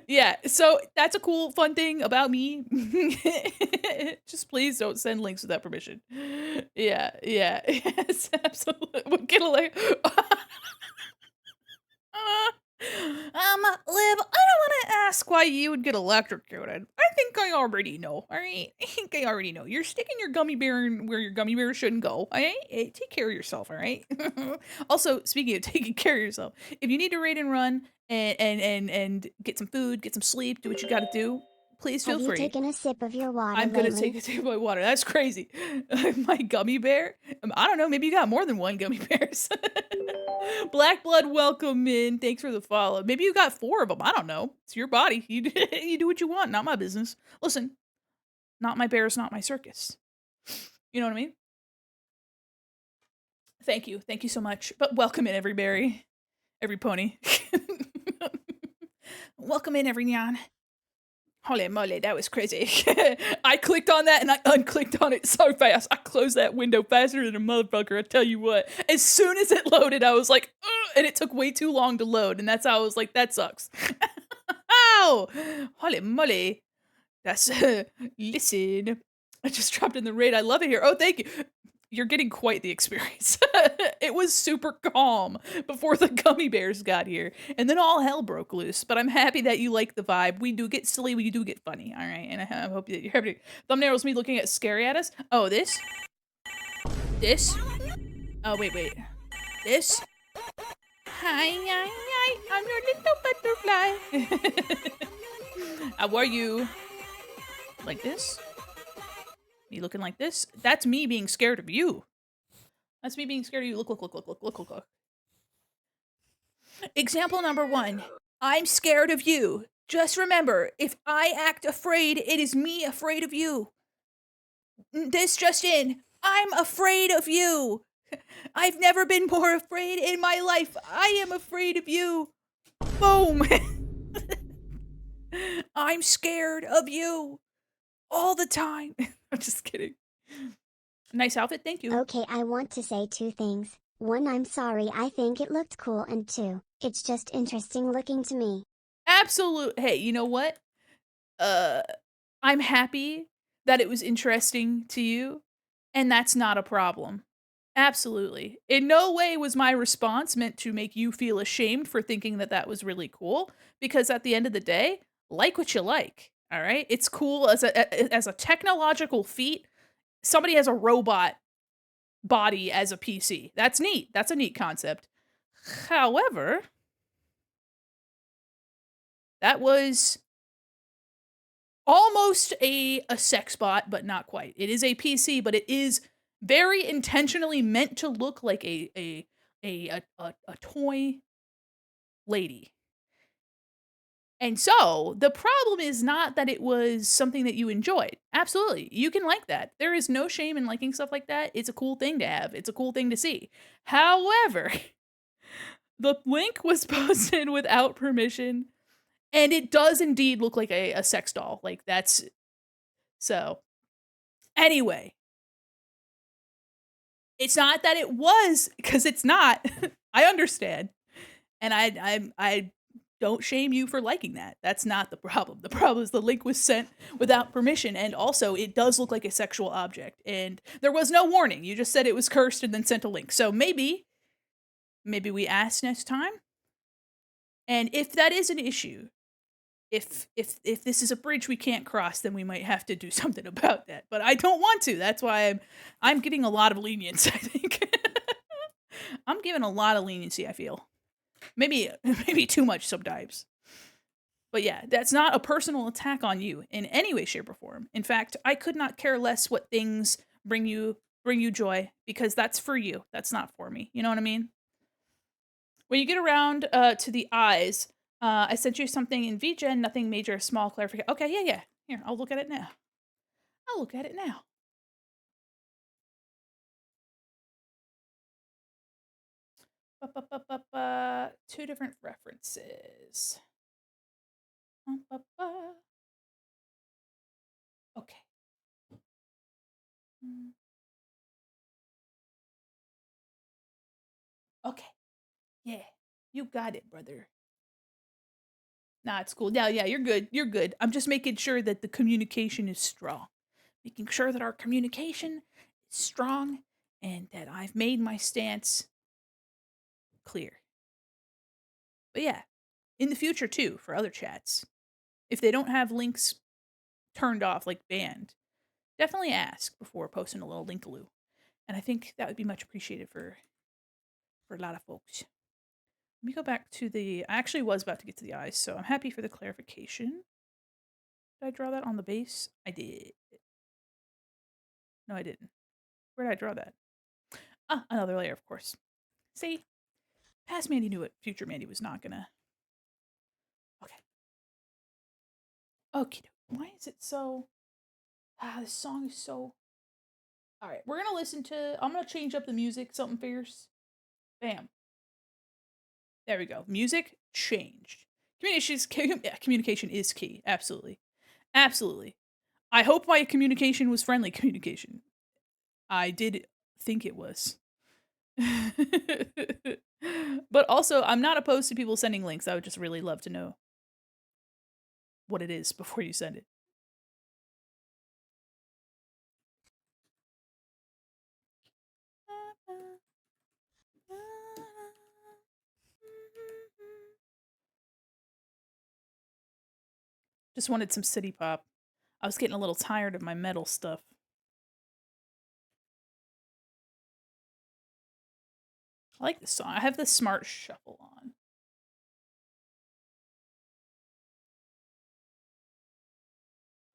Yeah, so that's a cool fun thing about me. Just please don't send links without permission. Yeah, yes, absolutely. We'll get a like. Liv, I don't want to ask why you would get electrocuted. I think I already know. All right, I think I already know. You're sticking your gummy bear in where your gummy bear shouldn't go. All right, take care of yourself. All right. Also, speaking of taking care of yourself, if you need to raid and run and get some food, get some sleep, do what you got to do. Please feel Have you free. taken a sip of your water I'm gonna lately? take a sip of my water. That's crazy. My gummy bear? I don't know. Maybe you got more than one gummy bears. Black Blood, welcome in. Thanks for the follow. Maybe you got 4 of them. I don't know. It's your body. You you do what you want. Not my business. Listen, not my bears, not my circus. You know what I mean? Thank you. Thank you so much. But welcome in, every berry. Every pony. Welcome in, every nyan. Holy moly, that was crazy. I clicked on that and I unclicked on it so fast. I closed that window faster than a motherfucker, I tell you what. As soon as it loaded, I was like, ugh, and it took way too long to load. And that's how I was like, that sucks. Ow! Holy moly. That's, listen. I just dropped in the raid. I love it here. Oh, thank you. You're getting quite the experience. It was super calm before the gummy bears got here, and then all hell broke loose. But I'm happy that you like the vibe. We do get silly, we do get funny, all right? And I hope that you're happy. Thumbnail was me looking at scary at us. Oh, this? This? Oh, wait. This? Hi, I'm your little butterfly. How are you? Like this? Me looking like this? That's me being scared of you. That's me being scared of you. Look. Example number 1. I'm scared of you. Just remember, if I act afraid, it is me afraid of you. This just in. I'm afraid of you. I've never been more afraid in my life. I am afraid of you. Boom. I'm scared of you. All the time. I'm just kidding. Nice outfit, thank you. Okay, I want to say 2 things. 1, I'm sorry, I think it looked cool, and 2, it's just interesting looking to me. Absolute. Hey, you know what? I'm happy that it was interesting to you, and that's not a problem. Absolutely. In no way was my response meant to make you feel ashamed for thinking that that was really cool, because at the end of the day, like what you like. All right? It's cool as a technological feat. Somebody has a robot body as a PC. That's neat. That's a neat concept. However, that was almost a sex bot, but not quite. It is a PC, but it is very intentionally meant to look like a toy lady. And so the problem is not that it was something that you enjoyed. Absolutely. You can like that. There is no shame in liking stuff like that. It's a cool thing to have. It's a cool thing to see. However, the link was posted without permission, and it does indeed look like a sex doll. Like that's so. Anyway, It's not that it was, because it's not. I understand. And I don't shame you for liking that. That's not the problem. The problem is the link was sent without permission, and also it does look like a sexual object, and there was no warning. You just said it was cursed and then sent a link. So maybe we ask next time. And if that is an issue, if this is a bridge we can't cross, then we might have to do something about that. But I don't want to. That's why I'm giving a lot of lenience, I think. I'm giving a lot of leniency, I feel. Maybe maybe too much sometimes. But yeah, that's not a personal attack on you in any way, shape, or form. In fact, I could not care less what things bring you joy, because that's for you. That's not for me. You know what I mean? When you get around to the eyes, I sent you something in VGen, nothing major, small clarification. Okay, yeah, yeah. Here, I'll look at it now. I'll look at it now. Two different references. Okay. Mm, okay. Yeah. You got it, brother. Nah, it's cool. Yeah, yeah, you're good. You're good. I'm just making sure that the communication is strong. Making sure that our communication is strong and that I've made my stance clear. But yeah, in the future too, for other chats, if they don't have links turned off, like banned, definitely ask before posting a little linkaloo. And I think that would be much appreciated for a lot of folks. Let me go back to the. I actually was about to get to the eyes, so I'm happy for the clarification. Did I draw that on the base? I did. No, I didn't. Where did I draw that? Ah, another layer, of course. See, past Mandy knew it. Future Mandy was not gonna. Okay. Okay. Why is it so? This song is so. All right, we're gonna listen to. I'm gonna change up the music. Something fierce. Bam. There we go. Music changed. Communication is key. Absolutely. Absolutely. I hope my communication was friendly communication. I did think it was. But also, I'm not opposed to people sending links. I would just really love to know what it is before you send it. Just wanted some city pop. I was getting a little tired of my metal stuff. I like this song. I have the smart shuffle on.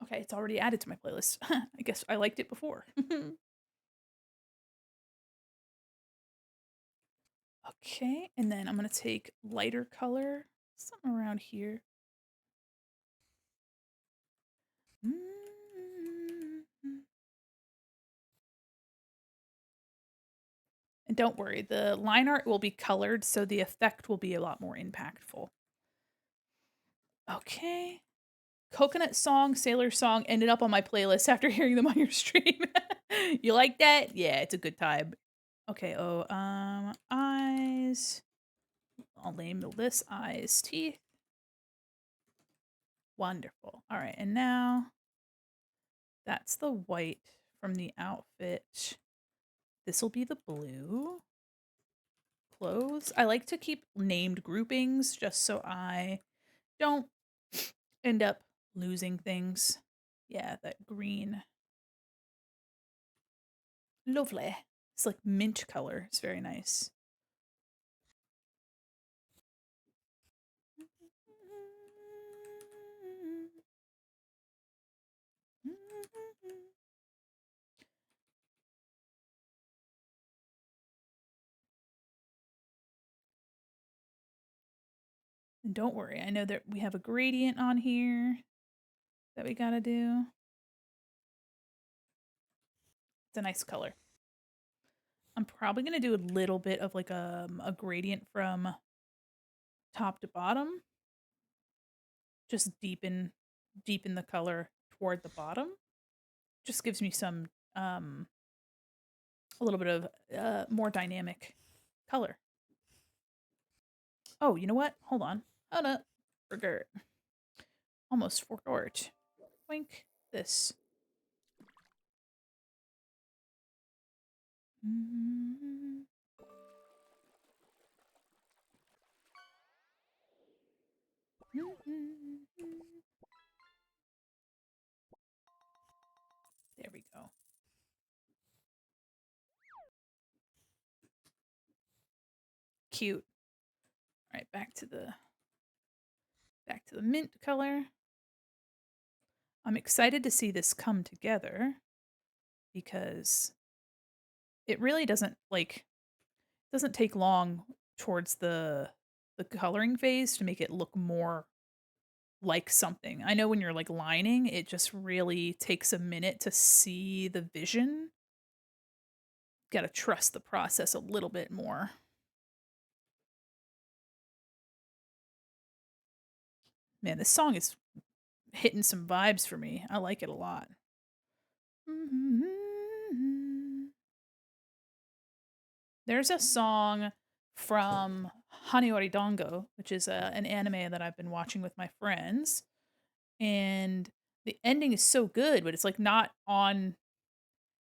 Okay, it's already added to my playlist. I guess I liked it before. Okay, and then I'm gonna take lighter color, something around here. And don't worry, the line art will be colored, so the effect will be a lot more impactful. Okay. Coconut Song, Sailor Song ended up on my playlist after hearing them on your stream. You like that? Yeah, it's a good time. Okay, eyes. I'll label this eyes, teeth. Wonderful. All right, and now that's the white from the outfit. This will be the blue. Clothes. I like to keep named groupings just so I don't end up losing things. Yeah, that green. Lovely. It's like mint color. It's very nice. And don't worry, I know that we have a gradient on here that we gotta do. It's a nice color. I'm probably gonna do a little bit of like a gradient from top to bottom. Just deepen the color toward the bottom. Just gives me some a little bit of more dynamic color. Oh, you know what? Hold on. Hold up. Forgot. Almost forgot. Wink. This. There we go. Cute. All right, back to the mint color. I'm excited to see this come together because it really doesn't take long towards the coloring phase to make it look more like something. I know when you're like lining, it just really takes a minute to see the vision. Got to trust the process a little bit more. Man, this song is hitting some vibes for me. I like it a lot. There's a song from Haniori Dango, which is an anime that I've been watching with my friends, and the ending is so good, but it's like not on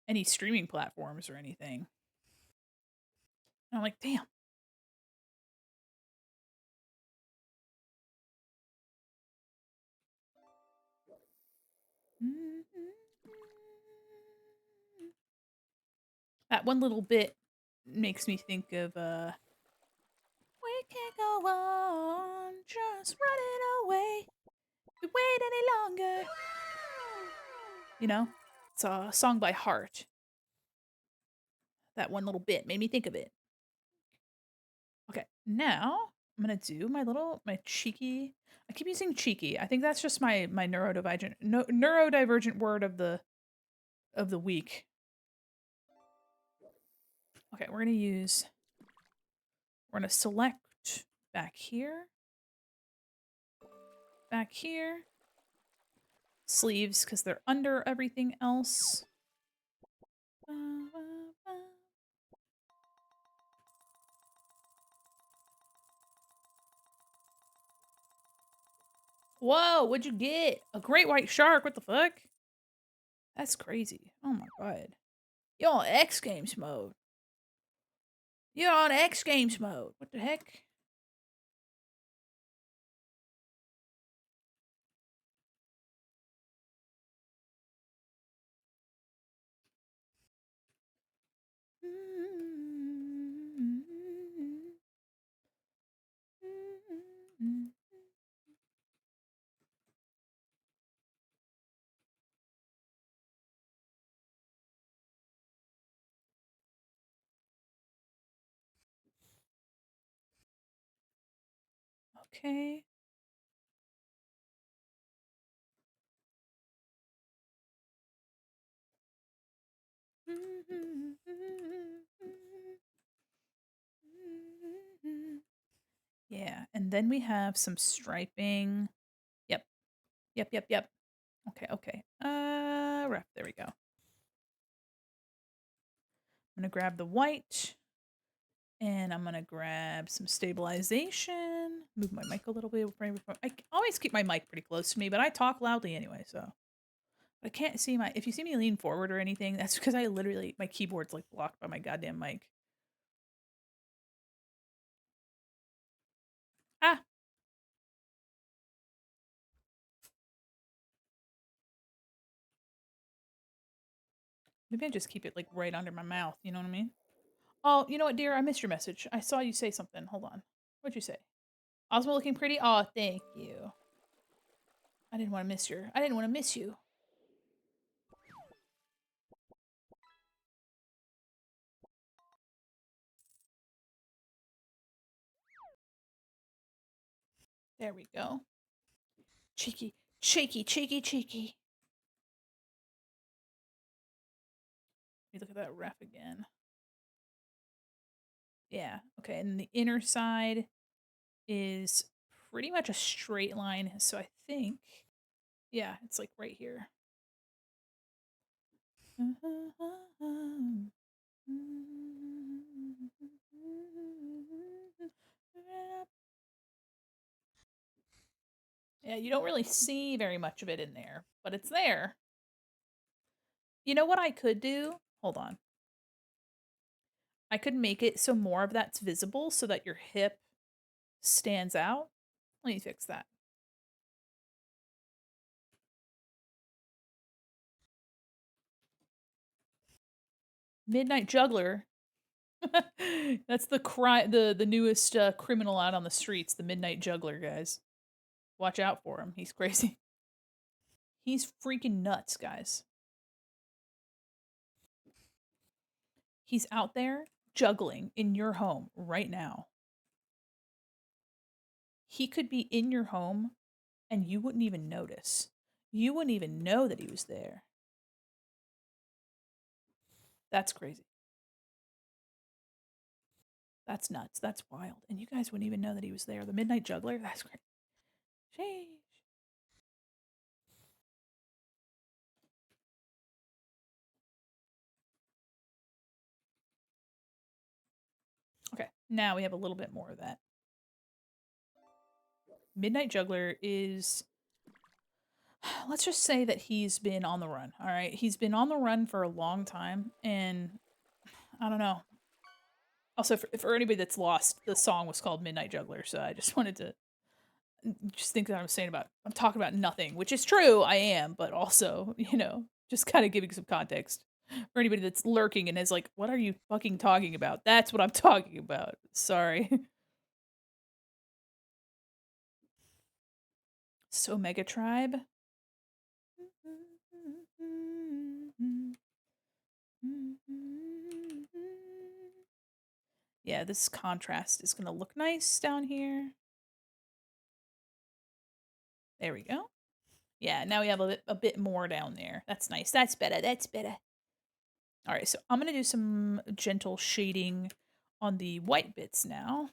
any streaming platforms or anything. And I'm like, damn. That one little bit makes me think of we can't go on, just running away. We wait any longer. You know? It's a song by Heart. That one little bit made me think of it. Okay, now I'm gonna do my cheeky. I keep using cheeky. I think that's just my neurodivergent word of the week. Okay, we're gonna select back here, sleeves because they're under everything else. Whoa, what'd you get? A great white shark? What the fuck? That's crazy. Oh my god. You're on X Games mode. You're on X Games mode. What the heck? Okay. Yeah, and then we have some striping. Yep. Yep. Okay. Rough. There we go. I'm gonna grab the white, and I'm gonna grab some stabilization. Move my mic a little bit. I always keep my mic pretty close to me, but I talk loudly anyway, so. I can't see my. If you see me lean forward or anything, that's because I literally my keyboard's like blocked by my goddamn mic. Ah, maybe I just keep it like right under my mouth. You know what I mean? Oh, you know what, dear? I missed your message. I saw you say something. Hold on. What'd you say? Ozma looking pretty? Oh, thank you. I didn't want to miss your. I didn't want to miss you. There we go. Cheeky. Let me look at that ref again. Yeah. Okay. And the inner side is pretty much a straight line. So I think, yeah, it's like right here. Yeah, you don't really see very much of it in there, but it's there. You know what I could do? Hold on. I could make it so more of that's visible so that your hip stands out. Let me fix that. Midnight Juggler. That's the newest criminal out on the streets, the Midnight Juggler, guys. Watch out for him. He's crazy. He's freaking nuts, guys. He's out there juggling in your home right now. He could be in your home and you wouldn't even notice. You wouldn't even know that he was there. That's crazy. That's nuts. That's wild. And you guys wouldn't even know that he was there. The Midnight Juggler? That's great. Sheesh. Okay, now we have a little bit more of that. Midnight Juggler is, let's just say that he's been on the run, all right? He's been on the run for a long time, and I don't know. Also, for anybody that's lost, the song was called Midnight Juggler, so I just wanted to just think that I'm talking about nothing, which is true, I am, but also, just kind of giving some context for anybody that's lurking and is like, what are you fucking talking about? That's what I'm talking about. Sorry. So Mega Tribe. Yeah, this contrast is going to look nice down here. There we go. Yeah, now we have a bit more down there. That's nice. That's better. That's better. All right, so I'm going to do some gentle shading on the white bits now.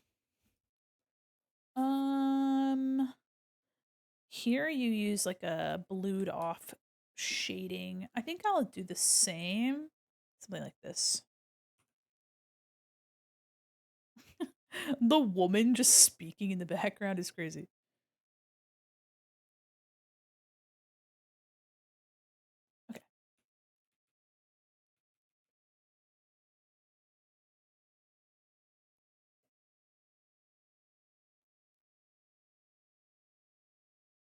Here you use like a blued off shading. I think I'll do the same. Something like this. The woman just speaking in the background is crazy. Okay.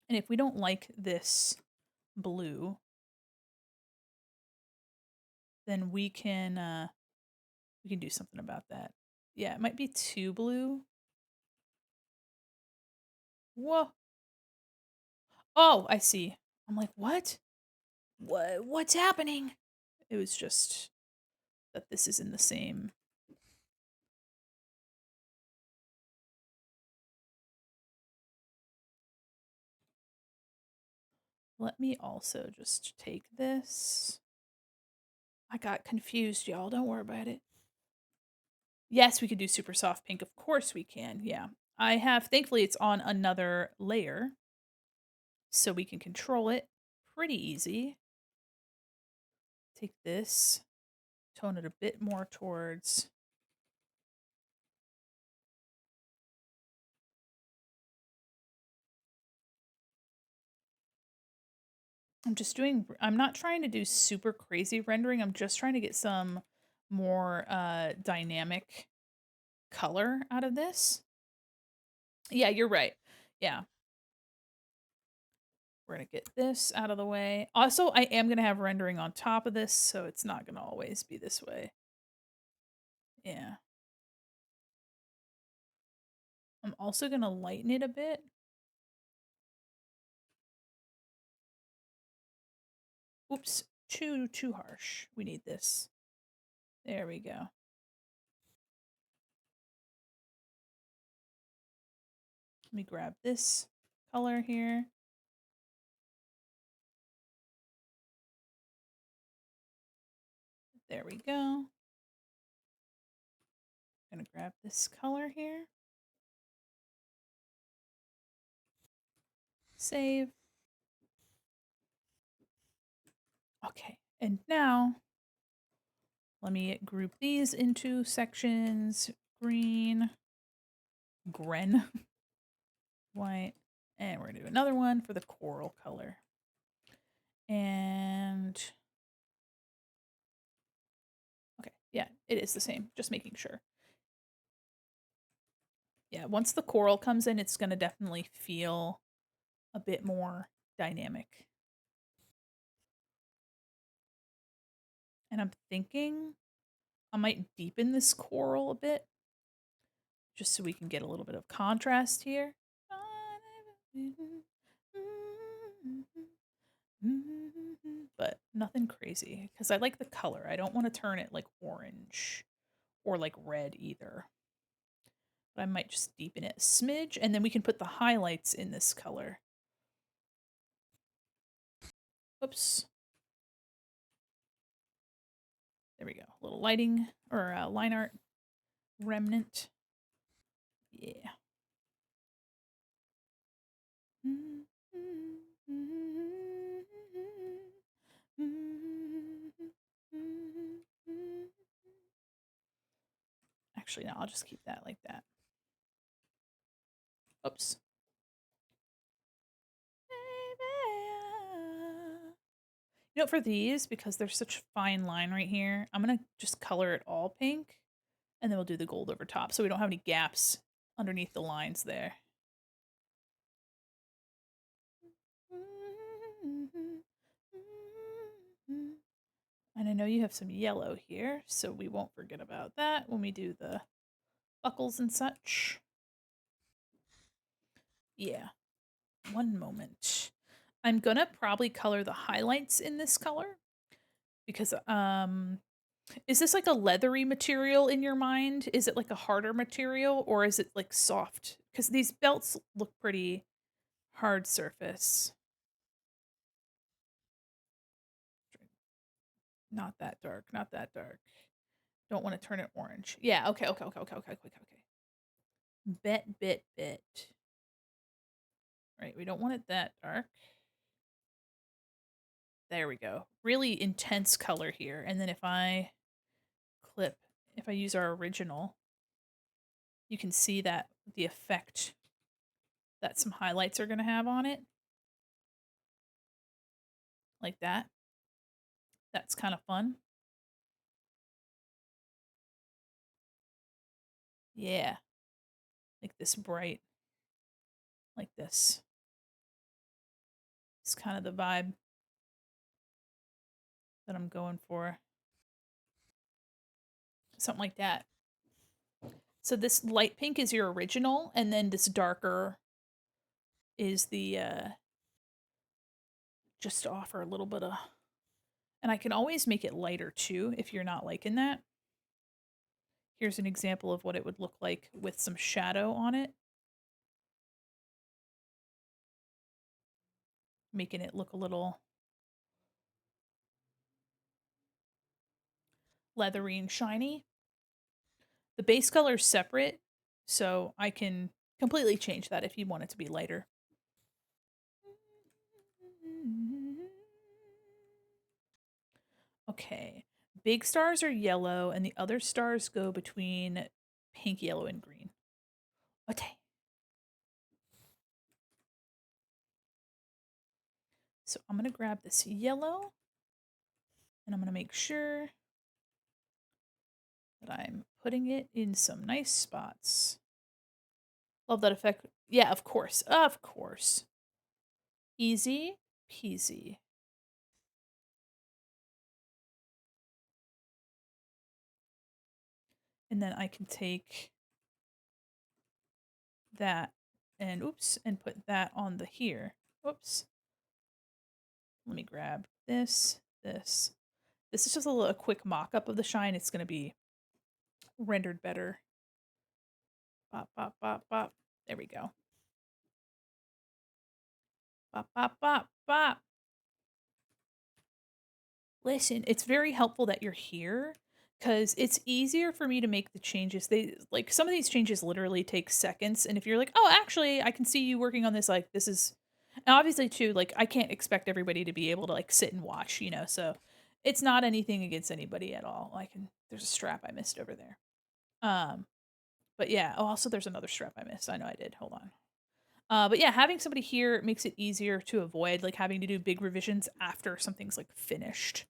And if we don't like this blue, then we can do something about that. Yeah, it might be too blue. Whoa. Oh, I see. I'm like, what? What's happening? It was just that this is in the same. Let me also just take this. I got confused, y'all. Don't worry about it. Yes, we could do super soft pink. Of course we can. Yeah. I have, thankfully, it's on another layer. So we can control it pretty easy. Take this, tone it a bit more towards. I'm not trying to do super crazy rendering. I'm just trying to get some more dynamic color out of this. Yeah, you're right. Yeah. We're going to get this out of the way. Also, I am going to have rendering on top of this, so it's not going to always be this way. Yeah. I'm also going to lighten it a bit. Oops, too harsh. We need this. There we go. Let me grab this color here. There we go. I'm gonna grab this color here. Save. Okay, and now let me group these into sections. Green, Gren, white, And we're going to do another one for the coral color. And okay, yeah, it is the same, just making sure. Yeah, once the coral comes in, it's going to definitely feel a bit more dynamic. And I'm thinking I might deepen this coral a bit just so we can get a little bit of contrast here. But nothing crazy because I like the color. I don't want to turn it like orange or like red either. But I might just deepen it a smidge and then we can put the highlights in this color. Oops. There we go. A little lighting or line art remnant. Yeah. Actually, no, I'll just keep that like that. Oops. You know, for these, because there's such a fine line right here, I'm going to just color it all pink, and then we'll do the gold over top so we don't have any gaps underneath the lines there. And I know you have some yellow here, so we won't forget about that when we do the buckles and such. Yeah. One moment. I'm gonna probably color the highlights in this color because is this like a leathery material in your mind? Is it like a harder material or is it like soft? Because these belts look pretty hard surface. Not that dark, not that dark. Don't want to turn it orange. Yeah, okay. Bit. Right, we don't want it that dark. There we go. Really intense color here. And then if I use our original, you can see that the effect that some highlights are going to have on it. Like that. That's kind of fun. Yeah. Like this bright. Like this. It's kind of the vibe that I'm going for. Something like that. So this light pink is your original, and then this darker is the just to offer a little bit of, and I can always make it lighter too if you're not liking that. Here's an example of what it would look like with some shadow on it. Making it look a little leathery and shiny. The base color is separate, so I can completely change that if you want it to be lighter. Okay, big stars are yellow, and the other stars go between pink, yellow, and green. Okay. So I'm going to grab this yellow, and I'm going to make sure that I'm putting it in some nice spots. Love that effect. Yeah, of course. Of course. Easy peasy. And then I can take that and oops, and put that on the here. Oops. Let me grab this. This is just a quick mock-up of the shine. It's going to be rendered better. Bop, bop, bop, bop. There we go. Bop, bop, bop, bop. Listen, it's very helpful that you're here because it's easier for me to make the changes. They like some of these changes literally take seconds. And if you're like, oh, actually, I can see you working on this, like this is and obviously too, like I can't expect everybody to be able to like sit and watch, you know, so it's not anything against anybody at all. There's a strap I missed over there. Um, but yeah, oh also there's another strap I missed. I know I did. Hold on. But yeah, having somebody here makes it easier to avoid like having to do big revisions after something's like finished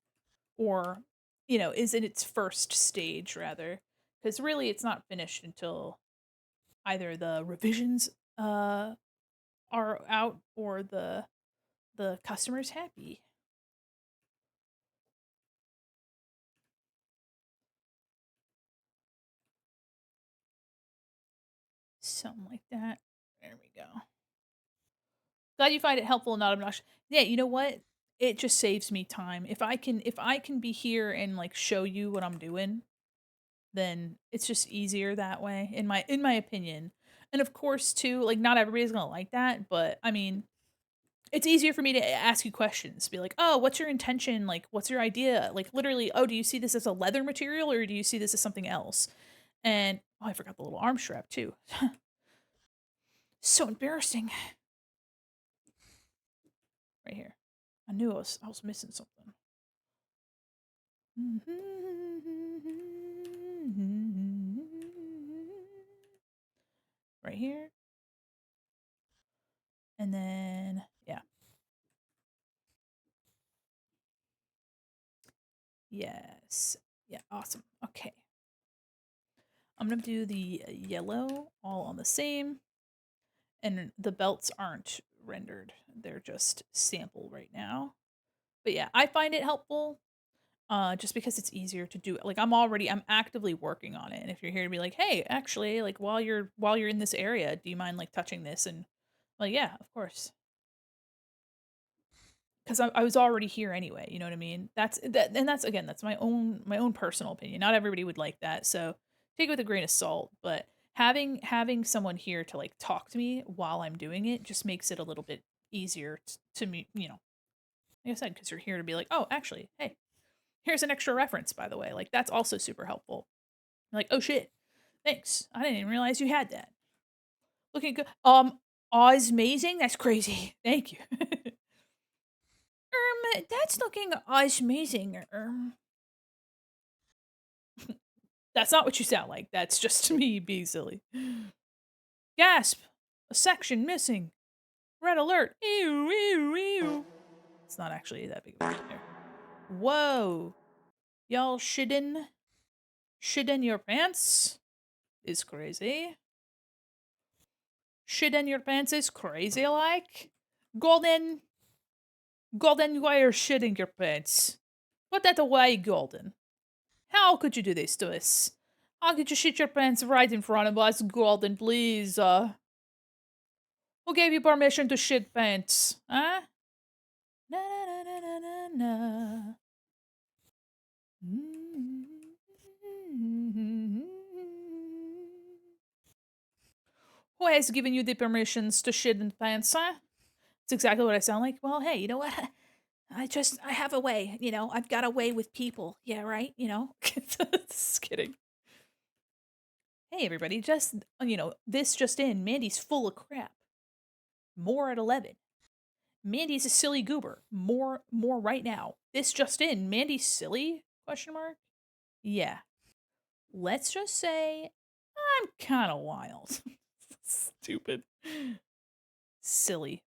or is in its first stage rather. Because really it's not finished until either the revisions uh are out or the customer's happy. Something like that. There we go. Glad you find it helpful and not obnoxious. Yeah, you know what? It just saves me time. If I can be here and like show you what I'm doing, then it's just easier that way in my opinion. And of course too, like not everybody's going to like that, but I mean, it's easier for me to ask you questions. Be like, "Oh, what's your intention? Like what's your idea?" Like literally, "Oh, do you see this as a leather material or do you see this as something else?" And oh, I forgot the little arm strap too. So embarrassing. Right here. I knew I was missing something. Right here. And then, yeah. Yes. Yeah, awesome. Okay. I'm going to do the yellow all on the same. And the belts aren't rendered, they're just sample right now. But yeah, I find it helpful just because it's easier to do it. Like I'm actively working on it. And if you're here to be like, hey, actually, like while you're in this area, do you mind like touching this? And like, yeah, of course. Because I was already here anyway, you know what I mean? That's again, that's my own personal opinion. Not everybody would like that, so take it with a grain of salt. But having someone here to like talk to me while I'm doing it just makes it a little bit easier to me. Like I said, because you're here to be like, oh, actually, hey, here's an extra reference, by the way. Like that's also super helpful. Like, oh shit, thanks. I didn't even realize you had that. Looking good. Oz amazing. That's crazy. Thank you. That's looking amazing. That's not what you sound like. That's just me being silly. Gasp! A section missing. Red alert. Ew, ew, ew. It's not actually that big of a deal there. Whoa. Y'all shit in your pants is crazy. Shit in your pants is crazy like. Golden, golden wire shit in your pants. Put that away, Golden. How could you do this to us? How could you shit your pants right in front of us, Golden, please? Who gave you permission to shit pants? Huh? Na na na na na na. Who has given you the permissions to shit in pants, huh? It's exactly what I sound like. Well, hey, you know what? I have a way. I've got a way with people. Yeah, right? Just kidding. Hey, everybody. This just in. Mandy's full of crap. More at 11. Mandy's a silly goober. More right now. This just in. Mandy's silly? Question mark. Yeah. Let's just say I'm kind of wild. Stupid. Silly.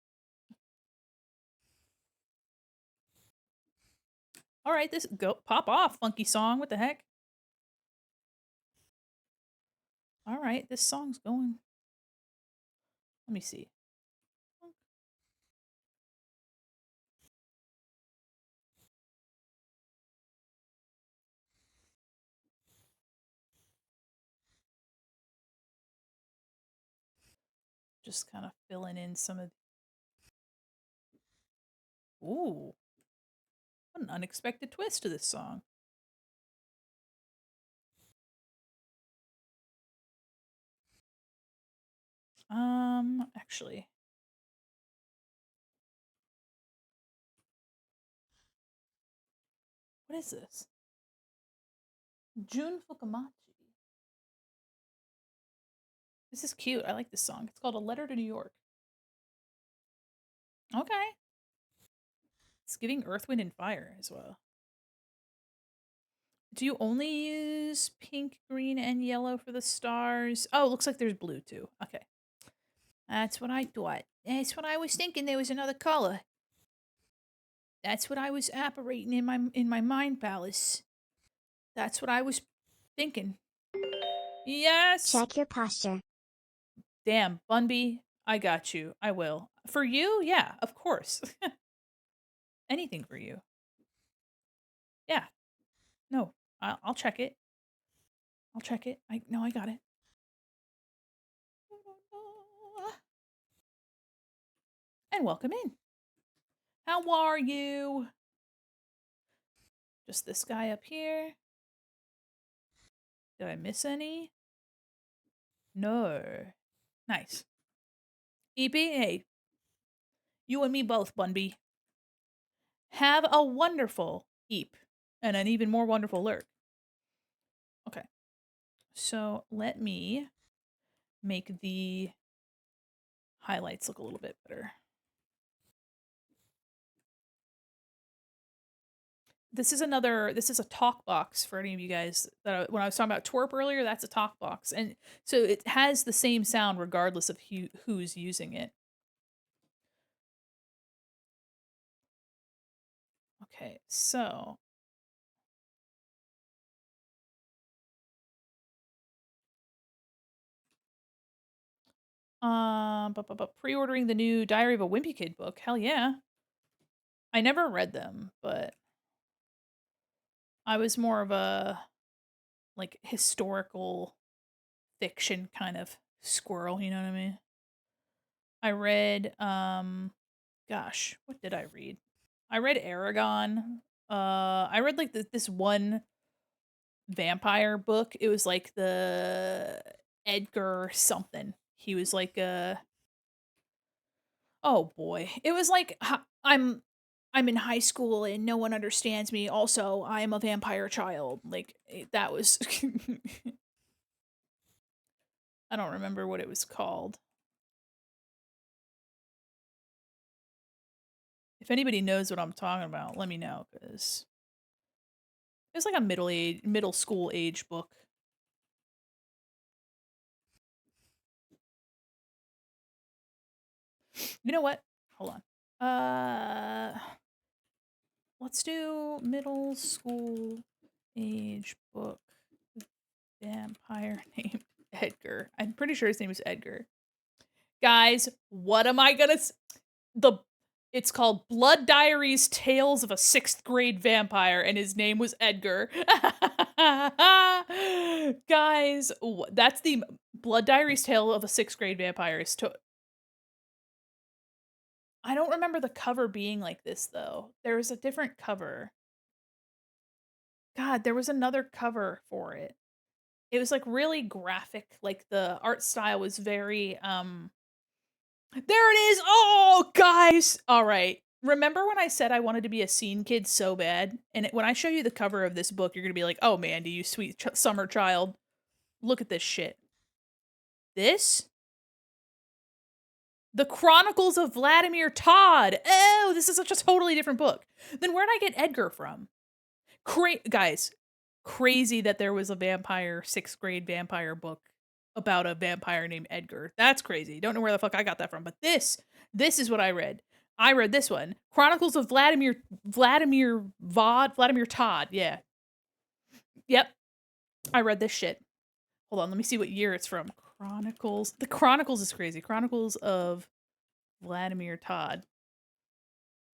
All right, this go pop off, funky song. What the heck? All right, this song's going. Let me see. Just kind of filling in some of. Ooh, what an unexpected twist to this song. Actually, what is this? Jun Fukamachi. This is cute. I like this song. It's called A Letter to New York. Okay. It's giving Earth, Wind, and Fire as well. Do you only use pink, green, and yellow for the stars? Oh, it looks like there's blue too. Okay. That's what I thought. That's what I was thinking. There was another color. That's what I was operating in my mind palace. That's what I was thinking. Yes. Check your posture. Damn, Bunby, I got you. I will. For you? Yeah, of course. Anything for you. Yeah. No, I'll check it. I'll check it. I got it. And welcome in. How are you? Just this guy up here. Did I miss any? No. Nice. EP, hey, you and me both, Bunby. Have a wonderful Eep and an even more wonderful lurk. Okay. So let me make the highlights look a little bit better. This is a talk box for any of you guys that when I was talking about twerp earlier, that's a talk box. And so it has the same sound regardless of who's using it. Okay, so but pre-ordering the new Diary of a Wimpy Kid book. Hell yeah. I never read them, but I was more of a like historical fiction kind of squirrel, you know what I mean? I read gosh, what did I read? I read Aragon. I read like this one vampire book. It was like the Edgar something. He was like oh boy. It was like I'm in high school and no one understands me. Also, I am a vampire child. Like that was I don't remember what it was called. If anybody knows what I'm talking about, let me know cuz it's like a middle school age book. You know what? Hold on. Let's do middle school age book. Vampire named Edgar. I'm pretty sure his name is Edgar. Guys, what am I gonna the it's called Blood Diaries Tales of a 6th Grade Vampire and his name was Edgar. Guys, that's the Blood Diaries Tale of a 6th Grade Vampire is I don't remember the cover being like this though. There was a different cover. God, there was another cover for it. It was like really graphic. Like the art style was very there it is. Oh, guys. All right. Remember when I said I wanted to be a scene kid so bad? And when I show you the cover of this book, you're going to be like, "Oh, Mandy, you sweet summer child. Look at this shit." This The Chronicles of Vladimir Todd. Oh, this is such a totally different book. Then where'd I get Edgar from? Guys, crazy that there was a vampire 6th grade vampire book about a vampire named Edgar. That's crazy. Don't know where the fuck I got that from, but this is what I read. I read this one. Chronicles of Vladimir Todd. Yeah. Yep. I read this shit. Hold on, let me see what year it's from. Chronicles. The Chronicles is crazy. Chronicles of Vladimir Todd.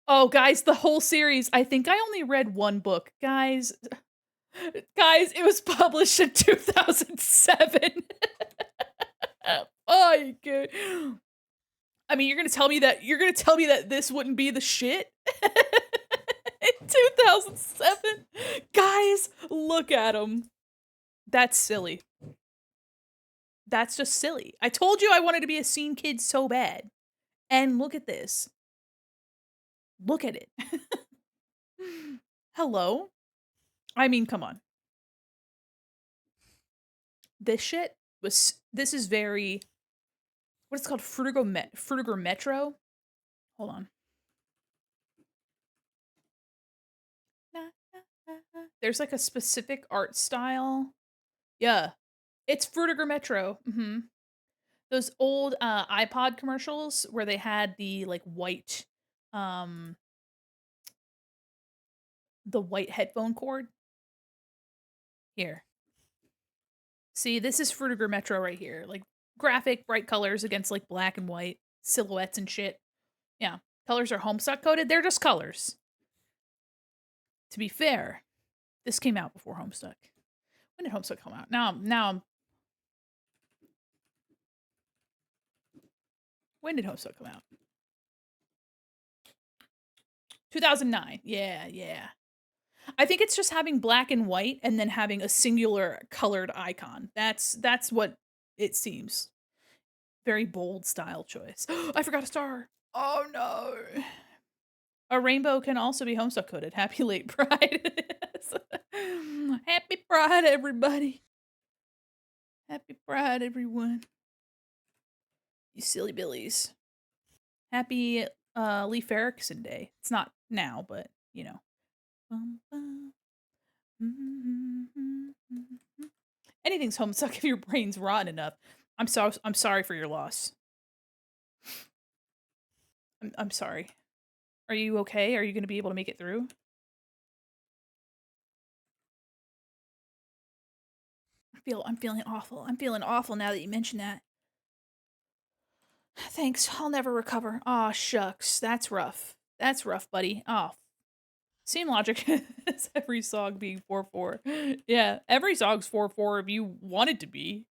Oh, guys, the whole series. I think I only read one book. Guys, it was published in 2007. Oh, you good. I mean, you're gonna tell me that this wouldn't be the shit in 2007? Guys, look at him. That's silly. That's just silly. I told you I wanted to be a scene kid so bad. And look at this. Look at it. Hello? I mean, come on. This is very, what is it called? Fruitiger Metro? Hold on. There's like a specific art style. Yeah. It's Fruitiger Metro. Those old, iPod commercials where they had the, like, um, the white headphone cord? Here. See, this is Frutiger Metro right here, like, graphic, bright colors against, like, black and white, silhouettes and shit. Yeah. Colors are Homestuck coded, they're just colors. To be fair, this came out before Homestuck. When did Homestuck come out? When did Homestuck come out? 2009. Yeah, yeah. I think it's just having black and white and then having a singular colored icon. That's what it seems. Very bold style choice. I forgot a star. Oh no. A rainbow can also be Homestuck coded. Happy late Pride. Happy Pride, everybody. Happy Pride, everyone. You silly billies. Happy Leif Erikson Day. It's not now, but you know. Anything's Homestuck if your brain's rotten enough. I'm sorry for your loss. I'm sorry. Are you okay? Are you gonna be able to make it through? I'm feeling awful. I'm feeling awful now that you mention that. Thanks. I'll never recover. Aw, shucks. That's rough. That's rough, buddy. Oh, same logic as every song being 4/4. Yeah, every song's 4/4 if you want it to be.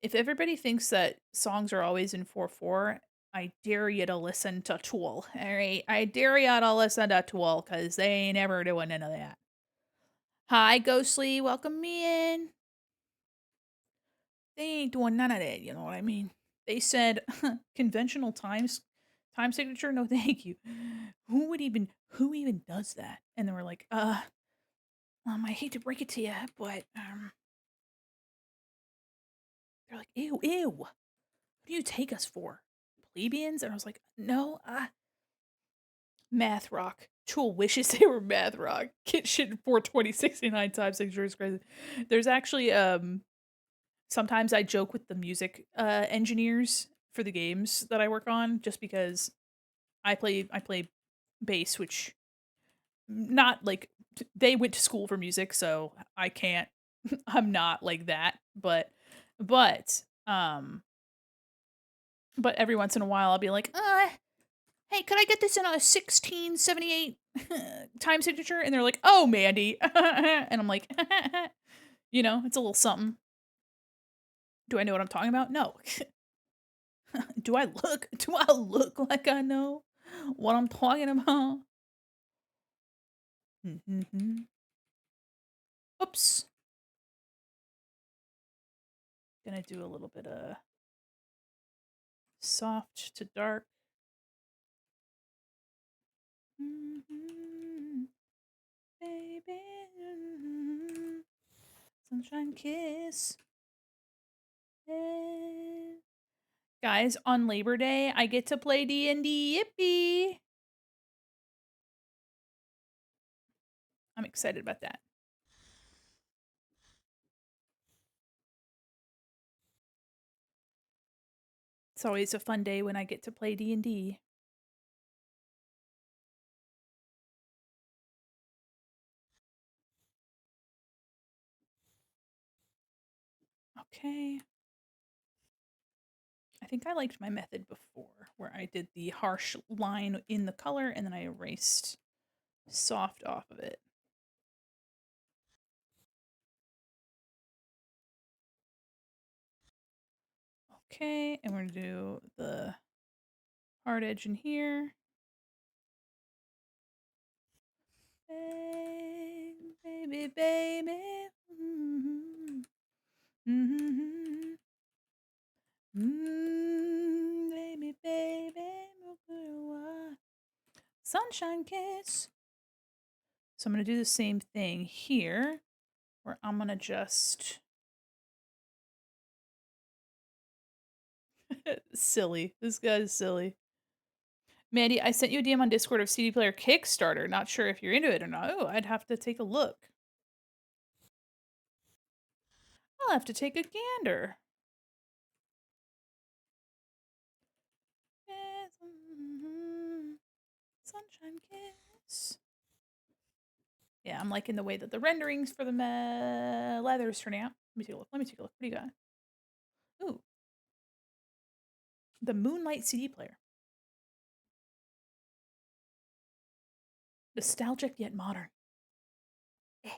If everybody thinks that songs are always in 4/4, I dare you to listen to Tool. All right, I dare you to listen to Tool because they ain't ever doing none of that. Hi, Ghostly, welcome me in. They ain't doing none of that. You know what I mean? They said conventional time signature. No, thank you. Who even does that? And they were like, I hate to break it to you, but they're like, ew, ew. What do you take us for? Plebeians? And I was like, no, math rock. Tool wishes they were math rock. Get shit for 2069 time signature is crazy. There's actually sometimes I joke with the music engineers for the games that I work on just because I play bass, which not like they went to school for music, so I can't I'm not like that, but um but every once in a while I'll be like, hey, could I get this in a 1678 time signature? And they're like, oh, Mandy. And I'm like, it's a little something. Do I know what I'm talking about? No. Do I look like I know what I'm talking about? Oops. Gonna do a little bit of soft to dark. Baby. Sunshine kiss. Guys, on Labor Day, I get to play D&D. Yippee! I'm excited about that. It's always a fun day when I get to play D&D. Okay. I think I liked my method before, where I did the harsh line in the color and then I erased soft off of it. Okay, and we're gonna do the hard edge in here. Hey, baby, baby. Mm-hmm. Baby, baby. Sunshine kiss. So I'm going to do the same thing here, where I'm going to just... silly. This guy's silly. Mandy, I sent you a DM on Discord of CD Player Kickstarter. Not sure if you're into it or not. Oh, I'd have to take a look. I'll have to take a gander. Sunshine Kiss. Yeah, I'm liking the way that the renderings for the leather is turning out. Let me take a look. Let me take a look. What do you got? Ooh. The Moonlight CD player. Nostalgic yet modern. Eh.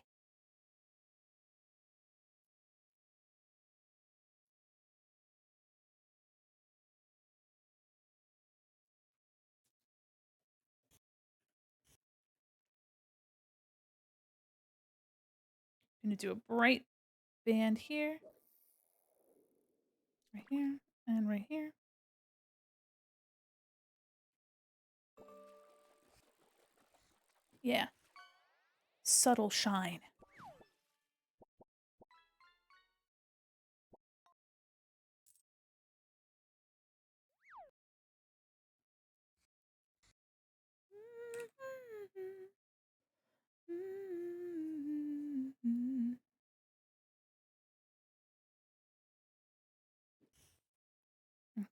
I'm gonna do a bright band here. Right here. And right here. Yeah. Subtle shine.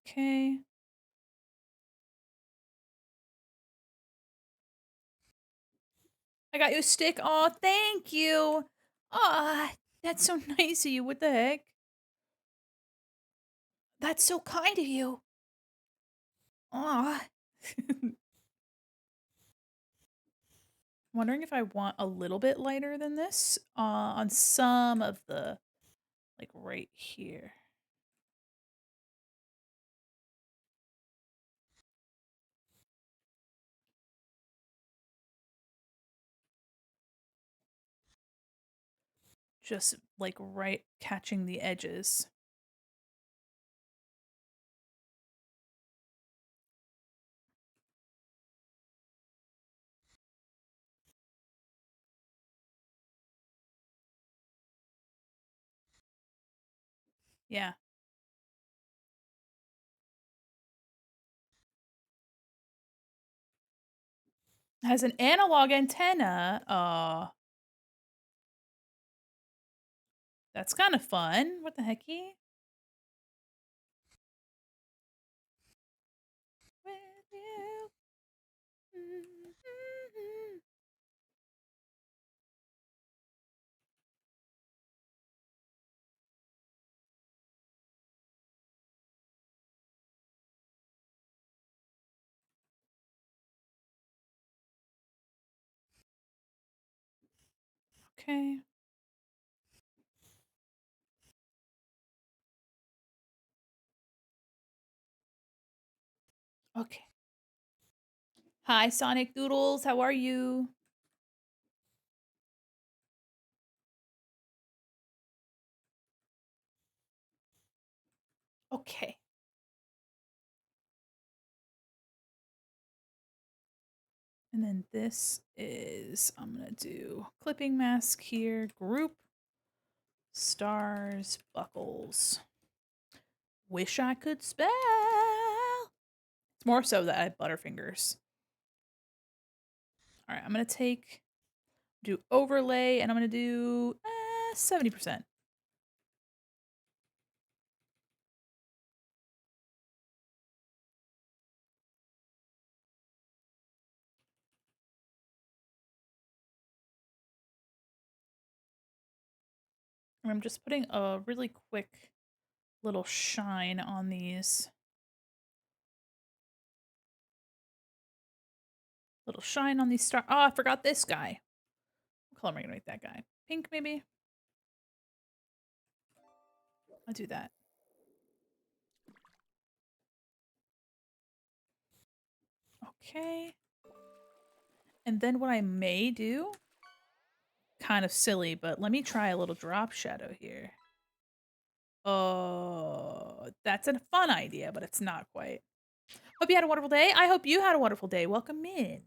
Okay. I got you a stick. Oh, thank you. Ah, that's so nice of you. What the heck? That's so kind of you. Ah. Wondering if I want a little bit lighter than this on some of the, like right here. Just like right catching the edges. Yeah. It has an analog antenna. That's kind of fun. What the hecky? With you. Okay. Okay. Hi, Sonic Doodles. How are you? Okay. And then this is, I'm going to do clipping mask here, group, stars, buckles. Wish I could spell. It's more so that I have butterfingers. All right, I'm going to do overlay, and I'm going to do 70%. And I'm just putting a really quick little shine on these. Little shine on these stars. Oh, I forgot this guy. What color am I going to make that guy? Pink, maybe? I'll do that. Okay. And then what I may do, kind of silly, but let me try a little drop shadow here. Oh, that's a fun idea, but it's not quite. Hope you had a wonderful day. I hope you had a wonderful day. Welcome in.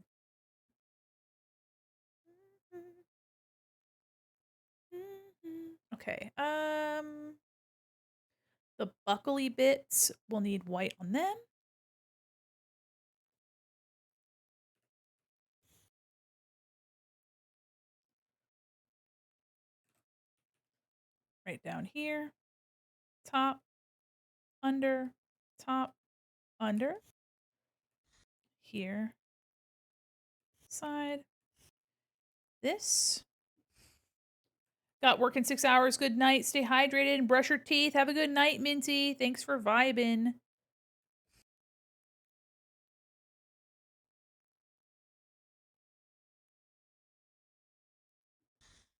Okay. The buckly bits will need white on them. Right down here. Top, under, top, under. Here. Side. This. Got work in 6 hours. Good night. Stay hydrated and brush your teeth. Have a good night, Minty. Thanks for vibing.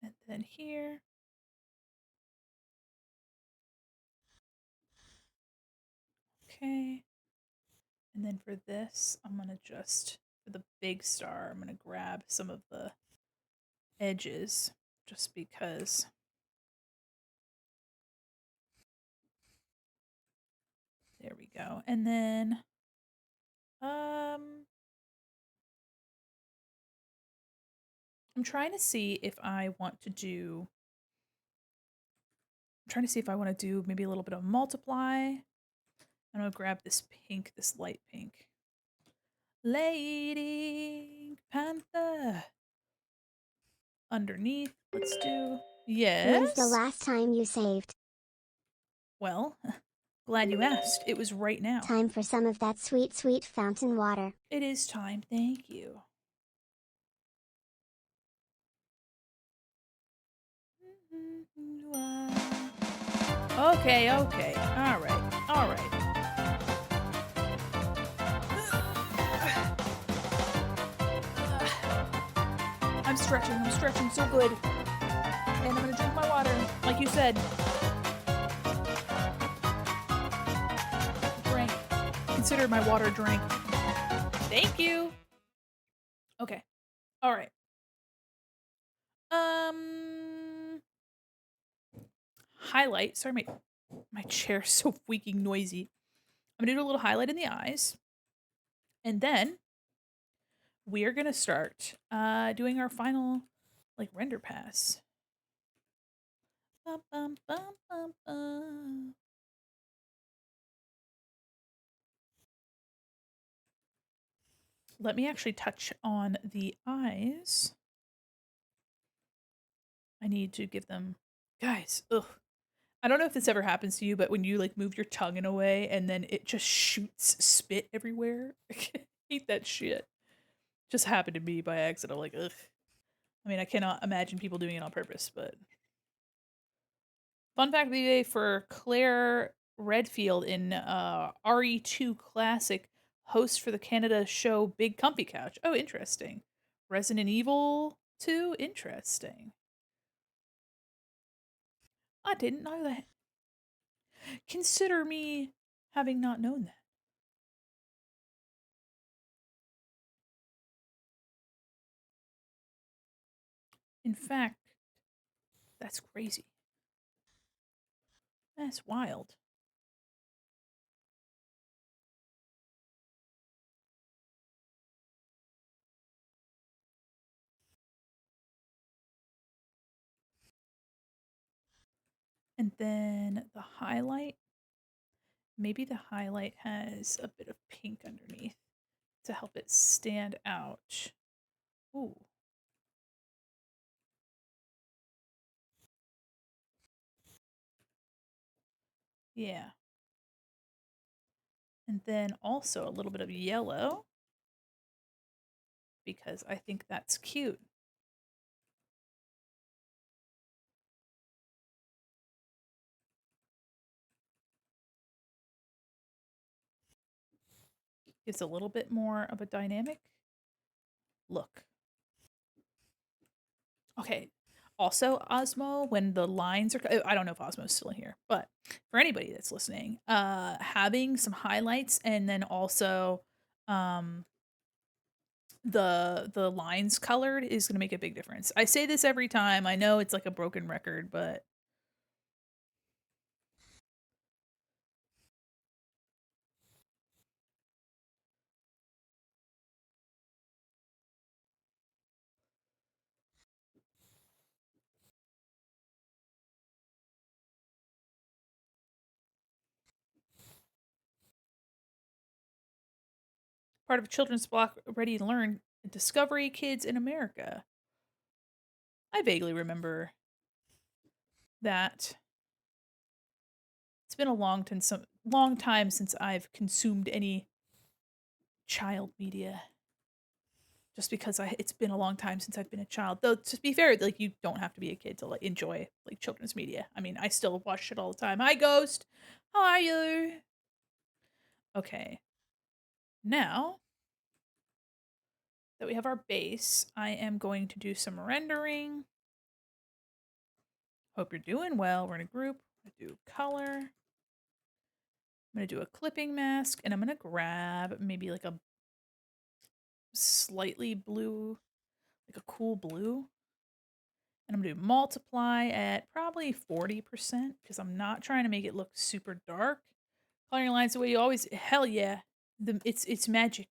And then here. Okay. And then for this, I'm going to just, for the big star, I'm going to grab some of the edges just because. There we go. And then, I'm trying to see if I want to do, maybe a little bit of multiply. I'm going to grab this pink, this light pink. Lady Panther. Underneath, let's do, When's the yes? last time you saved? Well, glad you asked. It was right now. Time for some of that sweet, sweet fountain water. It is time, thank you. Okay, okay. All right. I'm stretching so good. And I'm gonna drink my water, like you said. Drink. Consider my water drink. Thank you. Okay. All right. Highlight. Sorry, my chair's so freaking noisy. I'm gonna do a little highlight in the eyes. And then we're gonna start doing our final like render pass. Bum, bum, bum, bum, bum. Let me actually touch on the eyes. I need to give them, guys, ugh. I don't know if this ever happens to you, but when you like move your tongue in a way and then it just shoots spit everywhere. I hate that shit. Just happened to me by accident. I'm like, ugh. I mean, I cannot imagine people doing it on purpose, but fun fact of the day for Claire Redfield in RE2 Classic, host for the Canada show Big Comfy Couch. Oh, interesting. Resident Evil 2? Interesting. I didn't know that. Consider me having not known that. In fact, that's crazy. That's wild. And then the highlight. Maybe the highlight has a bit of pink underneath to help it stand out. Ooh. Yeah. And then also a little bit of yellow because I think that's cute. Gives a little bit more of a dynamic look. Okay. Also, Osmo, when the lines are, I don't know if Osmo's still in here, but for anybody that's listening, having some highlights and then also the lines colored is going to make a big difference. I say this every time. I know it's like a broken record, but part of a children's block Ready to Learn Discovery Kids in America. I vaguely remember that. It's been a long time since I've consumed any child media. Just because it's been a long time since I've been a child. Though to be fair, like you don't have to be a kid to like enjoy like children's media. I mean, I still watch it all the time. Hi, Ghost. How are you? Okay, now that we have our base, I am going to do some rendering. Hope you're doing well. We're in a group. I'm gonna do color. I'm gonna do a clipping mask, and I'm gonna grab maybe like a slightly blue, like a cool blue. And I'm gonna do multiply at probably 40% because I'm not trying to make it look super dark. Coloring lines the way you always hell yeah. It's magic.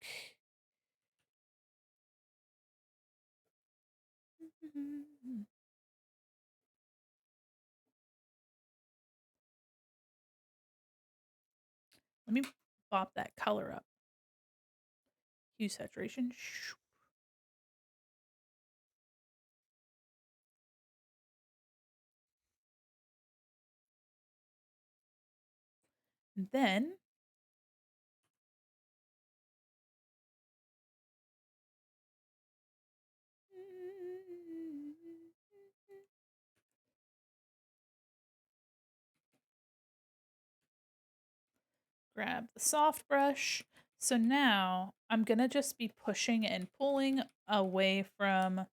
Let me pop that color up. Hue saturation. And then grab the soft brush. So now I'm gonna just be pushing and pulling away from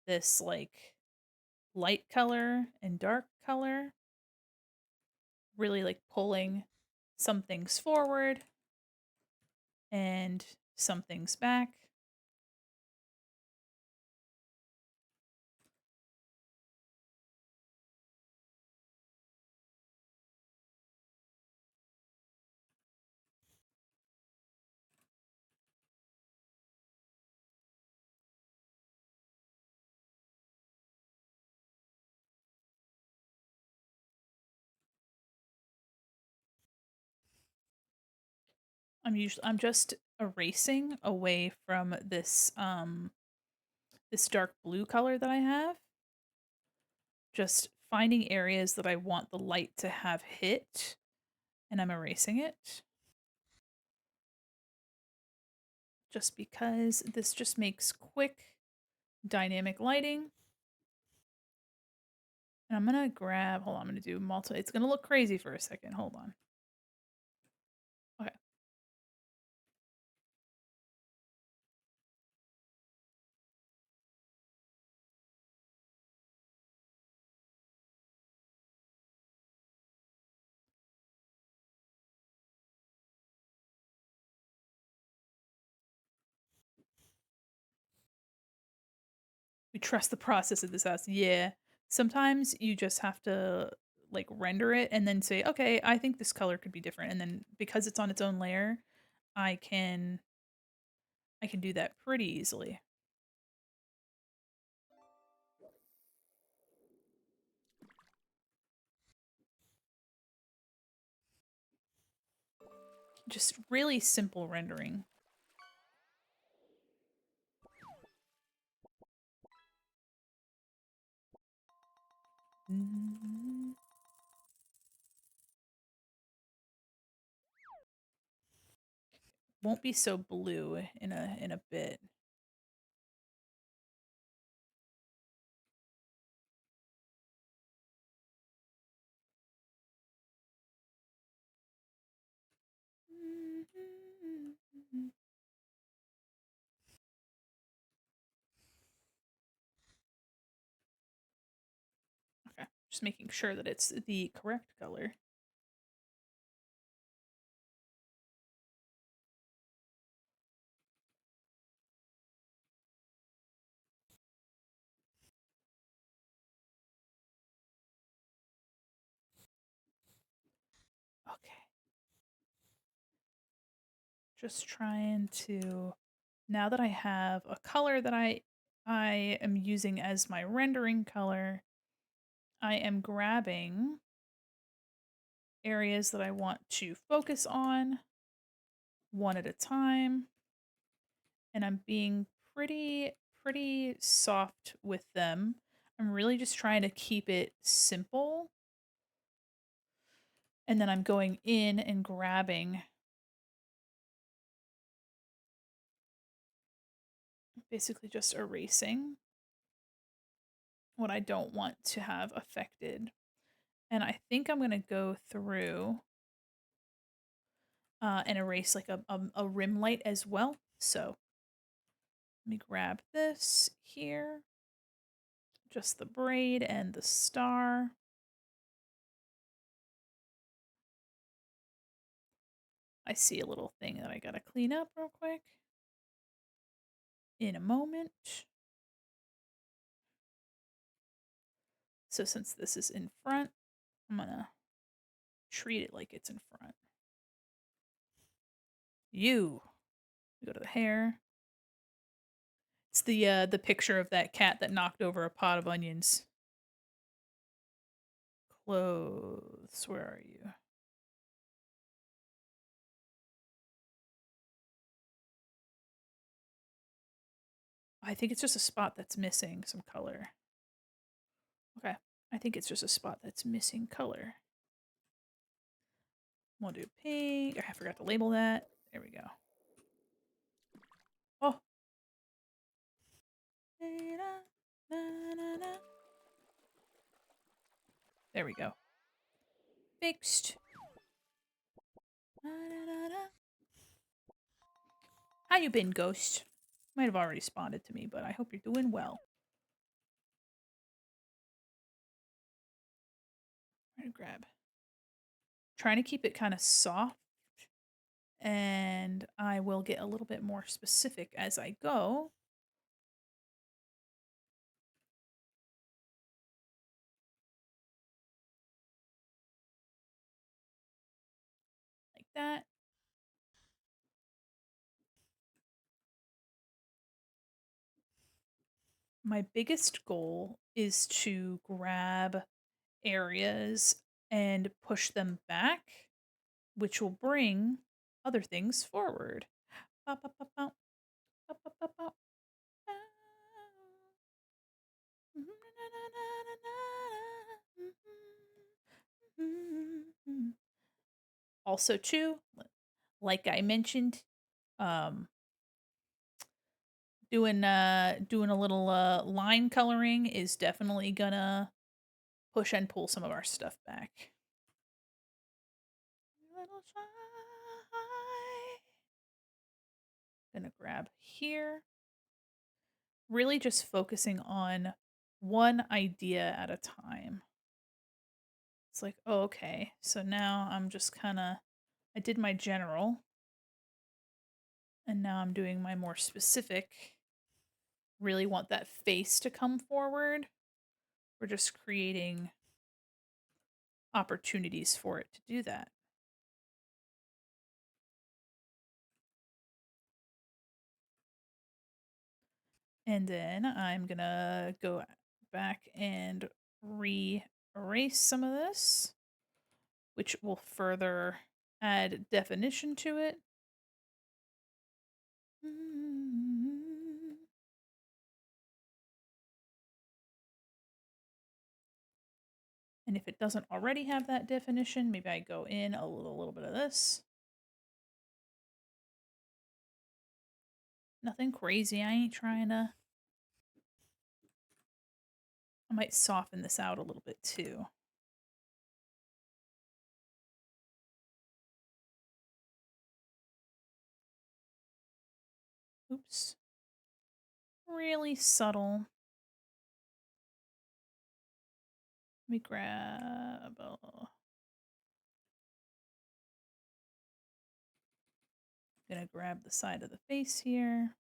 this like light color and dark color. Really like pulling some things forward and some things back. I'm just erasing away from this dark blue color that I have. Just finding areas that I want the light to have hit, and I'm erasing it. Just because this just makes quick dynamic lighting. And I'm gonna grab, hold on, I'm gonna do multi, it's gonna look crazy for a second, hold on. Okay. We trust the process of this house. Yeah. Sometimes you just have to like render it and then say, okay, I think this color could be different. And then because it's on its own layer, I can I can do that pretty easily. Just really simple rendering. Mm. Won't be so blue in a bit. Okay, just making sure that it's the correct color. Okay. Just trying to, now that I have a color that I am using as my rendering color, I am grabbing areas that I want to focus on one at a time. and I'm being pretty soft with them. I'm really just trying to keep it simple. And then I'm going in and grabbing, basically just erasing what I don't want to have affected. And I think I'm going to go through and erase like a rim light as well. So let me grab this here, just the braid and the star. I see a little thing that I got to clean up real quick in a moment. So since this is in front, I'm going to treat it like it's in front. You go to the hair. It's the picture of that cat that knocked over a pot of onions. Clothes, where are you? I think it's just a spot that's missing some color. Okay, I think it's just a spot that's missing color. We'll do pink. I forgot to label that. There we go. Oh. There we go. Fixed. How you been, Ghost? Might have already responded to me, but I hope you're doing well. I'm gonna grab. Trying to keep it kind of soft, and I will get a little bit more specific as I go. Like that. My biggest goal is to grab areas and push them back, which will bring other things forward. Also, too, like I mentioned, um, doing a little line coloring is definitely gonna push and pull some of our stuff back. Little shy. Gonna grab here. Really just focusing on one idea at a time. It's like, oh, okay, so now I'm just kind of, I did my general, and now I'm doing my more specific. Really want that face to come forward. We're just creating opportunities for it to do that. And then I'm gonna go back and re-erase some of this, which will further add definition to it. And if it doesn't already have that definition, maybe I go in a little bit of this. Nothing crazy. I ain't trying to. I might soften this out a little bit too. Oops. Really subtle. Let me grab. Gonna grab the side of the face here.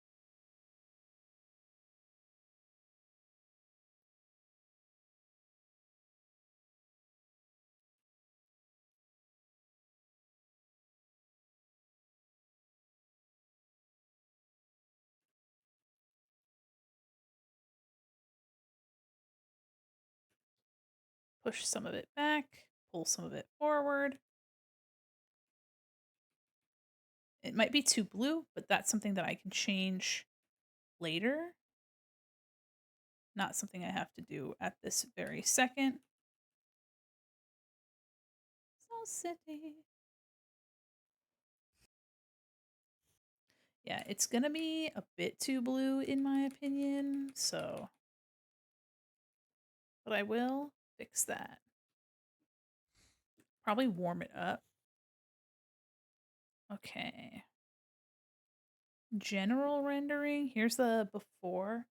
Push some of it back, pull some of it forward. It might be too blue, but that's something that I can change later. Not something I have to do at this very second. So city. Yeah, it's gonna be a bit too blue in my opinion, so but I will fix that. Probably warm it up. Okay. General rendering. Here's the before,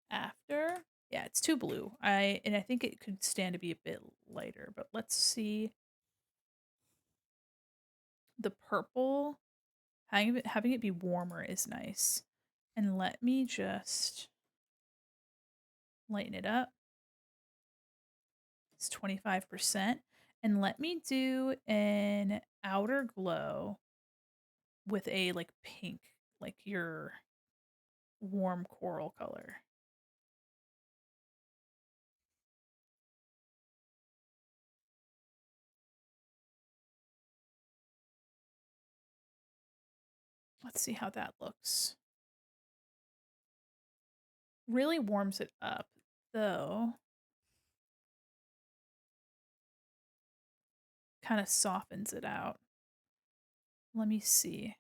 after. Yeah, it's too blue. I think it could stand to be a bit lighter, but let's see. The purple, having it be warmer is nice. And let me just lighten it up. It's 25%. And let me do an outer glow with a like pink, like your warm coral color. Let's see how that looks. Really warms it up, though. Kind of softens it out. Let me see.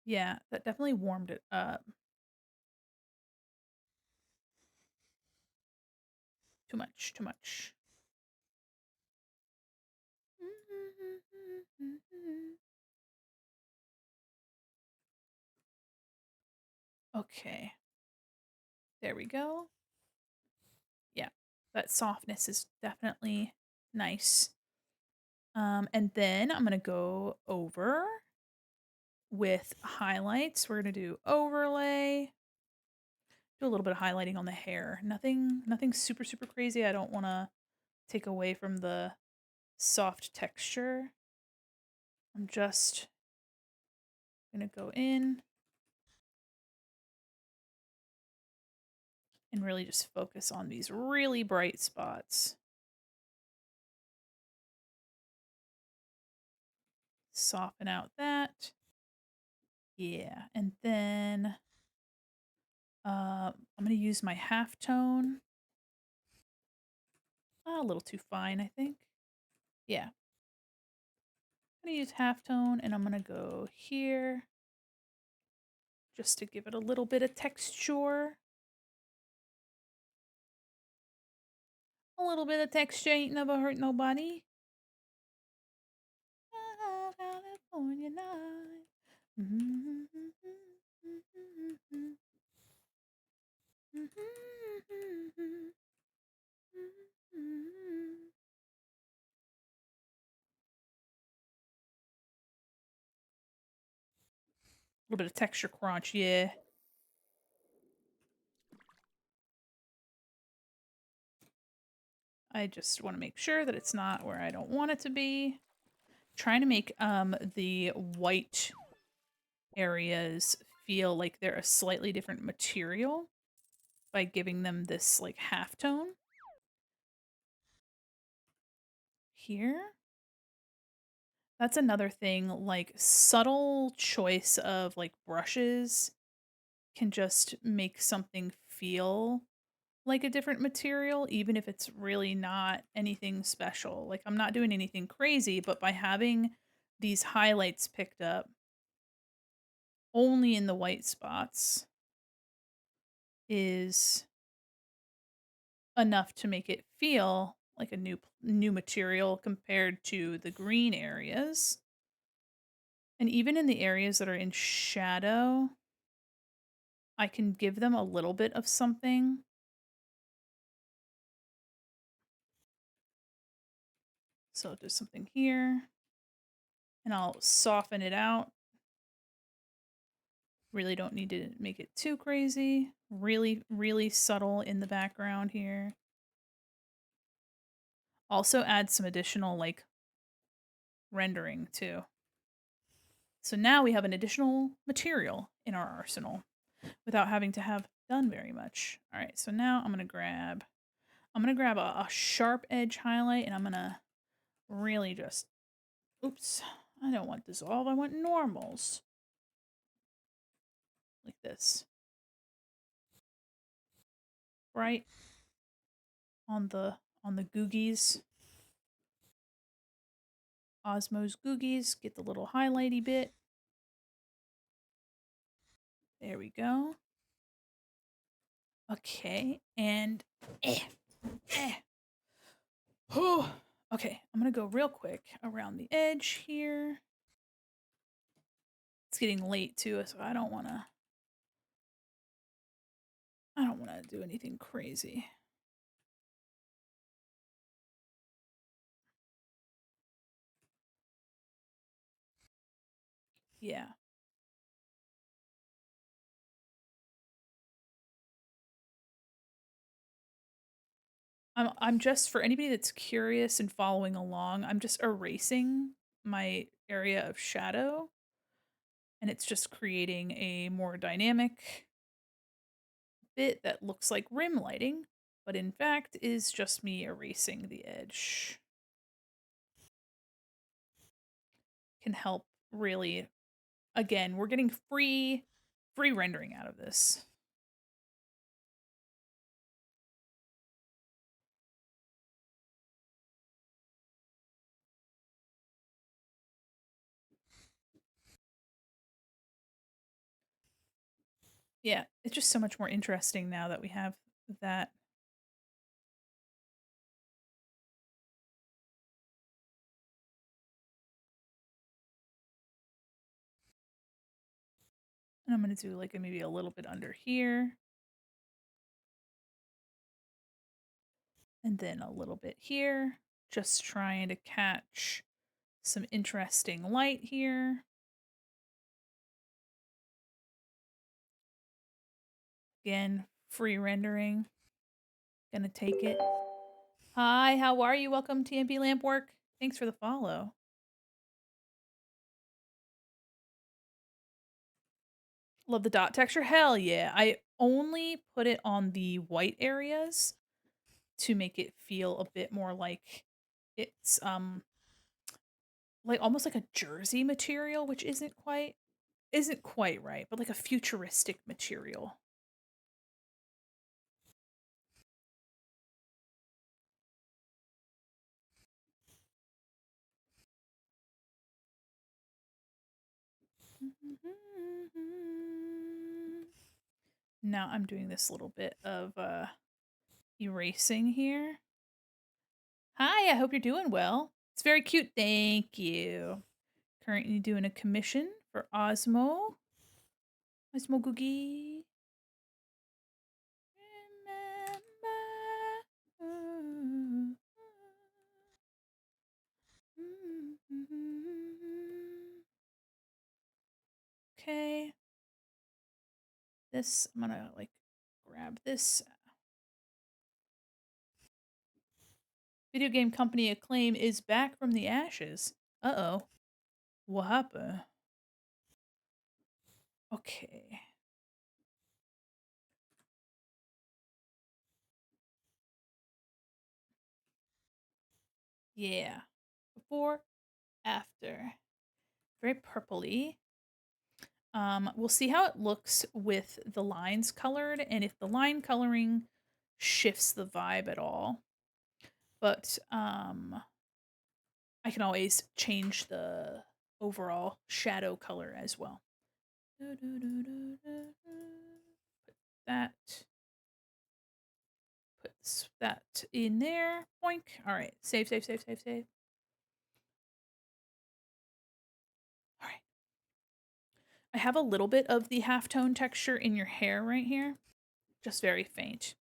Yeah, that definitely warmed it up. Too much, too much. Okay. There we go. Yeah, that softness is definitely nice. And then I'm gonna go over with highlights. We're gonna do overlay. Do a little bit of highlighting on the hair. Nothing super, super crazy. I don't wanna take away from the soft texture. I'm just gonna go in and really just focus on these really bright spots. Soften out that. Yeah, and then I'm gonna use my halftone. A little too fine, I think. Yeah. I'm gonna use halftone and I'm gonna go here just to give it a little bit of texture. A little bit of texture ain't never hurt nobody. California night. A little bit of texture crunch, yeah. I just want to make sure that it's not where I don't want it to be. Trying to make the white areas feel like they're a slightly different material by giving them this like halftone here. That's another thing, like subtle choice of like brushes can just make something feel like a different material, even if it's really not anything special. Like I'm not doing anything crazy, but by having these highlights picked up only in the white spots is enough to make it feel like a new material compared to the green areas. And even in the areas that are in shadow, I can give them a little bit of something. So there's something here, and I'll soften it out. Really don't need to make it too crazy. Really, really subtle in the background here. Also add some additional like rendering too. So now we have an additional material in our arsenal without having to have done very much. All right, so now I'm gonna grab a sharp edge highlight and I'm gonna really just, oops, I don't want dissolve, I want normals. Like this. Right on the googies. Osmo's googies, get the little highlighty bit. There we go. Okay, and eh. Whew. Okay, I'm gonna go real quick around the edge here. It's getting late too, so I don't wanna do anything crazy. Yeah. I'm just, for anybody that's curious and following along, I'm just erasing my area of shadow, and it's just creating a more dynamic bit that looks like rim lighting, but in fact is just me erasing the edge. Can help really, again, we're getting free rendering out of this. Yeah, it's just so much more interesting now that we have that. And I'm gonna do like maybe a little bit under here. And then a little bit here. Just trying to catch some interesting light here. Again, free rendering. Gonna take it. Hi, how are you? Welcome to TMP Lampwork. Thanks for the follow. Love the dot texture. Hell yeah. I only put it on the white areas to make it feel a bit more like it's like almost like a jersey material, which isn't quite right, but like a futuristic material. Now I'm doing this little bit of erasing here. Hi, I hope you're doing well. It's very cute. Thank you. Currently doing a commission for Osmo. Osmo Googie. Okay. This, I'm gonna like grab this. Video game company Acclaim is back from the ashes. Uh-oh. What happened? Okay. Yeah. Before, after. Very purpley. We'll see how it looks with the lines colored and if the line coloring shifts the vibe at all. But I can always change the overall shadow color as well. Put that. Put that in there. Boink. All right. Save, save, save, save, save. All right. I have a little bit of the halftone texture in your hair right here. Just very faint.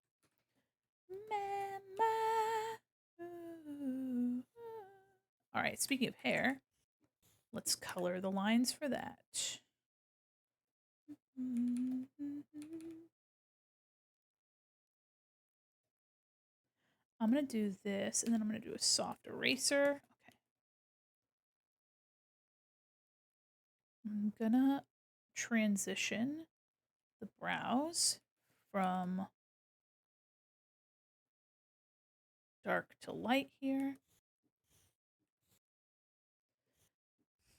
All right, speaking of hair, let's color the lines for that. I'm going to do this, and then I'm going to do a soft eraser. Okay. I'm going to transition the brows from dark to light here.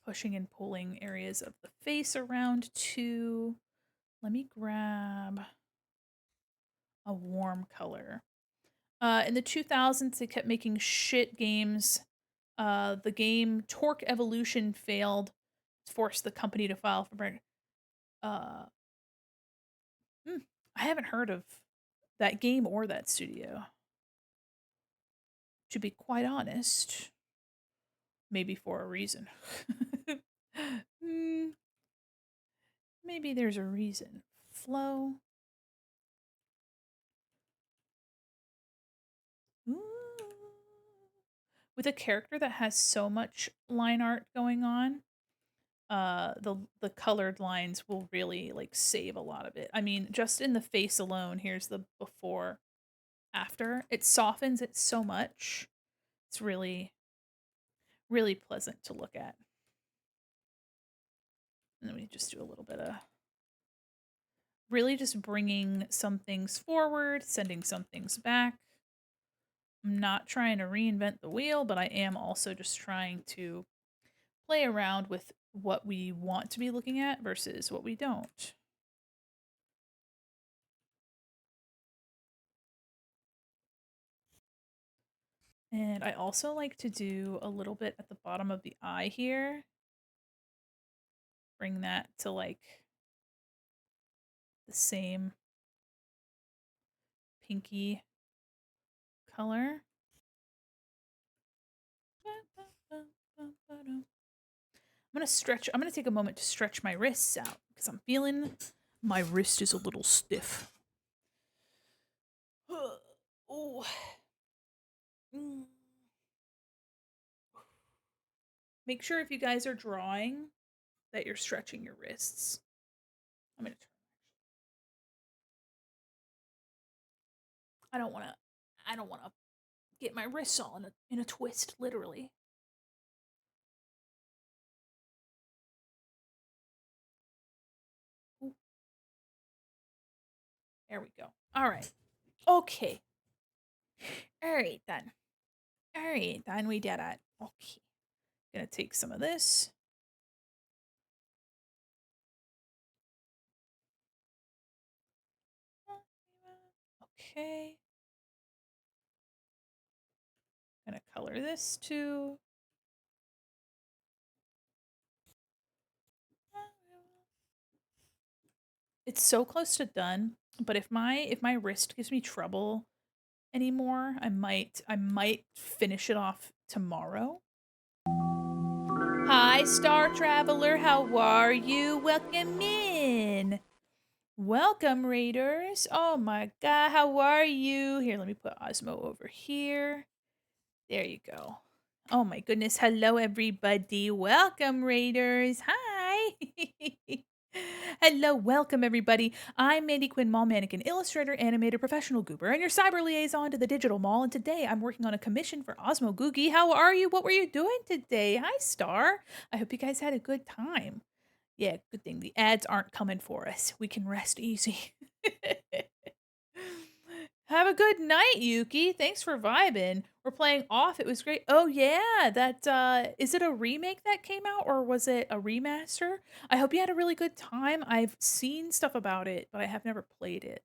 pushing and pulling areas of the face around too. Let me grab a warm color. In the 2000s, they kept making shit games. The game Torque Evolution failed, forced the company to file for. Uh, hmm, I haven't heard of that game or that studio. To be quite honest, maybe for a reason. Hmm, maybe there's a reason. Flow. Ooh. With a character that has so much line art going on, the colored lines will really like save a lot of it. I mean, just in the face alone, here's the before after. It softens it so much. It's really really pleasant to look at. And then we just do a little bit of really just bringing some things forward, sending some things back. I'm not trying to reinvent the wheel, but I am also just trying to play around with what we want to be looking at versus what we don't. And I also like to do a little bit at the bottom of the eye here. Bring that to like the same pinky color. I'm gonna take a moment to stretch my wrists out because I'm feeling my wrist is a little stiff. Oh. Make sure if you guys are drawing that you're stretching your wrists. I'm gonna turn. I don't wanna get my wrists all in a twist, literally. Ooh. There we go. All right. Okay. All right then. All right then. We did it. Okay. Gonna take some of this. Okay. Gonna color this too. It's so close to done, but if my wrist gives me trouble anymore, I might finish it off tomorrow. Hi, Star Traveler. How are you? Welcome in. Welcome, Raiders. Oh my god, how are you? Here, let me put Osmo over here. There you go. Oh my goodness. Hello, everybody. Welcome, Raiders. Hi. Hello, welcome, everybody. I'm Mandi Quin, mall mannequin, illustrator, animator, professional goober, and your cyber liaison to the digital mall. And today I'm working on a commission for Osmo Googie. How are you? What were you doing today? Hi, Star. I hope you guys had a good time. Yeah, good thing the ads aren't coming for us. We can rest easy. Have a good night, Yuki. Thanks for vibing. We're playing Off. It was great. Oh yeah, that is it a remake that came out or was it a remaster? I hope you had a really good time. I've seen stuff about it, but I have never played it.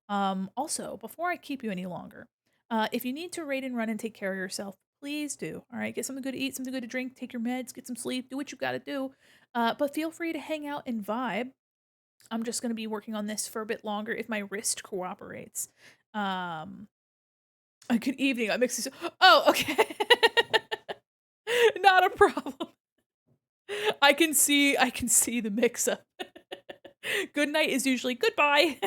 Also, before I keep you any longer, if you need to raid and run and take care of yourself, please do. All right, get something good to eat, something good to drink, take your meds, get some sleep, do what you got to do. But feel free to hang out and vibe. I'm just going to be working on this for a bit longer if my wrist cooperates. Um, good evening. I'm mixing. Oh, okay. Not a problem. I can see the mix up. Good night is usually goodbye.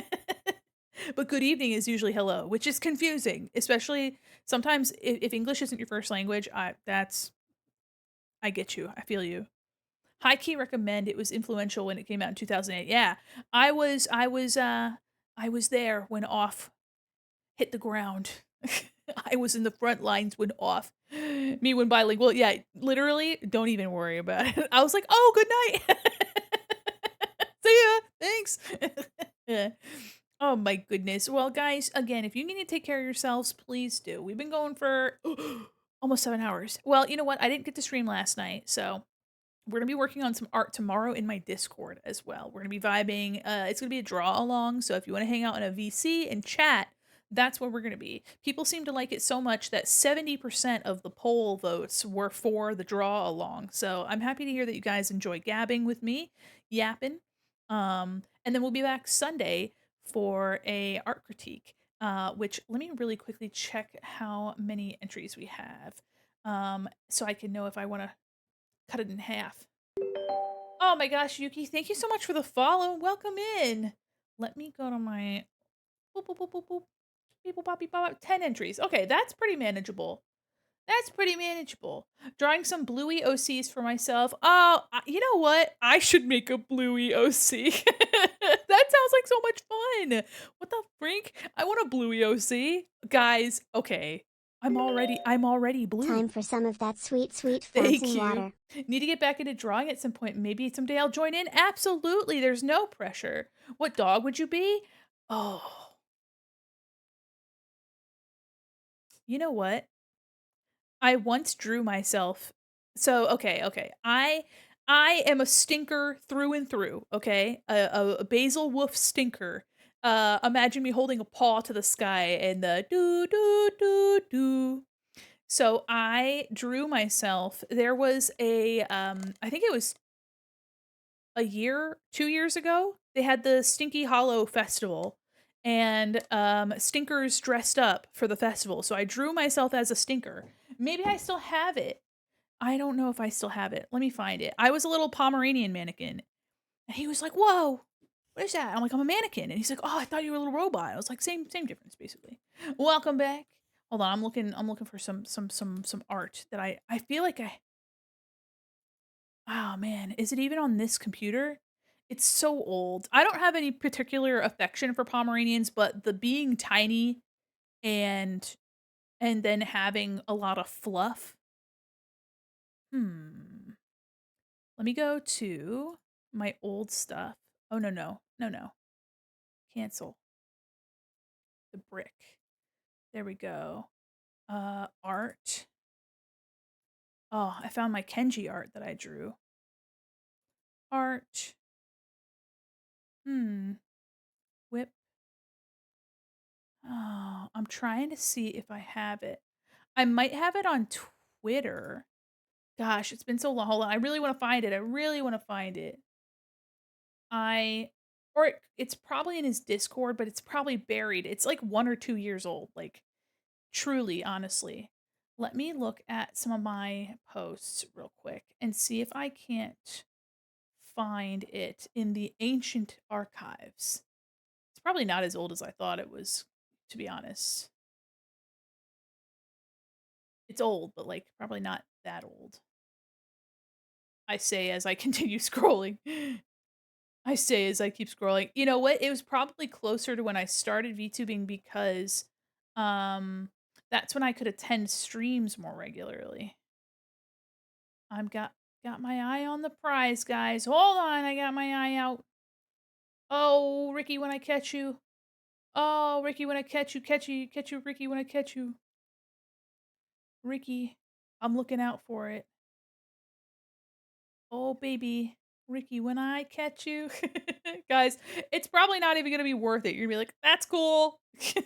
But good evening is usually hello, which is confusing, especially sometimes if English isn't your first language. I get you. I feel you. High key recommend. It was influential when it came out in 2008. Yeah. I was there when Off hit the ground. I was in the front lines when Off. Me when bilingual. Yeah, literally, don't even worry about it. I was like, "Oh, good night. See ya. Thanks." Yeah. Oh my goodness. Well, guys, again, if you need to take care of yourselves, please do. We've been going for almost 7 hours. Well, you know what? I didn't get to stream last night, so We're gonna be working on some art tomorrow in my Discord as well. We're gonna be vibing. It's gonna be a draw along, so if you want to hang out in a VC and chat, that's where we're gonna be. People seem to like it so much that 70% of the poll votes were for the draw along. So I'm happy to hear that you guys enjoy gabbing with me, yapping. And then we'll be back Sunday for a art critique. Which let me really quickly check how many entries we have. So I can know if I want to cut it in half. Oh my gosh, Yuki, thank you so much for the follow. Welcome in. Let me go to my boop, boop, boop, boop, boop. People poppy pop 10 entries. Okay, that's pretty manageable. That's pretty manageable. Drawing some bluey OCs for myself. Oh, you know what? I should make a bluey OC. That sounds like so much fun. What the freak? I want a bluey OC. Guys, okay. I'm already blue. Time for some of that sweet, sweet Thank fountain you. water. Need to get back into drawing at some point. Maybe someday I'll join in. Absolutely. There's no pressure. What dog would you be? Oh, you know what? I once drew myself. So, okay. I am a stinker through and through, okay? A basil wolf stinker. Imagine me holding a paw to the sky and the do do do do. So I drew myself. There was a I think it was a year, 2 years ago, they had the Stinky Hollow Festival, and, stinkers dressed up for the festival, so I drew myself as a stinker. Maybe I still have it. I don't know if I still have it. Let me find it. I was a little Pomeranian mannequin, and he was like, "Whoa, what is that?" I'm like, "I'm a mannequin," and he's like, "Oh, I thought you were a little robot." I was like, "Same difference, basically." Welcome back. Hold on, I'm looking for some art that I feel like I oh man, is it even on this computer? It's so old. I don't have any particular affection for Pomeranians, but the being tiny and then having a lot of fluff. Hmm. Let me go to my old stuff. Oh no, no. No, no. Cancel. The brick. There we go. Art. Oh, I found my Kenji art that I drew. Art. Hmm. Whip. Oh, I'm trying to see if I have it. I might have it on Twitter. Gosh, it's been so long. Hold on. I really wanna find it. I really wanna find it. I or it's probably in his Discord, but it's probably buried. It's like 1 or 2 years old, like, truly, honestly. Let me look at some of my posts real quick and see if I can't find it in the ancient archives. It's probably not as old as I thought it was, to be honest. It's old, but, like, probably not that old. I say as I continue scrolling. I say as I keep scrolling. You know what? It was probably closer to when I started VTubing because, um, that's when I could attend streams more regularly. I've got my eye on the prize, guys. Hold on, I got my eye out. Oh, Ricky, when I catch you. Oh, Ricky, when I catch you, Ricky, when I catch you. Ricky, I'm looking out for it. Oh, baby. Ricky, when I catch you. Guys, it's probably not even gonna be worth it. You're gonna be like, "That's cool." You're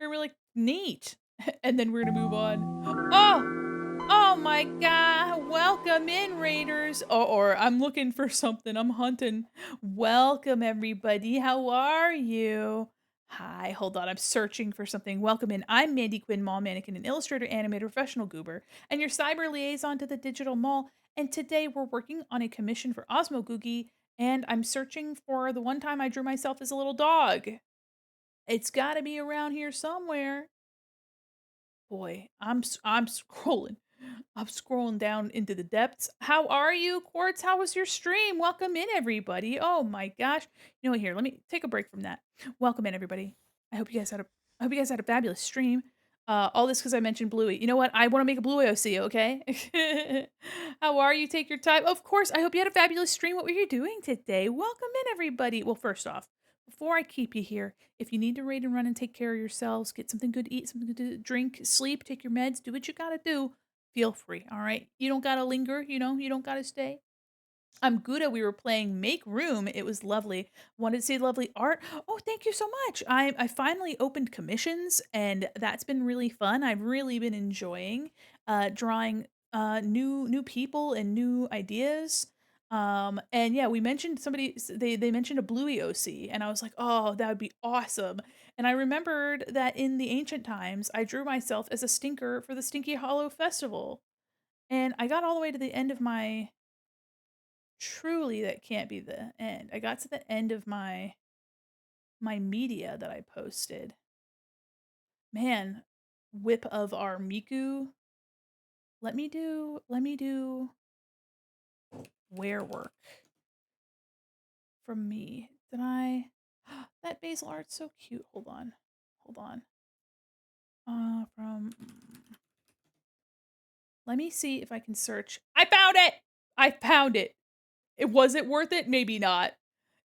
gonna be like, "Neat." And then we're gonna move on. Oh! Oh my god, welcome in, Raiders. Or I'm looking for something, I'm hunting. Welcome, everybody. How are you? Hi, hold on. I'm searching for something. Welcome in. I'm Mandi Quin, mall mannequin, and illustrator, animator, professional goober, and your cyber liaison to the digital mall. And today we're working on a commission for Osmo Googie, and I'm searching for the one time I drew myself as a little dog. It's got to be around here somewhere. Boy, I'm scrolling. I'm scrolling down into the depths. How are you, Quartz? How was your stream? Welcome in, everybody. Oh my gosh. You know what? Here, let me take a break from that. Welcome in, everybody. I hope you guys had a fabulous stream. All this because I mentioned Bluey. You know what? I want to make a Bluey OC, okay? How are you? Take your time. Of course. I hope you had a fabulous stream. What were you doing today? Welcome in, everybody. Well, first off, before I keep you here, if you need to raid and run and take care of yourselves, get something good to eat, something good to drink, sleep, take your meds, do what you gotta do. feel free, all right? You don't gotta linger, you don't gotta stay. I'm Gouda, we were playing Make Room, it was lovely. Wanted to see lovely art. Oh, thank you so much. I finally opened commissions, and that's been really fun. I've really been enjoying, drawing, new people and new ideas. And yeah, we mentioned somebody they mentioned a Bluey OC, and I was like, "Oh, that would be awesome." And I remembered that in the ancient times, I drew myself as a stinker for the Stinky Hollow Festival, and I got all the way to the end of my truly, that can't be the end. I got to the end of my media that I posted. Man, whip of our Miku. Let me do wear work from me. Did I that basil art's so cute. Hold on. Hold on. From let me see if I can search. I found it! I found it. It was it worth it? Maybe not.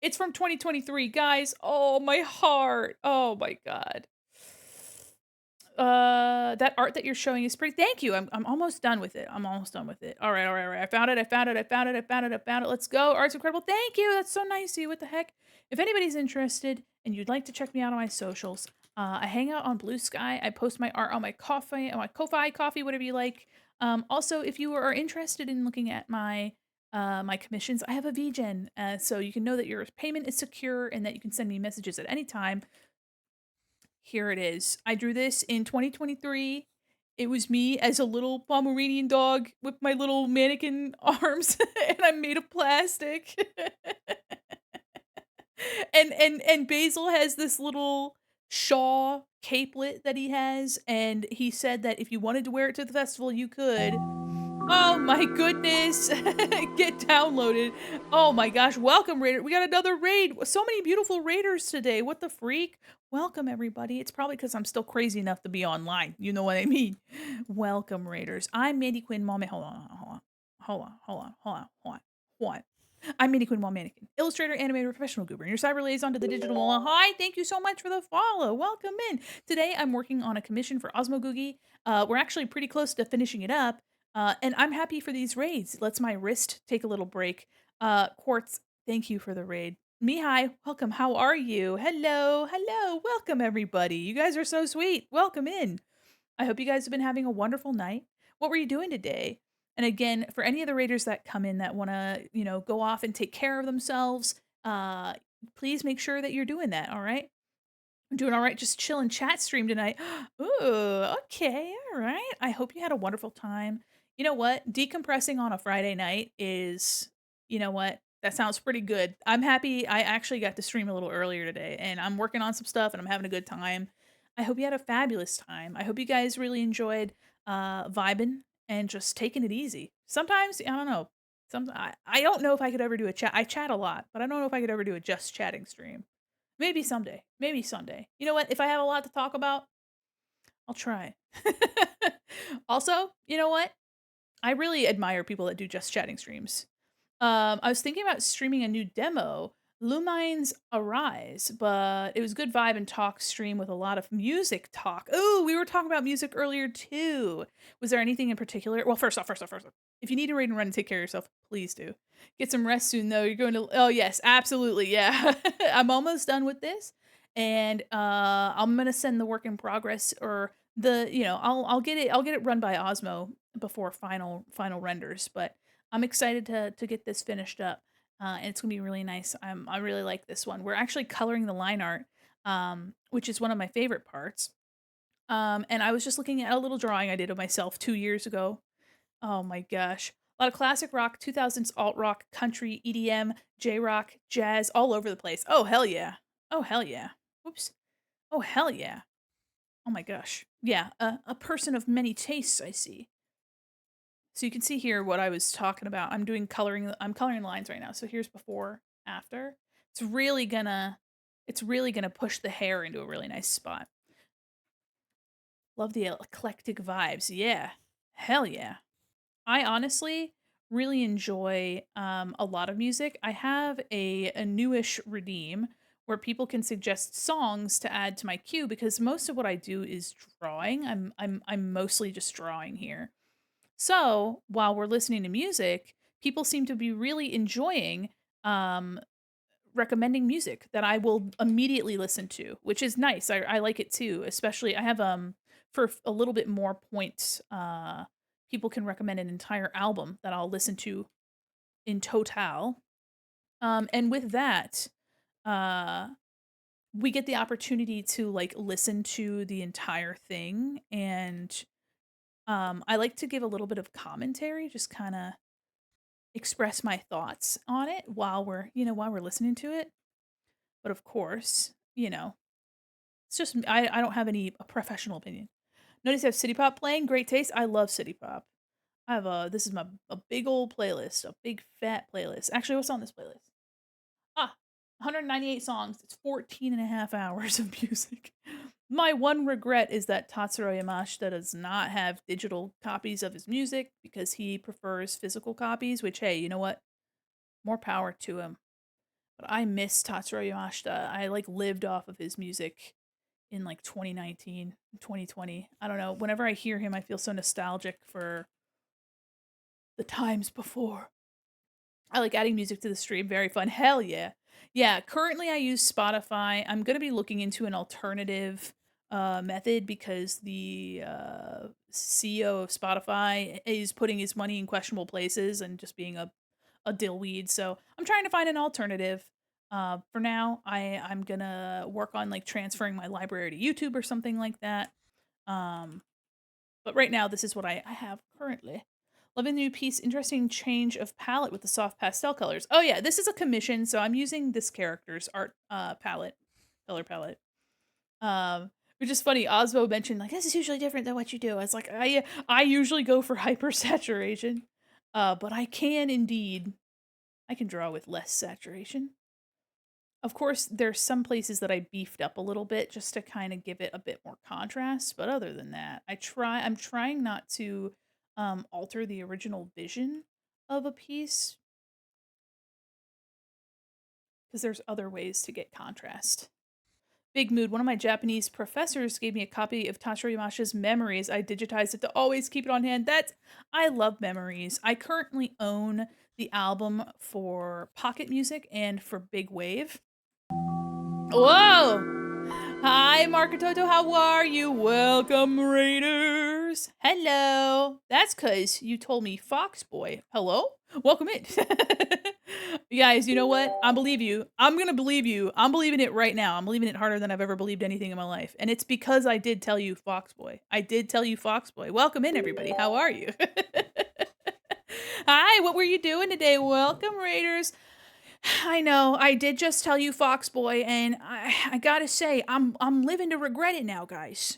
It's from 2023, guys. Oh, my heart. Oh my god. That art that you're showing is pretty thank you. I'm almost done with it. I'm almost done with it. Alright, alright, alright. I found it, I found it, I found it, I found it, I found it. Let's go. Art's incredible. Thank you. That's so nice of you. What the heck? If anybody's interested and you'd like to check me out on my socials, I hang out on Blue Sky. I post my art on my Ko-fi coffee, whatever you like. Also, if you are interested in looking at my commissions, I have a VGen, so you can know that your payment is secure and that you can send me messages at any time. Here it is. I drew this in 2023. It was me as a little Pomeranian dog with my little mannequin arms, and I'm made of plastic. And Basil has this little shawl capelet that he has, and he said that if you wanted to wear it to the festival, you could. Oh my goodness. Get downloaded. Oh my gosh. Welcome, Raider. We got another raid. So many beautiful raiders today. What the freak? Welcome, everybody. It's probably because I'm still crazy enough to be online. You know what I mean? Welcome, Raiders. I'm Mandy Quinn Mommy. Hold on, hold on. Hold on, hold on, hold on, hold on. Hold on. I'm Mandy Quinn Mannequin, illustrator, animator, professional goober, and your cyber liaison to the digital world. Hi, thank you so much for the follow. Welcome in. Today, I'm working on a commission for Osmo Googie. We're actually pretty close to finishing it up. And I'm happy for these raids. Lets my wrist take a little break. Quartz, thank you for the raid. Mihai, welcome. How are you? Hello, hello. Welcome, everybody. You guys are so sweet. Welcome in. I hope you guys have been having a wonderful night. What were you doing today? And again, for any of the raiders that come in that want to, go off and take care of themselves, please make sure that you're doing that. All right. I'm doing all right. Just chill and chat stream tonight. Ooh, okay, all right. I hope you had a wonderful time. You know what? Decompressing on a Friday night is, you know what? That sounds pretty good. I'm happy I actually got to stream a little earlier today, and I'm working on some stuff and I'm having a good time. I hope you had a fabulous time. I hope you guys really enjoyed vibing and just taking it easy. Sometimes, I don't know. I don't know if I could ever do a chat. I chat a lot, but I don't know if I could ever do a just chatting stream. Maybe someday. Maybe someday. You know what? If I have a lot to talk about, I'll try. Also, you know what? I really admire people that do just chatting streams. I was thinking about streaming a new demo, Lumine's Arise, but it was good vibe and talk stream with a lot of music talk. Oh, we were talking about music earlier too. Was there anything in particular? Well, first off. If you need to raid and run and take care of yourself, please do. Get some rest soon though. You're going to oh yes, absolutely. Yeah. I'm almost done with this. And I'm gonna send the work in progress or I'll get it run by Osmo before final renders, but I'm excited to get this finished up, and it's gonna be really nice. I really like this one. We're actually coloring the line art, which is one of my favorite parts. And I was just looking at a little drawing I did of myself 2 years ago. Oh my gosh. A lot of classic rock, 2000s alt rock, country, EDM, J rock, jazz, all over the place. Oh hell yeah. Oh hell yeah. Oops. Oh hell yeah. Oh my gosh. Yeah, a person of many tastes, I see. So you can see here what I was talking about. I'm coloring lines right now. So here's before, after. It's really gonna push the hair into a really nice spot. Love the eclectic vibes. Yeah. Hell yeah. I honestly really enjoy a lot of music. I have a newish redeem where people can suggest songs to add to my queue because most of what I do is drawing. I'm mostly just drawing here. So, while we're listening to music, people seem to be really enjoying, um, recommending music that I will immediately listen to, which is nice. I like it too, especially I have, a little bit more points, people can recommend an entire album that I'll listen to in total. And with that, uh, we get the opportunity to, like, listen to the entire thing, and, I like to give a little bit of commentary, just kinda express my thoughts on it while we're listening to it. But of course, it's just I don't have any professional opinion. Notice I have city pop playing, great taste. I love city pop. I have this is my a big old playlist, a big fat playlist. Actually, what's on this playlist? 198 songs. It's 14 and a half hours of music. My one regret is that Tatsuro Yamashita does not have digital copies of his music because he prefers physical copies, which, hey, you know what? More power to him. But I miss Tatsuro Yamashita. I, like, lived off of his music in, like, 2019, 2020. I don't know. Whenever I hear him, I feel so nostalgic for the times before. I like adding music to the stream, very fun. Hell yeah. Yeah, currently I use Spotify. I'm gonna be looking into an alternative, method because the, CEO of Spotify is putting his money in questionable places and just being a dillweed, so I'm trying to find an alternative. For now, I'm gonna work on, like, transferring my library to YouTube or something like that. Um, but right now, this is what I have currently. Loving the new piece, interesting change of palette with the soft pastel colors. Oh yeah, this is a commission, so I'm using this character's art palette, color palette. Which is funny. Osmo mentioned like this is usually different than what you do. I was like, I usually go for hyper saturation, but I can indeed I can draw with less saturation. Of course, there's some places that I beefed up a little bit just to kind of give it a bit more contrast, but other than that, I'm trying not to alter the original vision of a piece because there's other ways to get contrast. Big mood. One of my Japanese professors gave me a copy of Tashiro Yamashi's Memories. I digitized it to always keep it on hand. I love Memories. I currently own the album for Pocket Music and for Big Wave. Whoa! Hi, Markatoto, how are you? Welcome, Raiders. Hello. That's because you told me Fox Boy. Hello? Welcome in. You guys, you know what? I believe you. I'm going to believe you. I'm believing it right now. I'm believing it harder than I've ever believed anything in my life. And it's because I did tell you Fox Boy. I did tell you Fox Boy. Welcome in, everybody. How are you? Hi, what were you doing today? Welcome, Raiders. I know. I did just tell you Fox Boy, and I gotta say, I'm living to regret it now, guys.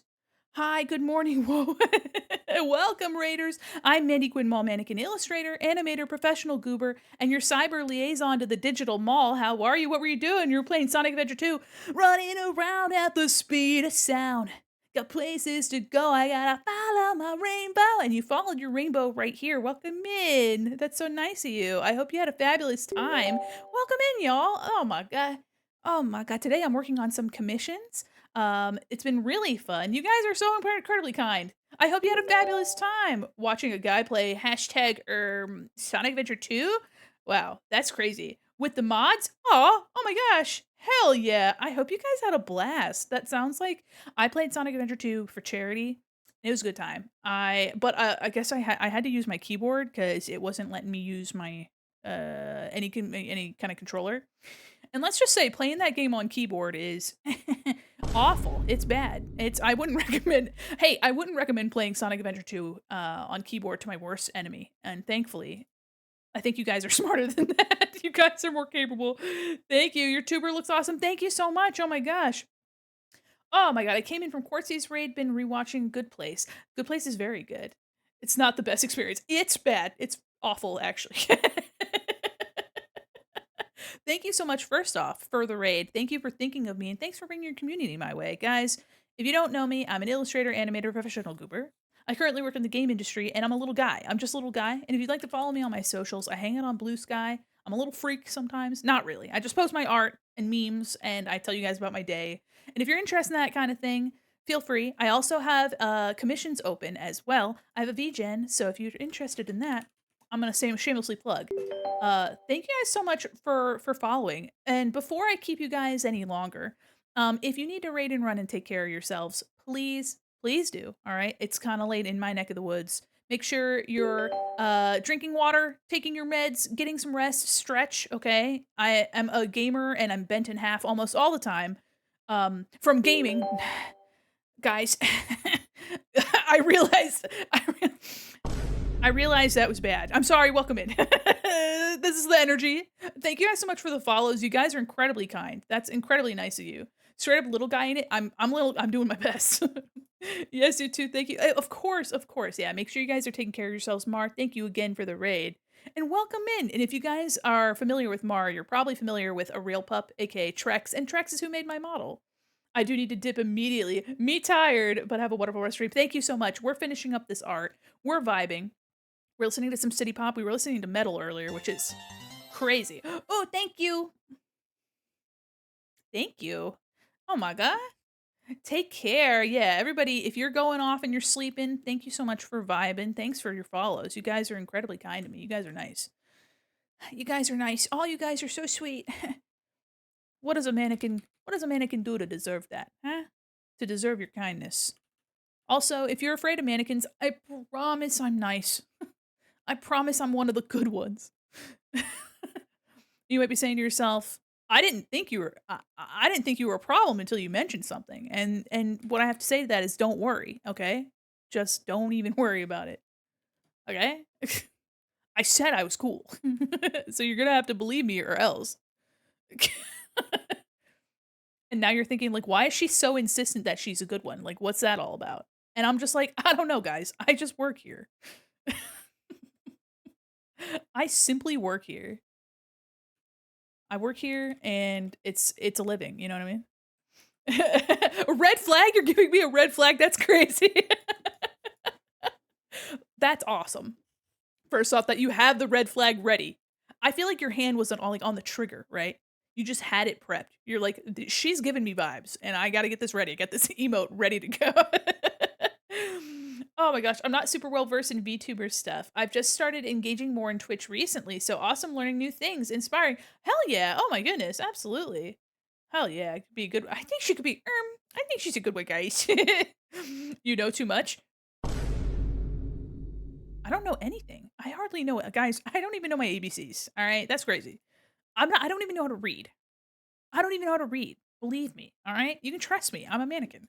Hi, good morning, whoa. Welcome, Raiders. I'm Mandi Quin Mall Mannequin Illustrator, Animator, Professional Goober, and your cyber liaison to the digital mall. How are you? What were you doing? You were playing Sonic Adventure 2, running around at the speed of sound. Got places to go, I gotta follow my rainbow. And you followed your rainbow right here. Welcome in. That's so nice of you. I hope you had a fabulous time. Welcome in, y'all. Oh my god. Oh my god. Today I'm working on some commissions. It's been really fun. You guys are so incredibly kind. I hope you had a fabulous time watching a guy play hashtag Sonic Adventure 2. Wow, that's crazy. With the mods? Oh my gosh. Hell yeah. I hope you guys had a blast. That sounds like I played Sonic Adventure 2 for charity. It was a good time. I guess I had to use my keyboard cuz it wasn't letting me use my any kind of controller. And let's just say playing that game on keyboard is awful. It's bad. I wouldn't recommend. Hey, I wouldn't recommend playing Sonic Adventure 2 on keyboard to my worst enemy. And thankfully, I think you guys are smarter than that. You guys are more capable. Thank you. Your tuber looks awesome. Thank you so much. Oh my gosh. Oh my god, I came in from Quartzy's raid, been rewatching Good Place. Good Place is very good. It's not the best experience. It's bad. It's awful, actually. Thank you so much, first off, for the raid. Thank you for thinking of me, and thanks for bringing your community my way. Guys, if you don't know me, I'm an illustrator, animator, professional goober. I currently work in the game industry, and I'm a little guy. I'm just a little guy, and if you'd like to follow me on my socials, I hang out on Blue Sky. I'm a little freak sometimes. Not really. I just post my art and memes, and I tell you guys about my day. And if you're interested in that kind of thing, feel free. I also have commissions open as well. I have a VGen, so if you're interested in that, I'm gonna say shamelessly plug. Thank you guys so much for following. And before I keep you guys any longer, if you need to raid and run and take care of yourselves, please do. All right, it's kind of late in my neck of the woods. Make sure you're drinking water, taking your meds, getting some rest, stretch. Okay, I am a gamer and I'm bent in half almost all the time from gaming. Guys, I realized I realized that was bad. I'm sorry, welcome in. This is the energy. Thank you guys so much for the follows. You guys are incredibly kind. That's incredibly nice of you. Straight up little guy in it. I'm doing my best. Yes, you too. Thank you. Of course, of course. Yeah, make sure you guys are taking care of yourselves, Mar. Thank you again for the raid. And welcome in. And if you guys are familiar with Mar, you're probably familiar with a real pup, aka Trex, and Trex is who made my model. I do need to dip immediately. Me tired, but have a wonderful rest stream. Thank you so much. We're finishing up this art. We're vibing. We're listening to some city pop. We were listening to metal earlier, which is crazy. Oh, thank you. Thank you. Oh my god. Take care. Yeah, everybody, if you're going off and you're sleeping, thank you so much for vibing. Thanks for your follows. You guys are incredibly kind to me. You guys are nice. You guys are nice. All you guys are so sweet. What does a mannequin do to deserve that? Huh? To deserve your kindness. Also, if you're afraid of mannequins, I promise I'm nice. I promise I'm one of the good ones. You might be saying to yourself, I didn't think you were a problem until you mentioned something. And what I have to say to that is don't worry, okay? Just don't even worry about it. Okay? I said I was cool. So you're going to have to believe me or else. And now you're thinking like why is she so insistent that she's a good one? Like what's that all about? And I'm just like, I don't know, guys. I just work here. I simply work here. I work here and it's a living, you know what I mean? A red flag? You're giving me a red flag? That's crazy. That's awesome. First off, that you have the red flag ready. I feel like your hand wasn't on like on the trigger, right? You just had it prepped. You're like, she's giving me vibes, and I gotta get this ready. Get this emote ready to go. Oh my gosh, I'm not super well versed in VTuber stuff. I've just started engaging more in Twitch recently, so awesome learning new things, inspiring. Hell yeah! Oh my goodness, absolutely. Hell yeah, it could be a good. I think she could be. I think she's a good one, guys. You know too much. I don't know anything. I hardly know it, guys. I don't even know my ABCs. All right, that's crazy. I don't even know how to read. I don't even know how to read. Believe me. All right, you can trust me. I'm a mannequin.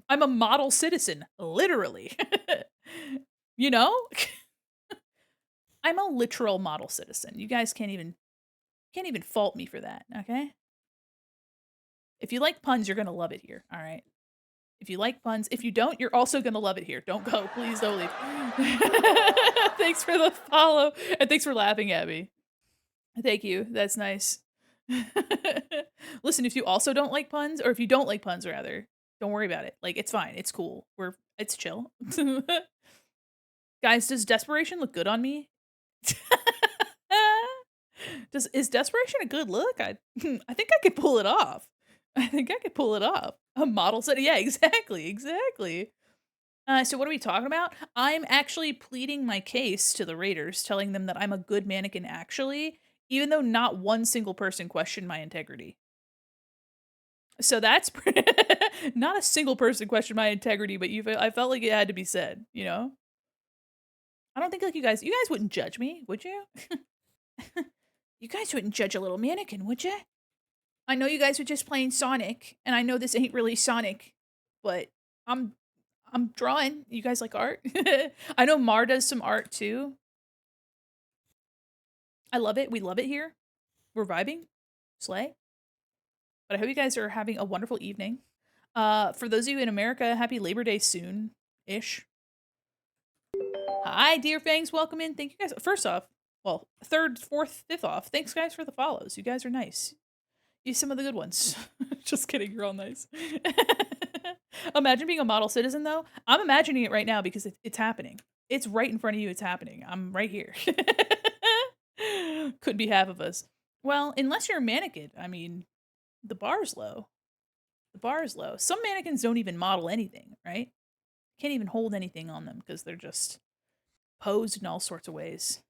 I'm a model citizen, literally. You know, I'm a literal model citizen. You guys can't even fault me for that. Okay. If you like puns, you're gonna love it here. All right. If you like puns, if you don't, you're also gonna love it here. Don't go. Please don't leave. Thanks for the follow. And thanks for laughing at me. Thank you. That's nice. Listen, if you also don't like puns, or if you don't like puns rather, don't worry about it. Like, it's fine. It's cool. It's chill. Guys, does desperation look good on me? Is desperation a good look? I think I could pull it off. I think I could pull it off. A model set. Yeah, exactly. Exactly. So what are we talking about? I'm actually pleading my case to the Raiders, telling them that I'm a good mannequin actually, even though not one single person questioned my integrity. So that's not a single person questioned my integrity, but I felt like it had to be said, you know? I don't think like you guys wouldn't judge me, would you? You guys wouldn't judge a little mannequin, would you? I know you guys were just playing Sonic, and I know this ain't really Sonic, but I'm I'm drawing. You guys like art? I know Mar does some art too. I love it. We love it here. We're vibing. Slay. But I hope you guys are having a wonderful evening. For those of you in America, happy Labor Day soon-ish. Hi, Dear Fangs. Welcome in. Thank you guys. First off, well, third, fourth, fifth off. Thanks, guys, for the follows. You guys are nice. You some of the good ones. Just kidding. You're all nice. Imagine being a model citizen, though. I'm imagining it right now because it's happening. It's right in front of you. It's happening. I'm right here. Could be half of us. Well, unless you're a mannequin. I mean, the bar's low. The bar is low. Some mannequins don't even model anything, right? Can't even hold anything on them because they're just posed in all sorts of ways.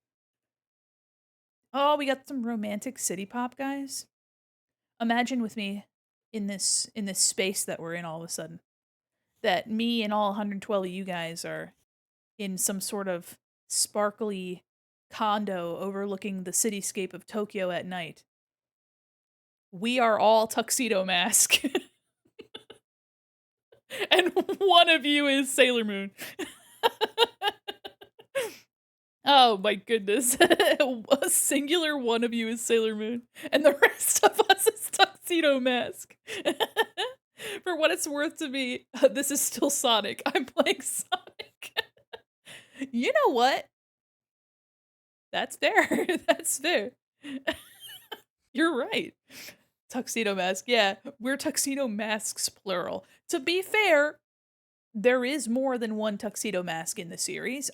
Oh, we got some romantic city pop, guys. Imagine with me in this space that we're in all of a sudden. That me and all 112 of you guys are in some sort of sparkly condo overlooking the cityscape of Tokyo at night. We are all tuxedo mask. And one of you is Sailor Moon. Oh my goodness. A singular one of you is Sailor Moon, and the rest of us is Tuxedo Mask. For what it's worth to me, this is still Sonic. I'm playing Sonic. You know what? That's fair. That's fair. You're right. Tuxedo Mask. Yeah, we're Tuxedo Masks plural. To be fair, there is more than one Tuxedo Mask in the series,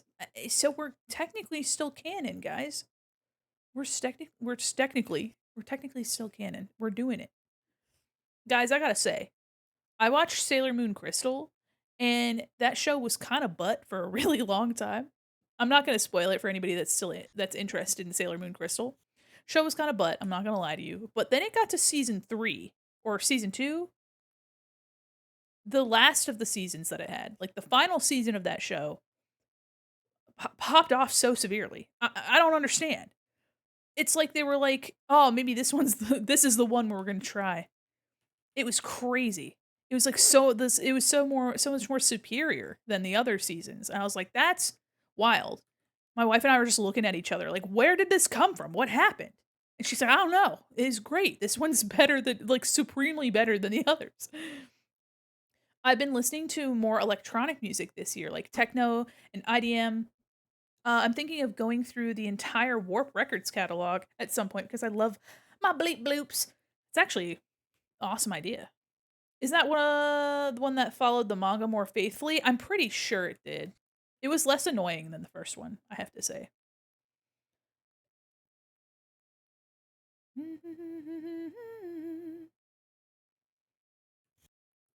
so we're technically still canon, guys. We're technically still canon. We're doing it. Guys, I gotta say, I watched Sailor Moon Crystal, and that show was kind of butt for a really long time. I'm not gonna spoil it for anybody that's interested in Sailor Moon Crystal. Show was kind of butt. I'm not gonna lie to you. But then it got to season 3 or season 2, the last of the seasons that it had, like the final season of that show, popped off so severely. I don't understand. It's like they were like, "Oh, maybe this is the one we're gonna try." It was crazy. It was like it was so much more superior than the other seasons. And I was like, "That's wild." My wife and I were just looking at each other like, "Where did this come from? What happened?" And she said, "I don't know. It is great. This one's better than like supremely better than the others." I've been listening to more electronic music this year, like techno and IDM. I'm thinking of going through the entire Warp Records catalog at some point because I love my bleep bloops. It's actually an awesome idea. Is that the one that followed the manga more faithfully? I'm pretty sure it did. It was less annoying than the first one, I have to say.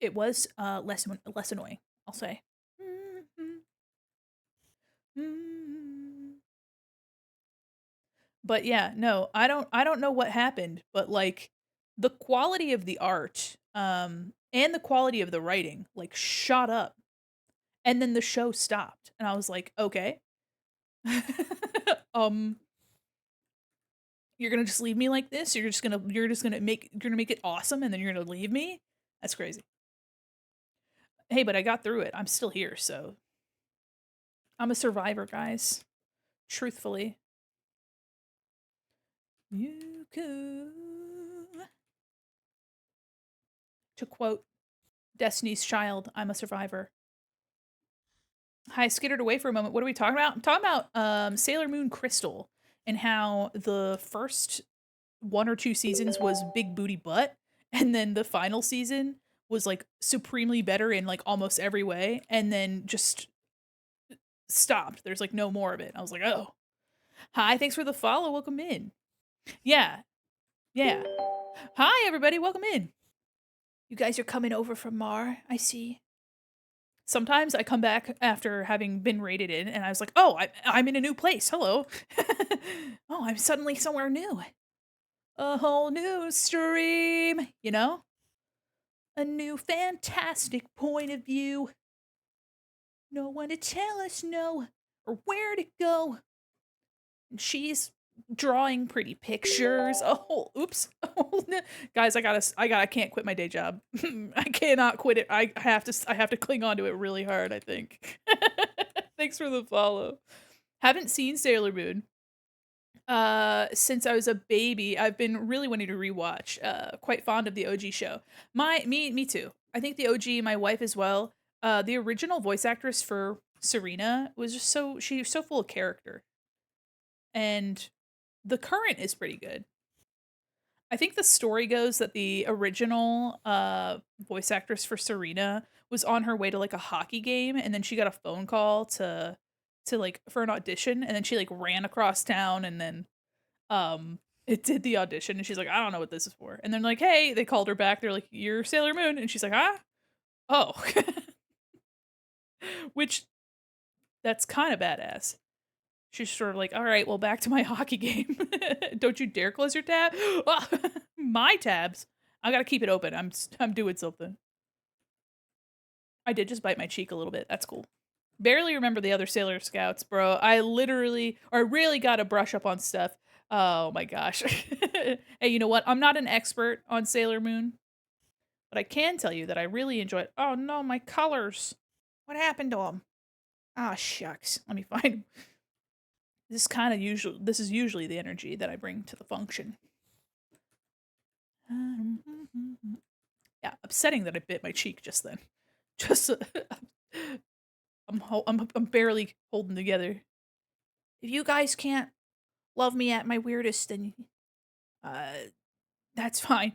It was less annoying, I'll say. But yeah, no, I don't know what happened, but like the quality of the art and the quality of the writing like shot up, and then the show stopped and I was like, "Okay. um you're going to just leave me like this? You're going to make it awesome and then you're going to leave me?" That's crazy. Hey, but I got through it. I'm still here, so I'm a survivor, guys. Truthfully. You could, to quote Destiny's Child, I'm a survivor. Hi, skittered away for a moment. What are we talking about? I'm talking about Sailor Moon Crystal and how the first one or two seasons was big booty butt, and then the final season was like supremely better in like almost every way, and then just stopped. There's like no more of it. I was like, oh, hi, thanks for the follow. Welcome in. Yeah, yeah. Hi, everybody. Welcome in. You guys are coming over from Mar. I see. Sometimes I come back after having been raided in, and I was like, "Oh, I'm in a new place. Hello. Oh, I'm suddenly somewhere new. A whole new stream. You know, a new fantastic point of view. No one to tell us no or where to go. And she's drawing pretty pictures. Oh, oops. Oh, no. Guys, I can't quit my day job. I cannot quit it. I have to cling on to it really hard, I think. Thanks for the follow. Haven't seen Sailor Moon since I was a baby. I've been really wanting to rewatch. Quite fond of the OG show. Me too. I think the OG, my wife as well. The original voice actress for Serena was just she's so full of character. And the current is pretty good. I think the story goes that the original voice actress for Serena was on her way to like a hockey game, and then she got a phone call to like for an audition, and then she like ran across town and then It did the audition, and she's like, "I don't know what this is for." And then like, "Hey," they called her back. They're like, "You're Sailor Moon," and she's like, "Huh? Oh," which that's kind of badass. She's sort of like, "All right, well, back to my hockey game. Don't you dare close your tab." Ah, my tabs. I gotta keep it open. I'm doing something. I did just bite my cheek a little bit. That's cool. Barely remember the other Sailor Scouts, bro. I literally or really gotta brush up on stuff. Oh my gosh. Hey, you know what? I'm not an expert on Sailor Moon, but I can tell you that I really enjoyed. Oh no, my colors. What happened to them? Ah, shucks. Let me find 'em. This is usually the energy that I bring to the function. Yeah, upsetting that I bit my cheek just then. Just I'm barely holding together. If you guys can't love me at my weirdest, then uh that's fine.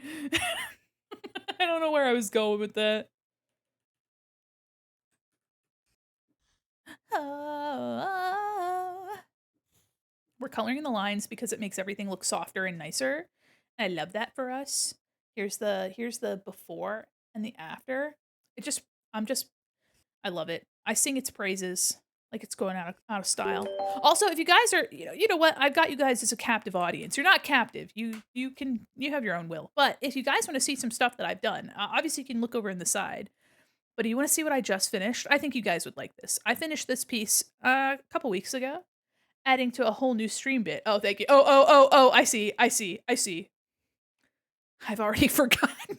I don't know where I was going with that. Oh. We're coloring in the lines because it makes everything look softer and nicer. And I love that for us. Here's the before and the after. It just I'm just I love it. I sing its praises like it's going out of style. Also, if you guys are, you know what? I've got you guys as a captive audience. You're not captive. You have your own will. But if you guys want to see some stuff that I've done, obviously you can look over in the side. But do you want to see what I just finished? I think you guys would like this. I finished this piece a couple weeks ago, adding to a whole new stream bit. Oh, thank you. Oh, I see. I see. I see. I've already forgotten.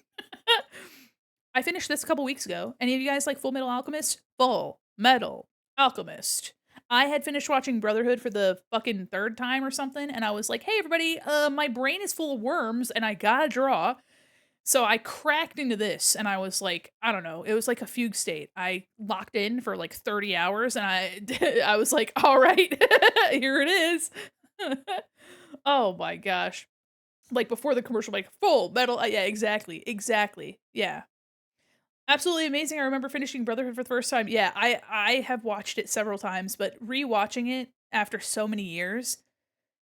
I finished this a couple weeks ago. Any of you guys like Full Metal Alchemist? Full Metal Alchemist. I had finished watching Brotherhood for the fucking third time or something, and I was like, "Hey, everybody, my brain is full of worms, and I gotta draw." So I cracked into this, and I was like, I don't know, it was like a fugue state. I locked in for like 30 hours, and I was like, "All right, here it is." Oh my gosh! Like before the commercial, like Full Metal. Yeah, exactly, exactly. Yeah, absolutely amazing. I remember finishing Brotherhood for the first time. Yeah, I have watched it several times, but rewatching it after so many years,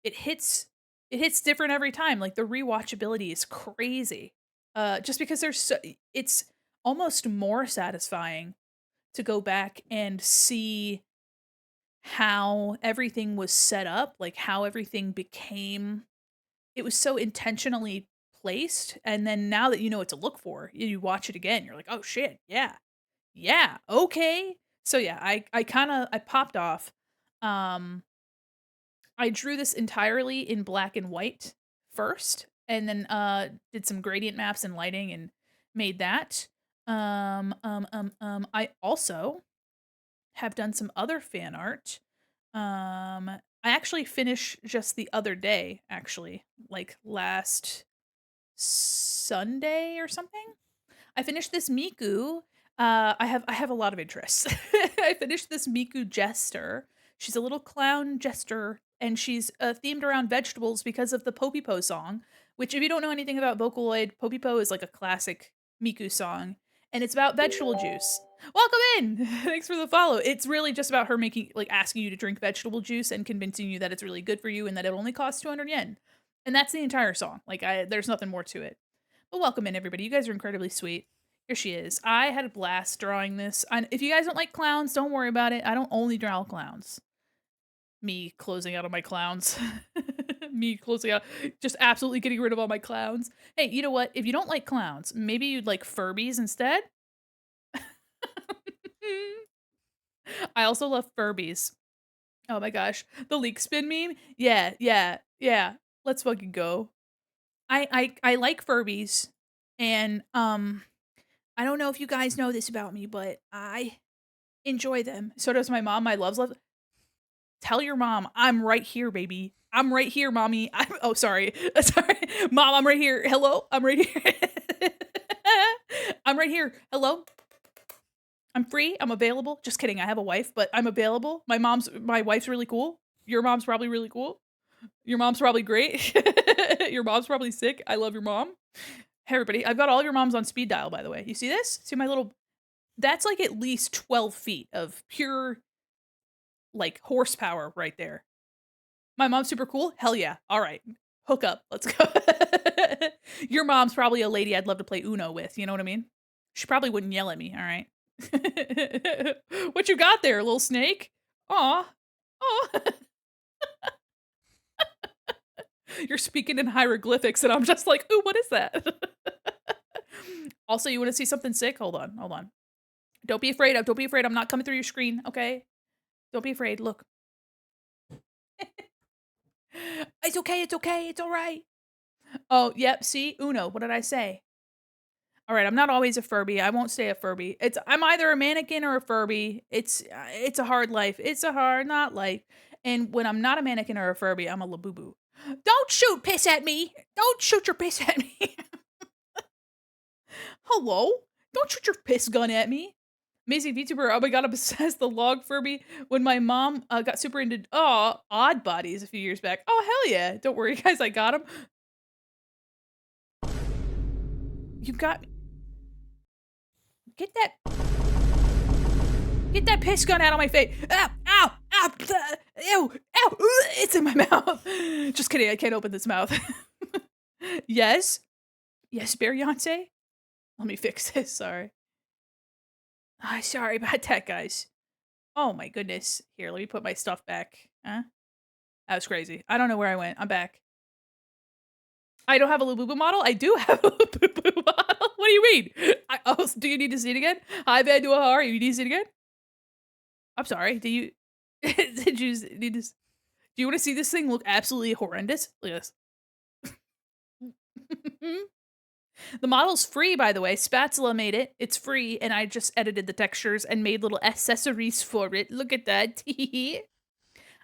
it hits it hits different every time. Like the rewatchability is crazy. Just because it's almost more satisfying to go back and see how everything was set up, like how everything became it was so intentionally placed, and then now that you know what to look for, you watch it again, you're like, "Oh shit, yeah. Yeah, okay." So yeah, I popped off. Um, I drew this entirely in black and white first, and then, did some gradient maps and lighting and made that. I also have done some other fan art. I actually finished just the other day, actually, like last Sunday or something? I finished this Miku. I have a lot of interests. I finished this Miku Jester. She's a little clown jester, and she's themed around vegetables because of the Popipo song. Which, if you don't know anything about Vocaloid, Popipo is like a classic Miku song, and it's about vegetable juice. Welcome in. Thanks for the follow. It's really just about her making like asking you to drink vegetable juice and convincing you that it's really good for you and that it only costs 200 yen. And that's the entire song. Like there's nothing more to it. But welcome in, everybody. You guys are incredibly sweet. Here she is. I had a blast drawing this. If you guys don't like clowns, don't worry about it. I don't only draw clowns. Me closing out on my clowns. Me closing out, just absolutely getting rid of all my clowns. Hey, you know what? If you don't like clowns, maybe you'd like Furbies instead. I also love Furbies. Oh my gosh, the leak spin meme. Yeah, yeah, yeah. Let's fucking go. I like Furbies, and I don't know if you guys know this about me, but I enjoy them. So does my mom. My loves love. Tell your mom I'm right here, baby. I'm right here, mommy. Oh, sorry, sorry, mom. I'm right here. Hello, I'm right here. I'm right here. Hello. I'm free. I'm available. Just kidding. I have a wife, but I'm available. My wife's really cool. Your mom's probably really cool. Your mom's probably great. Your mom's probably sick. I love your mom. Hey, everybody. I've got all of your moms on speed dial, by the way. You see this? See my little. That's like at least 12 feet of pure, like, horsepower right there. My mom's super cool? Hell yeah. All right. Hook up. Let's go. Your mom's probably a lady I'd love to play Uno with, you know what I mean? She probably wouldn't yell at me, all right? What you got there, little snake? Aw. Aw. You're speaking in hieroglyphics, and I'm just like, "Ooh, what is that?" Also, you wanna see something sick? Hold on, hold on. Don't be afraid, don't be afraid, I'm not coming through your screen, okay? Don't be afraid, look. It's okay, it's alright. Oh, yep, see? Uno, what did I say? Alright, I'm not always a Furby, I won't stay a Furby. I'm either a mannequin or a Furby. It's a hard life. It's a hard not life. And when I'm not a mannequin or a Furby, I'm a Labubu. Don't shoot piss at me! Don't shoot your piss at me! Hello? Don't shoot your piss gun at me! Amazing VTuber, oh my god, I'm obsessed, the log Furby. When my mom, got super into, odd bodies a few years back. Oh, hell yeah. Don't worry, guys, I got him. You got me. Get that piss gun out of my face. Ow, ow, ow, ew, ow, it's in my mouth. Just kidding, I can't open this mouth. Yes? Yes, Beyonce? Let me fix this, sorry. Sorry about that, guys. Oh my goodness. Here, let me put my stuff back. Huh? That was crazy. I don't know where I went. I'm back. I don't have a Labubu model? I do have a Labubu model. What do you mean? Do you need to see it again? Hi, Vandua, how are you? You need to see it again? I'm sorry. Do you did you need to do you wanna see this thing look absolutely horrendous? Look at this. The model's free, by the way. Spatula made it. It's free, and I just edited the textures and made little accessories for it. Look at that.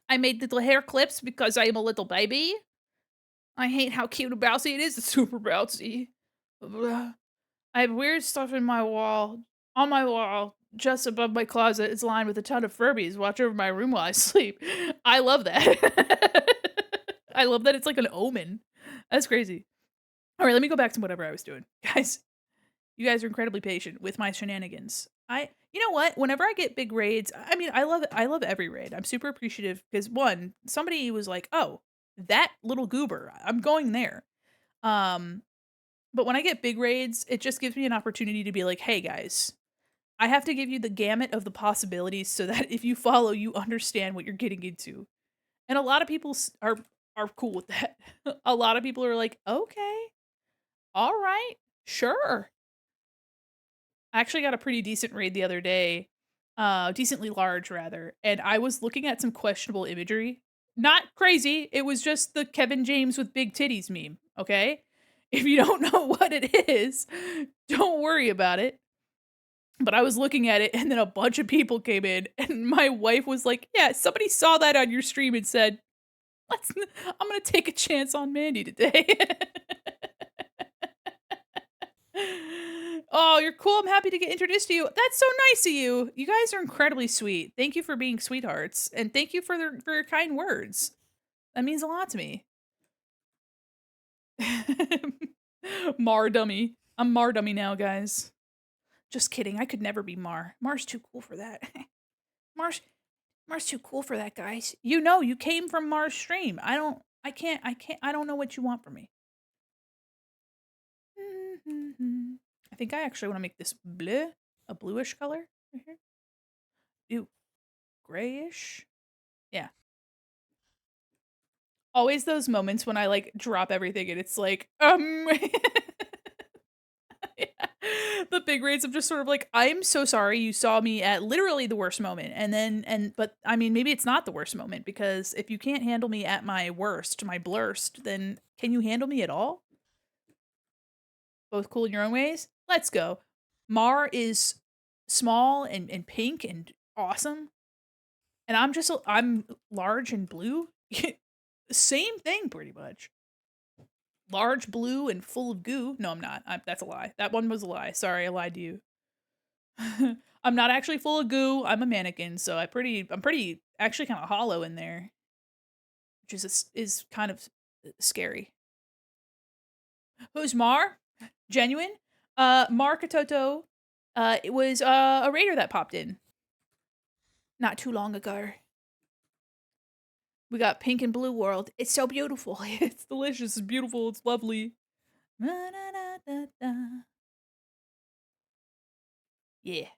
I made little hair clips because I am a little baby. I hate how cute and bouncy it is. It's super bouncy. Ugh. I have weird stuff in my wall. On my wall, just above my closet, is lined with a ton of Furbies. Watch over my room while I sleep. I love that. I love that it's like an omen. That's crazy. All right, let me go back to whatever I was doing. Guys, you guys are incredibly patient with my shenanigans. You know what? Whenever I get big raids, I mean, I love every raid. I'm super appreciative because one, somebody was like, "Oh, that little goober, I'm going there." Um, but when I get big raids, it just gives me an opportunity to be like, "Hey guys, I have to give you the gamut of the possibilities so that if you follow, you understand what you're getting into." And a lot of people are cool with that. A lot of people are like, "Okay, all right, sure." I actually got a pretty decent raid the other day, decently large rather, and I was looking at some questionable imagery. Not crazy, it was just the Kevin James with big titties meme, okay? If you don't know what it is, don't worry about it. But I was looking at it and then a bunch of people came in and my wife was like, "Yeah, somebody saw that on your stream and said, I'm gonna take a chance on Mandi today." Oh, you're cool. I'm happy to get introduced to you. That's so nice of you. You guys are incredibly sweet. Thank you for being sweethearts, and thank you for your kind words. That means a lot to me. Mar dummy. I'm Mar dummy now, guys. Just kidding. I could never be Mar. Mar's too cool for that. Mar's Mar's too cool for that, guys. You know, you came from Mar's stream. I don't know what you want from me. I think I actually want to make this bleu, a bluish color right here. Ew, grayish. Yeah. Always those moments when I like drop everything and it's like, yeah. The big raids of just sort of like, I'm so sorry you saw me at literally the worst moment. But I mean, maybe it's not the worst moment because if you can't handle me at my worst, my blurst, then can you handle me at all? Both cool in your own ways? Let's go. Mar is small and pink and awesome. And I'm large and blue. Same thing pretty much. Large, blue, and full of goo. No, I'm not. That's a lie. That one was a lie. Sorry, I lied to you. I'm not actually full of goo. I'm a mannequin, so I'm pretty actually kind of hollow in there, which is kind of scary. Who's Mar? Genuine? Mar Katoto. It was a raider that popped in not too long ago. We got pink and blue world. It's so beautiful. It's delicious. It's beautiful. It's lovely. Yeah.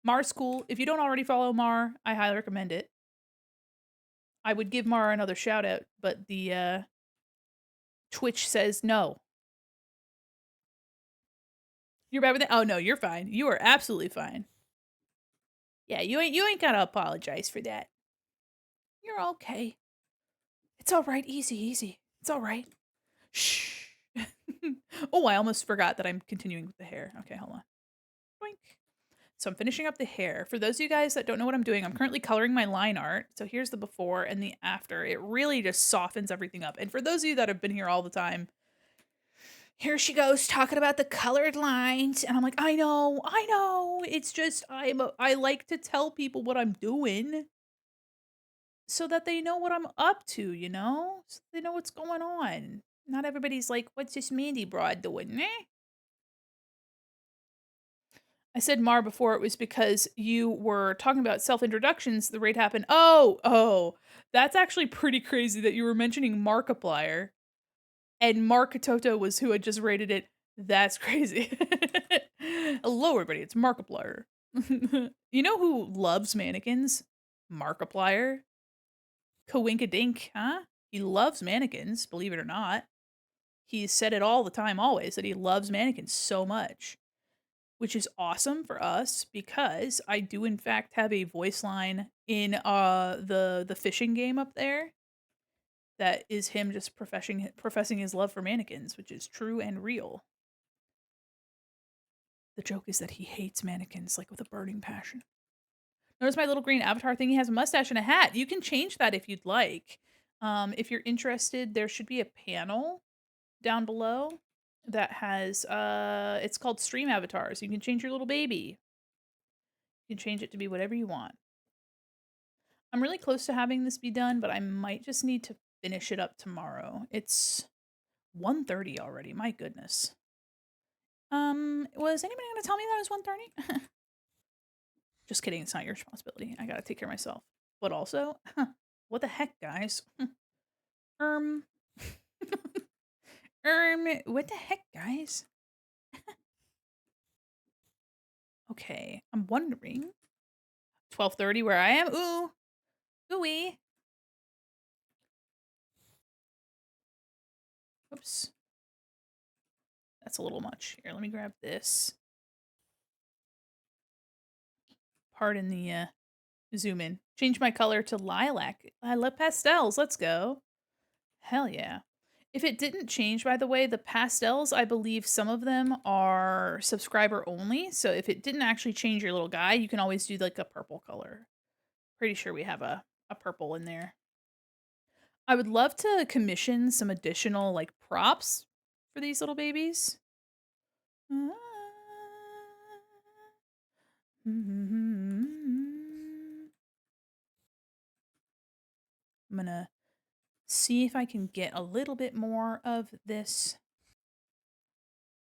Mar's cool. If you don't already follow Mar, I highly recommend it. I would give Mar another shout out, but the Twitch says no. You're bad with it? Oh no, you're fine. You are absolutely fine. Yeah, you ain't gotta apologize for that. You're okay. It's all right. Easy, easy. It's all right. Shh. Oh, I almost forgot that I'm continuing with the hair. Okay, hold on. Boink. So I'm finishing up the hair. For those of you guys that don't know what I'm doing, I'm currently coloring my line art. So here's the before and the after. It really just softens everything up. And for those of you that have been here all the time, here she goes talking about the colored lines. And I'm like, I know. It's just I like to tell people what I'm doing so that they know what I'm up to, you know? So they know what's going on. Not everybody's like, what's this Mandy broad doing? Eh? I said Mar before it was because you were talking about self-introductions, the raid happened. Oh, that's actually pretty crazy that you were mentioning Markiplier and Mark Toto was who had just rated it. That's crazy. Hello, everybody. It's Markiplier. You know who loves mannequins? Markiplier. Coinkadink, huh? He loves mannequins, believe it or not. He's said it all the time, always, that he loves mannequins so much, which is awesome for us because I do in fact have a voice line in the fishing game up there that is him just professing his love for mannequins, which is true and real. The joke is that he hates mannequins like with a burning passion. Notice my little green avatar thing. He has a mustache and a hat. You can change that if you'd like. If you're interested, there should be a panel down below that has it's called stream avatars. You can change your little baby. You can change it to be whatever you want. I'm really close to having this be done, but I might just need to finish it up tomorrow. It's 1:30 already. My goodness. Was anybody gonna tell me that it was 1:30? Just kidding, it's not your responsibility. I gotta take care of myself. But also, what the heck, guys? um what the heck, guys? Okay, I'm wondering. 12:30 where I am? Ooh. Ooey. Oops. That's a little much. Here, let me grab this. Pardon the zoom in. Change my color to lilac. I love pastels. Let's go. Hell yeah. If it didn't change, by the way, the pastels, I believe some of them are subscriber only. So if it didn't actually change your little guy, you can always do like a purple color. Pretty sure we have a purple in there. I would love to commission some additional like props for these little babies. I'm gonna see if I can get a little bit more of this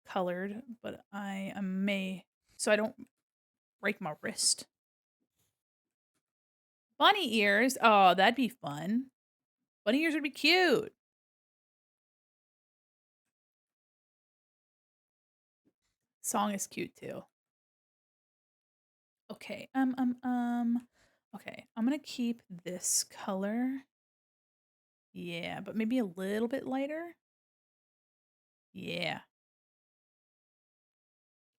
colored, but I may, so I don't break my wrist. Bunny ears. Oh, that'd be fun. Bunny ears would be cute. Song is cute too. Okay. Okay. I'm gonna keep this color. Yeah, but maybe a little bit lighter. Yeah.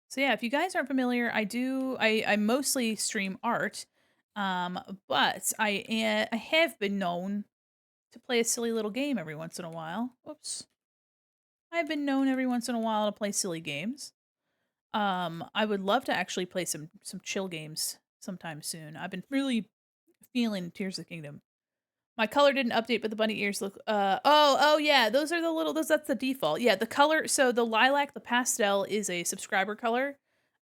So yeah, if you guys aren't familiar, I mostly stream art. But I have been known to play a silly little game every once in a while. Whoops. I've been known every once in a while to play silly games. I would love to actually play some chill games sometime soon. I've been really feeling Tears of the Kingdom. My color didn't update, but the bunny ears look oh yeah, those are the little those that's the default. Yeah, the color so the lilac, the pastel is a subscriber color.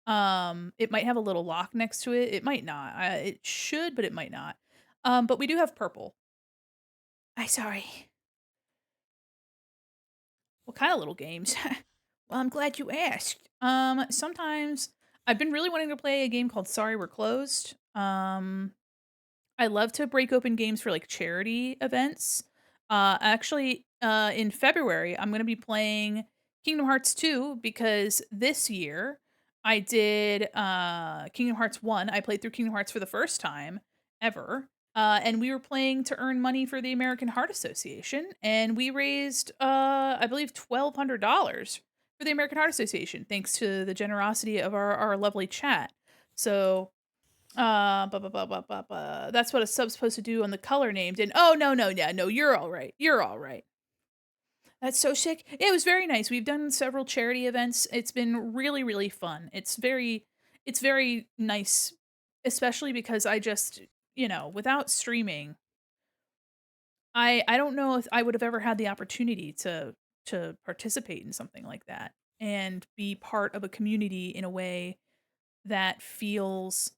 It might have a little lock next to it. It might not. It should, but it might not. But we do have purple. I sorry. What kind of little games? Well, I'm glad you asked. Sometimes I've been really wanting to play a game called Sorry We're Closed. I I love to break open games for, like, charity events. Actually, in February, I'm gonna be playing Kingdom Hearts 2 because this year I did, Kingdom Hearts 1. I played through Kingdom Hearts for the first time ever, and we were playing to earn money for the American Heart Association, and we raised, I believe $1,200 for the American Heart Association, thanks to the generosity of our lovely chat. So, that's what a sub's supposed to do on the color named, and oh, no, no, yeah, no, you're all right, you're all right. That's so sick. It was very nice. We've done several charity events. It's been really, really fun. It's very nice, especially because I just, without streaming, I don't know if I would have ever had the opportunity to participate in something like that and be part of a community in a way that feels,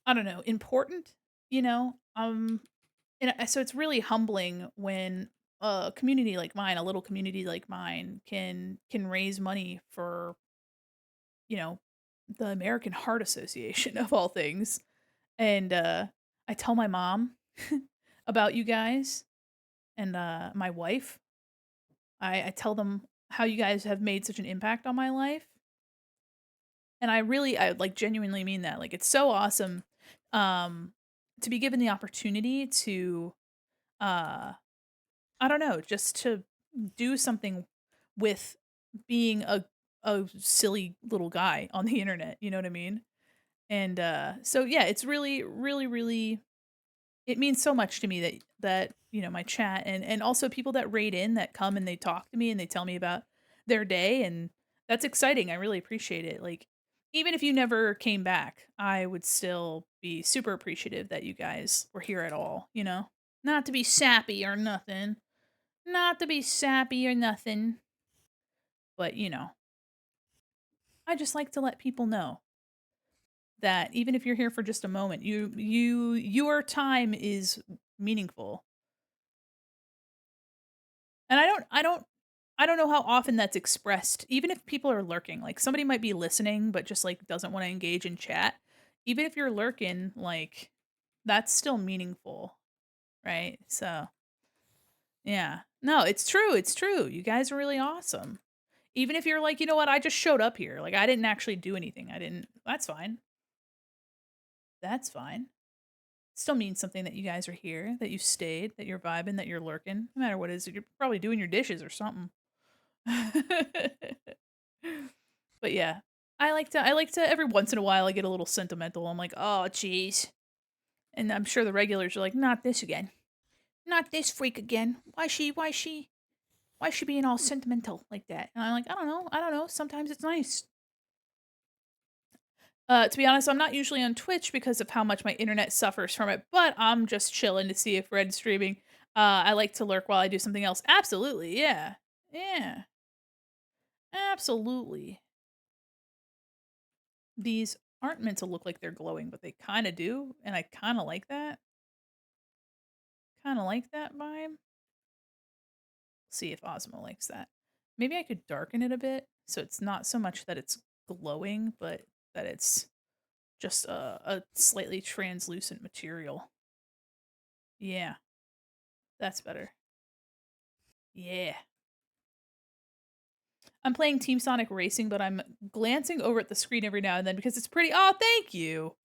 I don't know, important, you know? So it's really humbling when a community like mine, a little community like mine can raise money for, you know, the American Heart Association of all things. And I tell my mom about you guys and my wife. I tell them how you guys have made such an impact on my life. And I like genuinely mean that. Like it's so awesome um to be given the opportunity to uh I don't know, just to do something with being a silly little guy on the internet, you know what I mean? And so yeah, it's really really really it means so much to me that my chat and also people that rate in that come and they talk to me and they tell me about their day, and that's exciting. I really appreciate it. Like even if you never came back, I would still be super appreciative that you guys were here at all, you know? Not to be sappy or nothing. Not to be sappy or nothing, but I just like to let people know that even if you're here for just a moment, your time is meaningful. And I don't know how often that's expressed, even if people are lurking. Like somebody might be listening but just like doesn't want to engage in chat. Even if you're lurking, like that's still meaningful, right? So, yeah. No, it's true. It's true. You guys are really awesome. Even if you're like, "You know what? I just showed up here. Like I didn't actually do anything. I didn't." That's fine. That's fine. Still means something that you guys are here, that you stayed, that you're vibing, that you're lurking. No matter what it is, you're probably doing your dishes or something. But yeah, I like to every once in a while I get a little sentimental. I'm like, "Oh, jeez." And I'm sure the regulars are like, "Not this again. Not this freak again. Why is she being all sentimental like that?" And I'm like, "I don't know. I don't know. Sometimes it's nice." To be honest, I'm not usually on Twitch because of how much my internet suffers from it, but I'm just chilling to see if Red's streaming. I like to lurk while I do something else. Absolutely, yeah. Yeah. Absolutely. These aren't meant to look like they're glowing, but they kinda do, and I kinda like that. Kinda like that vibe. See if Ozmo likes that. Maybe I could darken it a bit, so it's not so much that it's glowing, but that it's just a slightly translucent material. Yeah, that's better. Yeah. I'm playing Team Sonic Racing, but I'm glancing over at the screen every now and then because it's pretty. Oh, thank you.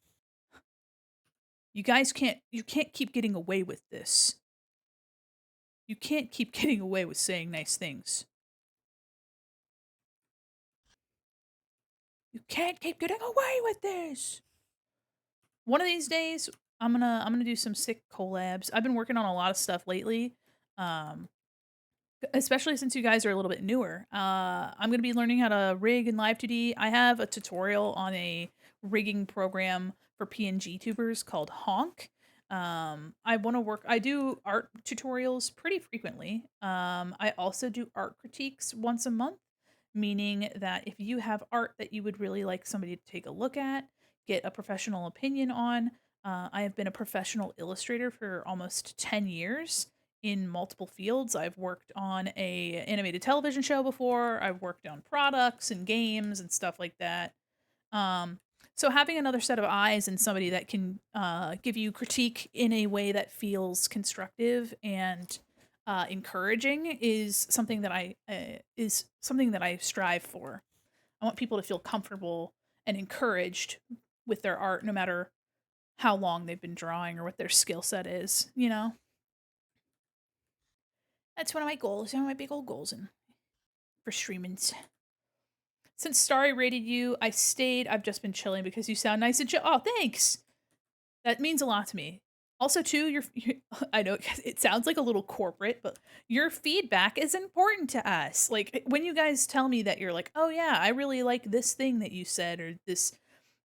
You can't keep getting away with this. You can't keep getting away with saying nice things. You can't keep getting away with this. One of these days, I'm gonna do some sick collabs. I've been working on a lot of stuff lately. Um, Especially since you guys are a little bit newer. I'm gonna be learning how to rig in Live 2D. I have a tutorial on a rigging program for PNG tubers called Honk. I want to work. I do art tutorials pretty frequently. I also do art critiques once a month, meaning that if you have art that you would really like somebody to take a look at, get a professional opinion on. I have been a professional illustrator for almost 10 years in multiple fields. I've worked on a animated television show before. I've worked on products and games and stuff like that. So having another set of eyes and somebody that can give you critique in a way that feels constructive and encouraging is something that I strive for. I want people to feel comfortable and encouraged with their art, no matter how long they've been drawing or what their skill set is. You know, that's one of my goals. One of my big old goals and for streamings. Since Starry rated you, I stayed. I've just been chilling because you sound nice and chill. Oh, thanks. That means a lot to me. Also, too, I know it sounds like a little corporate, but your feedback is important to us. Like when you guys tell me that you're like, "Oh yeah, I really like this thing that you said or this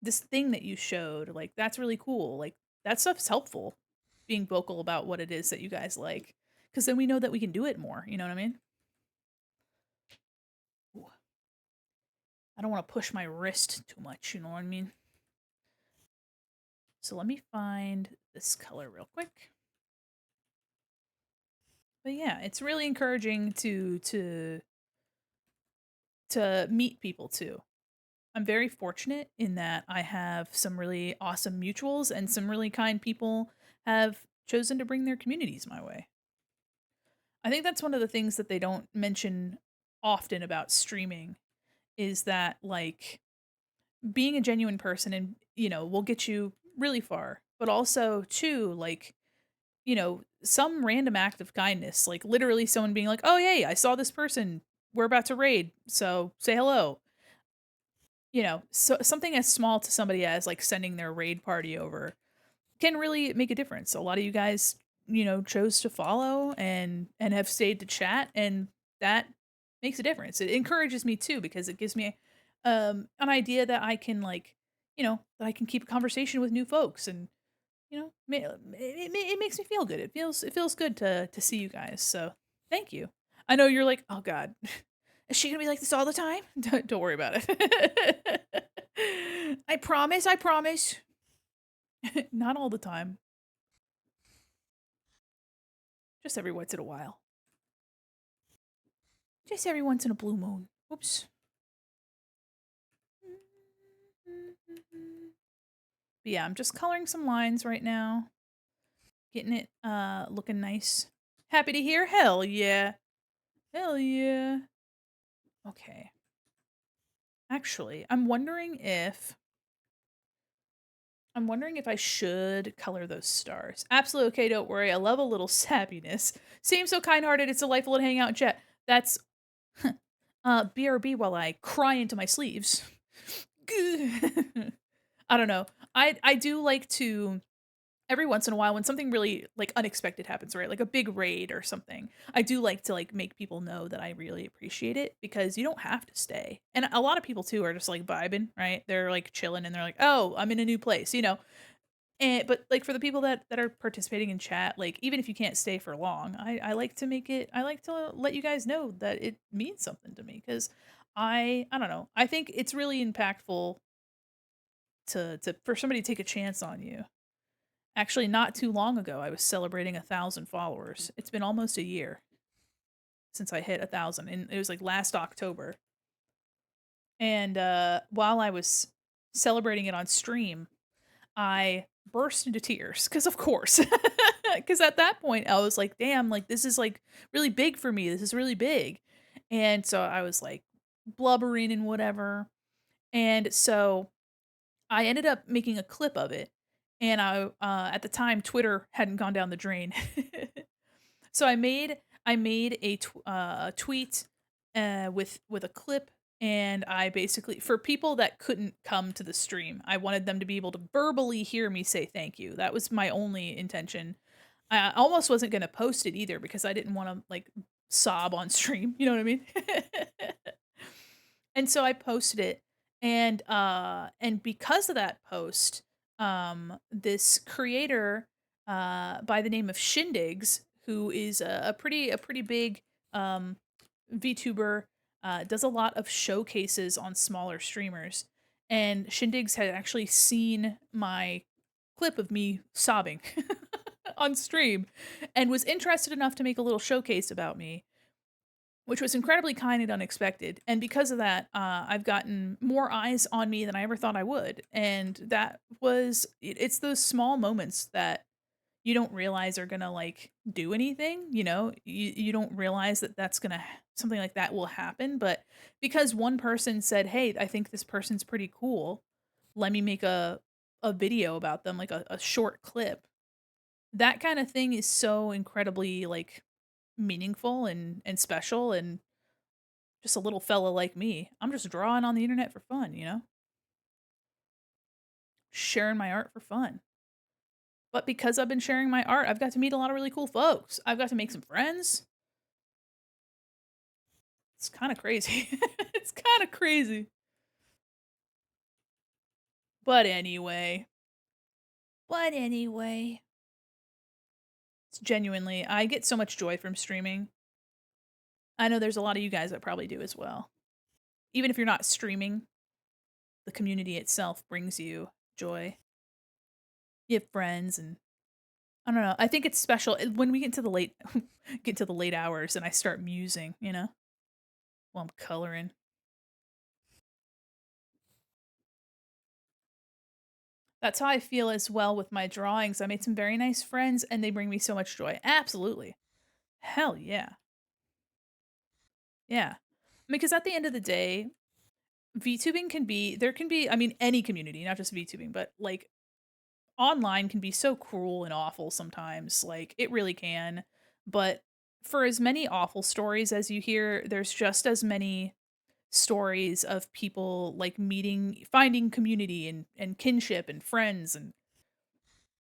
thing that you showed." Like that's really cool. Like that stuff's helpful. Being vocal about what it is that you guys like, because then we know that we can do it more. You know what I mean? Ooh, I don't want to push my wrist too much. You know what I mean? So let me find this color real quick. But yeah, it's really encouraging to meet people too. I'm very fortunate in that I have some really awesome mutuals and some really kind people have chosen to bring their communities my way. I think that's one of the things that they don't mention often about streaming is that like being a genuine person and will get you really far. But also too like some random act of kindness, like literally someone being like, "Oh, yay, I saw this person. We're about to raid, so say hello." So something as small to somebody as like sending their raid party over can really make a difference. A lot of you guys, chose to follow and have stayed to chat, and that makes a difference. It encourages me too because it gives me an idea that I can like, that I can keep a conversation with new folks and it makes me feel good. It feels good to see you guys. So thank you. I know you're like, oh God, is she gonna be like this all the time? Don't worry about it. I promise. I promise. Not all the time. Just every once in a while. Just every once in a blue moon. Oops. But yeah, I'm just coloring some lines right now. Getting it looking nice. Happy to hear. Hell yeah. Hell yeah. Okay. Actually, I'm wondering if I should color those stars. Absolutely okay, don't worry. I love a little sappiness. Seems so kind-hearted. It's delightful to hang out and chat. That's BRB while I cry into my sleeves. I don't know. I do like to every once in a while when something really like unexpected happens, right? Like a big raid or something. I do like to like make people know that I really appreciate it because you don't have to stay. And a lot of people too are just like vibing, right? They're like chilling and they're like, "Oh, I'm in a new place." And but like for the people that are participating in chat, like even if you can't stay for long, I like to make it I like to let you guys know that it means something to me cuz I don't know. I think it's really impactful to for somebody to take a chance on you. Actually, not too long ago, I was celebrating 1,000 followers. It's been almost a year since I hit 1,000, and it was like last October. And while I was celebrating it on stream, I burst into tears because, of course, because at that point I was like, "Damn, like this is like really big for me. This is really big," and so I was like blubbering and whatever. And so I ended up making a clip of it, and at the time Twitter hadn't gone down the drain. So I made a tweet with a clip, and I basically for people that couldn't come to the stream, I wanted them to be able to verbally hear me say thank you. That was my only intention. I almost wasn't gonna post it either because I didn't want to like sob on stream. You know what I mean? And so I posted it, and because of that post, this creator by the name of Shindigs, who is a pretty big um VTuber, does a lot of showcases on smaller streamers. And Shindigs had actually seen my clip of me sobbing on stream and was interested enough to make a little showcase about me. which was incredibly kind and unexpected. And because of that, I've gotten more eyes on me than I ever thought I would. And that was it's those small moments that you don't realize are gonna like do anything. You don't realize that that's gonna something like that will happen. But because one person said, "Hey, I think this person's pretty cool. Let me make a video about them, like a short clip." That kind of thing is so incredibly like meaningful and special. And just a little fella like me, I'm just drawing on the internet for fun, sharing my art for fun. But because I've been sharing my art, I've got to meet a lot of really cool folks. I've got to make some friends. It's kind of crazy. It's kind of crazy. But anyway, but anyway, it's genuinely, I get so much joy from streaming. I know there's a lot of you guys that probably do as well. Even if you're not streaming, the community itself brings you joy. You have friends and I don't know. I think it's special when we get to the late get to the late hours and I start musing, while I'm coloring. That's how I feel as well with my drawings. I made some very nice friends and they bring me so much joy. Absolutely. Hell yeah. Yeah. Because at the end of the day, VTubing can be there can be I mean any community, not just VTubing, but like online can be so cruel and awful sometimes. Like it really can. But for as many awful stories as you hear, there's just as many stories of people like finding community and kinship and friends, and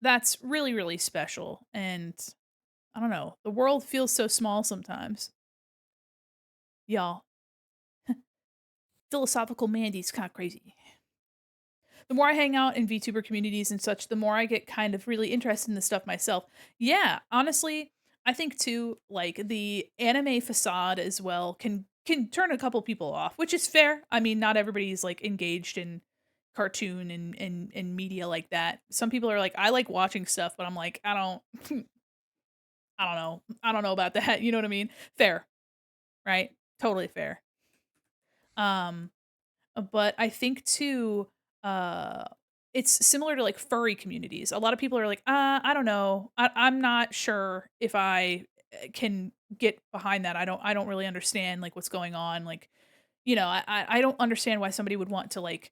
that's really really special. And I don't know, the world feels so small sometimes, y'all. Philosophical Mandy's kind of crazy. The more I hang out in VTuber communities and such, the more I get kind of really interested in this stuff myself. Yeah, honestly, I think too, like the anime facade as well can turn a couple people off, which is fair. I mean, not everybody's like engaged in cartoon and media like that. Some people are like, I like watching stuff, but I'm like, I don't know. I don't know about that. You know what I mean? Fair, right? Totally fair. Um, but I think too, uh, it's similar to like furry communities. A lot of people are like, I don't know. I'm not sure if I can get behind that. I don't really understand like what's going on. Like, I don't understand why somebody would want to like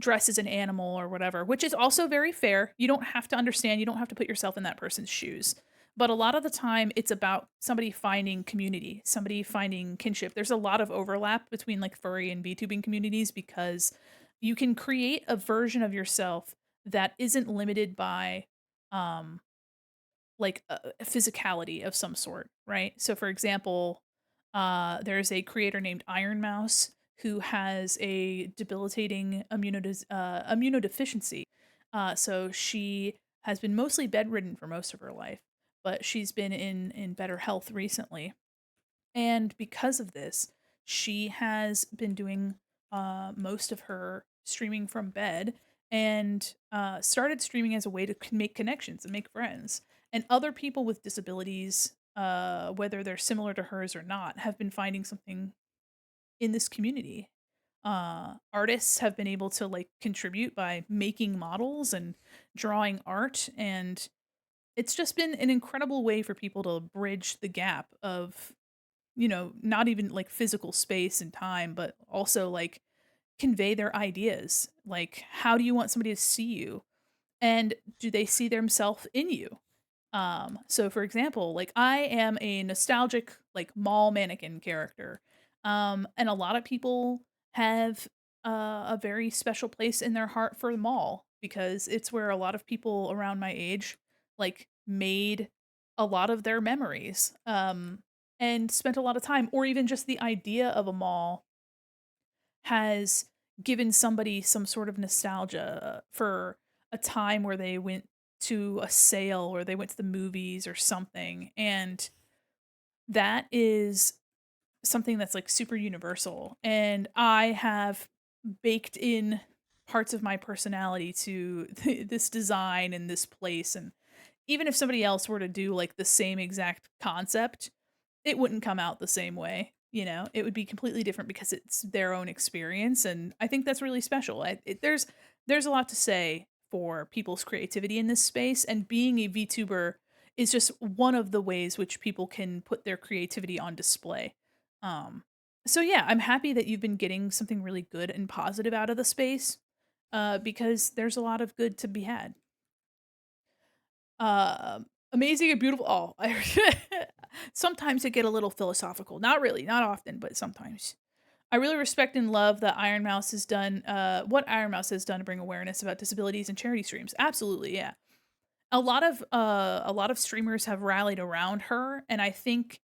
dress as an animal or whatever, which is also very fair. You don't have to understand, you don't have to put yourself in that person's shoes. But a lot of the time, it's about somebody finding community, somebody finding kinship. There's a lot of overlap between like furry and VTubing communities because you can create a version of yourself that isn't limited by um, like a physicality of some sort, right? So, for example, there's a creator named Iron Mouse who has a debilitating immunodeficiency. So she has been mostly bedridden for most of her life, but she's been in better health recently. And because of this, she has been doing most of her streaming from bed and started streaming as a way to make connections and make friends. And other people with disabilities, whether they're similar to hers or not, have been finding something in this community. Artists have been able to like contribute by making models and drawing art, and it's just been an incredible way for people to bridge the gap of not even like physical space and time, but also like convey their ideas. Like, how do you want somebody to see you? And do they see themselves in you? So for example, like I am a nostalgic like mall mannequin character. And a lot of people have a very special place in their heart for the mall because it's where a lot of people around my age like made a lot of their memories. And spent a lot of time, or even just the idea of a mall has given somebody some sort of nostalgia for a time where they went to a sale or they went to the movies or something. And that is something that's like super universal. And I have baked in parts of my personality to this design and this place. And even if somebody else were to do like the same exact concept, it wouldn't come out the same way, you know? It would be completely different because it's their own experience, and I think that's really special. There's a lot to say for people's creativity in this space, and being a VTuber is just one of the ways which people can put their creativity on display. Um, so yeah, I'm happy that you've been getting something really good and positive out of the space, because there's a lot of good to be had. Amazing and beautiful oh, sometimes I get a little philosophical. Not really, not often, but sometimes. I really respect and love that Iron Mouse has done, what Iron Mouse has done to bring awareness about disabilities and charity streams. Absolutely, yeah. A lot of streamers have rallied around her, and I think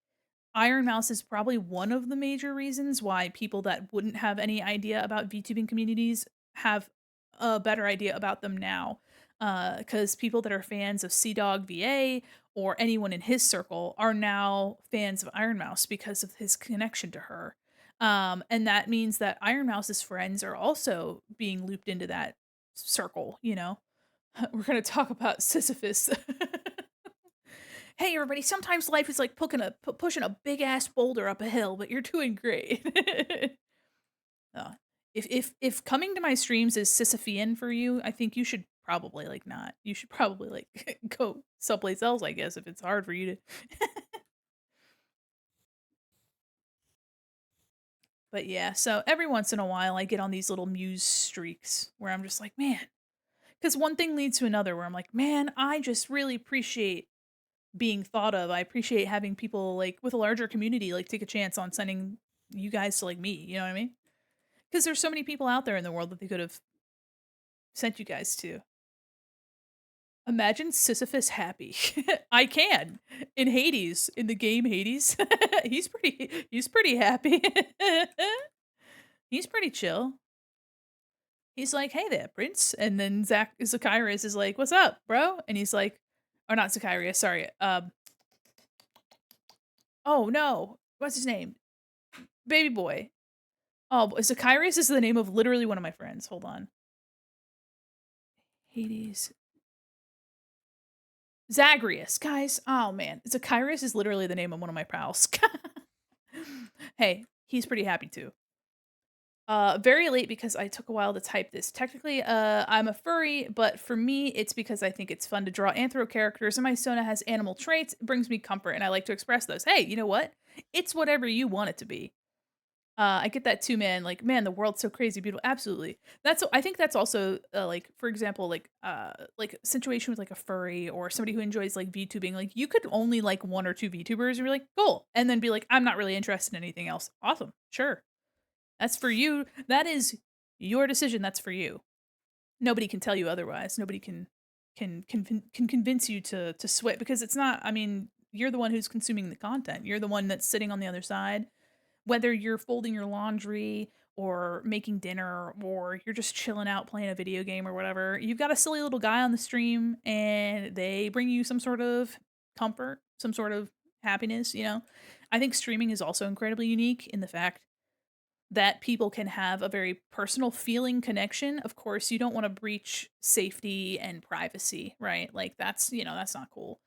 Iron Mouse is probably one of the major reasons why people that wouldn't have any idea about VTubing communities have a better idea about them now. Because people that are fans of Dog VA or anyone in his circle are now fans of Iron Mouse because of his connection to her. And that means that Iron Mouse's friends are also being looped into that circle, you know? We're going to talk about Sisyphus. Hey everybody, sometimes life is like pushing a big ass boulder up a hill, but you're doing great. uh, if coming to my streams is Sisyphean for you, I think you should probably like not. You should probably like go someplace else, I guess, if it's hard for you to. But yeah, so every once in a while I get on these little muse streaks where I'm just like, man, because one thing leads to another where I'm like, man, I just really appreciate being thought of. I appreciate having people, like, with a larger community, like, take a chance on sending you guys to, like, me, you know what I mean? Because there's so many people out there in the world that they could have sent you guys to. Imagine Sisyphus happy. I can. In Hades, in the game Hades, he's pretty happy. He's pretty chill. He's like, "Hey there, prince." And then Zacharias is like, "What's up, bro?" And he's like, or not Zacharias, sorry. Oh no. What's his name? Baby boy. Oh, Zacharias is the name of literally one of my friends. Hold on. Hades. Zagreus, guys. Oh man. Zacharias is literally the name of one of my pals. Hey, he's pretty happy too. Very late because I took a while to type this. Technically, I'm a furry, but for me, it's because I think it's fun to draw anthro characters, and my Sona has animal traits. It brings me comfort, and I like to express those. Hey, you know what? It's whatever you want it to be. I get that too, man. Like, man, the world's so crazy beautiful. Absolutely. I think that's also like, for example, like a situation with like a furry or somebody who enjoys like VTubing. Like, you could only like one or two VTubers, and you're like, cool, and then be like, I'm not really interested in anything else. Awesome, sure, that's for you. That is your decision. That's for you. Nobody can tell you otherwise. Nobody can convince you to switch because it's not. I mean, you're the one who's consuming the content. You're the one that's sitting on the other side, whether you're folding your laundry or making dinner or you're just chilling out playing a video game or whatever, you've got a silly little guy on the stream and they bring you some sort of comfort, some sort of happiness, you know? I think streaming is also incredibly unique in the fact that people can have a very personal feeling connection. Of course, you don't want to breach safety and privacy, right? Like that's, that's not cool.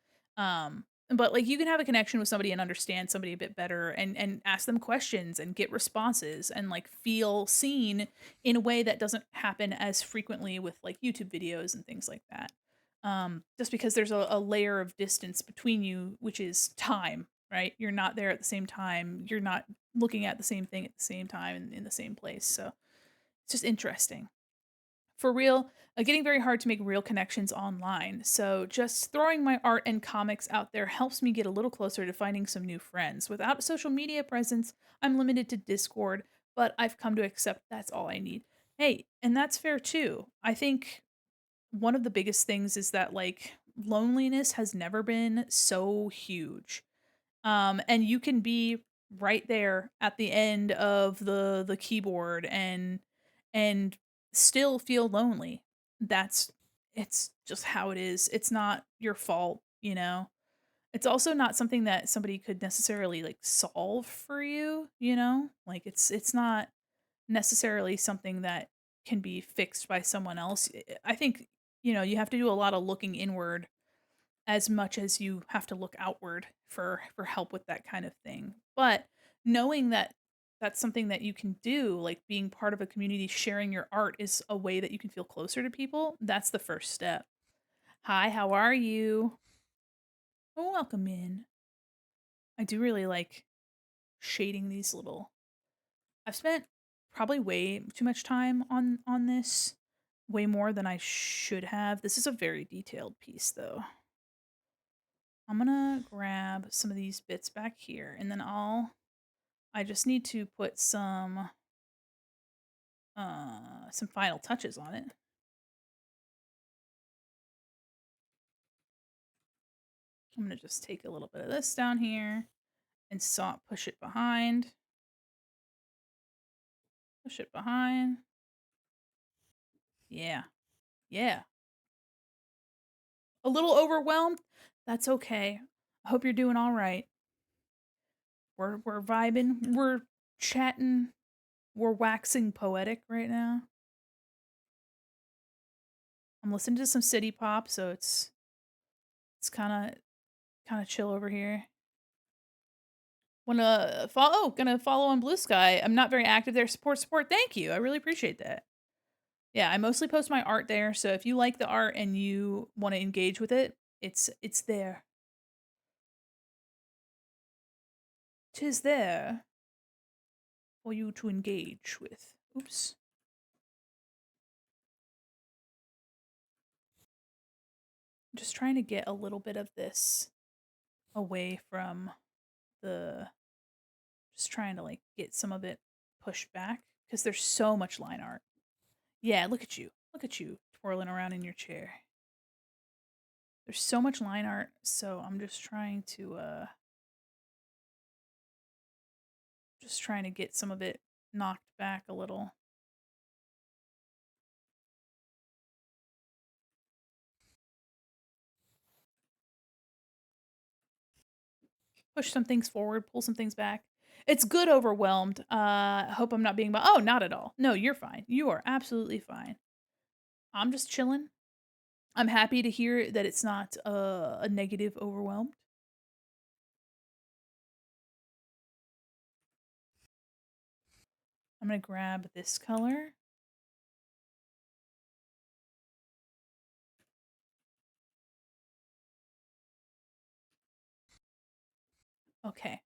But like you can have a connection with somebody and understand somebody a bit better and ask them questions and get responses and like feel seen in a way that doesn't happen as frequently with like YouTube videos and things like that. Just because there's a layer of distance between you, which is time, right? You're not there at the same time. You're not looking at the same thing at the same time in the same place. So it's just interesting. For real, getting very hard to make real connections online. So just throwing my art and comics out there helps me get a little closer to finding some new friends. Without a social media presence, I'm limited to Discord, but I've come to accept that's all I need. Hey, and that's fair too. I think one of the biggest things is that like loneliness has never been so huge. And you can be right there at the end of the keyboard and still feel lonely. That's it's just how it is. It's not your fault, you know. It's also not something that somebody could necessarily like solve for you, you know? Like it's not necessarily something that can be fixed by someone else. I think, you have to do a lot of looking inward as much as you have to look outward. for help with that kind of thing. But knowing that that's something that you can do, like being part of a community, sharing your art is a way that you can feel closer to people. That's the first step. Hi, how are you? Oh, welcome in. I do really like shading these little. I've spent probably way too much time on this, way more than I should have. This is a very detailed piece though. I'm gonna grab some of these bits back here and then I just need to put some final touches on it. I'm gonna just take a little bit of this down here and push it behind. Push it behind. Yeah. Yeah. A little overwhelmed? That's okay. I hope you're doing all right. We're vibing, we're chatting, we're waxing poetic right now. I'm listening to some city pop, so it's kind of chill over here. Gonna follow on Blue Sky. I'm not very active there. Support. Thank you. I really appreciate that. Yeah, I mostly post my art there, so if you like the art and you want to engage with it, it's there. Tis there for you to engage with. Oops. I'm just trying to get a little bit of this away from the just trying to like get some of it pushed back because there's so much line art. Yeah, look at you. Look at you twirling around in your chair. There's so much line art, so I'm just trying to get some of it knocked back a little. Push some things forward, pull some things back. It's good overwhelmed. I hope I'm not being oh, not at all. No, you're fine. You are absolutely fine. I'm just chilling. I'm happy to hear that it's not a negative overwhelmed. I'm gonna grab this color. Okay.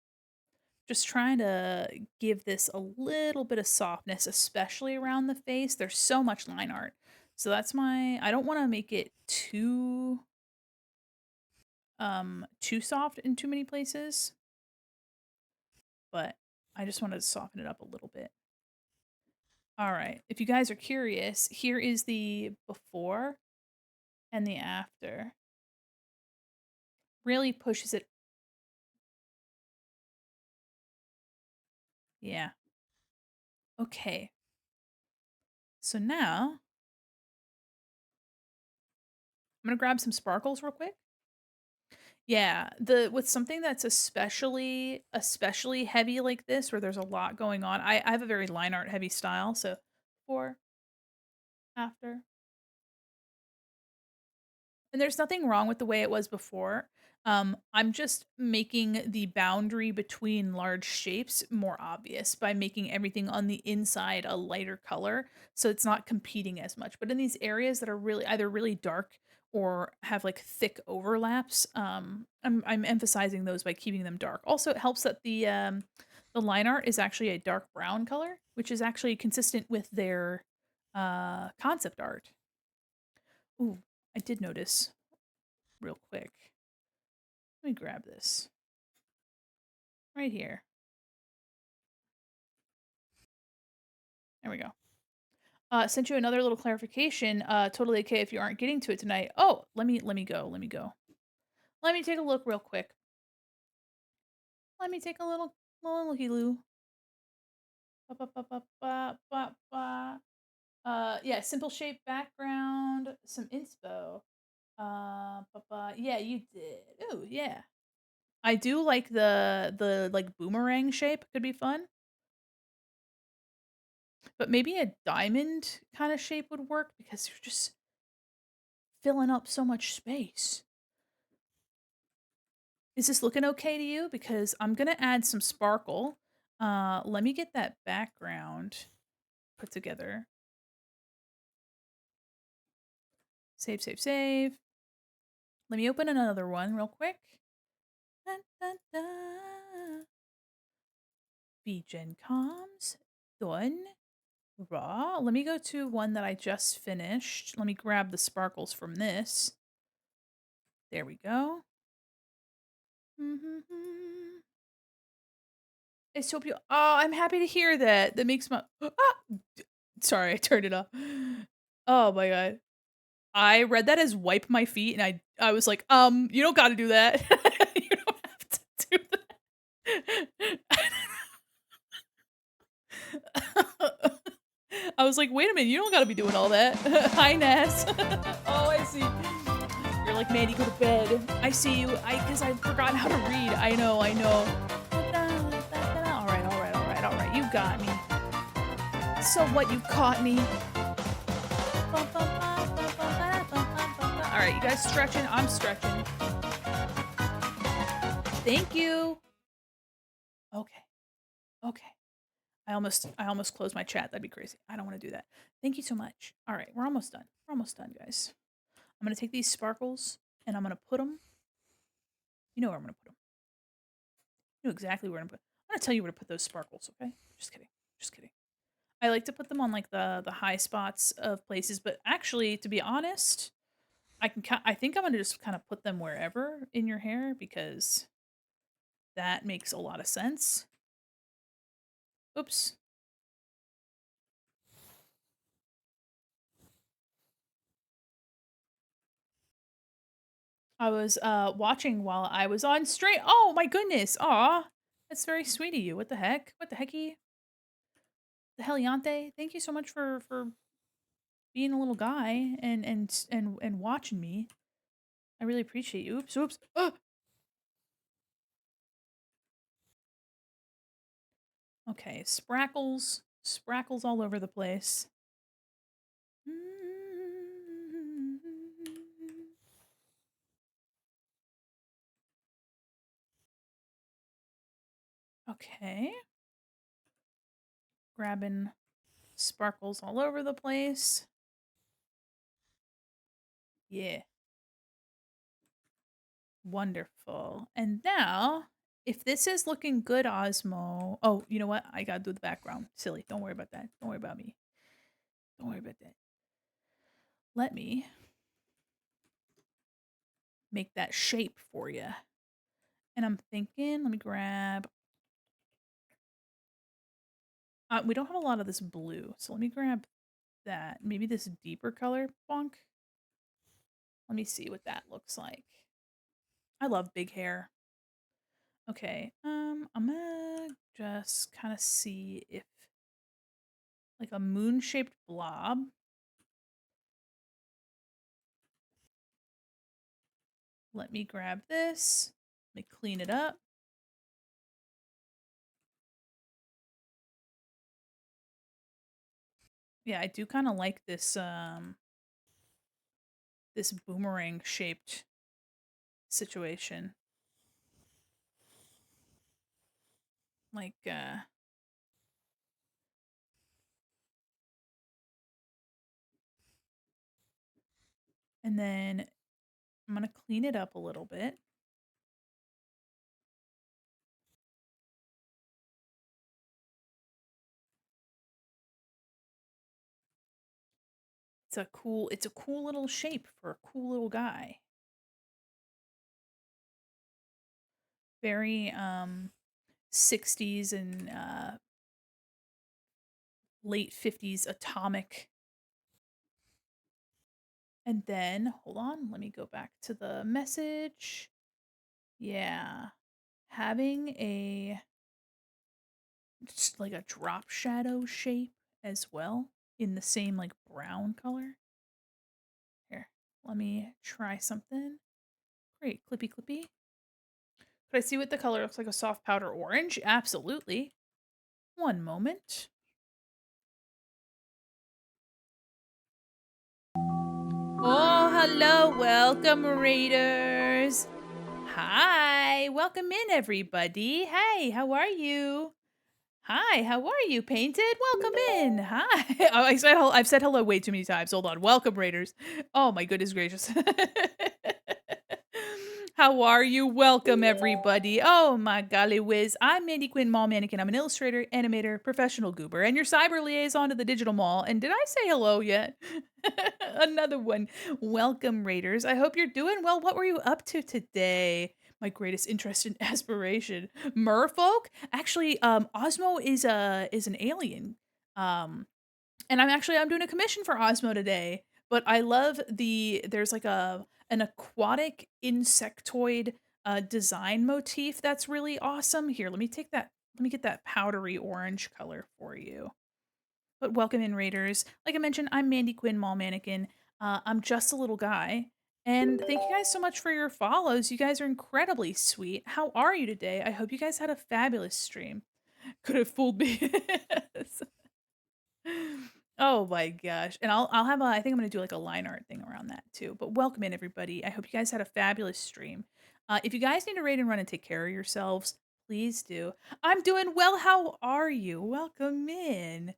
Just trying to give this a little bit of softness, especially around the face. There's so much line art. So I don't want to make it too soft in too many places, but I just wanted to soften it up a little bit. All right. If you guys are curious, here is the before and the after. Really pushes it. Yeah. Okay. So now I'm going to grab some sparkles real quick. Yeah, the with something that's especially heavy like this where there's a lot going on. I have a very line art heavy style, so before, after. And there's nothing wrong with the way it was before. I'm just making the boundary between large shapes more obvious by making everything on the inside a lighter color, so it's not competing as much. But in these areas that are really either really dark or have like thick overlaps, I'm emphasizing those by keeping them dark. Also, it helps that the line art is actually a dark brown color, which is actually consistent with their concept art. Ooh, I did notice real quick. Let me grab this. Right here. There we go. Sent you another little clarification. Totally okay if you aren't getting to it tonight. Oh, let me go. Let me go. Let me take a look real quick. Let me take a little looky loo. Ba, ba, ba, ba, ba, ba, ba. Yeah, simple shape background, some inspo. Yeah, you did. Ooh, yeah. I do like the like boomerang shape. Could be fun. But maybe a diamond kind of shape would work because you're just filling up so much space. Is this looking okay to you? Because I'm gonna add some sparkle. Let me get that background put together. Save, save, save. Let me open another one real quick. Dun, dun, dun. VGen comms. Done. Raw. Let me go to one that I just finished. Let me grab the sparkles from this. There we go. It's so beautiful. Oh, I'm happy to hear that. That makes my ah! Sorry, I turned it off. Oh my god. I read that as wipe my feet and I was like, you don't gotta do that. You don't have to do that. I was like, wait a minute, you don't gotta be doing all that. Hi, Ness. Oh, I see. You're like, Mandy, go to bed. I see you. Because I forgot how to read. I know, I know. All right, all right, all right, all right. You got me. So what? You caught me. All right, you guys stretching. I'm stretching. Thank you. Okay. Okay. I almost closed my chat. That'd be crazy. I don't want to do that. Thank you so much. All right, we're almost done. We're almost done, guys. I'm gonna take these sparkles and I'm gonna put them. You know where I'm gonna put them. You know exactly where I'm gonna put. I'm gonna tell you where to put those sparkles. Okay? Just kidding. Just kidding. I like to put them on like the high spots of places, but actually, to be honest, I think I'm gonna just kind of put them wherever in your hair because that makes a lot of sense. Oops. I was watching while I was on stream. Oh my goodness. Aw. That's very sweet of you. What the heck? What the hecky? The heliante? Thank you so much for being a little guy and watching me. I really appreciate you. Oops, oops. Okay, sprackles. Sprackles all over the place. Okay. Grabbing sparkles all over the place. Yeah. Wonderful. And now, if this is looking good, Osmo. Oh, you know what? I gotta do the background. Silly. Don't worry about that. Don't worry about me. Don't worry about that. Let me make that shape for you. And I'm thinking, let me grab. We don't have a lot of this blue, so let me grab that. Maybe this deeper color, bonk. Let me see what that looks like. I love big hair. Okay, I'm gonna just kind of see if like a moon-shaped blob. Let me grab this. Let me clean it up. Yeah, I do kind of like this this boomerang shaped situation. Like and then I'm going to clean it up a little bit. It's a cool little shape for a cool little guy. Very 60s and late 50s atomic. And then, hold on, let me go back to the message. Yeah. Having a just like a drop shadow shape as well in the same like brown color. Here, let me try something. Great, clippy clippy. Could I see what the color looks like? A soft powder orange? Absolutely. One moment. Oh, hello. Welcome, Raiders. Hi, welcome in everybody. Hey, how are you? Hi, how are you, Painted? Welcome in. Hi. Oh, I've said hello way too many times. Hold on. Welcome, Raiders. Oh my goodness gracious. How are you? Welcome, everybody. Oh my golly whiz. I'm Mandy Quinn, Mall Mannequin. I'm an illustrator, animator, professional goober, and your cyber liaison to the digital mall. And did I say hello yet? Another one. Welcome, Raiders. I hope you're doing well. What were you up to today? My greatest interest and aspiration. Merfolk? Actually, Osmo is an alien. Um, and I'm doing a commission for Osmo today. But I love there's like an aquatic insectoid design motif that's really awesome. Here, let me get that powdery orange color for you. But welcome in, Raiders. Like I mentioned, I'm Mandy Quinn, Mall Mannequin. I'm just a little guy. And thank you guys so much for your follows. You guys are incredibly sweet. How are you today? I hope you guys had a fabulous stream. Could have fooled me. Oh my gosh. And I'll have a I think I'm gonna do like a line art thing around that too. But welcome in everybody. I hope you guys had a fabulous stream. If you guys need to raid and run and take care of yourselves, please do. I'm doing well. How are you? Welcome in.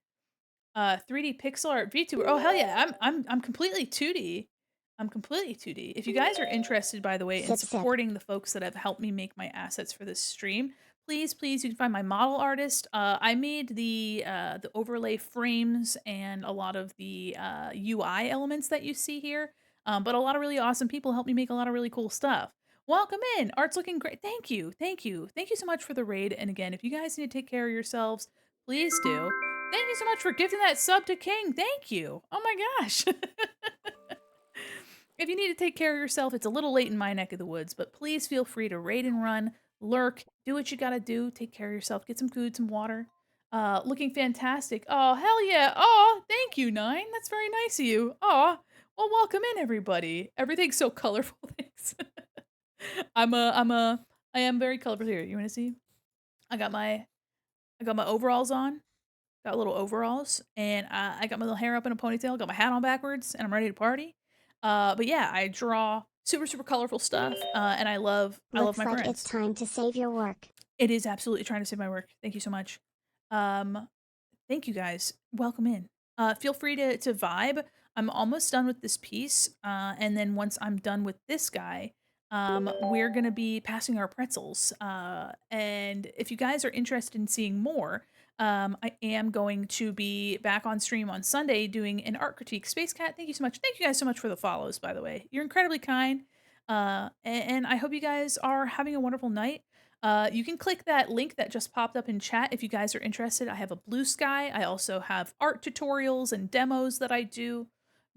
3D pixel art VTuber. Oh hell yeah, I'm completely 2D. I'm completely 2D. If you guys are interested, by the way, in Sip sip. supporting the folks that have helped me make my assets for this stream, please you can find my model artist. I made the overlay frames and a lot of the UI elements that you see here. But a lot of really awesome people helped me make a lot of really cool stuff. Welcome in. Art's looking great. Thank you so much for the raid. And again, if you guys need to take care of yourselves, please do. Thank you so much for gifting that sub to King. Thank you. Oh my gosh. If you need to take care of yourself, it's a little late in my neck of the woods, but please feel free to raid and run, lurk, do what you gotta do, take care of yourself, get some food, some water. Looking fantastic. Oh, hell yeah. Oh, thank you, Nine. That's very nice of you. Oh, well, welcome in, everybody. Everything's so colorful. Thanks. I am very colorful here. You wanna see? I got my, I got my overalls on. Got little overalls, and I got my little hair up in a ponytail, got my hat on backwards, and I'm ready to party. But yeah, I draw super colorful stuff, and I love Looks my like it's friends. time to save your work. It is absolutely trying to save my work. Thank you so much. Um, Thank you guys. Welcome in. Feel free to vibe. I'm almost done with this piece, and then once I'm done with this guy, we're gonna be passing our pretzels. And if you guys are interested in seeing more, I am going to be back on stream on Sunday doing an art critique. Space Cat, thank you so much. Thank you guys so much for the follows, by the way. You're incredibly kind. And I hope you guys are having a wonderful night. You can click that link that just popped up in chat if you guys are interested. I have a blue sky. I also have art tutorials and demos that I do.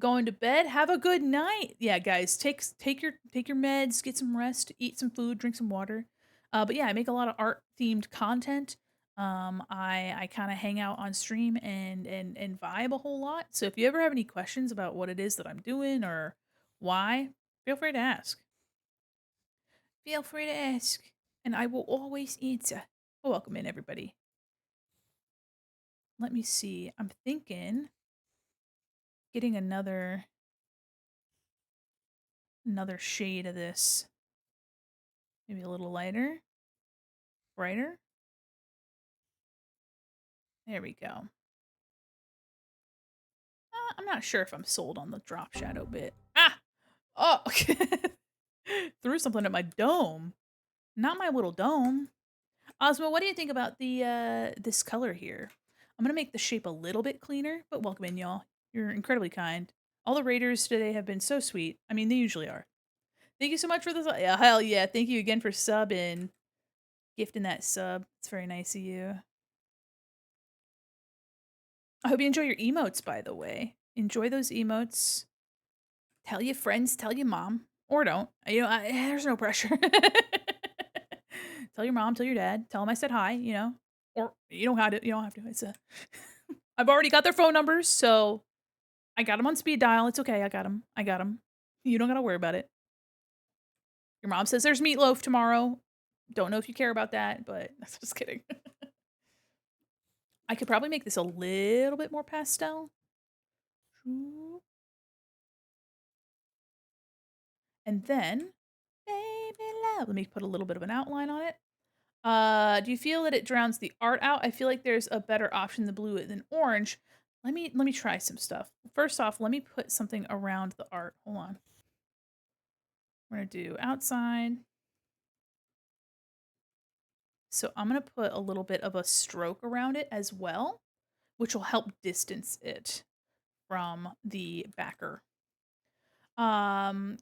Going to bed. Have a good night. Yeah, guys, take your meds, get some rest, eat some food, drink some water. But yeah, I make a lot of art themed content. I kind of hang out on stream and vibe a whole lot. So if you ever have any questions about what it is that I'm doing or why, feel free to ask. Feel free to ask, and I will always answer. Well, welcome in, everybody. Let me see. I'm thinking getting another shade of this. Maybe a little lighter, brighter. There we go. I'm not sure if I'm sold on the drop shadow bit. Ah! Oh! Threw something at my dome. Not my little dome. Ozmo, what do you think about this color here? I'm gonna make the shape a little bit cleaner, but welcome in, y'all. You're incredibly kind. All the raiders today have been so sweet. I mean, they usually are. Thank you so much for this. Yeah, hell yeah. Thank you again for subbing. Gifting that sub. It's very nice of you. I hope you enjoy your emotes, by the way. Enjoy those emotes. Tell your friends, tell your mom. Or don't. There's no pressure. Tell your mom, tell your dad. Tell them I said hi, Or you don't have to. You don't have to. I've already got their phone numbers, so I got them on speed dial. It's okay. I got them. I got them. You don't gotta worry about it. Your mom says there's meatloaf tomorrow. Don't know if you care about that, but just kidding. I could probably make this a little bit more pastel. And then, baby, Let me put a little bit of an outline on it. Do you feel that it drowns the art out? I feel like there's a better option than blue than orange. Let me try some stuff. First off, let me put something around the art. Hold on. We're gonna do outside. So I'm gonna put a little bit of a stroke around it as well, which will help distance it from the backer. Um,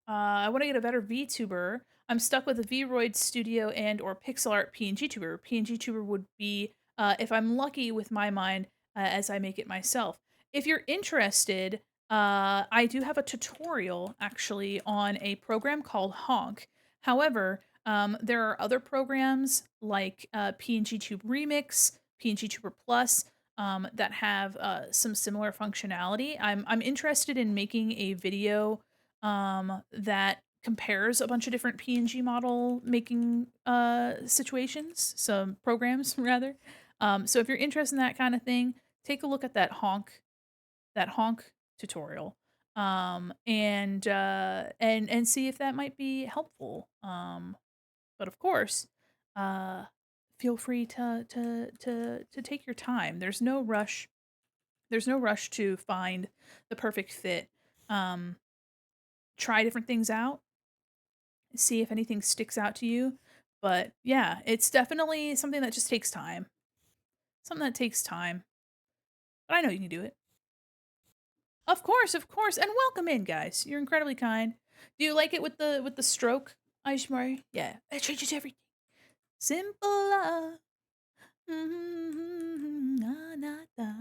I want to get a better VTuber. I'm stuck with a Vroid Studio and or pixel art PNG tuber. PNG tuber would be, if I'm lucky with my mind, as I make it myself. If you're interested, I do have a tutorial actually on a program called Honk. However, there are other programs like PNG Tube Remix, PNG Tuber Plus, that have some similar functionality. I'm interested in making a video that compares a bunch of different PNG model making situations, some programs rather. So if you're interested in that kind of thing, take a look at that honk tutorial, and see if that might be helpful. But of course, uh, feel free to take your time. There's no rush. There's no rush to find the perfect fit. Um, Try different things out, see if anything sticks out to you. But yeah, it's definitely something that just takes time. Something that takes time. But I know you can do it. Of course, of course. And welcome in, guys. You're incredibly kind. Do you like it with the stroke, Aishmari? Yeah. It changes everything. Simple love.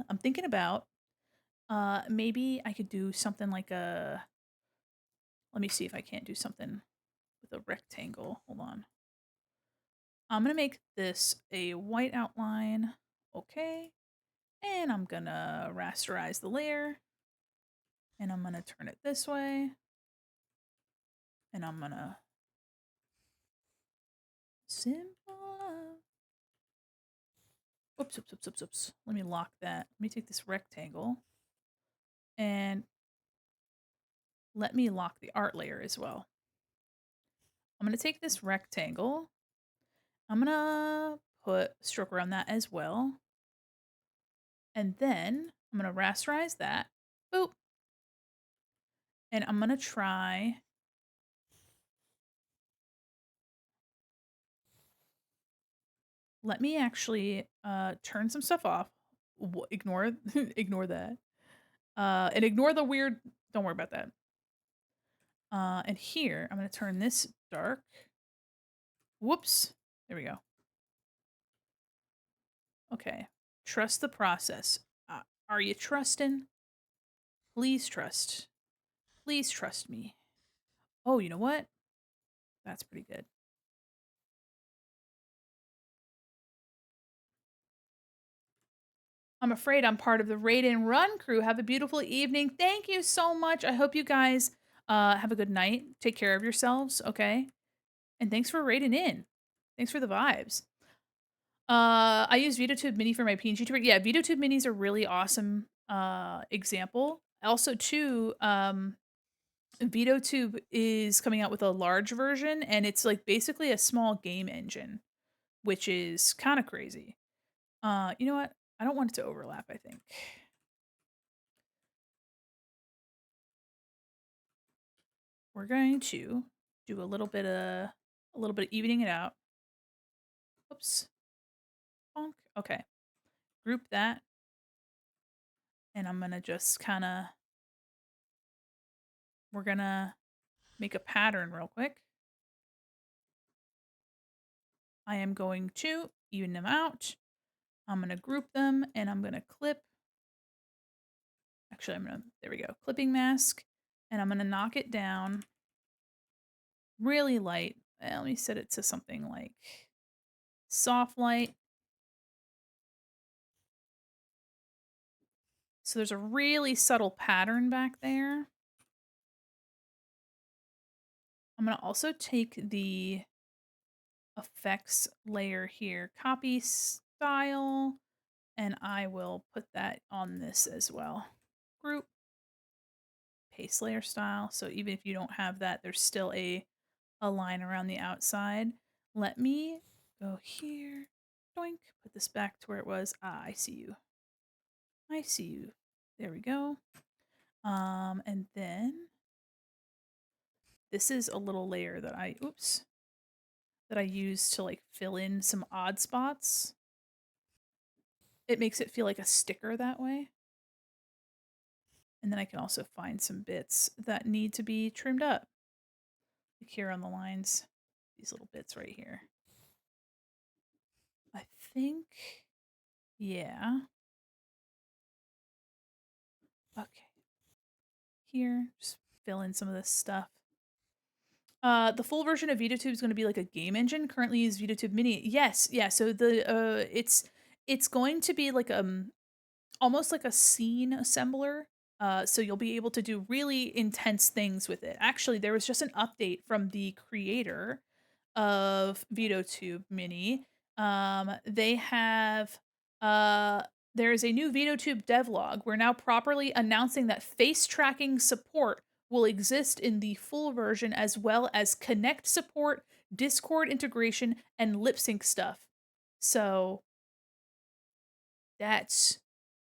I'm thinking about maybe I could do something like a, let me see if I can't do something with a rectangle. Hold on. I'm gonna make this a white outline. Okay. And I'm gonna rasterize the layer. And I'm gonna turn it this way. And I'm gonna simple. Oops, oops, oops, oops, oops. Let me lock that. Let me take this rectangle and let me lock the art layer as well. I'm gonna take this rectangle. I'm gonna put a stroke around that as well. And then I'm gonna rasterize that. Boop. And I'm gonna try. Let me actually turn some stuff off. Ignore ignore that. And ignore the weird, don't worry about that. And here, I'm gonna turn this dark. Whoops. There we go. Okay. Trust the process. Are you trusting? Please trust. Please trust me. Oh, you know what? That's pretty good. I'm afraid I'm part of the Raid and Run crew. Have a beautiful evening. Thank you so much. I hope you guys have a good night. Take care of yourselves, okay? And thanks for raiding in. Thanks for the vibes. I use VitoTube Mini for my PNG tuber. Yeah, VitoTube Mini's a really awesome example. Also, too, VitoTube is coming out with a large version, and it's like basically a small game engine, which is kind of crazy. You know what? I don't want it to overlap, I think. We're going to do a little bit of evening it out. Oops. Bonk. Okay. Group that. And I'm gonna just kinda, we're gonna make a pattern real quick. I am going to even them out. I'm gonna group them and I'm gonna clip. Actually, there we go, clipping mask. And I'm gonna knock it down really light. Let me set it to something like soft light. So there's a really subtle pattern back there. I'm gonna also take the effects layer here, copy style, and I will put that on this as well. Group, paste layer style. So even if you don't have that, there's still a a line around the outside. Let me go here. Doink. Put this back to where it was. Ah, I see you. I see you. There we go. And then this is a little layer that that I use to like fill in some odd spots. It makes it feel like a sticker that way. And then I can also find some bits that need to be trimmed up. Like here on the lines, these little bits right here. I think, yeah. Okay. Here, just fill in some of this stuff. The full version of VideoTube is going to be like a game engine. Currently use VideoTube Mini. Yes, yeah. So it's going to be like almost like a scene assembler. So you'll be able to do really intense things with it. Actually, there was just an update from the creator of VideoTube Mini. They have uh there is a new VideoTube devlog. We're now properly announcing that face tracking support will exist in the full version as well as Connect support, Discord integration, and lip sync stuff. So that's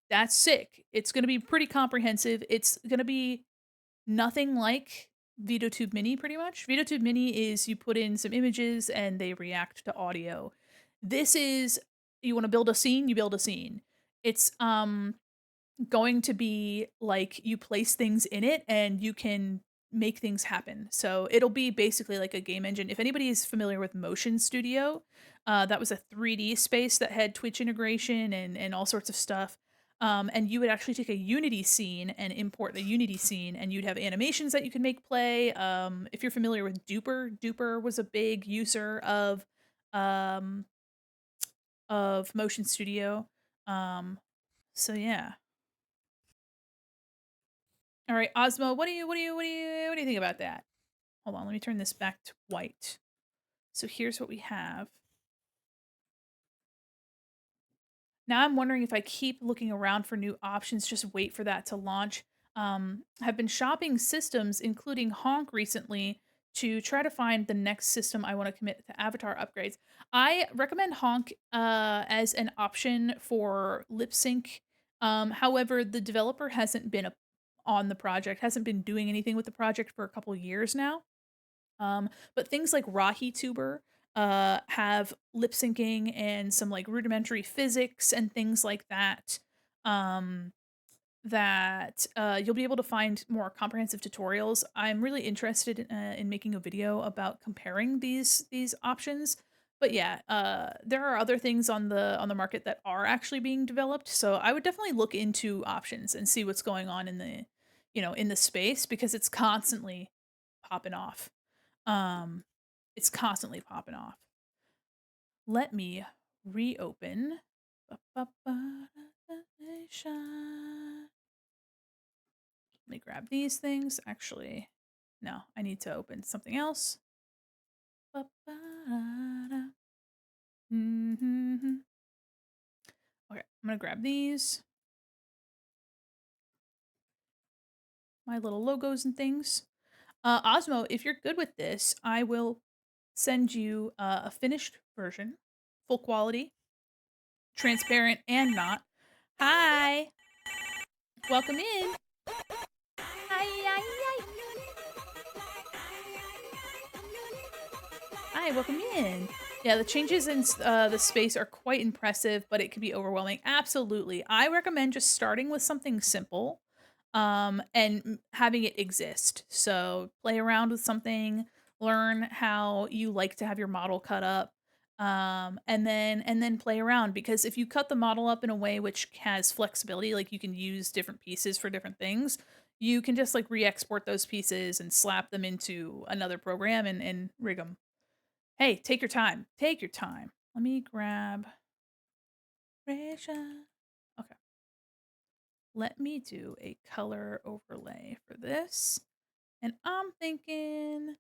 that's sick. It's going to be pretty comprehensive. It's going to be nothing like VideoTube Mini pretty much. VideoTube Mini is you put in some images and they react to audio. This is you want to build a scene, you build a scene. It's going to be like you place things in it and you can make things happen. So it'll be basically like a game engine. If anybody is familiar with Motion Studio, that was a 3D space that had Twitch integration and all sorts of stuff. And you would actually take a Unity scene and import the Unity scene, and you'd have animations that you could make play. If you're familiar with Duper, Duper was a big user um, of Motion Studio. Um, so yeah. All right, Osmo, what do you think about that? Hold on, let me turn this back to white. So here's what we have. Now I'm wondering if I keep looking around for new options, just wait for that to launch. Have been shopping systems, including Honk recently, to try to find the next system I want to commit to avatar upgrades. I recommend Honk as an option for lip sync. However, the developer hasn't been on the project, hasn't been doing anything with the project for a couple years now. But things like RahiTuber have lip syncing and some like rudimentary physics and things like that. Um, you'll be able to find more comprehensive tutorials. I'm really interested in making a video about comparing these options. But yeah, there are other things on the market that are actually being developed. So I would definitely look into options and see what's going on in the, in the space because it's constantly popping off. Um, it's constantly popping off. Let me reopen. Let me grab these things. Actually, no, I need to open something else. Okay, I'm gonna grab these. My little logos and things. Osmo, if you're good with this, I will send you a finished version, full quality, transparent and not. Hi, welcome in. Hi, hi, hi, welcome in. Yeah, the changes in the space are quite impressive, but it can be overwhelming. Absolutely. I recommend just starting with something simple and having it exist. So play around with something, learn how you like to have your model cut up. And then play around because if you cut the model up in a way which has flexibility, like you can use different pieces for different things, you can just like re-export those pieces and slap them into another program and rig them. Hey, take your time. Take your time. Let me grab Risha. Okay. Let me do a color overlay for this. And I'm thinking,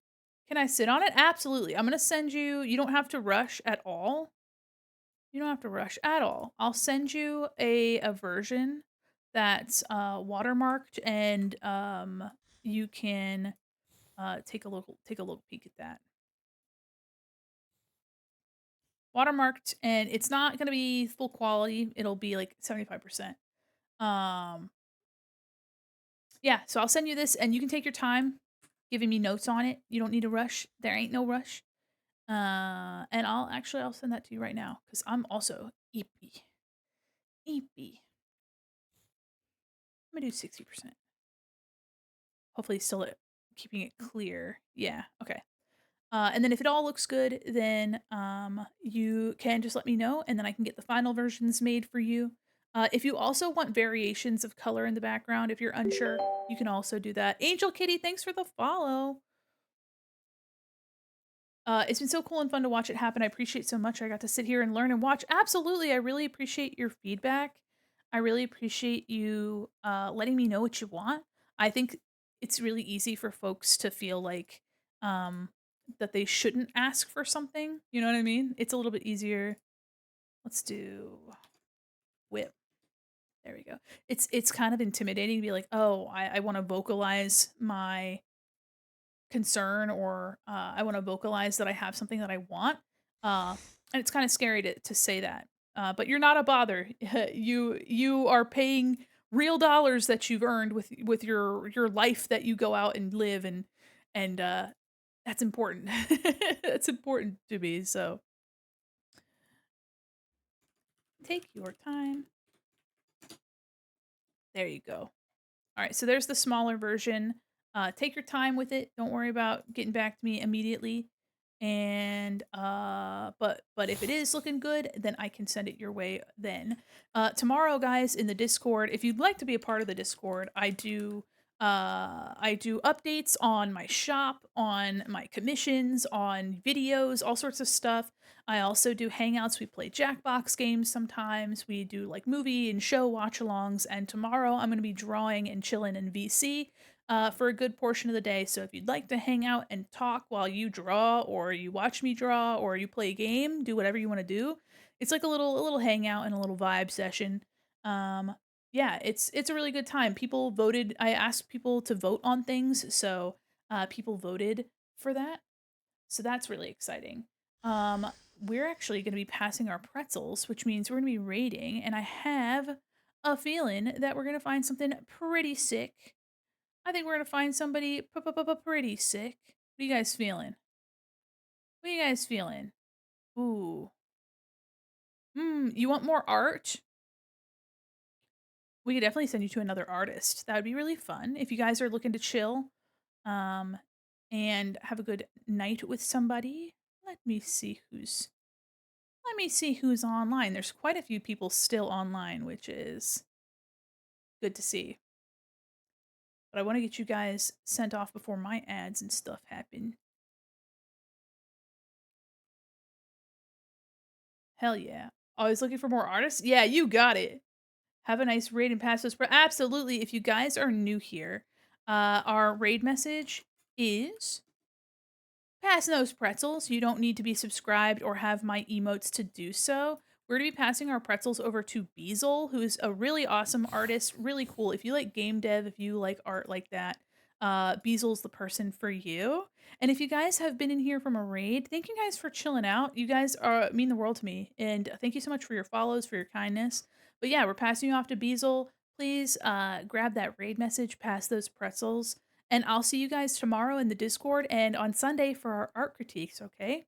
can I sit on it? Absolutely. I'm going to send you, you don't have to rush at all. You don't have to rush at all. I'll send you a version that's watermarked and you can take a look peek at that. watermarked, and it's not gonna be full quality. It'll be like 75%. Um, yeah, so I'll send you this, and you can take your time giving me notes on it. You don't need to rush. There ain't no rush. And I'll send that to you right now because I'm also eepy. Eepy. I'm gonna do 60%. Hopefully still keeping it clear. Yeah, okay. And then if it all looks good, then you can just let me know, and then I can get the final versions made for you. If you also want variations of color in the background, if you're unsure, you can also do that. Angel Kitty, thanks for the follow. It's been so cool and fun to watch it happen. I appreciate so much. I got to sit here and learn and watch. Absolutely. I really appreciate your feedback. I really appreciate you letting me know what you want. I think it's really easy for folks to feel like um, that they shouldn't ask for something. You know what I mean? It's a little bit easier. Let's do whip. There we go. It's kind of intimidating to be like, oh, I want to vocalize my concern or I want to vocalize that I have something that I want. Uh, and it's kind of scary to say that. But you're not a bother. You are paying real dollars that you've earned with your life that you go out and live and that's important. That's important to me. So take your time. There you go. All right, so there's the smaller version. Take your time with it. Don't worry about getting back to me immediately. And but if it is looking good, then I can send it your way then. Tomorrow, guys, in the Discord, if you'd like to be a part of the Discord, I do updates on my shop, on my commissions, on videos, all sorts of stuff. I also do hangouts. We play Jackbox games sometimes. We do like movie and show watch alongs. And tomorrow I'm going to be drawing and chilling in VC for a good portion of the day. So if you'd like to hang out and talk while you draw, or you watch me draw, or you play a game, do whatever you want to do. It's like a little hangout and a little vibe session. Um, yeah, it's a really good time. People voted. I asked people to vote on things, so people voted for that. So that's really exciting. Um, we're actually going to be passing our pretzels, which means we're going to be rating, and I have a feeling that we're going to find something pretty sick. I think we're going to find somebody pretty sick. What are you guys feeling? What are you guys feeling? Ooh. You want more art? We could definitely send you to another artist. That would be really fun if you guys are looking to chill, um, and have a good night with somebody. Let me see who's Let me see who's online. There's quite a few people still online, which is good to see. But I want to get you guys sent off before my ads and stuff happen. Hell yeah. Always looking for more artists? Yeah, you got it. Have a nice raid and pass those. Absolutely. If you guys are new here, our raid message is passing those pretzels. You don't need to be subscribed or have my emotes to do so. We're going to be passing our pretzels over to Beazle, who is a really awesome artist. Really cool. If you like game dev, if you like art like that, Beazle's the person for you. And if you guys have been in here from a raid, thank you guys for chilling out. You guys mean the world to me. And thank you so much for your follows, for your kindness. But yeah, we're passing you off to Beazle. Please grab that raid message, pass those pretzels. And I'll see you guys tomorrow in the Discord and on Sunday for our art critiques, okay?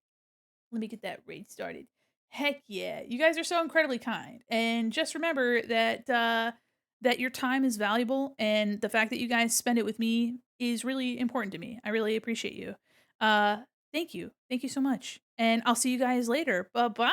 Let me get that raid started. Heck yeah. You guys are so incredibly kind. And just remember that that your time is valuable and the fact that you guys spend it with me is really important to me. I really appreciate you. Uh thank you. Thank you so much. And I'll see you guys later. Bye-bye.